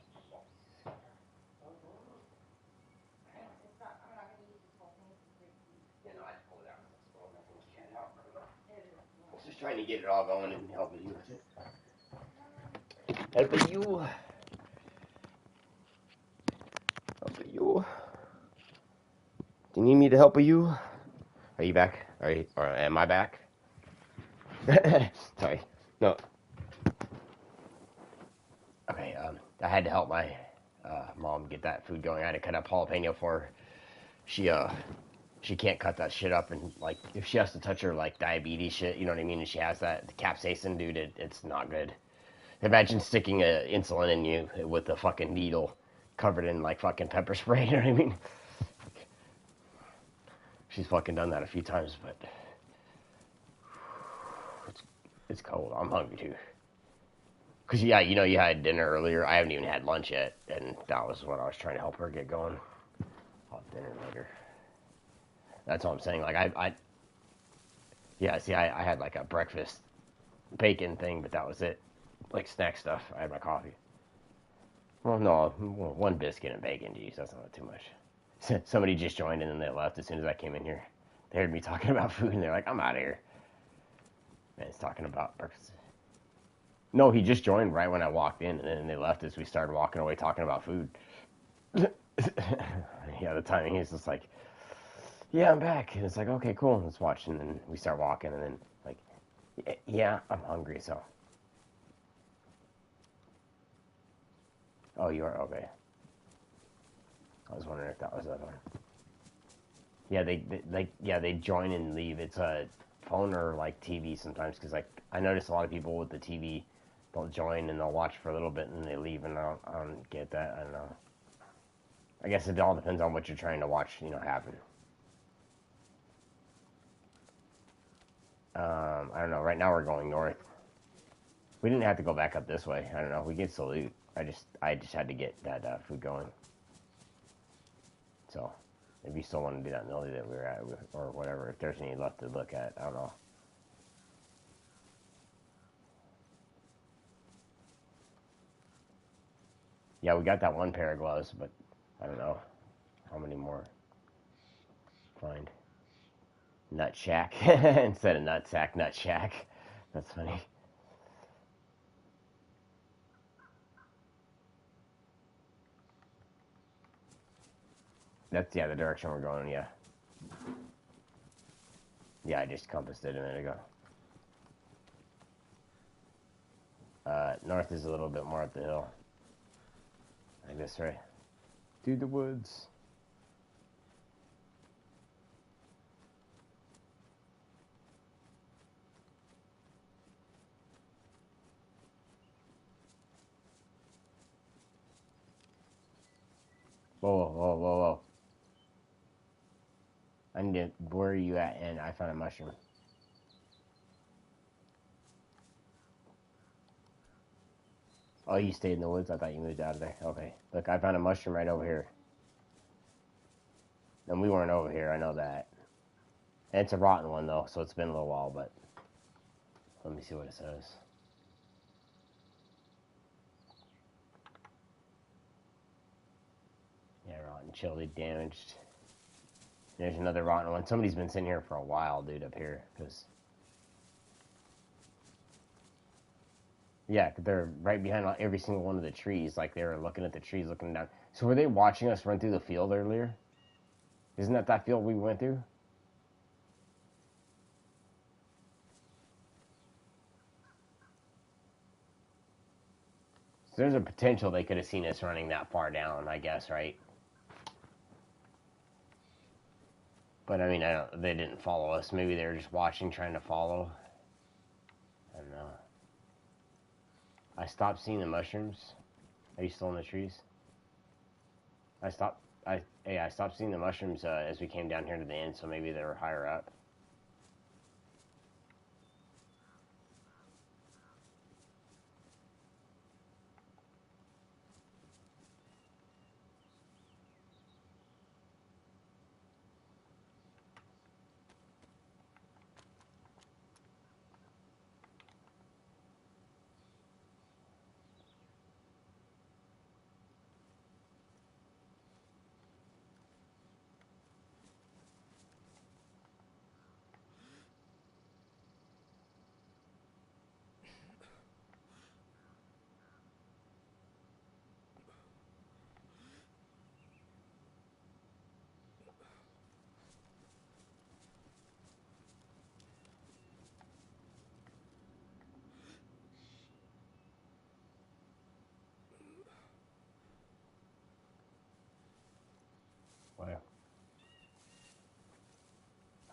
It's not, I'm not gonna use this whole thing, it's 3 feet. Yeah, no, I just pulled it out. It's going, I think you can help. It is. I was just trying to get it all going and helping you with it. Helping you. Helping you. Do you need me to help you? Are you back? Or am I back? Sorry. No. Okay, I had to help my mom get that food going. I had to cut up jalapeno for her. She can't cut that shit up, and like if she has to touch her like diabetes shit, you know what I mean, and she has that the capsaicin, dude, it's not good. Imagine sticking insulin in you with a fucking needle covered in like fucking pepper spray, you know what I mean? She's fucking done that a few times, but it's cold. I'm hungry too. Cause yeah, you know you had dinner earlier. I haven't even had lunch yet, and that was what I was trying to help her get going. I'll have dinner later. That's all I'm saying. Like yeah. See, I had like a breakfast bacon thing, but that was it. Like snack stuff. I had my coffee. Well, no, one biscuit and bacon. Geez, that's not too much. Somebody just joined and then they left as soon as I came in here. They heard me talking about food and they're like, "I'm out of here." And it's talking about breakfast. No, he just joined right when I walked in, and then they left as we started walking away talking about food. Yeah, the timing is just like, yeah, I'm back. And it's like, okay, cool, let's watch. And then we start walking, and then, like, yeah, I'm hungry, so. Oh, you are? Okay. I was wondering if that was the other one. Yeah, they join and leave. It's a phone or, like, TV sometimes, because, like, I notice a lot of people with the TV, they'll join and they'll watch for a little bit, and then they leave, and I don't get that. I don't know. I guess it all depends on what you're trying to watch, happen. I don't know. Right now we're going north. We didn't have to go back up this way. I don't know. We get salute. I just had to get that food going. So, if you still want to do that millie that we were at, or whatever, if there's any left to look at, I don't know. Yeah, we got that one pair of gloves, but I don't know how many more find. Nut Shack instead of Nutsack, Nut Shack. That's funny. That's the direction we're going. Yeah. Yeah, I just compassed it a minute ago. North is a little bit more up the hill. Like this, right? Through the woods. Whoa, whoa, whoa, whoa. I need to, where are you at? And I found a mushroom. Oh, you stayed in the woods? I thought you moved out of there. Okay. Look, I found a mushroom right over here. And we weren't over here, I know that. And it's a rotten one, though, so it's been a little while, but let me see what it says. Yeah, rotten, chilly, damaged. There's another rotten one. Somebody's been sitting here for a while, dude, up here, because... Yeah, they're right behind every single one of the trees. Like, they were looking at the trees, looking down. So were they watching us run through the field earlier? Isn't that field we went through? So there's a potential they could have seen us running that far down, I guess, right? But, I mean, they didn't follow us. Maybe they were just watching, trying to follow. I don't know. I stopped seeing the mushrooms. Are you still in the trees? I stopped seeing the mushrooms as we came down here to the end, so maybe they were higher up.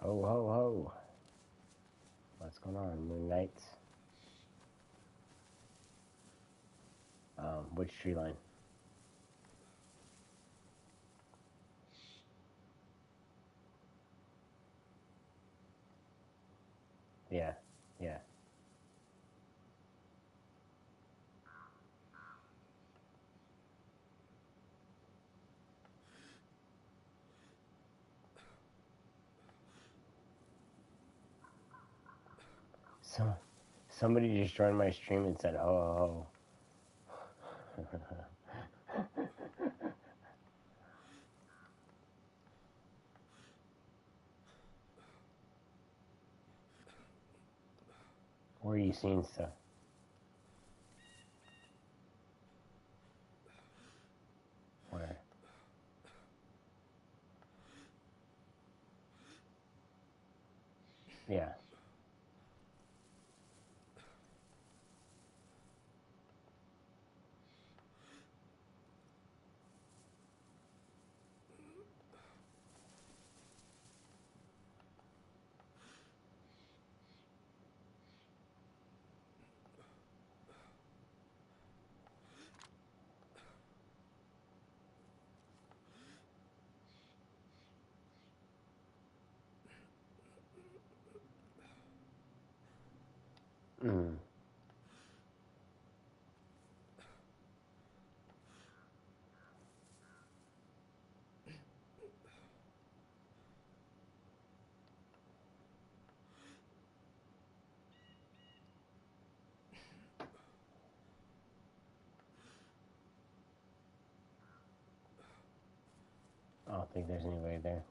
Ho, ho, ho. What's going on, Moon Knights? Which tree line? Yeah, yeah. So, somebody just joined my stream and said, ho, ho, ho. Where are you seeing stuff? Where? Yeah. Mm. I don't think there's anybody there.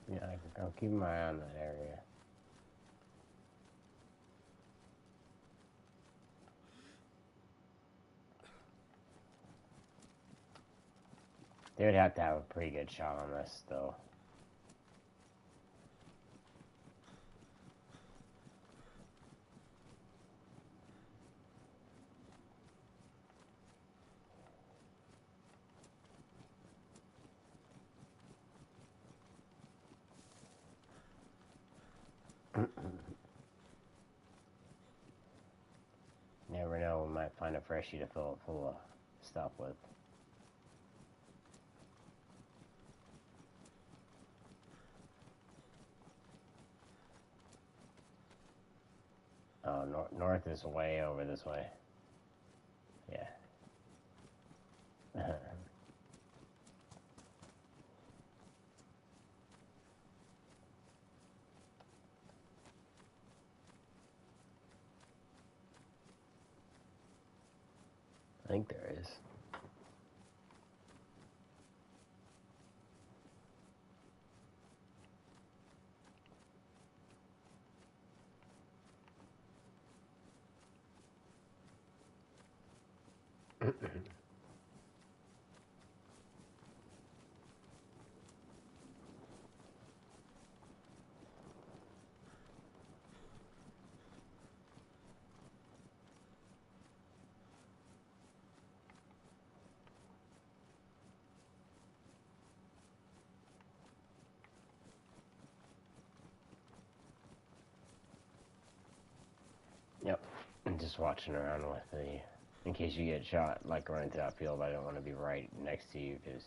Yeah, I'll keep my eye on that area. They would have to have a pretty good shot on this, though. Never know, we might find a freshie to fill it full of stuff with. Oh, north is way over this way. Yeah. I think there is. Yep. I'm just watching around with the, in case you get shot, like running to that field, I don't want to be right next to you, because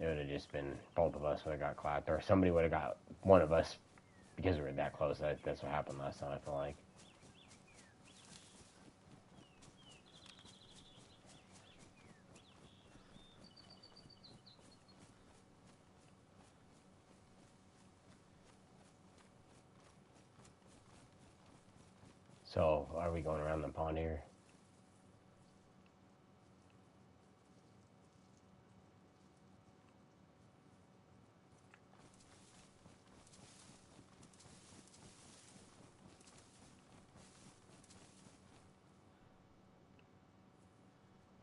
it would have just been, both of us would have got clapped, or somebody would have got one of us, because we were that close. That's what happened last time, I feel like. So, are we going around the pond here?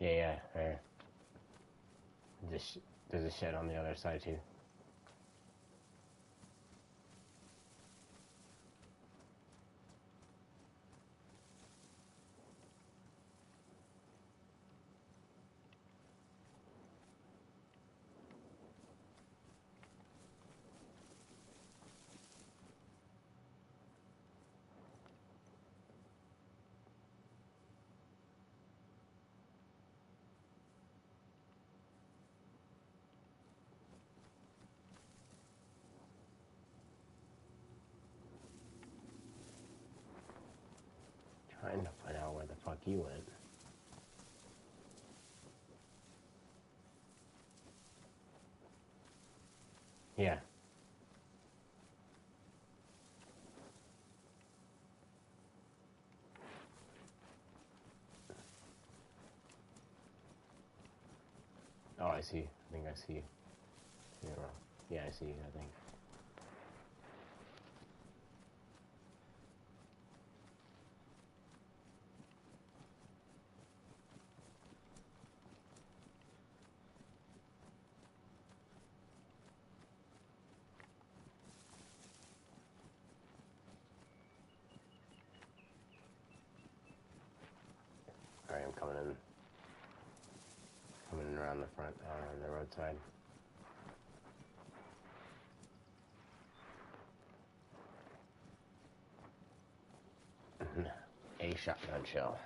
Yeah, yeah, right. there's a shed on the other side too. Trying to find out where the fuck you went. Yeah. Oh, I see. I think I see you. Yeah, I see you, I think. Alright, I'm coming in. Coming in around the front, on the roadside. A shotgun shell.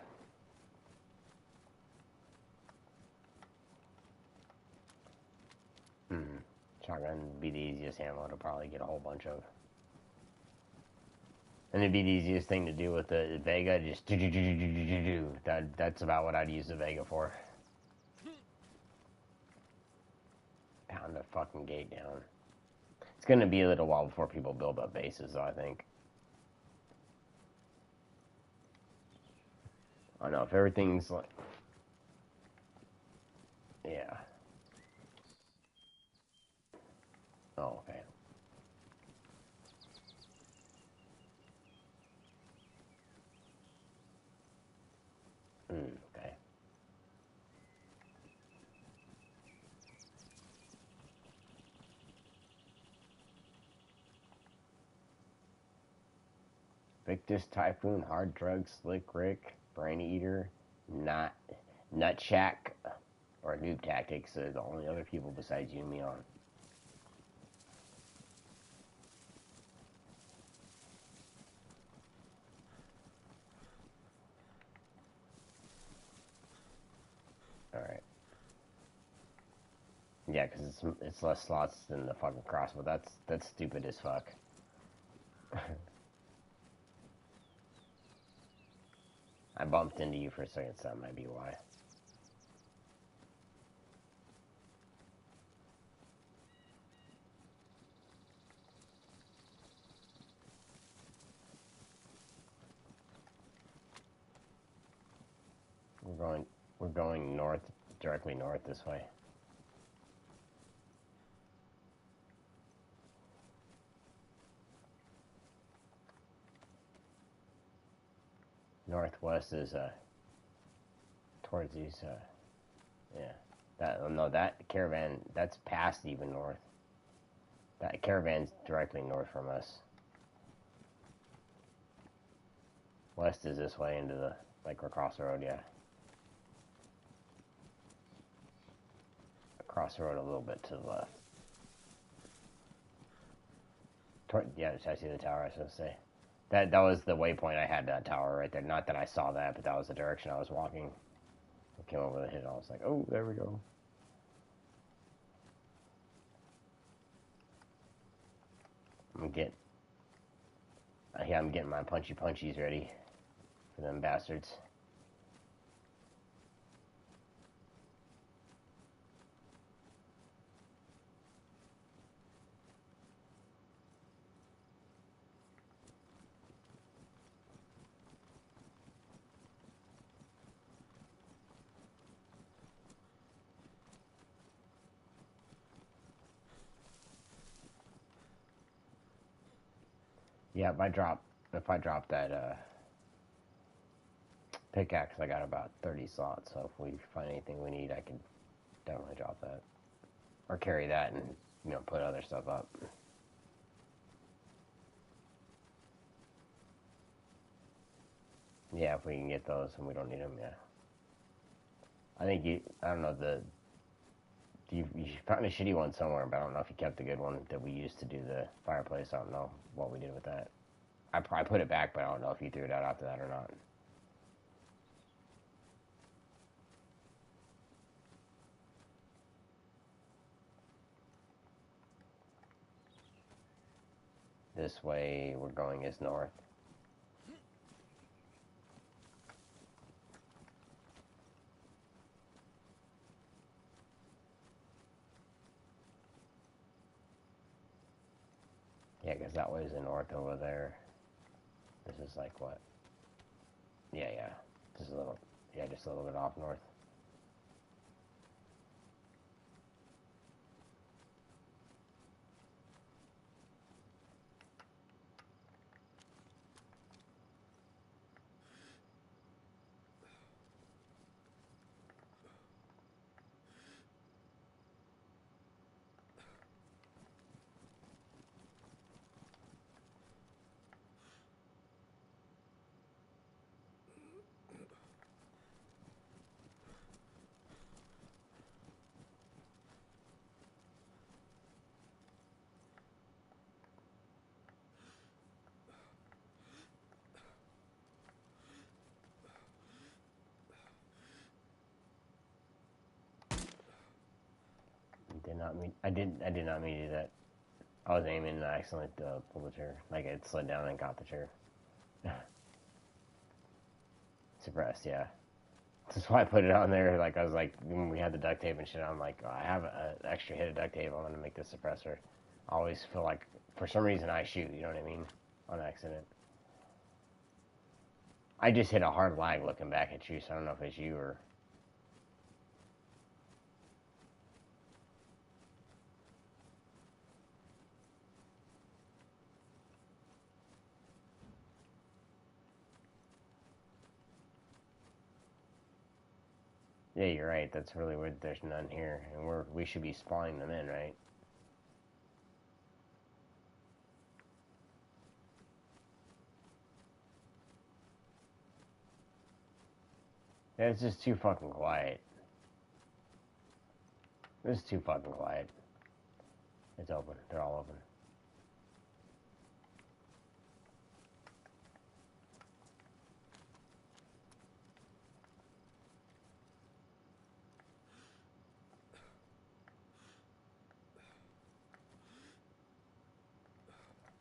Shotgun would be the easiest ammo to probably get a whole bunch of. And it'd be the easiest thing to do with the Vega, just do. That's about what I'd use the Vega for. Pound the fucking gate down. It's gonna be a little while before people build up bases, though, I think. I don't know, if everything's like... Yeah. Oh, okay. Okay. Victus, Typhoon, Hard Drugs, Slick Rick, Brain Eater, Nutshack, or Noob Tactics are the only other people besides you and me on. Alright. Yeah, because it's less slots than the fucking crossbow. That's stupid as fuck. I bumped into you for a second, so that might be why. We're going north, directly north this way. Northwest is towards these yeah. That caravan, that's past even north. That caravan's directly north from us. West is this way into the, like, across the road, yeah. Across the road a little bit to the left. Yeah, I see the tower, I was supposed to say. That was the waypoint. I had that tower right there. Not that I saw that, but that was the direction I was walking. I came over the hill. I was like, oh, there we go. I'm getting my punchies ready for them bastards. Yeah, if I drop that pickaxe, I got about 30 slots. So if we find anything we need, I can definitely drop that. Or carry that and, you know, put other stuff up. Yeah, if we can get those and we don't need them, yeah. I think I don't know, you found a shitty one somewhere, but I don't know if you kept the good one that we used to do the fireplace. I don't know what we did with that. I put it back, but I don't know if you threw it out after that or not. This way we're going is north. Yeah, because that way is the north over there. This is like what? Yeah. Just a little, just a little bit off north. I did not mean to do that. I was aiming and I accidentally pulled the trigger. Like it slid down and got the trigger. Suppressed, yeah. That's why I put it on there. Like I was like, when we had the duct tape and shit, I'm like, oh, I have an extra hit of duct tape. I'm gonna make this suppressor. I always feel like, for some reason, I shoot. You know what I mean? On accident. I just hit a hard lag looking back at you, so I don't know if it's you or. Yeah, you're right. That's really weird. There's none here, and we should be spawning them in, right? Yeah, it's just too fucking quiet. It's too fucking quiet. It's open. They're all open.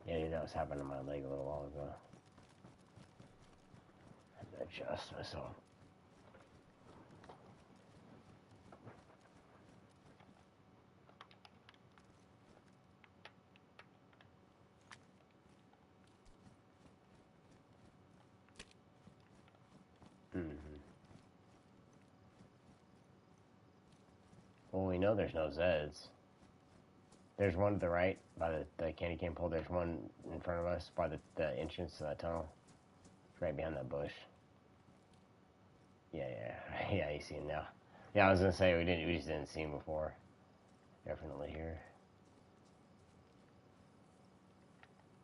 Yeah, that was happening to my leg a little while ago. I had to adjust myself. Well, we know there's no Zeds. There's one to the right by the candy cane pole. There's one in front of us by the entrance to that tunnel. It's right behind that bush. Yeah. Yeah, you see him now. Yeah, I was gonna say we just didn't see him before. Definitely here.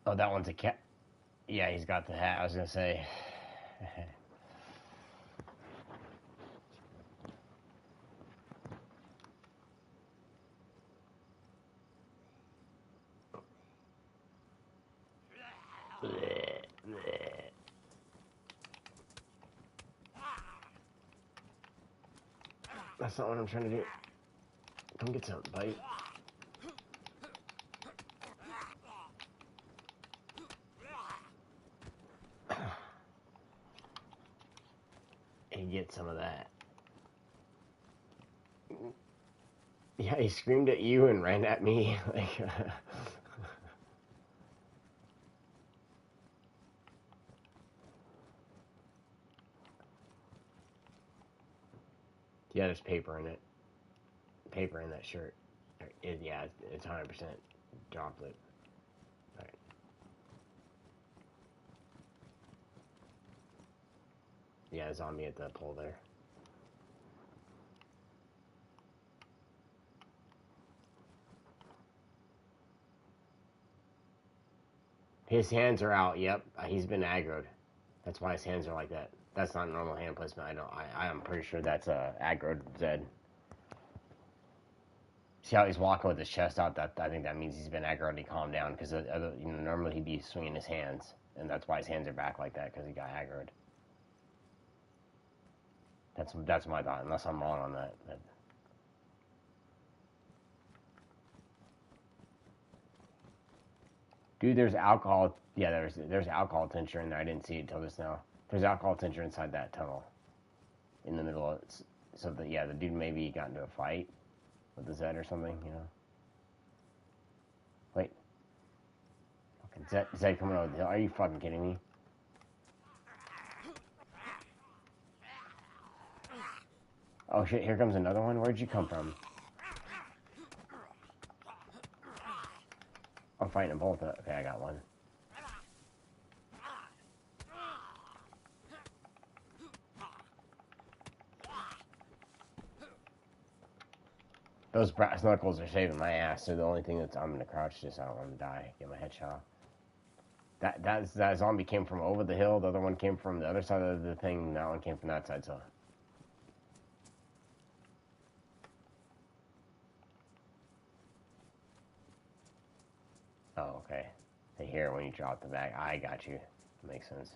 Oh, that one's a cat. Yeah, he's got the hat. I was gonna say. That's not what I'm trying to do. Come get some, bite. And get some of that. Yeah, he screamed at you and ran at me. Like, yeah, there's paper in it. Paper in that shirt. Yeah, it's 100% droplet. Right. Yeah, it's on me at the pole there. His hands are out. Yep, he's been aggroed. That's why his hands are like that. That's not normal hand placement. I am pretty sure that's aggroed Zed. See how he's walking with his chest out? That I think that means he's been aggroed and he calmed down because normally he'd be swinging his hands, and that's why his hands are back like that because he got aggroed. That's my thought, unless I'm wrong on that. Dude, there's alcohol. Yeah, there's alcohol tincture in there. I didn't see it till just now. There's alcohol tincture inside that tunnel, in the middle of it. So the dude maybe got into a fight with the Zed or something. Wait, fucking Zed coming over the hill. Are you fucking kidding me? Oh shit! Here comes another one. Where'd you come from? I'm fighting them both. Okay, I got one. Those brass knuckles are saving my ass. They're the only thing I'm gonna crouch. Just I don't want to die. Get my head shot. That zombie came from over the hill. The other one came from the other side of the thing. That one came from that side. So. Oh, okay. They hear it when you drop the bag. I got you. Makes sense.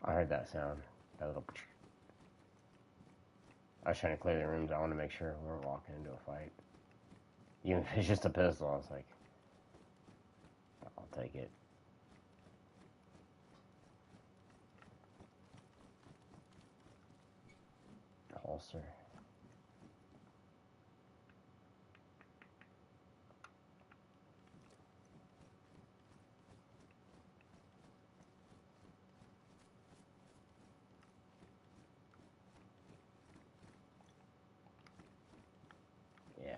I heard that sound. That little. I was trying to clear the rooms. I want to make sure we weren't walking into a fight. Even if it's just a pistol, I was like, I'll take it. Holster. Yeah.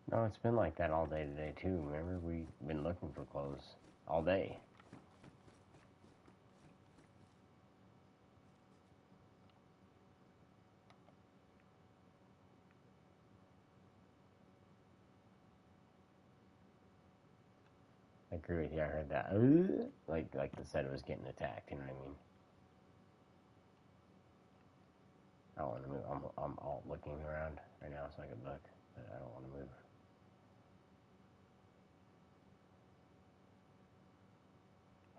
No, it's been like that all day today too. Remember, we've been looking for clothes all day. I agree with you. I heard that. Like the set was getting attacked. You know what I mean? I don't want to move. I'm all looking around right now so I can look, but I don't want to move.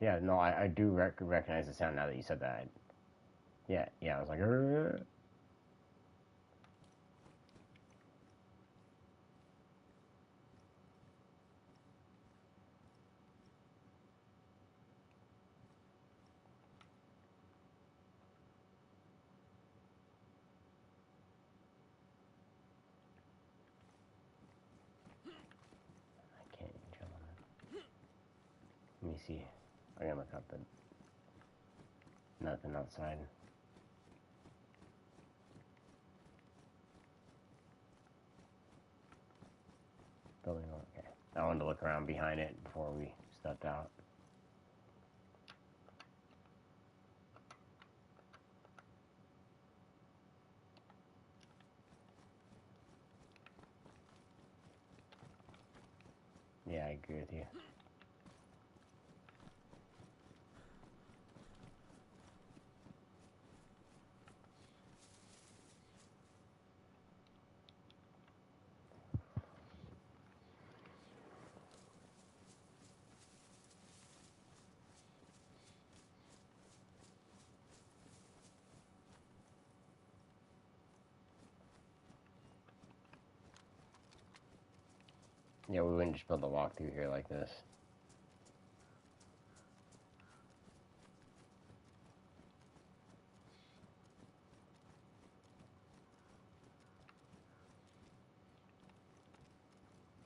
Yeah, no, I do recognize the sound now that you said that. Yeah, I was like, I can't even jump on it. Let me see. I gotta look up the nothing outside. Building. Okay. I wanted to look around behind it before we stepped out. Yeah, I agree with you. Yeah, we wouldn't just build a walk through here like this.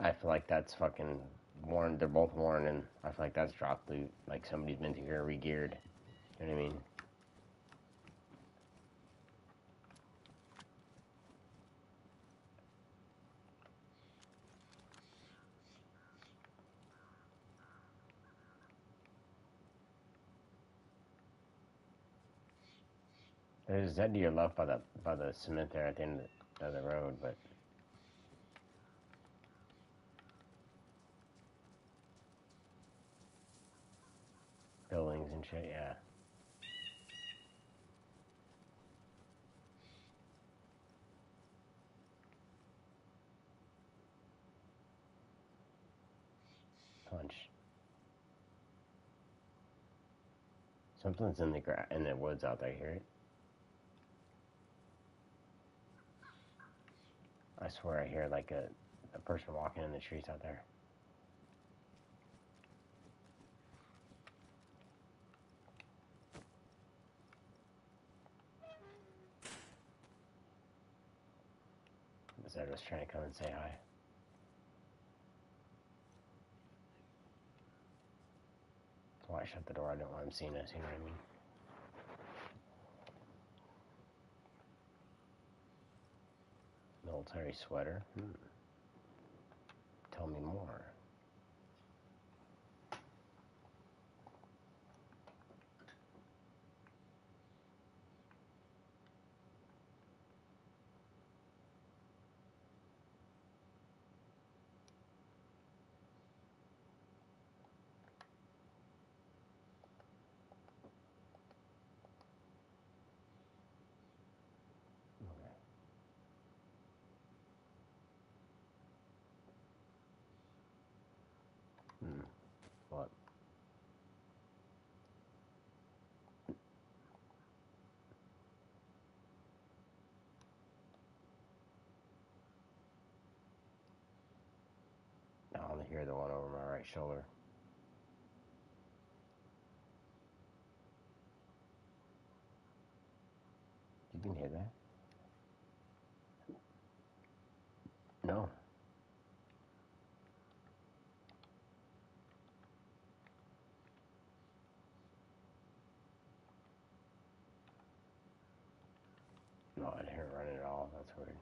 I feel like that's fucking worn. They're both worn, and I feel like that's drop loot. Like somebody's been here re-geared. You know what I mean? There's that to your left by the cement there at the end of the road, but buildings and shit, yeah. Punch. Something's in the woods out there. Hear it? I swear I hear like a person walking in the streets out there. Zed was trying to come and say hi. That's why I shut the door. I don't want him seeing us. You know what I mean? Military sweater. Tell me more. What? I only hear the one over my right shoulder. You can hear that? No. No, I didn't hear it running at all. That's weird.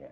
Yeah.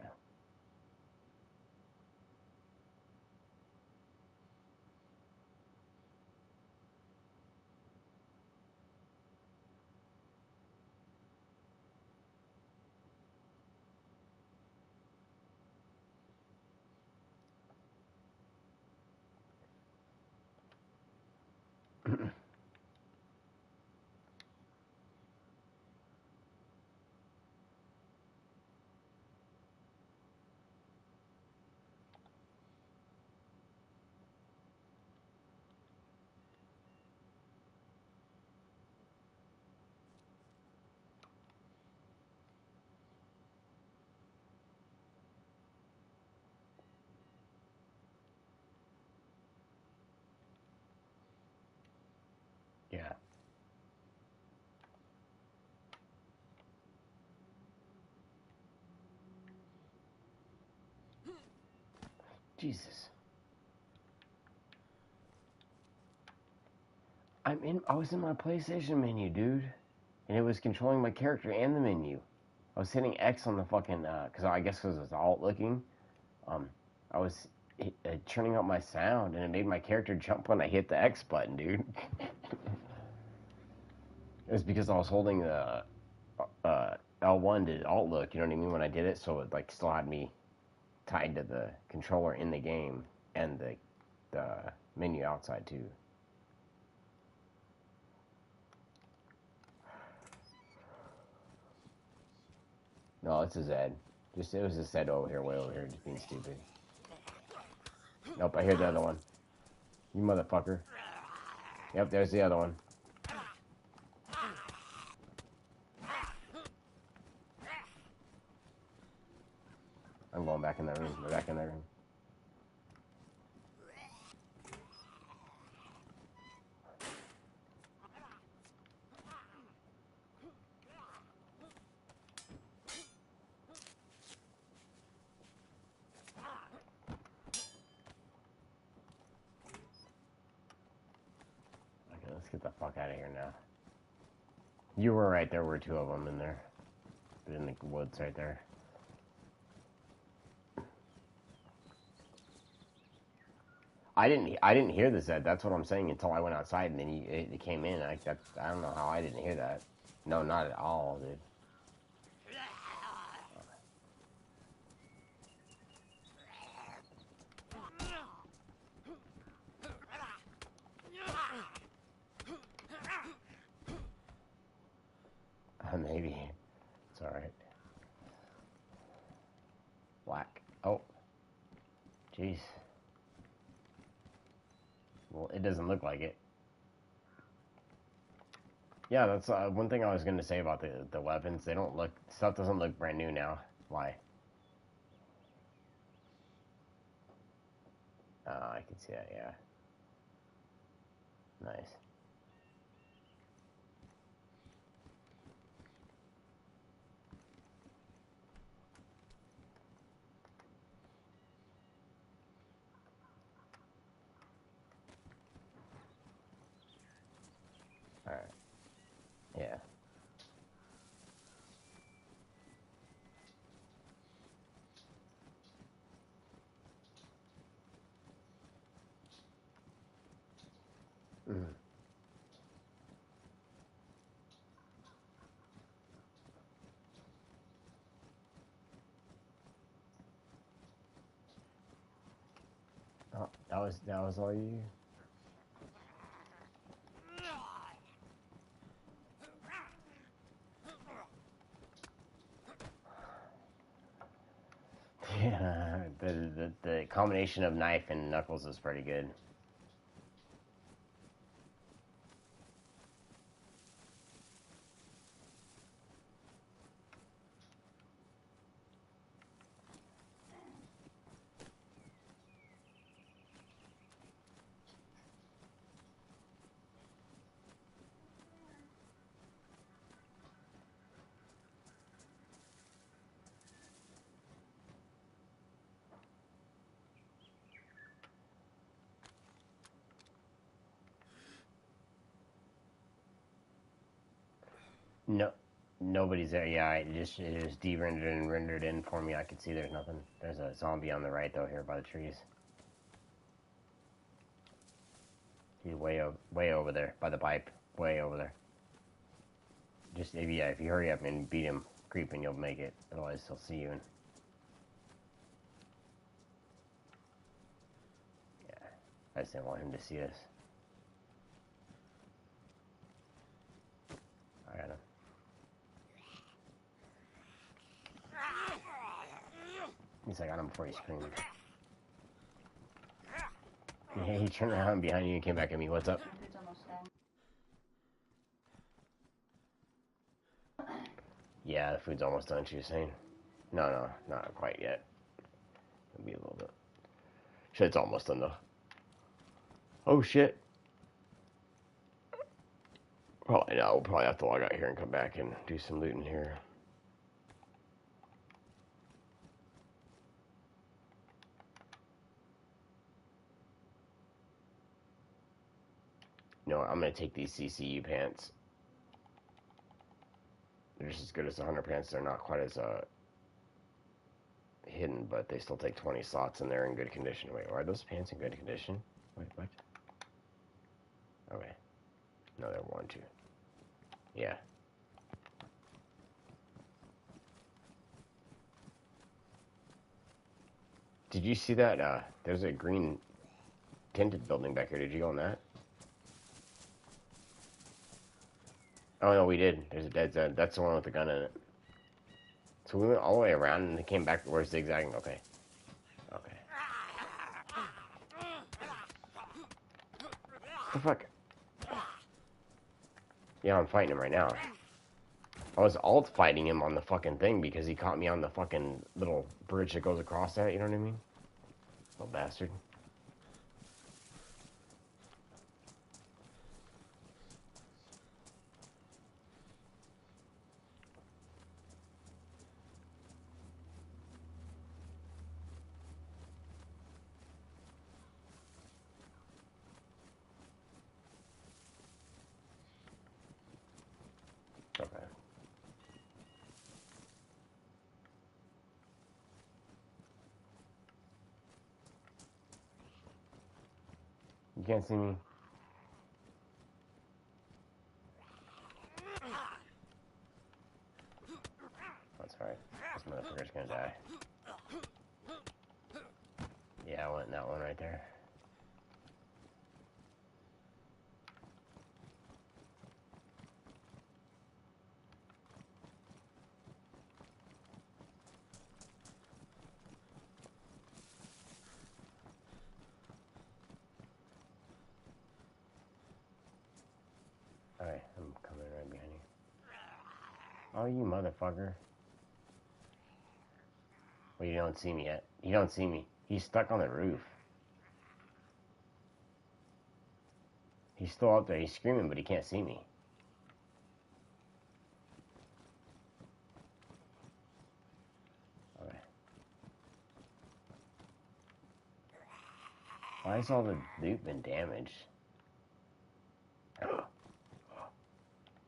Yeah. Jesus. I was in my PlayStation menu, dude. And it was controlling my character and the menu. I was hitting X on the fucking, cause I guess cause it's alt looking. I was turning up my sound and it made my character jump when I hit the X button, dude. It was because I was holding the L1 to alt look, you know what I mean, when I did it, so it like still had me tied to the controller in the game and the menu outside too. No, it's a Zed. It was a Zed over here, way over here, just being stupid. Nope, I hear the other one. You motherfucker. Yep, there's the other one. I'm going back in that room. We're back in that room. get the fuck out of here now. You were right, there were two of them in there. In the woods right there. I didn't hear the Zed, that's what I'm saying, until I went outside and then it came in. I don't know how I didn't hear that. No, not at all, dude. Maybe. It's alright. Whack. Oh. Jeez. Well, it doesn't look like it. Yeah, that's one thing I was going to say about the weapons. They don't look... Stuff doesn't look brand new now. Why? I can see that, yeah. Nice. Alright. Yeah. Mm. Oh, that was all you? Yeah, the combination of knife and knuckles is pretty good. No, nobody's there. Yeah, it just de-rendered and rendered in for me. I could see there's nothing. There's a zombie on the right though here by the trees. He's way over there by the pipe. Way over there. Just if you hurry up and beat him creeping, you'll make it. Otherwise, he'll see you. And yeah, I just didn't want him to see us. I got him. He's like, I got him before he screamed. Yeah, he turned around behind you and came back at me. What's up? Yeah, the food's almost done, she was saying. No, not quite yet. It'll be a little bit. Shit's almost done, though. Oh, shit. Probably not. We'll probably have to log out here and come back and do some looting here. You know what? I'm going to take these CCU pants. They're just as good as the Hunter pants. They're not quite as hidden, but they still take 20 slots and they're in good condition. Wait, are those pants in good condition? Wait, what? Okay. No, they're worn too. Yeah. Did you see that? There's a green tinted building back here. Did you go on that? Oh, no, we did. There's a dead zone. That's the one with the gun in it. So we went all the way around and came back where it's zigzagging. Okay. Okay. What the fuck? Yeah, I'm fighting him right now. I was alt fighting him on the fucking thing because he caught me on the fucking little bridge that goes across that, you know what I mean? Little bastard. You can't see me. That's right. This motherfucker's gonna die. Yeah, I went in that one right there. Alright, I'm coming right behind you. Oh, you motherfucker. Well, you don't see me yet. You don't see me. He's stuck on the roof. He's still up there. He's screaming, but he can't see me. Okay. Why has all the loot been damaged?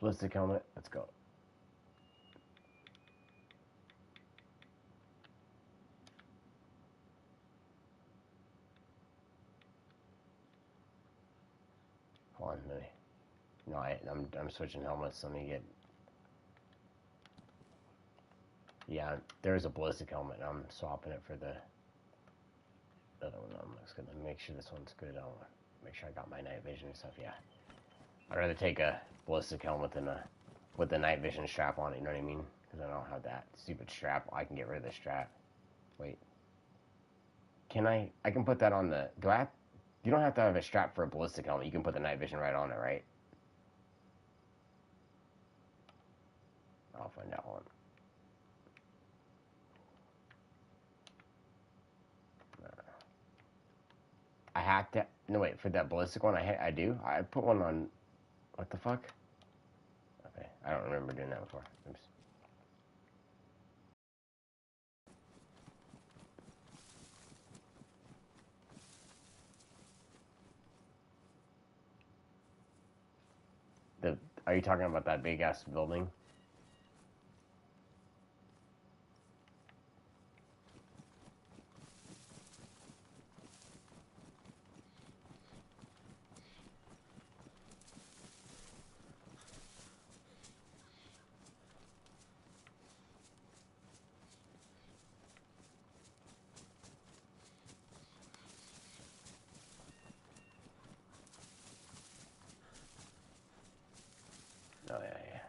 Ballistic helmet. Let's go. Hold on, let me. No, I'm switching helmets. Let me get. Yeah, there's a ballistic helmet. I'm swapping it for the other one. I'm just gonna make sure this one's good. I'll make sure I got my night vision and stuff. Yeah, I'd rather take a ballistic helmet than a with the night vision strap on it. You know what I mean? Because I don't have that stupid strap. I can get rid of the strap. Wait, can I? I can put that on the. Do I have? You don't have to have a strap for a ballistic helmet. You can put the night vision right on it, right? I'll find out one. I have to. No, wait. For that ballistic one, I do. I put one on. What the fuck? Okay, I don't remember doing that before. Oops. Are you talking about that big ass building? Oh yeah, yeah.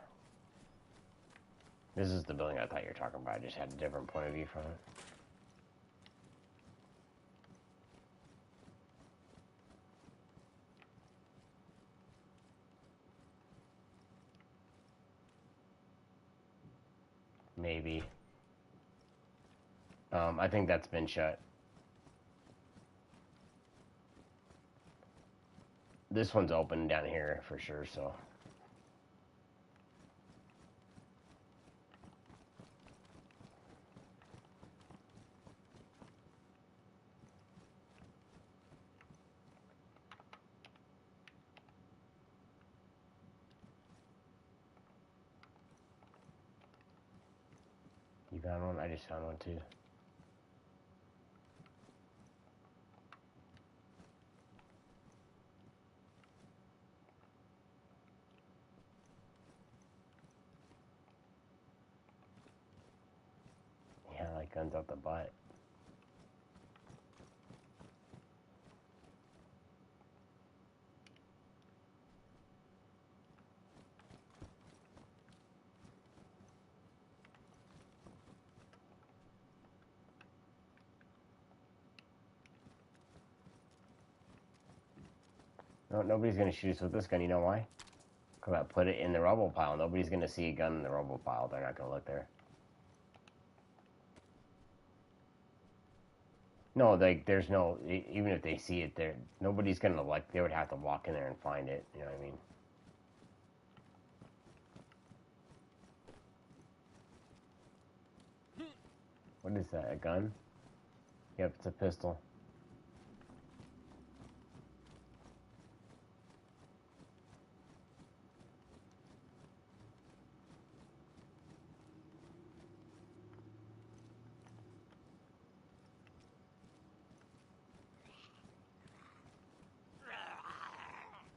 This is the building I thought you were talking about. I just had a different point of view from it. Maybe. I think that's been shut. This one's open down here for sure, so. You found one? I just found one too. Yeah, like guns out the butt. No, nobody's gonna shoot us with this gun. You know why? Because I put it in the rubble pile. Nobody's gonna see a gun in the rubble pile. They're not gonna look there. No, like there's no. Even if they see it, there nobody's gonna like. They would have to walk in there and find it. You know what I mean? What is that? A gun? Yep, it's a pistol.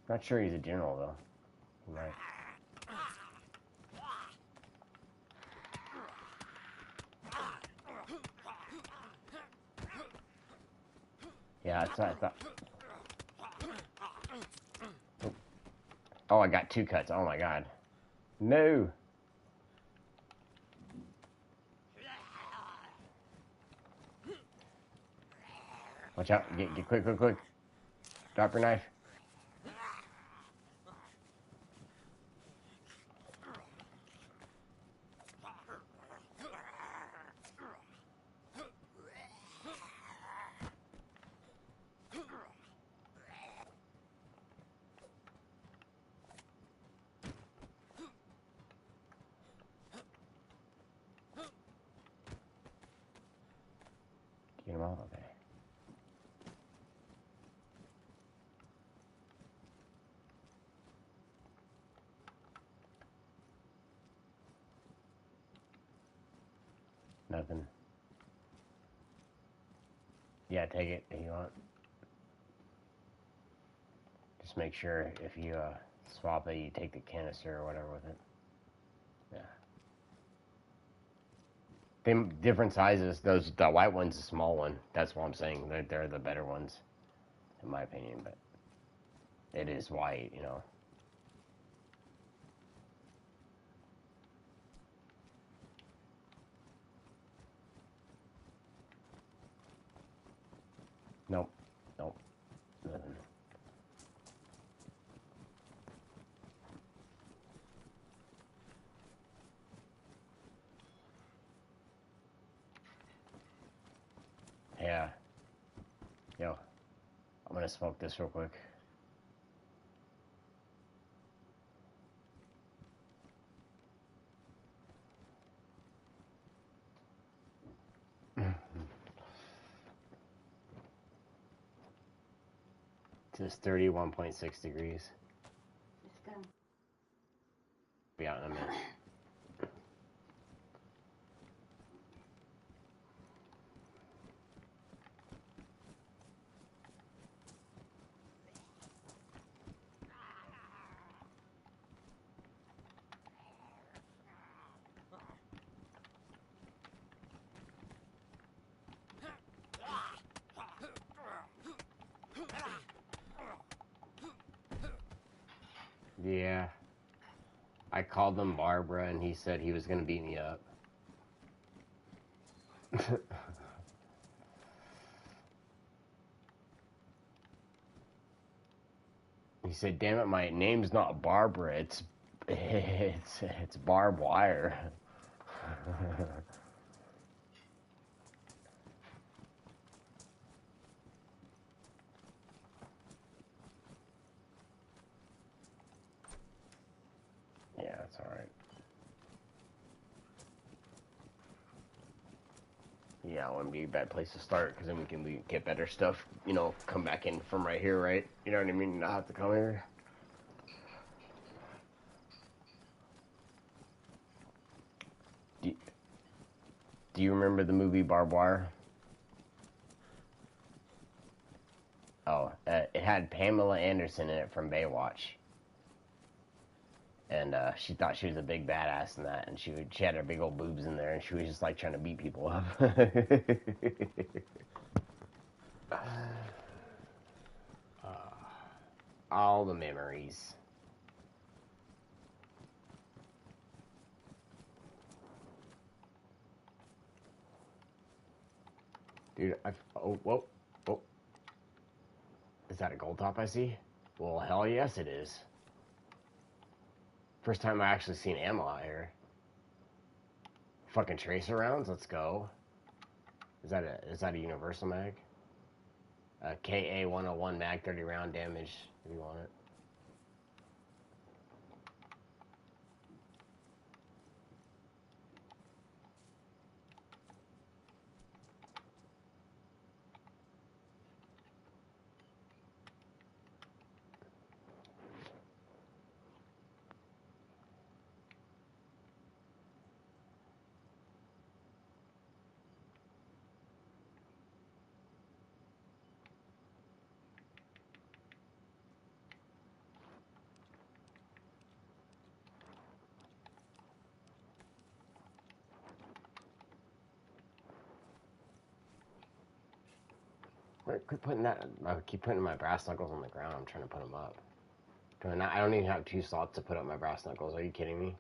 Not sure he's a general though. He might. Yeah, that's what I thought. Oh, I got 2 cuts. Oh my god. No. Watch out. Get quick. Drop your knife. Get him out of there. Nothing. Yeah, take it if you want. Just make sure if you swap it, you take the canister or whatever with it. Yeah. Different sizes. The white one's a small one. That's what I'm saying. They're the better ones, in my opinion. But it is white, you know. Nope. Nothing. Yeah. Yo, I'm gonna smoke this real quick. Just 31.6 degrees. Let's go. Be out in a minute. Yeah. I called him Barbara and he said he was gonna beat me up. He said, "Damn it, my name's not Barbara. It's barbed wire." Yeah, that's all right. Yeah, it wouldn't be a bad place to start because then we can get better stuff. You know, come back in from right here, right? You know what I mean? Not have to come here. Do you remember the movie Barbed Wire? Oh, it had Pamela Anderson in it from Baywatch. And she thought she was a big badass in that, and she had her big old boobs in there, and she was just like trying to beat people up. All the memories. Dude, whoa. Is that a gold top I see? Well, hell yes it is. First time I actually seen ammo out here. Fucking tracer rounds, let's go. Is that a universal mag? KA-101 mag, 30 round damage, if you want it. Quit putting that. I keep putting my brass knuckles on the ground. I'm trying to put them up. I don't even have 2 slots to put up my brass knuckles. Are you kidding me?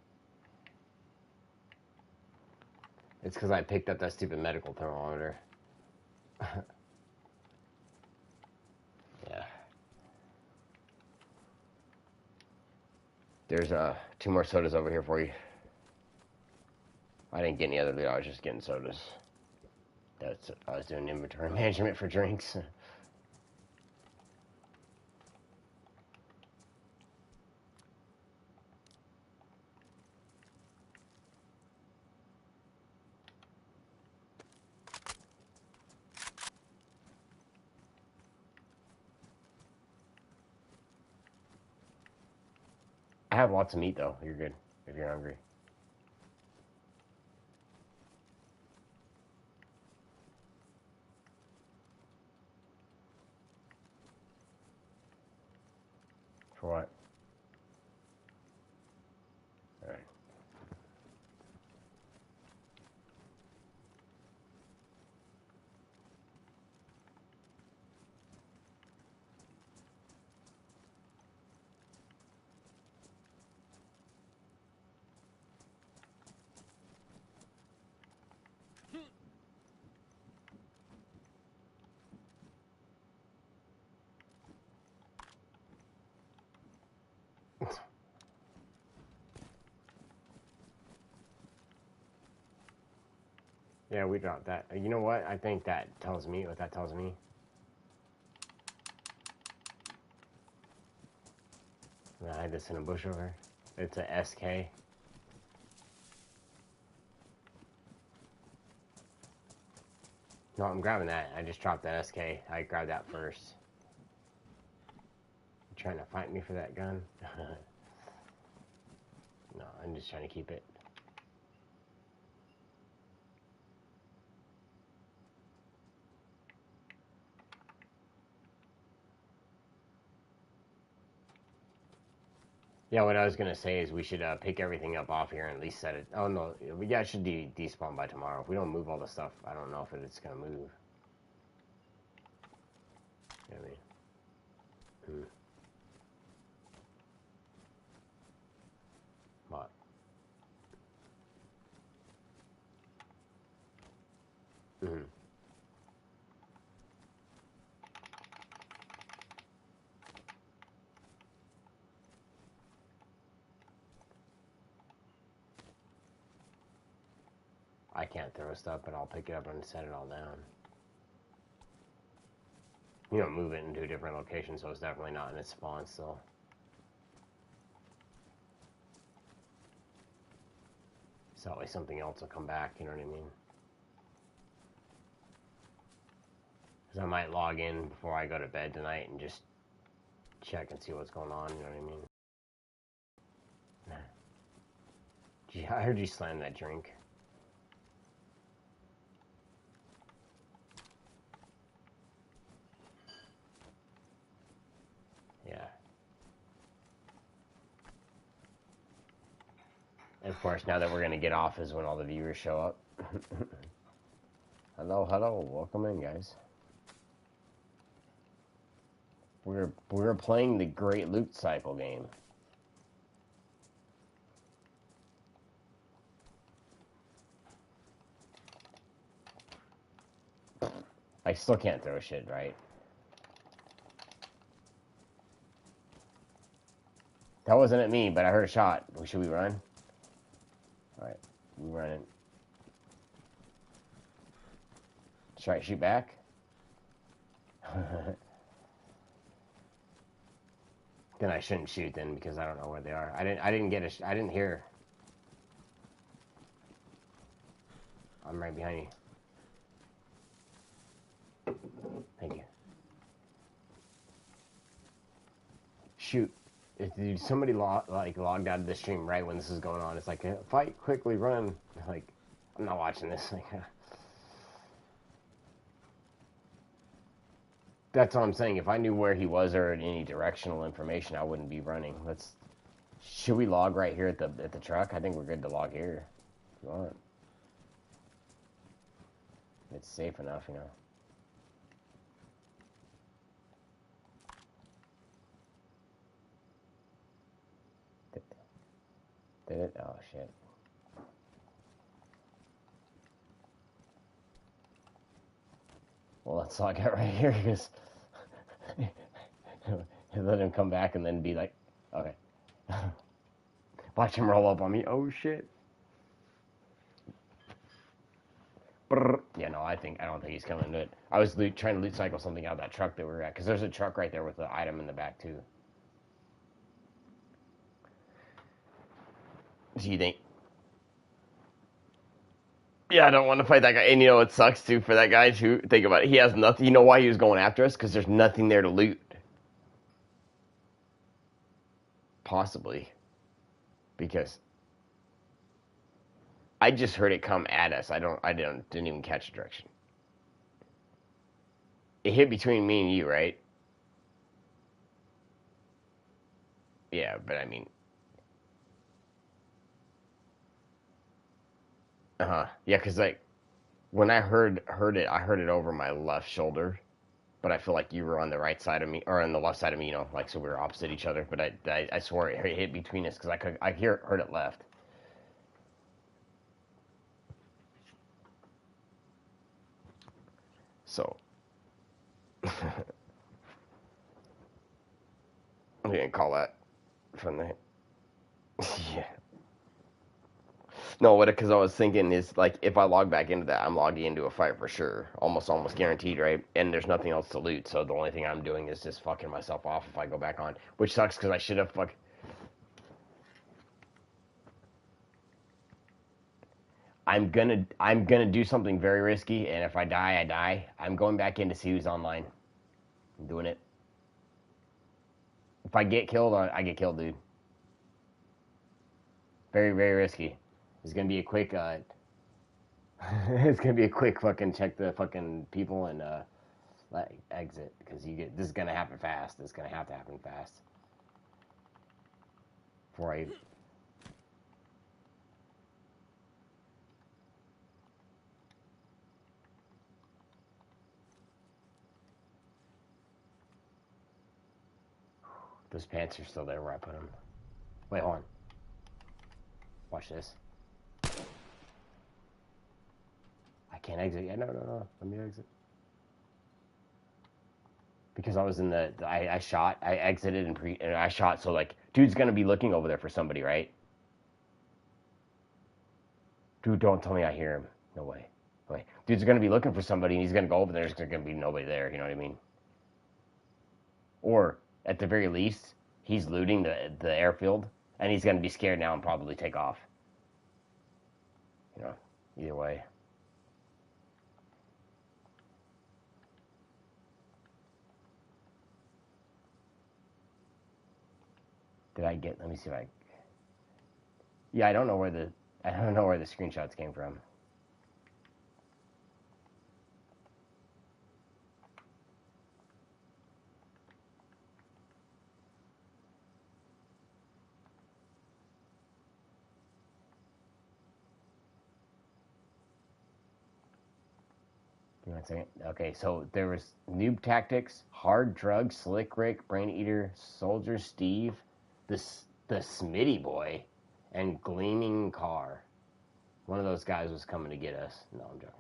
It's because I picked up that stupid medical thermometer. Yeah. There's 2 more sodas over here for you. I didn't get any other loot. I was just getting sodas. I was doing inventory management for drinks. I have lots of meat though. You're good if you're hungry. For what? Alright. Yeah, we dropped that. You know what? I think that tells me what that tells me. I hide this in a bush over. It's a SK. No, I'm grabbing that. I just dropped that SK. I grabbed that first. You trying to fight me for that gun? No, I'm just trying to keep it. Yeah, what I was gonna say is we should pick everything up off here and at least set it. Oh no, we guys should despawn by tomorrow. If we don't move all the stuff, I don't know if it's gonna move. You know what I mean? What? Mm-hmm. I can't throw stuff, but I'll pick it up and set it all down. You know, move it into a different location, so it's definitely not in its spawn still. So that way something else will come back, you know what I mean? Because I might log in before I go to bed tonight and just check and see what's going on, you know what I mean? Gee, I heard you slam that drink. Yeah. And of course, now that we're going to get off is when all the viewers show up. Hello. Welcome in, guys. We're playing the Great Loot Cycle game. I still can't throw shit, right? That wasn't at me, but I heard a shot. Should we run? Alright, we're running. Should I shoot back? Then I shouldn't shoot then because I don't know where they are. I didn't hear. I'm right behind you. Thank you. Shoot. If somebody logged out of the stream right when this is going on, it's like, fight, quickly, run. Like, I'm not watching this. Like, that's all I'm saying. If I knew where he was or any directional information, I wouldn't be running. Should we log right here at the truck? I think we're good to log here. If you want. It's safe enough, you know. Oh shit. Well, that's all I got right here because let him come back and then be like, okay. Watch him roll up on me. Oh shit. Brr. Yeah, no, I don't think he's coming to it. I was trying to loot cycle something out of that truck that we were at because there's a truck right there with the item in the back too. Do you think? Yeah, I don't want to fight that guy. And you know it sucks too for that guy too. Think about it. He has nothing. You know why he was going after us? Because there's nothing there to loot. Possibly. Because I just heard it come at us. Didn't even catch the direction. It hit between me and you, right? Yeah, but I mean, yeah, because like when I heard it, I heard it over my left shoulder, but I feel like you were on the right side of me or on the left side of me, you know, like so we were opposite each other. But I swore it hit between us because I heard it left. So I'm gonna call that from the yeah. No, what? Because I was thinking is like if I log back into that, I'm logging into a fight for sure, almost guaranteed, right? And there's nothing else to loot, so the only thing I'm doing is just fucking myself off if I go back on, which sucks because I should have I'm gonna do something very risky, and if I die, I die. I'm going back in to see who's online. I'm doing it. If I get killed, I get killed, dude. Very, very risky. It's gonna be a quick. It's gonna be a quick fucking check the fucking people and like exit because you get this is gonna happen fast. It's gonna have to happen fast. Before I. Those pants are still there where I put them. Wait, hold on. Watch this. I can't exit. Yeah, no. Let me exit. Because I was in I shot. I exited and I shot. So like, dude's gonna be looking over there for somebody, right? Dude, don't tell me I hear him. No way. Wait, dude's gonna be looking for somebody, and he's gonna go over there. There's gonna be nobody there. You know what I mean? Or at the very least, he's looting the airfield, and he's gonna be scared now and probably take off. You know, either way. Did I get? Let me see if I. Yeah, I don't know where the screenshots came from. Give me 1 second. Okay, so there was Noob Tactics, Hard Drugs, Slick Rick, Brain Eater, Soldier Steve, the Smitty Boy, and Gleaming Car. One of those guys was coming to get us. No, I'm joking.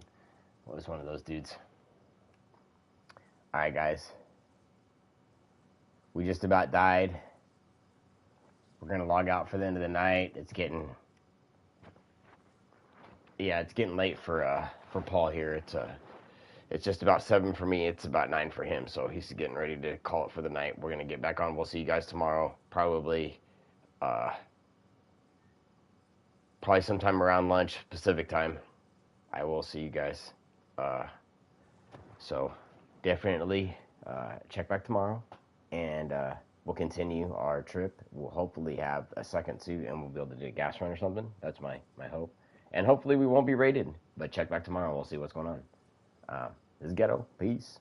It was one of those dudes. All right, guys. We just about died. We're gonna log out for the end of the night. It's getting late for Paul here. It's just about 7 for me. It's about 9 for him. So he's getting ready to call it for the night. We're gonna get back on. We'll see you guys tomorrow. Probably sometime around lunch Pacific time. I will see you guys. So definitely check back tomorrow, and we'll continue our trip. We'll hopefully have a second suit, and we'll be able to do a gas run or something. That's my hope. And hopefully we won't be raided. But check back tomorrow. We'll see what's going on. This is Ghetto. Peace.